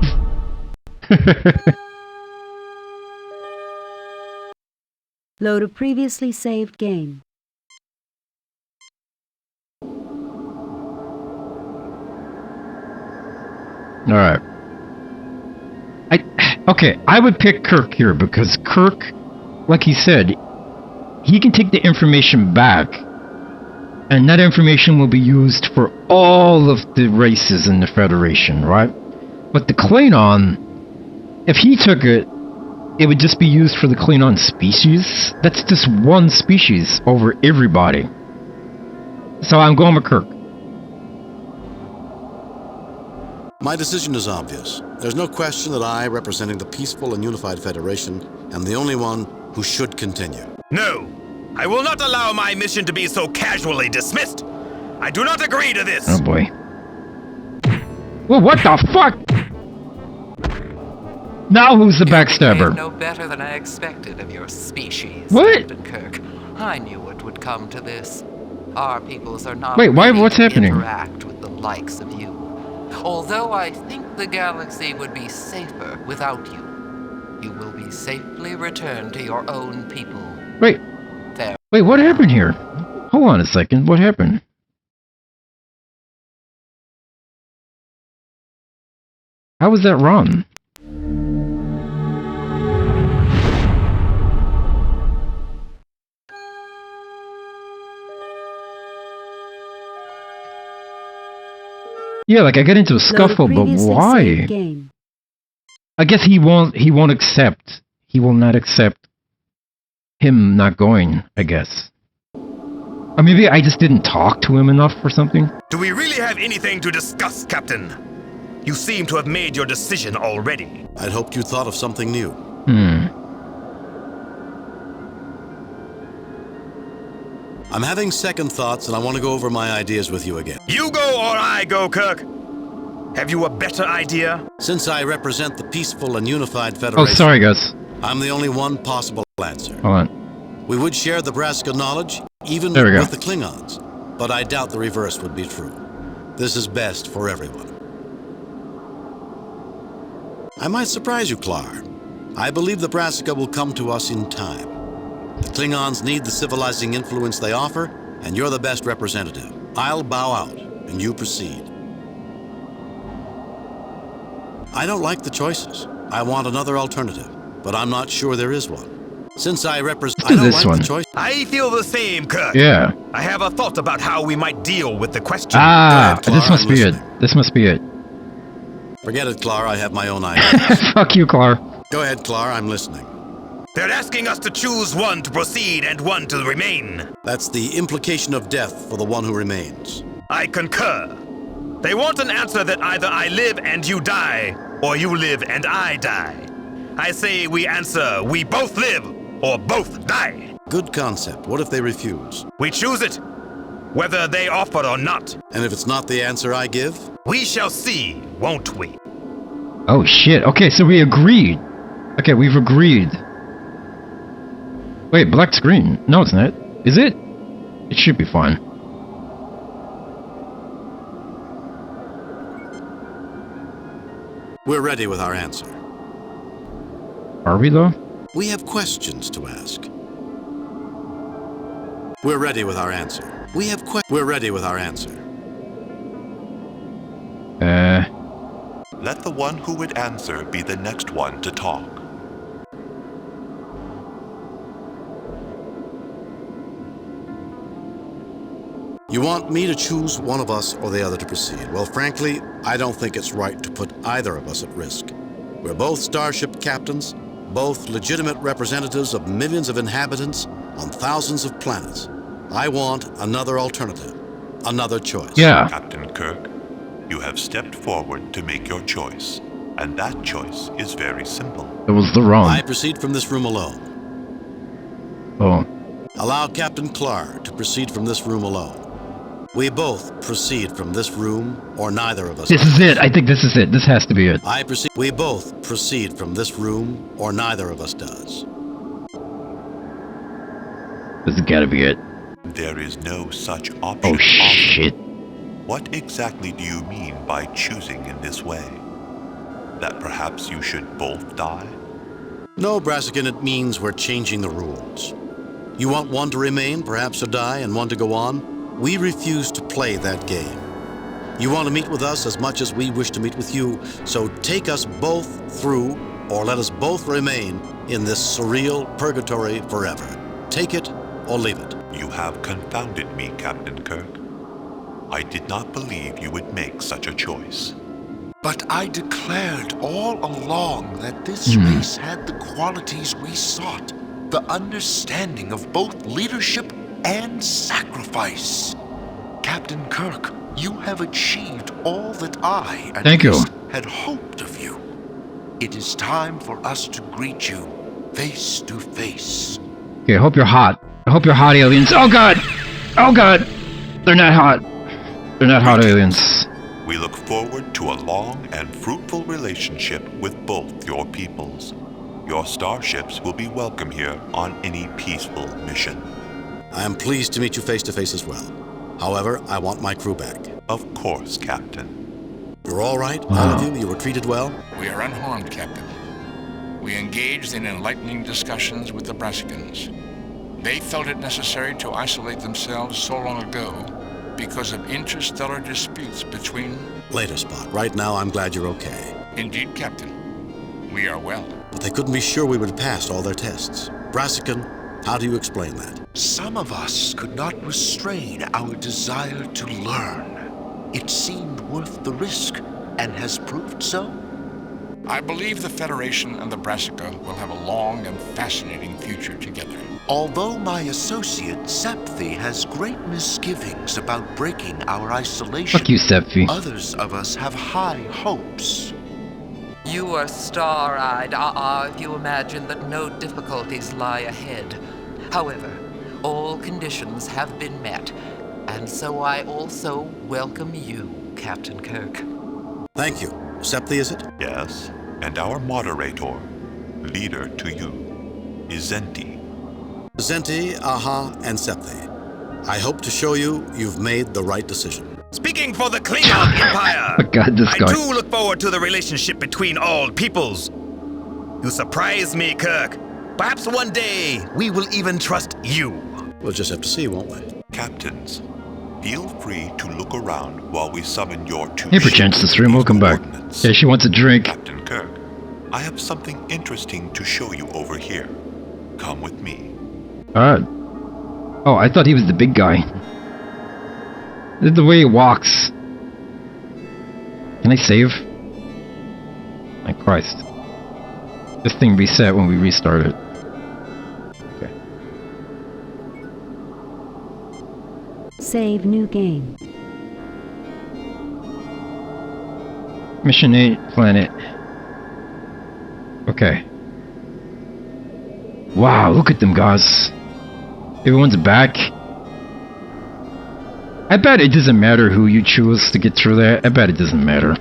Load a previously saved game. Alright. Okay, I would pick Kirk here because Kirk, like he said, he can take the information back and that information will be used for all of the races in the Federation, right? But the Klingon, if he took it, it would just be used for the Klingon species. That's just one species over everybody. So I'm going with Kirk. My decision is obvious. There's no question that I, representing the peaceful and unified Federation, am the only one who should continue. No! I will not allow my mission to be so casually dismissed! I do not agree to this! Oh boy. Well, what the fuck? Now who's the backstabber? No better than I expected of your species. What? Captain Kirk. I knew it would come to this. Our peoples are not Wait, why? ready What's to happening? interact with the likes of you. Although I think the galaxy would be safer without you, you will be safely returned to your own people. Wait. There. Wait, what happened here? Hold on a second. What happened? How was that wrong? Yeah, like I get into a scuffle, but why? I guess he won't accept. He will not accept him not going, I guess. Or maybe I just didn't talk to him enough or something. Do we really have anything to discuss, Captain? You seem to have made your decision already. I'd hoped you thought of something new. I'm having second thoughts, and I want to go over my ideas with you again. You go or I go, Kirk. Have you a better idea? Since I represent the peaceful and unified Federation... Oh, sorry, guys. I'm the only one possible answer. Hold on. We would share the Brassica knowledge, even with the Klingons, but I doubt the reverse would be true. This is best for everyone. I might surprise you, Klar. I believe the Brassica will come to us in time. The Klingons need the civilizing influence they offer, and you're the best representative. I'll bow out, and you proceed. I don't like the choices. I want another alternative, but I'm not sure there is one. Since I represent... I don't like the choice. I feel the same, Kirk. Yeah. I have a thought about how we might deal with the question. Ah, this must be it. This must be it. Forget it, Klar. I have my own ideas. Fuck you, Klar. Go ahead, Klar. I'm listening. They're asking us to choose one to proceed and one to remain. That's the implication of death for the one who remains. I concur. They want an answer that either I live and you die, or you live and I die. I say we answer, we both live, or both die. Good concept. What if they refuse? We choose it, whether they offer or not. And if it's not the answer I give? We shall see, won't we? Oh shit, okay, so we agreed. Okay, we've agreed. Wait, black screen. No, it's not. Is it? It should be fine. We're ready with our answer. Are we, though? We have questions to ask. We're ready with our answer. We're ready with our answer. Let the one who would answer be the next one to talk. You want me to choose one of us or the other to proceed? Well, frankly, I don't think it's right to put either of us at risk. We're both starship captains, both legitimate representatives of millions of inhabitants on thousands of planets. I want another alternative, another choice. Yeah. Captain Kirk, you have stepped forward to make your choice, and that choice is very simple. It was the wrong. I proceed from this room alone. Oh. Allow Captain Klar to proceed from this room alone. We both proceed from this room, or neither of us. This is it. I think this is it. This has to be it. I proceed. We both proceed from this room, or neither of us does. This has got to be it. There is no such option. Oh shit. What exactly do you mean by choosing in this way? That perhaps you should both die? No, Brassican, it means we're changing the rules. You want one to remain, perhaps to die, and one to go on? We refuse to play that game. You want to meet with us as much as we wish to meet with you, so take us both through, or let us both remain in this surreal purgatory forever. Take it or leave it. You have confounded me, Captain Kirk. I did not believe you would make such a choice. But I declared all along that this race had the qualities we sought, the understanding of both leadership and sacrifice. Captain Kirk, you have achieved all that I at least had hoped of you. It is time for us to greet you face to face. Okay, I hope you're hot. I hope you're hot, aliens. Oh god! Oh god! They're not hot. They're not hot, aliens. We look forward to a long and fruitful relationship with both your peoples. Your starships will be welcome here on any peaceful mission. I am pleased to meet you face to face as well. However, I want my crew back. Of course, Captain. You're all right? Wow. All of you? You were treated well? We are unharmed, Captain. We engaged in enlightening discussions with the Brassicans. They felt it necessary to isolate themselves so long ago because of interstellar disputes between... Later, Spock. Right now, I'm glad you're okay. Indeed, Captain. We are well. But they couldn't be sure we would pass all their tests. Brassican, how do you explain that? Some of us could not restrain our desire to learn. It seemed worth the risk, and has proved so. I believe the Federation and the Brassica will have a long and fascinating future together. Although my associate, Septhi, has great misgivings about breaking our isolation, Fuck you, Septhi. others of us have high hopes. You are star-eyed, if you imagine that no difficulties lie ahead. However, all conditions have been met, and so I also welcome you, Captain Kirk. Thank you. Septhi, is it? Yes, and our moderator, leader to you, is Zenti. Zenti, Aha, and Septhi. I hope to show you've made the right decision. Speaking for the Klingon Empire, Oh God, this I guy. too look forward to the relationship between all peoples. You surprise me, Kirk. Perhaps one day we will even trust you. We'll just have to see, won't we? Captains, feel free to look around while we summon your two Hey, perchance, the stream, welcome back. Yeah, she wants a drink. Captain Kirk, I have something interesting to show you over here. Come with me. Oh, I thought he was the big guy. The way he walks. Can I save? My Christ. This thing reset when we restart it. Okay. Save new game. Mission 8, planet. Okay. Wow, look at them guys. Everyone's back. I bet it doesn't matter who you choose to get through that. I bet it doesn't matter.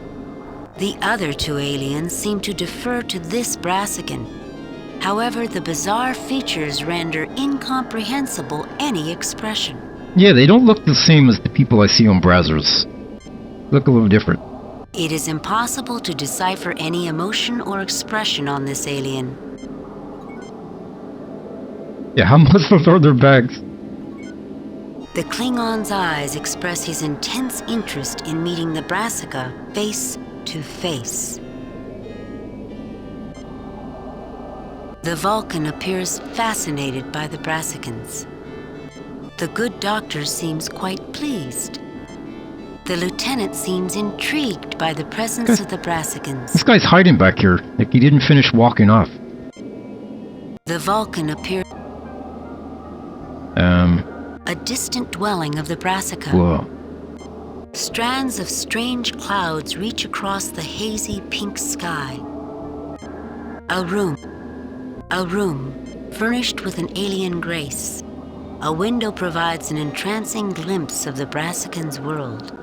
The other two aliens seem to defer to this Brassican. However, the bizarre features render incomprehensible any expression. Yeah, they don't look the same as the people I see on Brazzers. Look a little different. It is impossible to decipher any emotion or expression on this alien. Yeah, how much for their bags? The Klingon's eyes express his intense interest in meeting the Brassica face to face. The Vulcan appears fascinated by the Brassicans. The good doctor seems quite pleased. The lieutenant seems intrigued by the presence of the Brassicans. This guy's hiding back here, like he didn't finish walking off. The Vulcan appears a distant dwelling of the Brassica. Whoa. Strands of strange clouds reach across the hazy pink sky. A room furnished with an alien grace. A window provides an entrancing glimpse of the Brassican's world.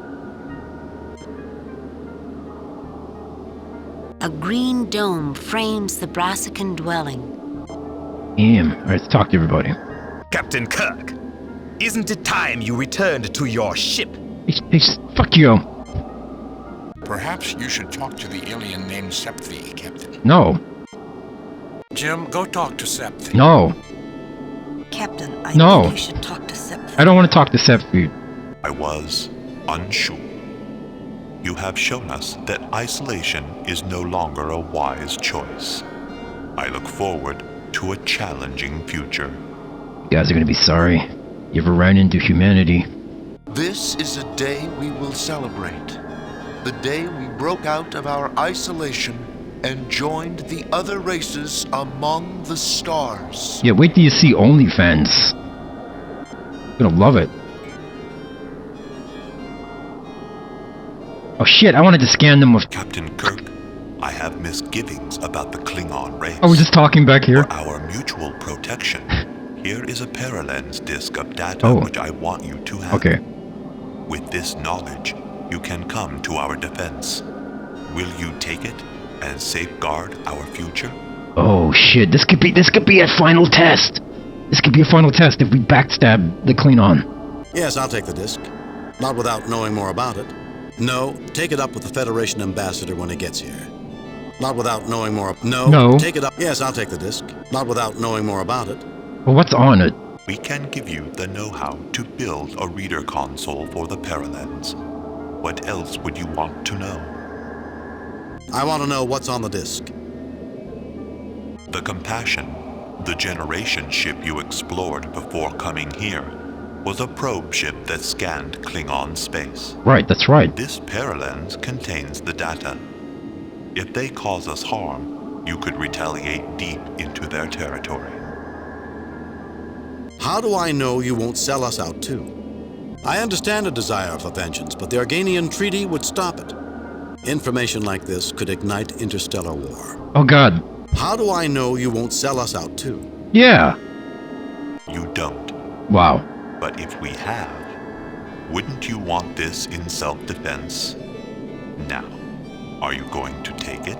A green dome frames the Brassican dwelling. Damn. Alright, let's talk to everybody. Captain Kirk, isn't it time you returned to your ship? Fuck you. Perhaps you should talk to the alien named Septhi, Captain. No. Jim, go talk to Septhi. No. Captain, I No. think you should talk to Septhi. I don't want to talk to Septhi. I was unsure. You have shown us that isolation is no longer a wise choice. I look forward to a challenging future. You guys are gonna be sorry. You ever ran into humanity? This is a day we will celebrate. The day we broke out of our isolation and joined the other races among the stars. Yeah, wait till you see OnlyFans. You're gonna love it. Oh shit, I wanted to scan them with... Captain Kirk, I have misgivings about the Klingon race. Oh, we're just talking back here? For our mutual protection, here is a paralens disk of data which I want you to have. Okay. With this knowledge, you can come to our defense. Will you take it and safeguard our future? Oh shit, this could be a final test. This could be a final test if we backstab the Klingon. Yes, I'll take the disc. Not without knowing more about it. No, take it up with the Federation ambassador when he gets here. Not without knowing more. No. Take it up. Yes, I'll take the disc. Not without knowing more about it. Well, what's on it? We can give you the know-how to build a reader console for the Paralens. What else would you want to know? I want to know what's on the disc. The Compassion, the generation ship you explored before coming here, was a probe ship that scanned Klingon space. Right, that's right. This Paralens contains the data. If they cause us harm, you could retaliate deep into their territory. How do I know you won't sell us out too? I understand a desire for vengeance, but the Organian Treaty would stop it. Information like this could ignite interstellar war. Oh God. How do I know you won't sell us out too? Yeah. You don't. Wow. But if we have, wouldn't you want this in self-defense? Now, are you going to take it?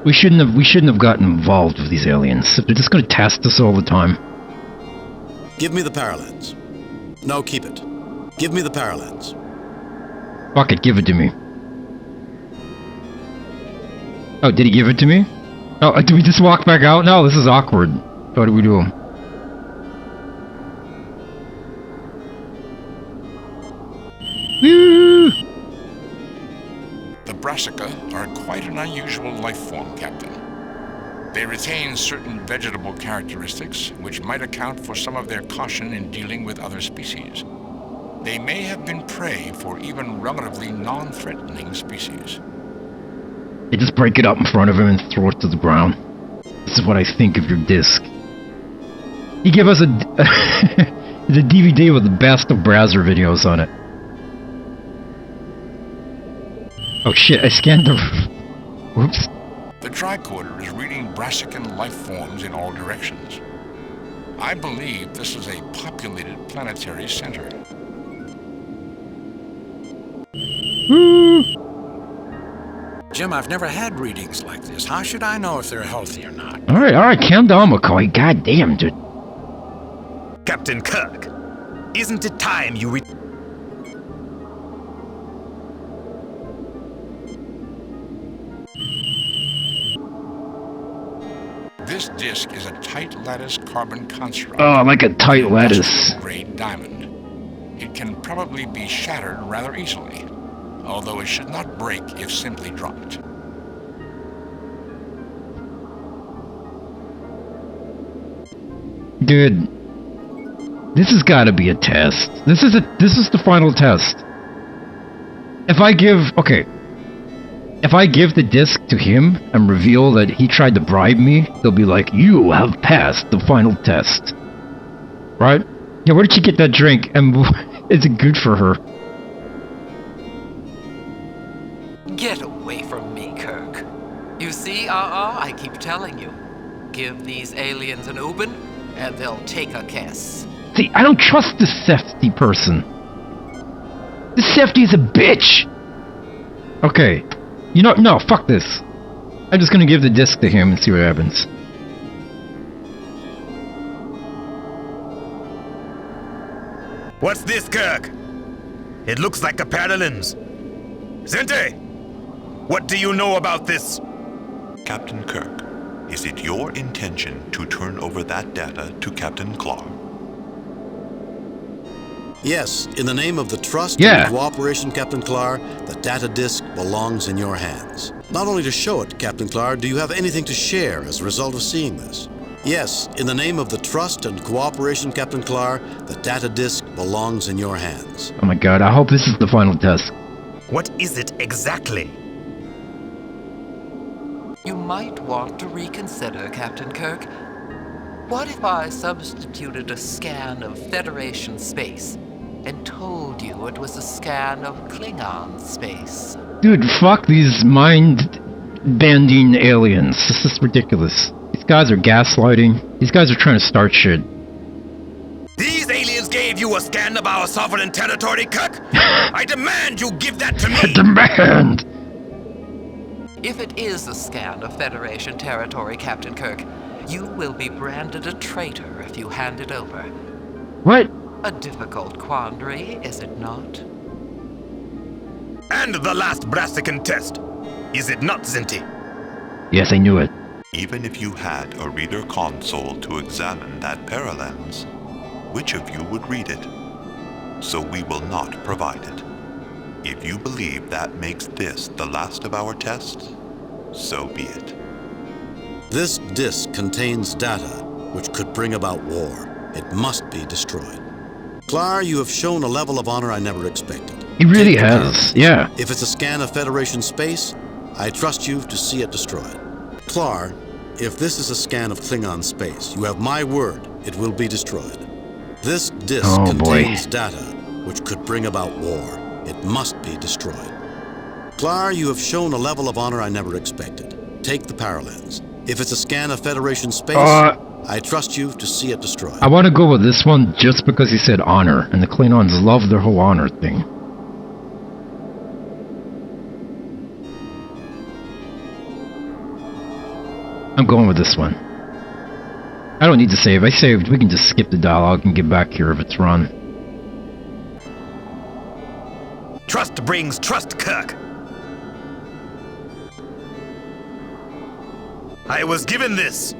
We shouldn't have gotten involved with these aliens. They're just gonna test us all the time. Give me the Paralens. No, keep it. Give me the Paralens. Fuck it, give it to me. Oh, did he give it to me? Oh, do we just walk back out? No, this is awkward. What do we do? Woo! The Brassica are quite an unusual life form, Captain. They retain certain vegetable characteristics which might account for some of their caution in dealing with other species. They may have been prey for even relatively non-threatening species. They just break it up in front of him and throw it to the ground. This is what I think of your disc. He gave us the DVD with the best of browser videos on it. Oh shit, I scanned the... Whoops. The tricorder is reading Brassican life forms in all directions. I believe this is a populated planetary center. Jim, I've never had readings like this. How should I know if they're healthy or not? Alright, calm down, McCoy. God damn, dude. Captain Kirk, isn't it time you This disk is a tight lattice carbon construct. Oh, like a tight lattice. Grade diamond. It can probably be shattered rather easily, although it should not break if simply dropped. Dude, this has got to be a test. This is the final test. If I give the disc to him and reveal that he tried to bribe me, they'll be like, "You have passed the final test." Right? Yeah, where did she get that drink? And is it good for her? Get away from me, Kirk. You see, I keep telling you. Give these aliens an Ubin, and they'll take a guess. See, I don't trust this Sefty person. This Sefty is a bitch! Okay. You know, no, fuck this. I'm just gonna give the disc to him and see what happens. What's this, Kirk? It looks like a Paralens. Sente, what do you know about this? Captain Kirk, is it your intention to turn over that data to Captain Clark? Yes, in the name of the trust and cooperation, Captain Clark, the data disk belongs in your hands. Not only to show it, Captain Clark, do you have anything to share as a result of seeing this? Yes, in the name of the trust and cooperation, Captain Clark, the data disk belongs in your hands. Oh my god, I hope this is the final test. What is it exactly? You might want to reconsider, Captain Kirk. What if I substituted a scan of Federation space and told you it was a scan of Klingon space? Dude, fuck these mind-bending aliens. This is ridiculous. These guys are gaslighting. These guys are trying to start shit. These aliens gave you a scan of our sovereign territory, Kirk? I demand you give that to me! I demand! If it is a scan of Federation territory, Captain Kirk, you will be branded a traitor if you hand it over. What? A difficult quandary, is it not? And the last Brassican test. Is it not, Zinti? Yes, I knew it. Even if you had a reader console to examine that paralens, which of you would read it? So we will not provide it. If you believe that makes this the last of our tests, so be it. This disk contains data which could bring about war. It must be destroyed. Clar, you have shown a level of honor I never expected. He really has, yeah. If it's a scan of Federation space, I trust you to see it destroyed. Clar, if this is a scan of Klingon space, you have my word, it will be destroyed. This disk contains data which could bring about war. It must be destroyed. Clar, you have shown a level of honor I never expected. Take the paralens. If it's a scan of Federation space, I trust you to see it destroyed. I want to go with this one just because he said honor, and the Klingons love their whole honor thing. I'm going with this one. I don't need to save. I saved. We can just skip the dialogue and get back here if it's run. Trust brings trust, Kirk. I was given this.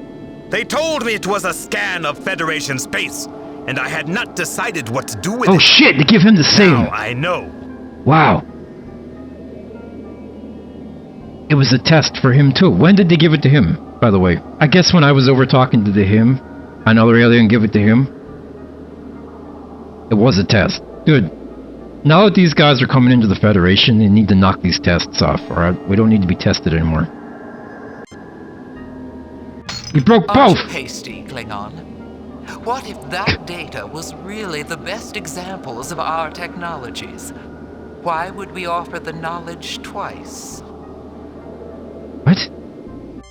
They told me it was a scan of Federation space, and I had not decided what to do with it. Oh shit, they give him the same. Now I know. Wow. It was a test for him too. When did they give it to him, by the way? I guess when I was over talking to him, another alien gave it to him. It was a test. Good. Now that these guys are coming into the Federation, they need to knock these tests off, alright? We don't need to be tested anymore. You broke both! Aren't you hasty, Klingon? What if that data was really the best examples of our technologies? Why would we offer the knowledge twice? What?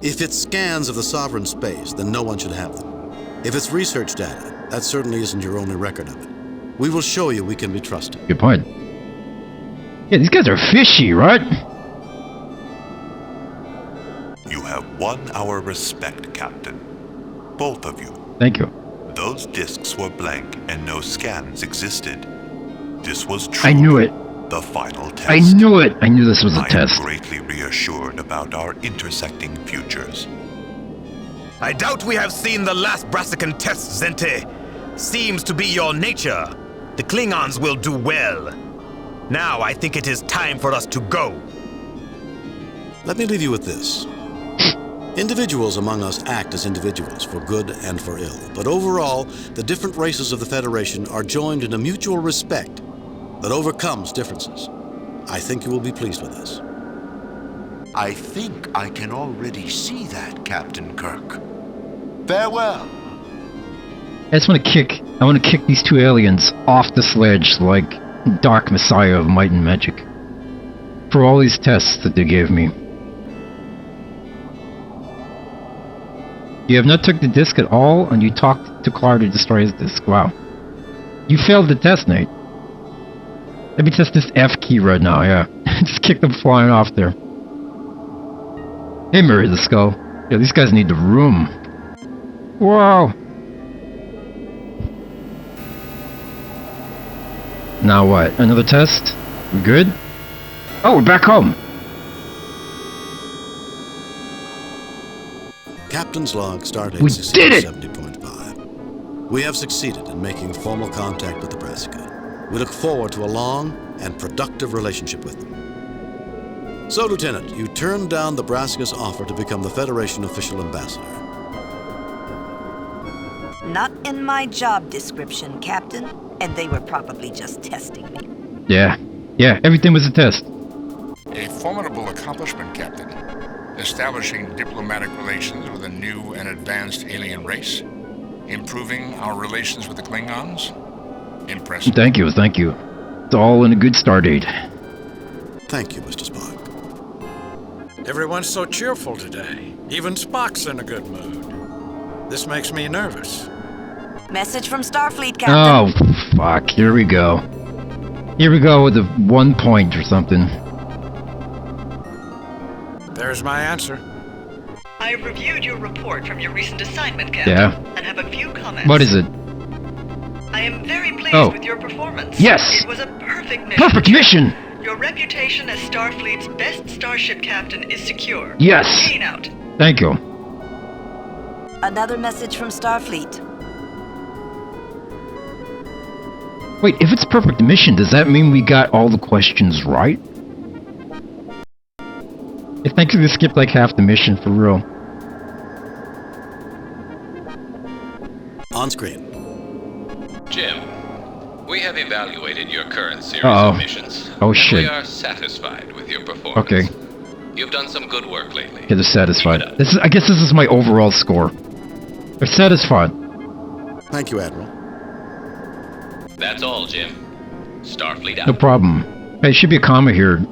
If it's scans of the sovereign space, then no one should have them. If it's research data, that certainly isn't your only record of it. We will show you we can be trusted. Good point. Yeah, these guys are fishy, right? You have won our respect, Captain. Both of you. Thank you. Those discs were blank and no scans existed. This was true. I knew it. The final test. I knew it. I knew this was a test. I am greatly reassured about our intersecting futures. I doubt we have seen the last Brassican test, Zente. Seems to be your nature. The Klingons will do well. Now I think it is time for us to go. Let me leave you with this. Individuals among us act as individuals, for good and for ill. But overall, the different races of the Federation are joined in a mutual respect that overcomes differences. I think you will be pleased with this. I think I can already see that, Captain Kirk. Farewell. I just want to kick these two aliens off the sledge like Dark Messiah of Might and Magic. For all these tests that they gave me. You have not took the disc at all, and you talked to Clar to destroy his disc. Wow. You failed the test, Nate. Let me test this F key right now, yeah. Just kick them flying off there. Hey, Murray the Skull. Yeah, these guys need the room. Wow. Now what? Another test? We good? Oh, we're back home! Captain's log, stardate We did it! 70.5. We have succeeded in making formal contact with the Brassica. We look forward to a long and productive relationship with them. So, Lieutenant, you turned down the Brassica's offer to become the Federation official ambassador. Not in my job description, Captain, and they were probably just testing me. Yeah, everything was a test. A formidable accomplishment, Captain. Establishing diplomatic relations with a new and advanced alien race. Improving our relations with the Klingons. Impressive. Thank you. It's all in a good stardate. Thank you, Mr. Spock. Everyone's so cheerful today. Even Spock's in a good mood. This makes me nervous. Message from Starfleet, Captain. Oh, fuck. Here we go. Here we go with the 1 point or something. There's my answer. I have reviewed your report from your recent assignment, Captain, and have a few comments. What is it? I am very pleased with your performance. Yes! It was a perfect mission. Perfect mission! Your reputation as Starfleet's best starship captain is secure. Yes! Kane out. Thank you. Another message from Starfleet. Wait, if it's perfect mission, does that mean we got all the questions right? I think we skipped like half the mission, for real. On screen. Jim, we have evaluated your current series of missions. Oh, and shit. we are satisfied with your performance. Okay. You've done some good work lately. Get us satisfied. I guess this is my overall score. They're satisfied. Thank you, Admiral. That's all, Jim. Starfleet out. No problem. Hey, should be a comma here.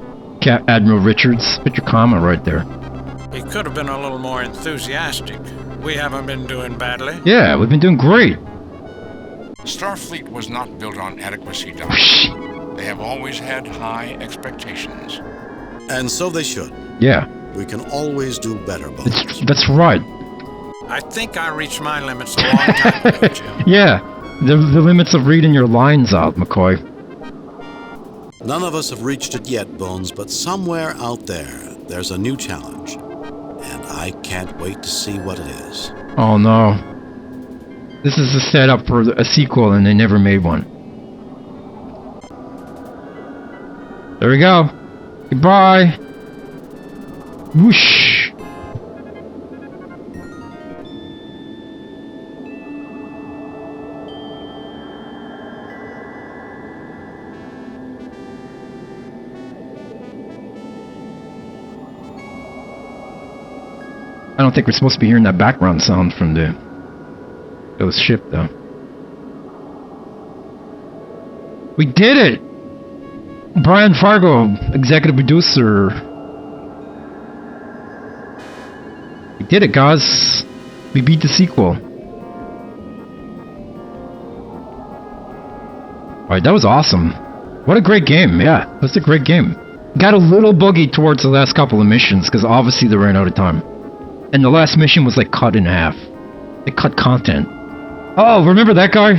Admiral Richards. Put your comma right there. He could have been a little more enthusiastic. We haven't been doing badly. Yeah, we've been doing great. Starfleet was not built on adequacy, Doctor. They have always had high expectations. And so they should. Yeah. We can always do better, Bones. That's right. I think I reached my limits a long time ago, Jim. Yeah. The limits of reading your lines out, McCoy. None of us have reached it yet, Bones, but somewhere out there, there's a new challenge. And I can't wait to see what it is. Oh no. This is a setup for a sequel and they never made one. There we go. Goodbye. Whoosh. I don't think we're supposed to be hearing that background sound from the ship, though. We did it! Brian Fargo, executive producer. We did it, guys. We beat the sequel. Alright, that was awesome. What a great game, yeah. That's a great game. Got a little buggy towards the last couple of missions, because obviously they ran out of time. And the last mission was like cut in half. They cut content. Oh, remember that guy?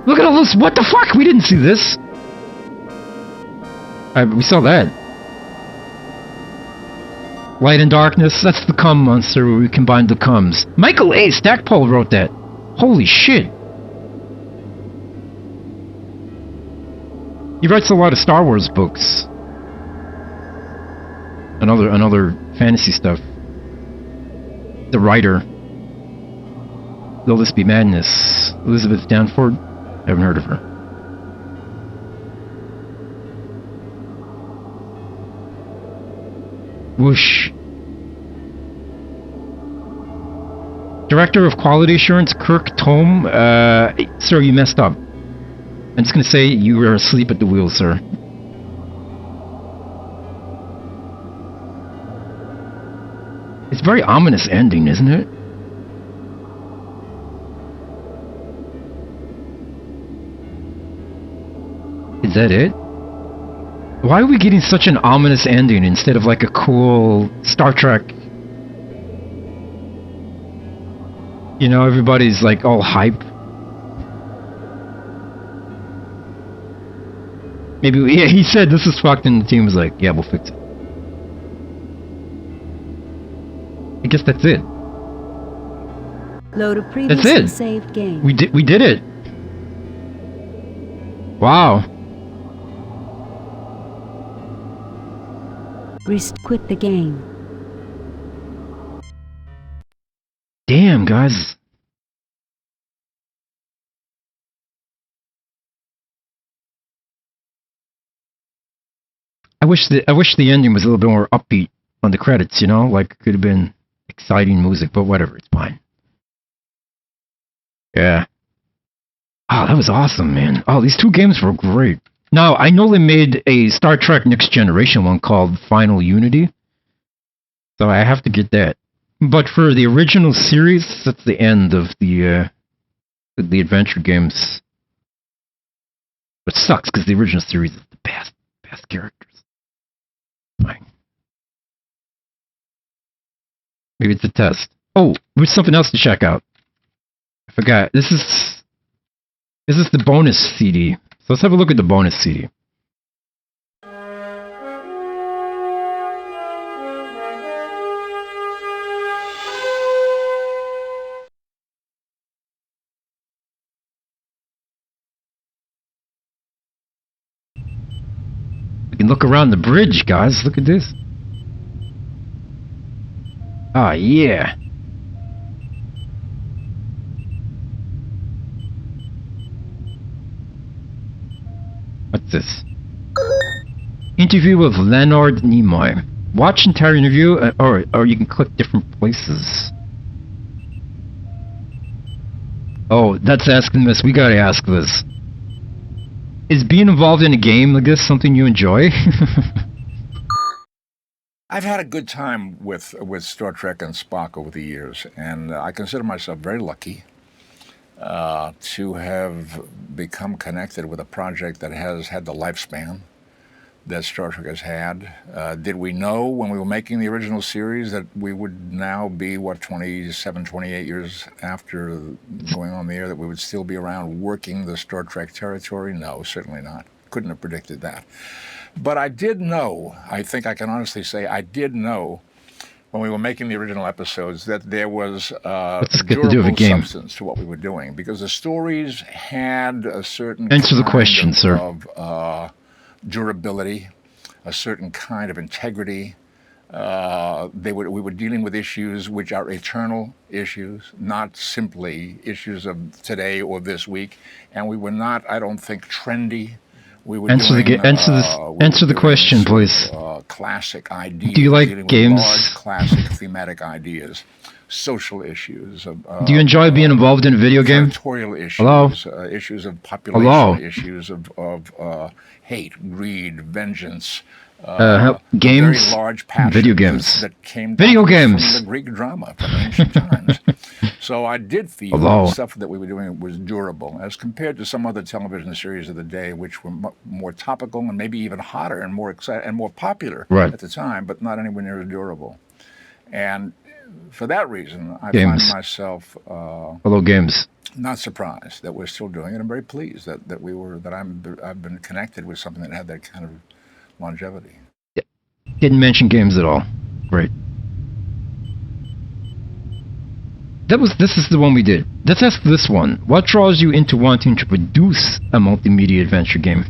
Look at all this. What the fuck? We didn't see this. We saw that. Light and Darkness. That's the cum monster where we combined the cums. Michael A. Stackpole wrote that. Holy shit. He writes a lot of Star Wars books. Another fantasy stuff. The writer. Will This Be Madness? Elizabeth Danford? I haven't heard of her. Whoosh. Director of Quality Assurance, Kirk Tome. Sir, you messed up. I'm just gonna say you were asleep at the wheel, sir. It's a very ominous ending, isn't it? Is that it? Why are we getting such an ominous ending instead of like a cool Star Trek? You know, everybody's like all hype. Maybe, yeah, he said this is fucked and the team was like, yeah, we'll fix it. I guess that's it. Load a previously saved game. We did it. Wow. Quit the game. Damn, guys. I wish the ending was a little bit more upbeat on the credits, you know? Like, it could have been exciting music, but whatever, it's fine. Yeah. Oh, that was awesome, man. Oh, these two games were great. Now, I know they made a Star Trek Next Generation one called Final Unity, so I have to get that. But for the original series, that's the end of the adventure games. Which sucks, because the original series is the best characters. Fine. Maybe it's a test. Oh, there's something else to check out. I forgot. This is the bonus CD. So let's have a look at the bonus CD. We can look around the bridge, guys. Look at this. Ah, yeah. What's this? Interview with Leonard Nimoy. Watch entire interview, or you can click different places. Oh, that's asking this. We gotta ask this. Is being involved in a game like this something you enjoy? I've had a good time with Star Trek and Spock over the years, and I consider myself very lucky to have become connected with a project that has had the lifespan that Star Trek has had. Did we know when we were making the original series that we would now be, 27, 28 years after going on the air, that we would still be around working the Star Trek territory? No, certainly not. Couldn't have predicted that. But I did know, I think I can honestly say, I did know when we were making the original episodes that there was durable substance to what we were doing, because the stories had a certain Answer the question, sir. of durability, a certain kind of integrity. We were dealing with issues which are eternal issues, not simply issues of today or this week. And we were not, I don't think, trendy. We were answer the question, please. Classic ideas. Do you like games? Large, classic thematic ideas. Social issues. Do you enjoy being involved in a video game? Territorial issues. Hello? Issues of population. Hello? Issues of hate, greed, vengeance. Games? Very large Video games. That came Video from games. the Greek drama from ancient times. So I did feel the stuff that we were doing was durable, as compared to some other television series of the day, which were more topical and maybe even hotter and more exciting and more popular at the time, but not anywhere near as durable. And for that reason, I find myself games. Not surprised that we're still doing it. I'm very pleased that I've been connected with something that had that kind of longevity. Didn't mention games at all. Great. This is the one we did. Let's ask this one. What draws you into wanting to produce a multimedia adventure game?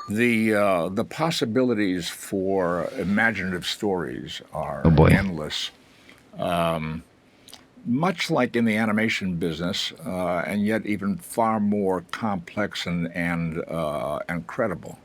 The possibilities for imaginative stories are endless. Much like in the animation business, and yet even far more complex and credible.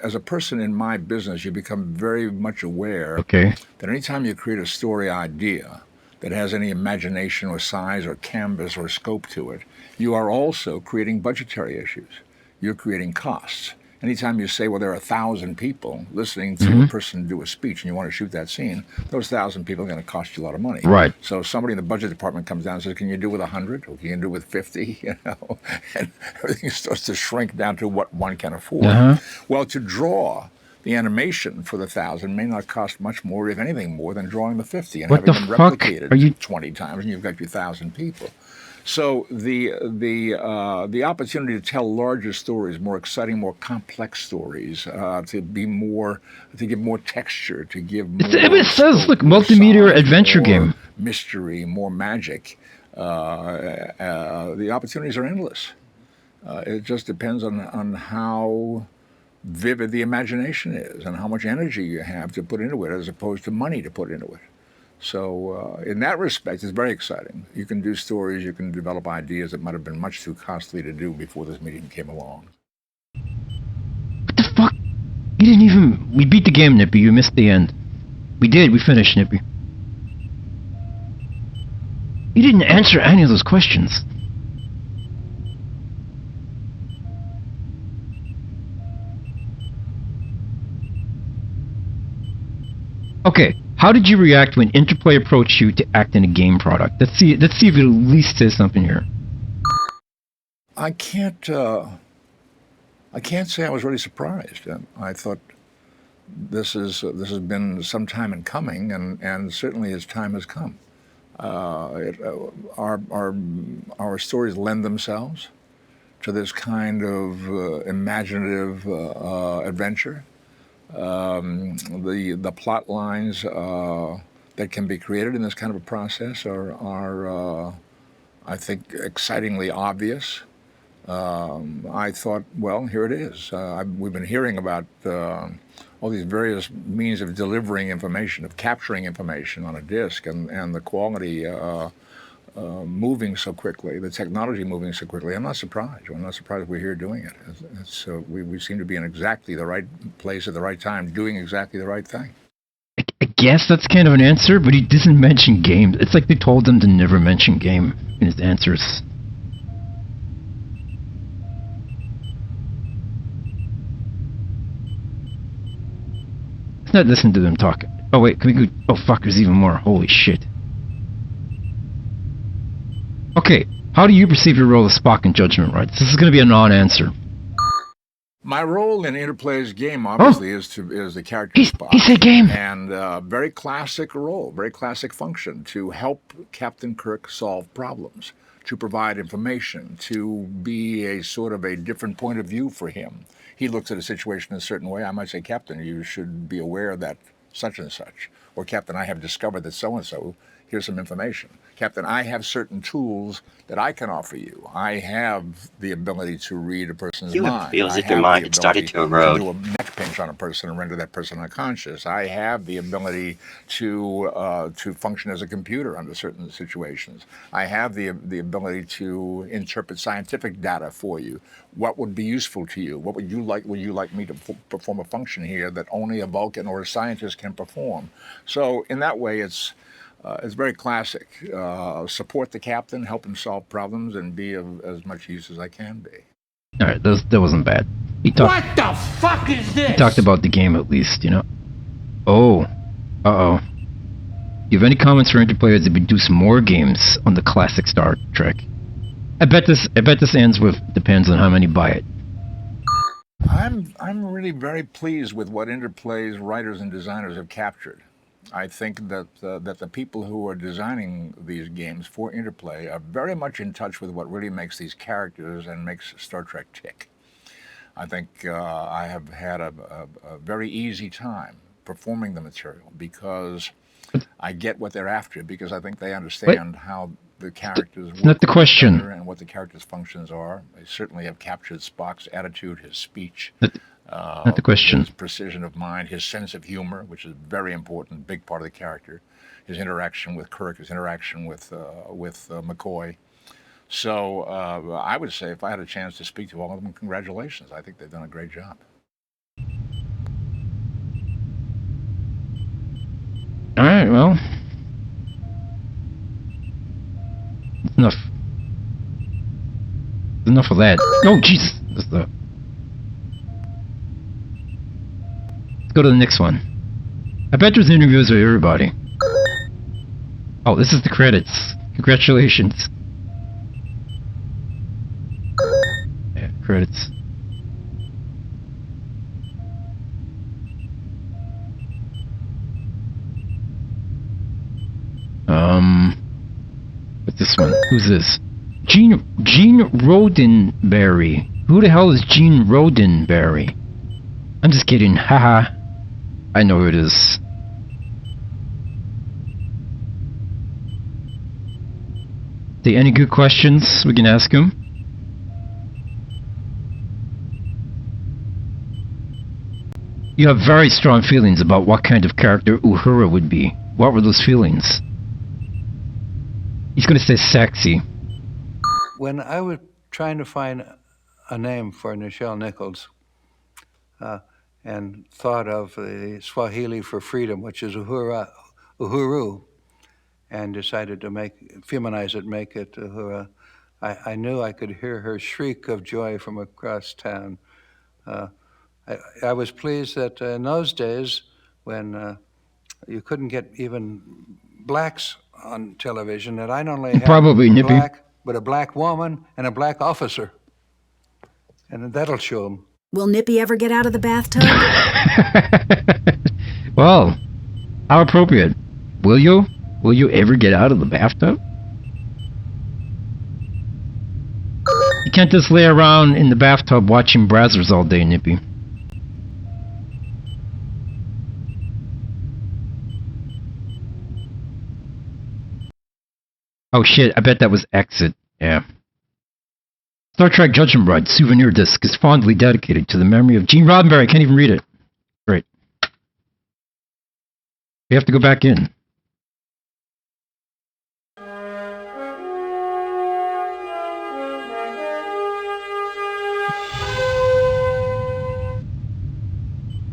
As a person in my business, you become very much aware that anytime you create a story idea that has any imagination or size or canvas or scope to it, you are also creating budgetary issues. You're creating costs. Anytime you say, well, there are 1,000 people listening to a person do a speech and you want to shoot that scene, those 1,000 people are going to cost you a lot of money. Right. So somebody in the budget department comes down and says, can you do with 100? Or can you do with 50? You know, and everything starts to shrink down to what one can afford. Well, to draw the animation for the 1,000 may not cost much more, if anything more, than drawing the 50 and having them replicated 20 times, and you've got your 1,000 people. So the opportunity to tell larger stories, more exciting, more complex stories, to give more texture, to give more it says, look, multimedia adventure game, mystery, more magic. The opportunities are endless. It just depends on how vivid the imagination is and how much energy you have to put into it, as opposed to money to put into it. So in that respect, it's very exciting. You can do stories, you can develop ideas that might have been much too costly to do before this medium came along. What the fuck? You didn't even... We beat the game, Nippy. You missed the end. We did. We finished, Nippy. You didn't answer any of those questions. Okay. How did you react when Interplay approached you to act in a game product? Let's see if it at least says something here. I can't say I was really surprised. I thought this has been some time in coming, and certainly as time has come. Our stories lend themselves to this kind of imaginative adventure. The plot lines that can be created in this kind of a process are I think, excitingly obvious. I thought, well, here it is. We've been hearing about all these various means of delivering information, of capturing information on a disk, and the quality moving so quickly, the technology moving so quickly. I'm not surprised. I'm not surprised we're here doing it. We seem to be in exactly the right place at the right time, doing exactly the right thing. I guess that's kind of an answer, but he doesn't mention games. It's like they told him to never mention game in his answers. Let's not listen to them talk. Oh wait, can we go? Oh fuck, there's even more. Holy shit. Okay, how do you perceive your role as Spock in Judgment Rites? This is going to be a non-answer. My role in Interplay's game, obviously, is the character Spock. He said game! And very classic role, very classic function, to help Captain Kirk solve problems, to provide information, to be a sort of a different point of view for him. He looks at a situation in a certain way. I might say, Captain, you should be aware that such and such. Or, Captain, I have discovered that so-and-so. Here's some information. Captain, I have certain tools that I can offer you. I have the ability to read a person's mind. You feel as if your mind had started to erode. To do a neck pinch on a person and render that person unconscious. I have the ability to function as a computer under certain situations. I have the ability to interpret scientific data for you. What would be useful to you? What would you like? Would you like me to perform a function here that only a Vulcan or a scientist can perform? So in that way, it's very classic. Support the captain, help him solve problems, and be of as much use as I can be. All right, that wasn't bad. What the fuck is this? He talked about the game at least, you know. Oh, uh-oh. Do you have any comments for Interplay as they produce more games on the classic Star Trek? I bet this ends with depends on how many buy it. I'm really very pleased with what Interplay's writers and designers have captured. I think that the people who are designing these games for Interplay are very much in touch with what really makes these characters and makes Star Trek tick. I think I have had a very easy time performing the material because I get what they're after, because I think they understand how the characters work not the question. And what the characters' functions are. They certainly have captured Spock's attitude, his speech. Not the question. His precision of mind, his sense of humor, which is very important, big part of the character, his interaction with Kirk, his interaction with McCoy. So I would say if I had a chance to speak to all of them, congratulations. I think they've done a great job. All right, well, enough. Enough of that. Oh, Jesus. Let's go to the next one. I bet there's interviews with everybody. Oh, this is the credits. Congratulations. Yeah, credits. What's this one? Who's this? Gene Roddenberry. Who the hell is Gene Roddenberry? I'm just kidding. Haha. I know who it is. Any good questions we can ask him? You have very strong feelings about what kind of character Uhura would be. What were those feelings? He's going to say sexy. When I was trying to find a name for Nichelle Nichols, and thought of the Swahili for freedom, which is Uhuru, and decided to feminize it, make it Uhura, I knew I could hear her shriek of joy from across town. I was pleased that in those days, when you couldn't get even blacks on television, that I not only had probably Nippy, black, but a black woman and a black officer. And that'll show them. Will Nippy ever get out of the bathtub? Well, how appropriate. Will you? Will you ever get out of the bathtub? You can't just lay around in the bathtub watching Brazzers all day, Nippy. Oh shit, I bet that was Exit. Yeah. Star Trek Judgment Ride souvenir disc is fondly dedicated to the memory of Gene Roddenberry. I can't even read it. Great. We have to go back in.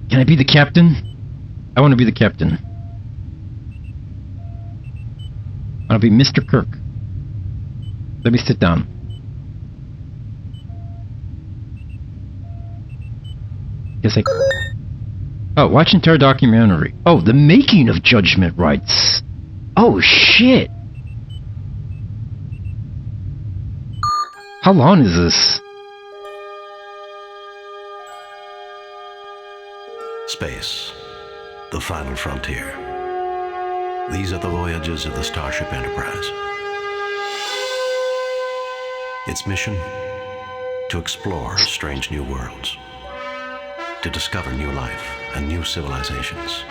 Can I be the captain? I want to be the captain. I'll be Mr. Kirk. Let me sit down. Yes, I... Oh, watch entire documentary. Oh, the making of Judgment Rites. Oh, shit. How long is this? Space, the final frontier. These are the voyages of the Starship Enterprise. Its mission? To explore strange new worlds. To discover new life and new civilizations.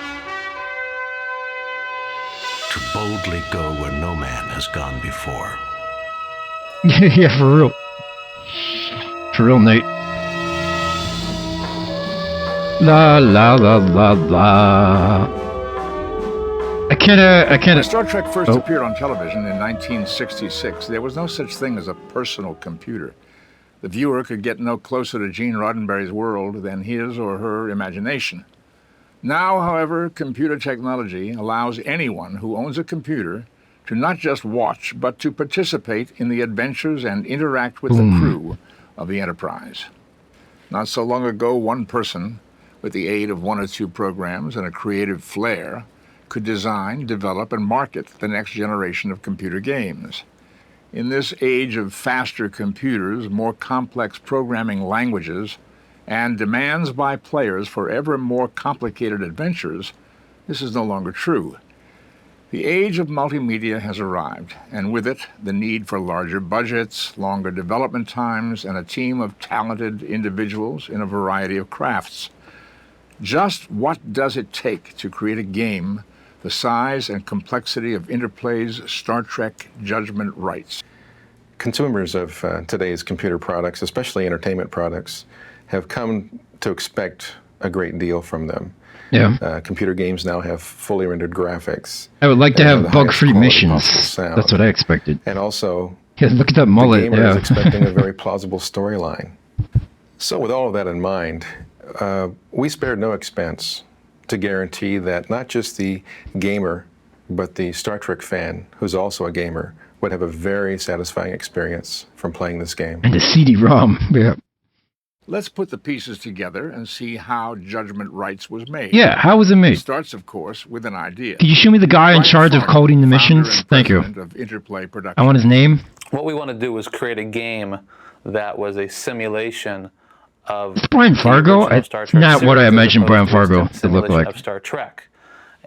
To boldly go where no man has gone before. Yeah, for real. For real, Nate. La la la la la. I can't. When Star Trek first appeared on television in 1966, there was no such thing as a personal computer. The viewer could get no closer to Gene Roddenberry's world than his or her imagination. Now, however, computer technology allows anyone who owns a computer to not just watch, but to participate in the adventures and interact with the crew of the Enterprise. Not so long ago, one person, with the aid of one or two programs and a creative flair, could design, develop, and market the next generation of computer games. In this age of faster computers, more complex programming languages, and demands by players for ever more complicated adventures, this is no longer true. The age of multimedia has arrived, and with it, the need for larger budgets, longer development times, and a team of talented individuals in a variety of crafts. Just what does it take to create a game the size and complexity of Interplay's Star Trek Judgment Rites? Consumers of today's computer products, especially entertainment products, have come to expect a great deal from them. Yeah. Computer games now have fully rendered graphics. I would like to have bug-free missions. That's what I expected. And also, yeah, look at that mullet. The gamer is expecting a very plausible storyline. So with all of that in mind, we spared no expense to guarantee that not just the gamer, but the Star Trek fan, who's also a gamer, would have a very satisfying experience from playing this game. And the CD-ROM, yeah. Let's put the pieces together and see how Judgment Rites was made. Yeah, how was it made? It starts, of course, with an idea. Could you show me the guy in charge of coding the missions? Thank you. Of Interplay Productions. I want his name. What we want to do is create a game that was a simulation of Brian Fargo? It's not what I imagined Brian Fargo to look like. Of Star Trek.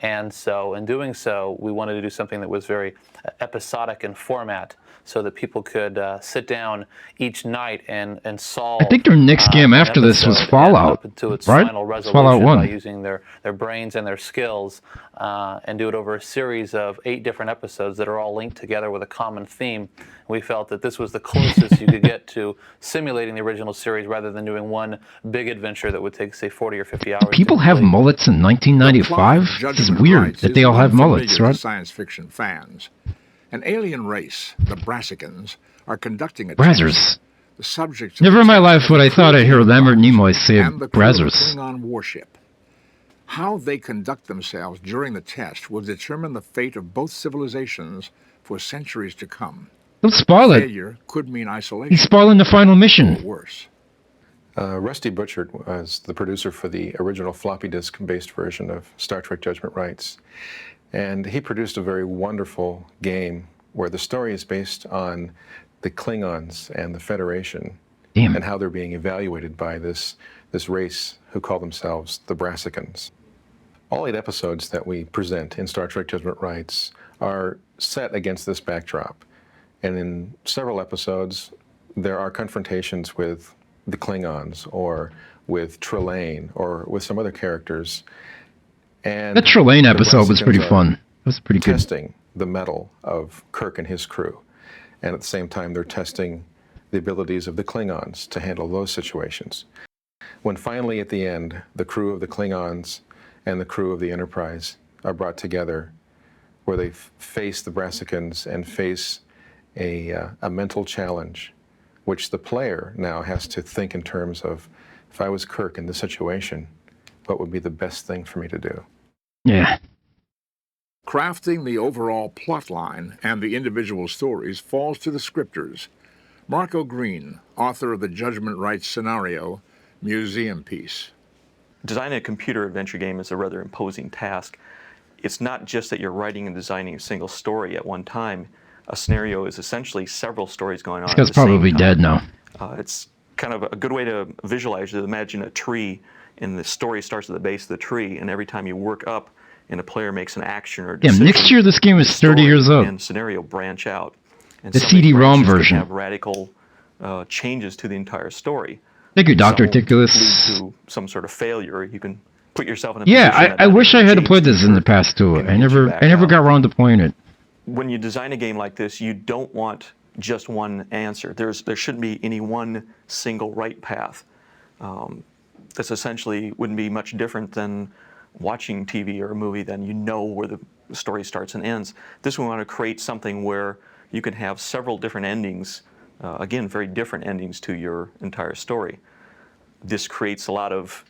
And so, in doing so, we wanted to do something that was very episodic in format, so that people could sit down each night and solve. I think their next game after this was Fallout, right? Fallout 1. By using their brains and their skills, and do it over a series of 8 different episodes that are all linked together with a common theme. We felt that this was the closest you could get to simulating the original series rather than doing one big adventure that would take, say, 40 or 50 hours. People have mullets in 1995? This is weird that they all have mullets, right? Science fiction fans. An alien race, the Brassicans, are conducting a Brazzers. The subject. Never in my life would I thought I'd hear Lambert Nimoy say Brazzers. Klingon warship. How they conduct themselves during the test will determine the fate of both civilizations for centuries to come. Don't spoil it. Failure could mean isolation. He's spoiling the final mission. Or worse. Rusty Butchert was the producer for the original floppy disk-based version of Star Trek Judgment Rites. And he produced a very wonderful game where the story is based on the Klingons and the Federation and how they're being evaluated by this race who call themselves the Brassicans. All 8 episodes that we present in Star Trek Judgment Rites are set against this backdrop. And in several episodes, there are confrontations with the Klingons or with Trelane or with some other characters. And that Trelane episode was Brassicans pretty are fun. It was pretty good. Testing the mettle of Kirk and his crew. And at the same time, they're testing the abilities of the Klingons to handle those situations. When finally, at the end, the crew of the Klingons and the crew of the Enterprise are brought together, where they face the Brassicans and face a mental challenge, which the player now has to think in terms of, if I was Kirk in this situation, what would be the best thing for me to do? Yeah. Crafting the overall plot line and the individual stories falls to the scripters. Marco Green, author of the Judgment Rites scenario, Museum Piece. Designing a computer adventure game is a rather imposing task. It's not just that you're writing and designing a single story at one time. A scenario is essentially several stories going on at the same time. This guy's probably dead now. It's kind of a good way to visualize it. Imagine a tree, and the story starts at the base of the tree, and every time you work up and a player makes an action or decision, next year this game is 30 years old. And scenario branch out. And the some of these CD-ROM branches can version. have radical changes to the entire story. Thank you, Dr. Some will Ticulus. lead to some sort of failure. You can put yourself in a Yeah, position I wish I had played this in the past too. I never got around to playing it. When you design a game like this, you don't want just one answer. There shouldn't be any one single right path. This essentially wouldn't be much different than watching TV or a movie. Then you know where the story starts and ends. This we want to create something where you can have several different endings. Again, very different endings to your entire story. This creates a lot of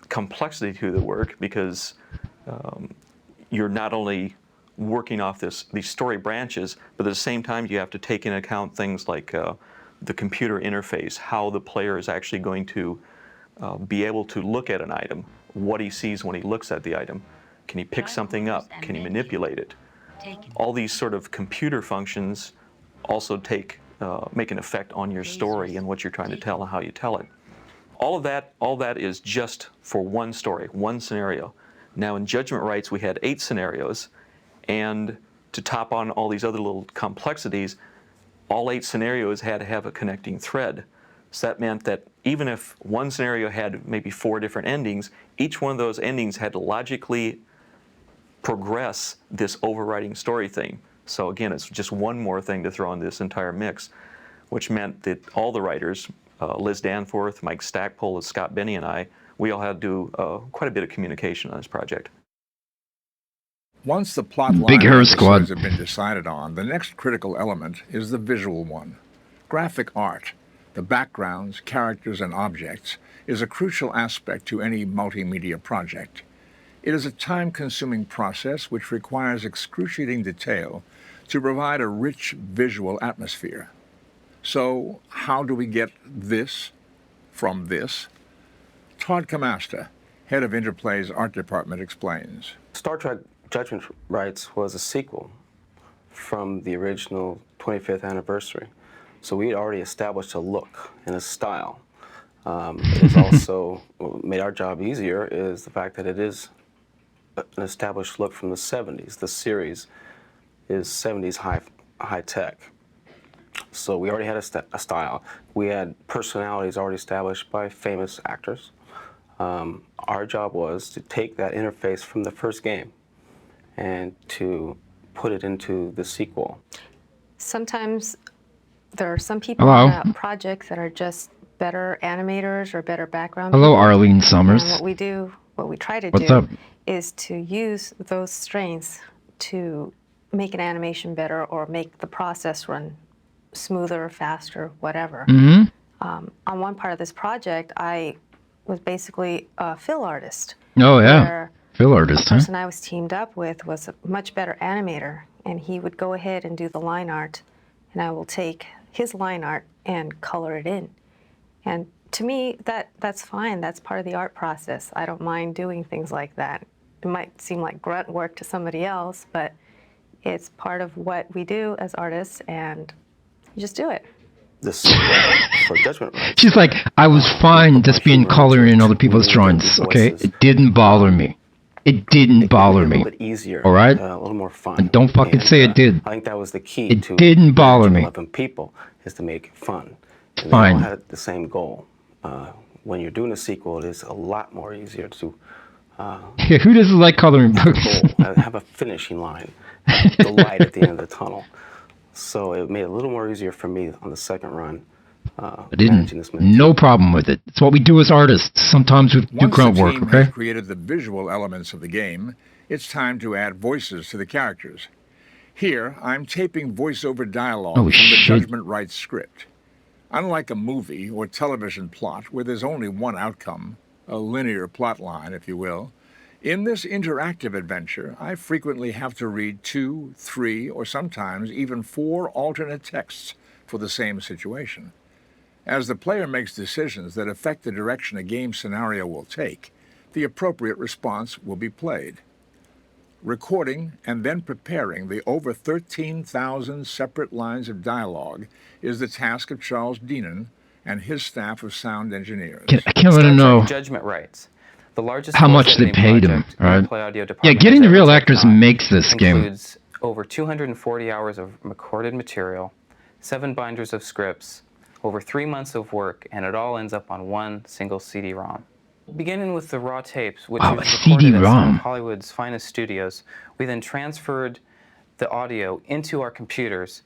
complexity to the work because you're not only working off these story branches, but at the same time you have to take into account things like the computer interface, how the player is actually going to be able to look at an item, what he sees when he looks at the item. Can he pick something up? Can he manipulate it? All these sort of computer functions also make an effect on your story and what you're trying to tell and how you tell it. All that is just for one story, one scenario. Now in Judgment Rites we had 8 scenarios, and to top on all these other little complexities, all 8 scenarios had to have a connecting thread. So that meant that even if one scenario had maybe 4 different endings, each one of those endings had to logically progress this overriding story theme. So again, it's just one more thing to throw in this entire mix, which meant that all the writers, Liz Danforth, Mike Stackpole, Scott Benny, and I, we all had to do quite a bit of communication on this project. Once the plot line Big and Hair episodes Squad. have been decided on, the next critical element is the visual one. Graphic art, the backgrounds, characters, and objects, is a crucial aspect to any multimedia project. It is a time-consuming process which requires excruciating detail to provide a rich visual atmosphere. So, how do we get this from this? Todd Camasta, head of Interplay's art department, explains. Star Trek Judgment Rites was a sequel from the original 25th anniversary. So we had already established a look and a style. It was also, what made our job easier is the fact that it is an established look from the 70s. The series is 70s high tech. So we already had a style. We had personalities already established by famous actors. Our job was to take that interface from the first game and to put it into the sequel. Sometimes there are some people on projects that are just better animators or better background Hello, people. Arlene Summers. And what we try to What's do up? is to use those strengths to make an animation better or make the process run smoother, faster, whatever. Mhm. On one part of this project, I was basically a fill artist. Oh, yeah. where Fill artist, the person I was teamed up with was a much better animator, and he would go ahead and do the line art, and I will take his line art and color it in. And to me, that's fine. That's part of the art process. I don't mind doing things like that. It might seem like grunt work to somebody else, but it's part of what we do as artists, and you just do it. The sequel for Judgment Rites. She's like, I was fine just being coloring in other people's drawings, okay? It didn't bother me. It didn't bother me. A little bit easier. All right? A little more fun. And don't fucking say it did. I think that was the key It to didn't bother me. 11 people is to make it fun. And Fine. They all had the same goal. When you're doing a sequel, it is a lot more easier to yeah, who doesn't like coloring books? have a finishing line, the light at the end of the tunnel. So it made it a little more easier for me on the second run. I didn't. No problem with it. It's what we do as artists. Sometimes we do grunt work, Once the team okay? has created the visual elements of the game, it's time to add voices to the characters. Here, I'm taping voiceover dialogue from the Judgment Rites script. Unlike a movie or television plot where there's only one outcome, a linear plot line, if you will, in this interactive adventure, I frequently have to read 2, 3, or sometimes even 4 alternate texts for the same situation. As the player makes decisions that affect the direction a game scenario will take, the appropriate response will be played. Recording and then preparing the over 13,000 separate lines of dialogue is the task of Charles Deenan and his staff of sound engineers. I can't let him know Judgment Rites. The largest how much they paid him, right? Yeah, getting the real actors makes this game. Includes over 240 hours of recorded material, 7 binders of scripts, over 3 months of work, and it all ends up on one single CD-ROM. Beginning with the raw tapes, which was recorded at some of Hollywood's finest studios, we then transferred the audio into our computers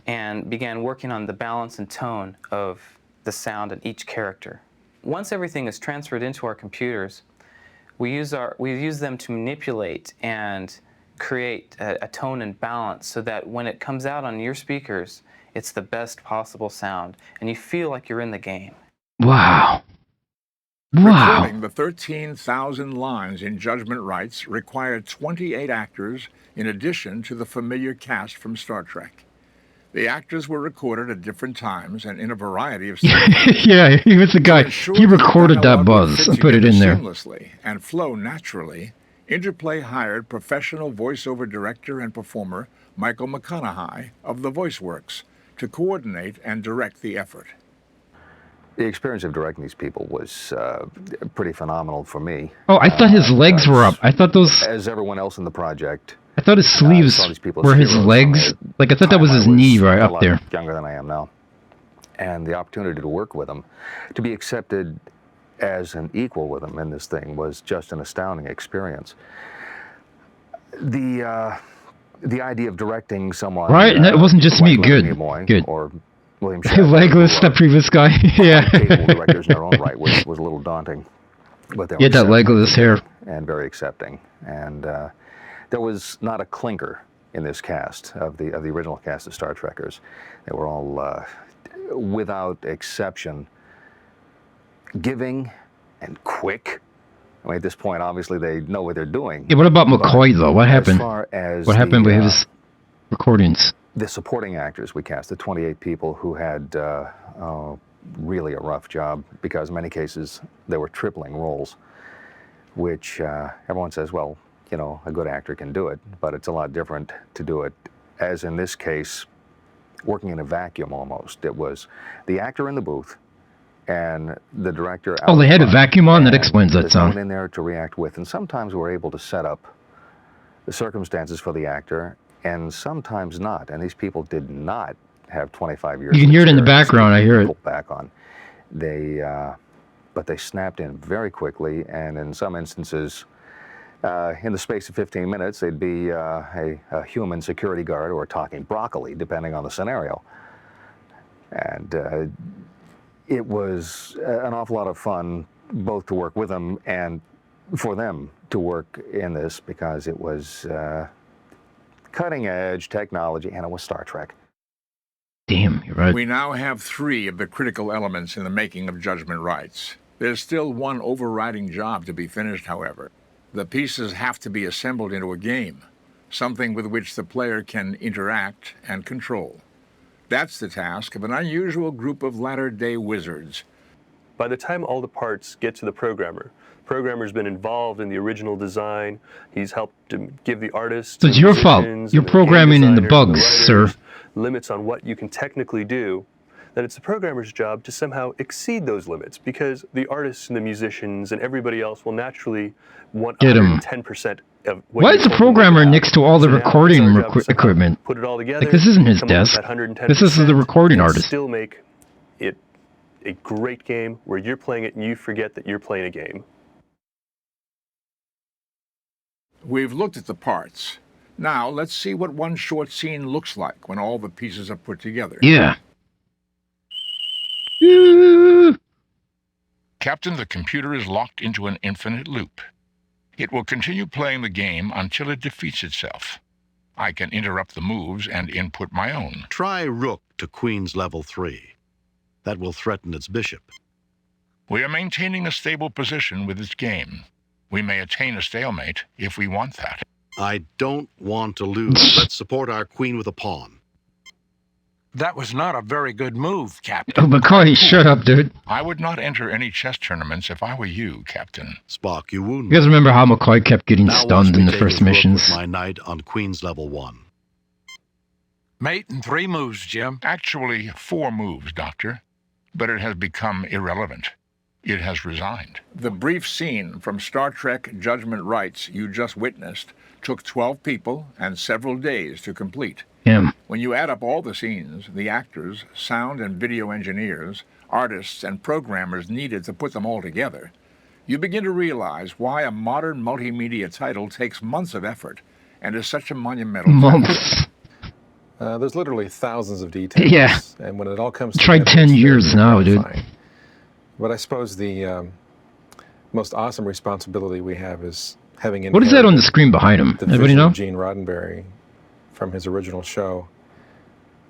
and began working on the balance and tone of the sound in each character. Once everything is transferred into our computers, we use them to manipulate and create a tone and balance so that when it comes out on your speakers, it's the best possible sound, and you feel like you're in the game. Wow. Recording the 13,000 lines in Judgment Rites required 28 actors in addition to the familiar cast from Star Trek. The actors were recorded at different times and in a variety of settings. Yeah, he was the guy. He recorded that buzz and put it in there. Seamlessly and flow naturally, Interplay hired professional voiceover director and performer Michael McConaughey of The Voice Works to coordinate and direct the effort. The experience of directing these people was pretty phenomenal for me. Oh, I thought his legs were up. I thought those... As everyone else in the project... I thought his sleeves were his legs. Like, I thought that was his knee right up there. Younger than I am now. And the opportunity to work with them, to be accepted as an equal with them in this thing was just an astounding experience. The idea of directing someone... Right, and that wasn't just me. Good. Good. Or William Legless, the previous guy. Yeah. Capable directors in their own right was a little daunting. But they were that Legless hair. And very accepting. And there was not a clinker in this cast of the original cast of Star Trekkers. They were all, without exception, giving and quick. I mean, at this point, obviously, they know what they're doing. Yeah, what about McCoy, though? What happened? As far as what happened with his recordings? The supporting actors we cast, the 28 people who had really a rough job, because in many cases, they were tripling roles, which everyone says, well, you know, a good actor can do it, but it's a lot different to do it, as in this case, working in a vacuum almost. It was the actor in the booth and the director. Oh, they had a vacuum on? That explains that sound. Someone in there to react with, and sometimes we're able to set up the circumstances for the actor, and sometimes not. And these people did not have 25 years. You can hear it in the background. I hear it. Back on, but they snapped in very quickly, and in some instances. In the space of 15 minutes, they'd be a human security guard or talking broccoli, depending on the scenario. And it was an awful lot of fun, both to work with them and for them to work in this, because it was cutting-edge technology, and it was Star Trek. Damn, you're right. We now have 3 of the critical elements in the making of Judgment Rites. There's still one overriding job to be finished, however. The pieces have to be assembled into a game, something with which the player can interact and control. That's the task of an unusual group of latter-day wizards. By the time all the parts get to the programmer's been involved in the original design. He's helped to give the artists... So it's your fault. You're programming in the bugs, sir. Limits on what you can technically do. then it's the programmer's job to somehow exceed those limits, because the artists and the musicians and everybody else will naturally want Get 'em. 110% of what Why you're is the told them they programmer can have. next to all the So now it's recording our job to somehow equipment? put it all together, Like, this isn't his come up with desk. that 110%, This is the recording and artist. still make it a great game where you're playing it and you forget that you're playing a game. We've looked at the parts. Now, let's see what one short scene looks like when all the pieces are put together. Yeah. Captain, the computer is locked into an infinite loop. It will continue playing the game until it defeats itself. I can interrupt the moves and input my own. Try rook to queen's level 3. That will threaten its bishop. We are maintaining a stable position with its game. We may attain a stalemate if we want that. I don't want to lose. Let's support our queen with a pawn. That was not a very good move, Captain. Oh, McCoy, shut up, dude. I would not enter any chess tournaments if I were you, Captain. Spock, you wound You guys remember how McCoy kept getting now stunned in the first missions? With my knight on queen's level 1. Mate in 3 moves, Jim. Actually, 4 moves, Doctor. But it has become irrelevant. It has resigned. The brief scene from Star Trek Judgment Rites you just witnessed took 12 people and several days to complete. Him. When you add up all the scenes, the actors, sound and video engineers, artists, and programmers needed to put them all together, you begin to realize why a modern multimedia title takes months of effort and is such a monumental months. There's literally thousands of details. Yeah. And when it all comes together, tried 10 years now, dude. But I suppose the most awesome responsibility we have is having. What is that on the screen behind him? Anybody know? Gene Roddenberry from his original show.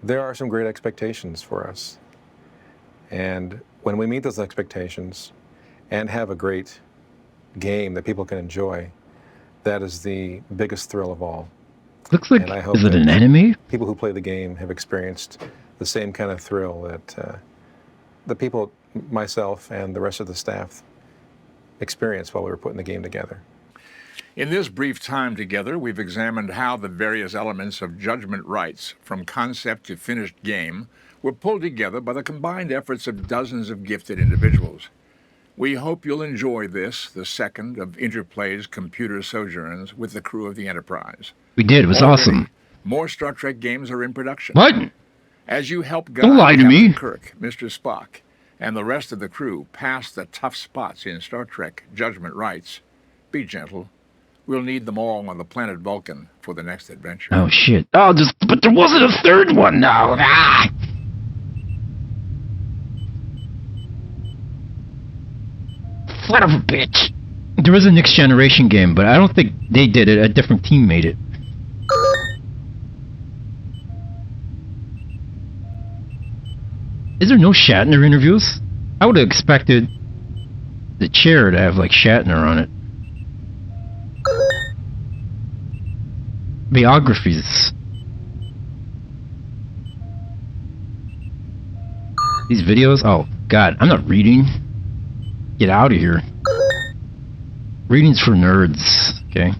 There are some great expectations for us. And when we meet those expectations and have a great game that people can enjoy, that is the biggest thrill of all. Looks like, is it an enemy? People who play the game have experienced the same kind of thrill that the people, myself and the rest of the staff, experienced while we were putting the game together. In this brief time together, we've examined how the various elements of Judgment Rites, from concept to finished game, were pulled together by the combined efforts of dozens of gifted individuals. We hope you'll enjoy this, the second of Interplay's computer sojourns with the crew of the Enterprise. We did. It was awesome. More Star Trek games are in production. What? As you help guide Don't lie to me. Kirk, Mr. Spock, and the rest of the crew past the tough spots in Star Trek Judgment Rites, be gentle. We'll need them all on the planet Vulcan for the next adventure. Oh, shit. Oh, but there wasn't a third one now. Ah! Son of a bitch. There was a Next Generation game, but I don't think they did it. A different team made it. Is there no Shatner interviews? I would have expected the chair to have, like, Shatner on it. Biographies. These videos? Oh, God. I'm not reading. Get out of here. Reading's for nerds, okay?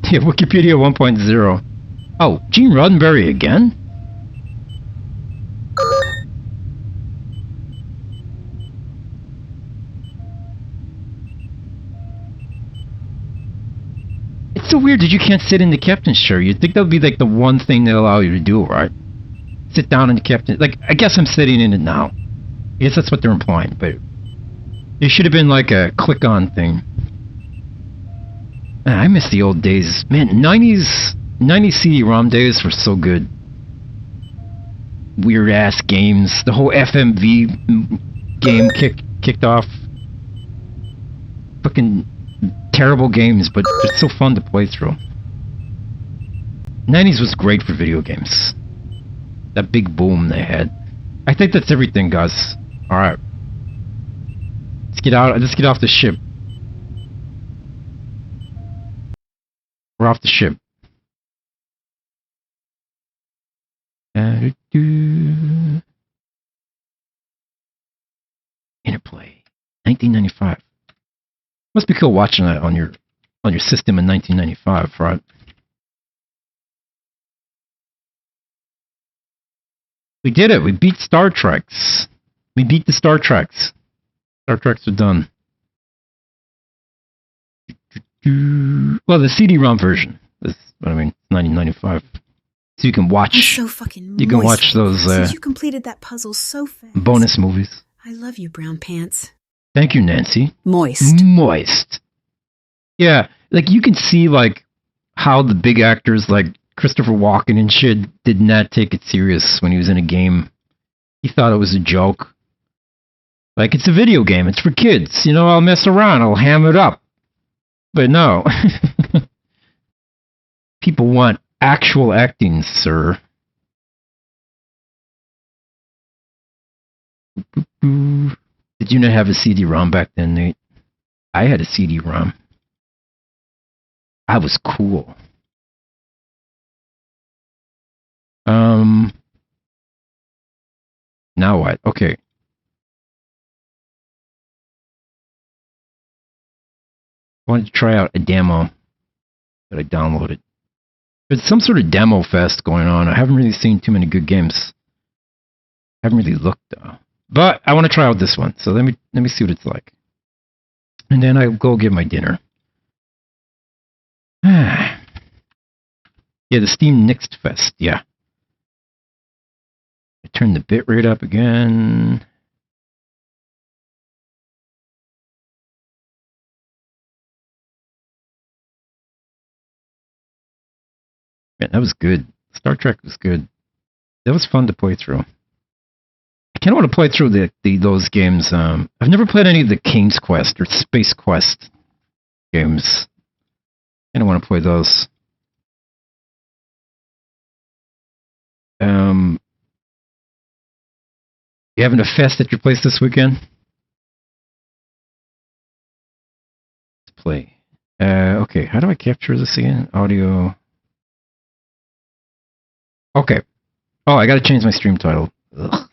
Yeah, Wikipedia 1.0. Oh, Gene Roddenberry again? It's so weird that you can't sit in the captain's chair. You'd think that would be like the one thing they allow you to do, right? Sit down in the captain. Like, I guess I'm sitting in it now. I guess that's what they're implying, but there should have been like a click-on thing. Man, I miss the old days. Man, 90s CD-ROM days were so good. Weird-ass games. The whole FMV game kicked off. Fucking terrible games, but it's so fun to play through. 90s was great for video games. That big boom they had. I think that's everything, guys. Alright. Let's get off the ship. We're off the ship. Interplay. 1995. Must be cool watching that on your system in 1995, right? We did it. We beat Star Treks. We beat the Star Treks. Star Treks are done. Well, the CD-ROM version is what I mean. 1995. So you can watch. I'm so fucking You can watch those since you completed that puzzle so fast. bonus movies. I love you, brown pants. Thank you, Nancy. Moist. Moist. Yeah, like you can see like how the big actors like Christopher Walken and shit did not take it serious when he was in a game. He thought it was a joke. Like, it's a video game. It's for kids. You know, I'll mess around. I'll ham it up. But no. People want actual acting, sir. Did you not have a CD-ROM back then, Nate? I had a CD-ROM. I was cool. Now what? Okay. I wanted to try out a demo that I downloaded. There's some sort of demo fest going on. I haven't really seen too many good games. I haven't really looked though. But I want to try out this one. So let me see what it's like. And then I'll go get my dinner. Yeah, the Steam Next Fest, yeah. I turn the bitrate up again. Man, that was good. Star Trek was good. That was fun to play through. I kind of want to play through those games. I've never played any of the King's Quest or Space Quest games. I don't want to play those. You having a fest at your place this weekend? Let's play. Okay, how do I capture this again? Audio. Okay. Oh, I gotta change my stream title. Ugh.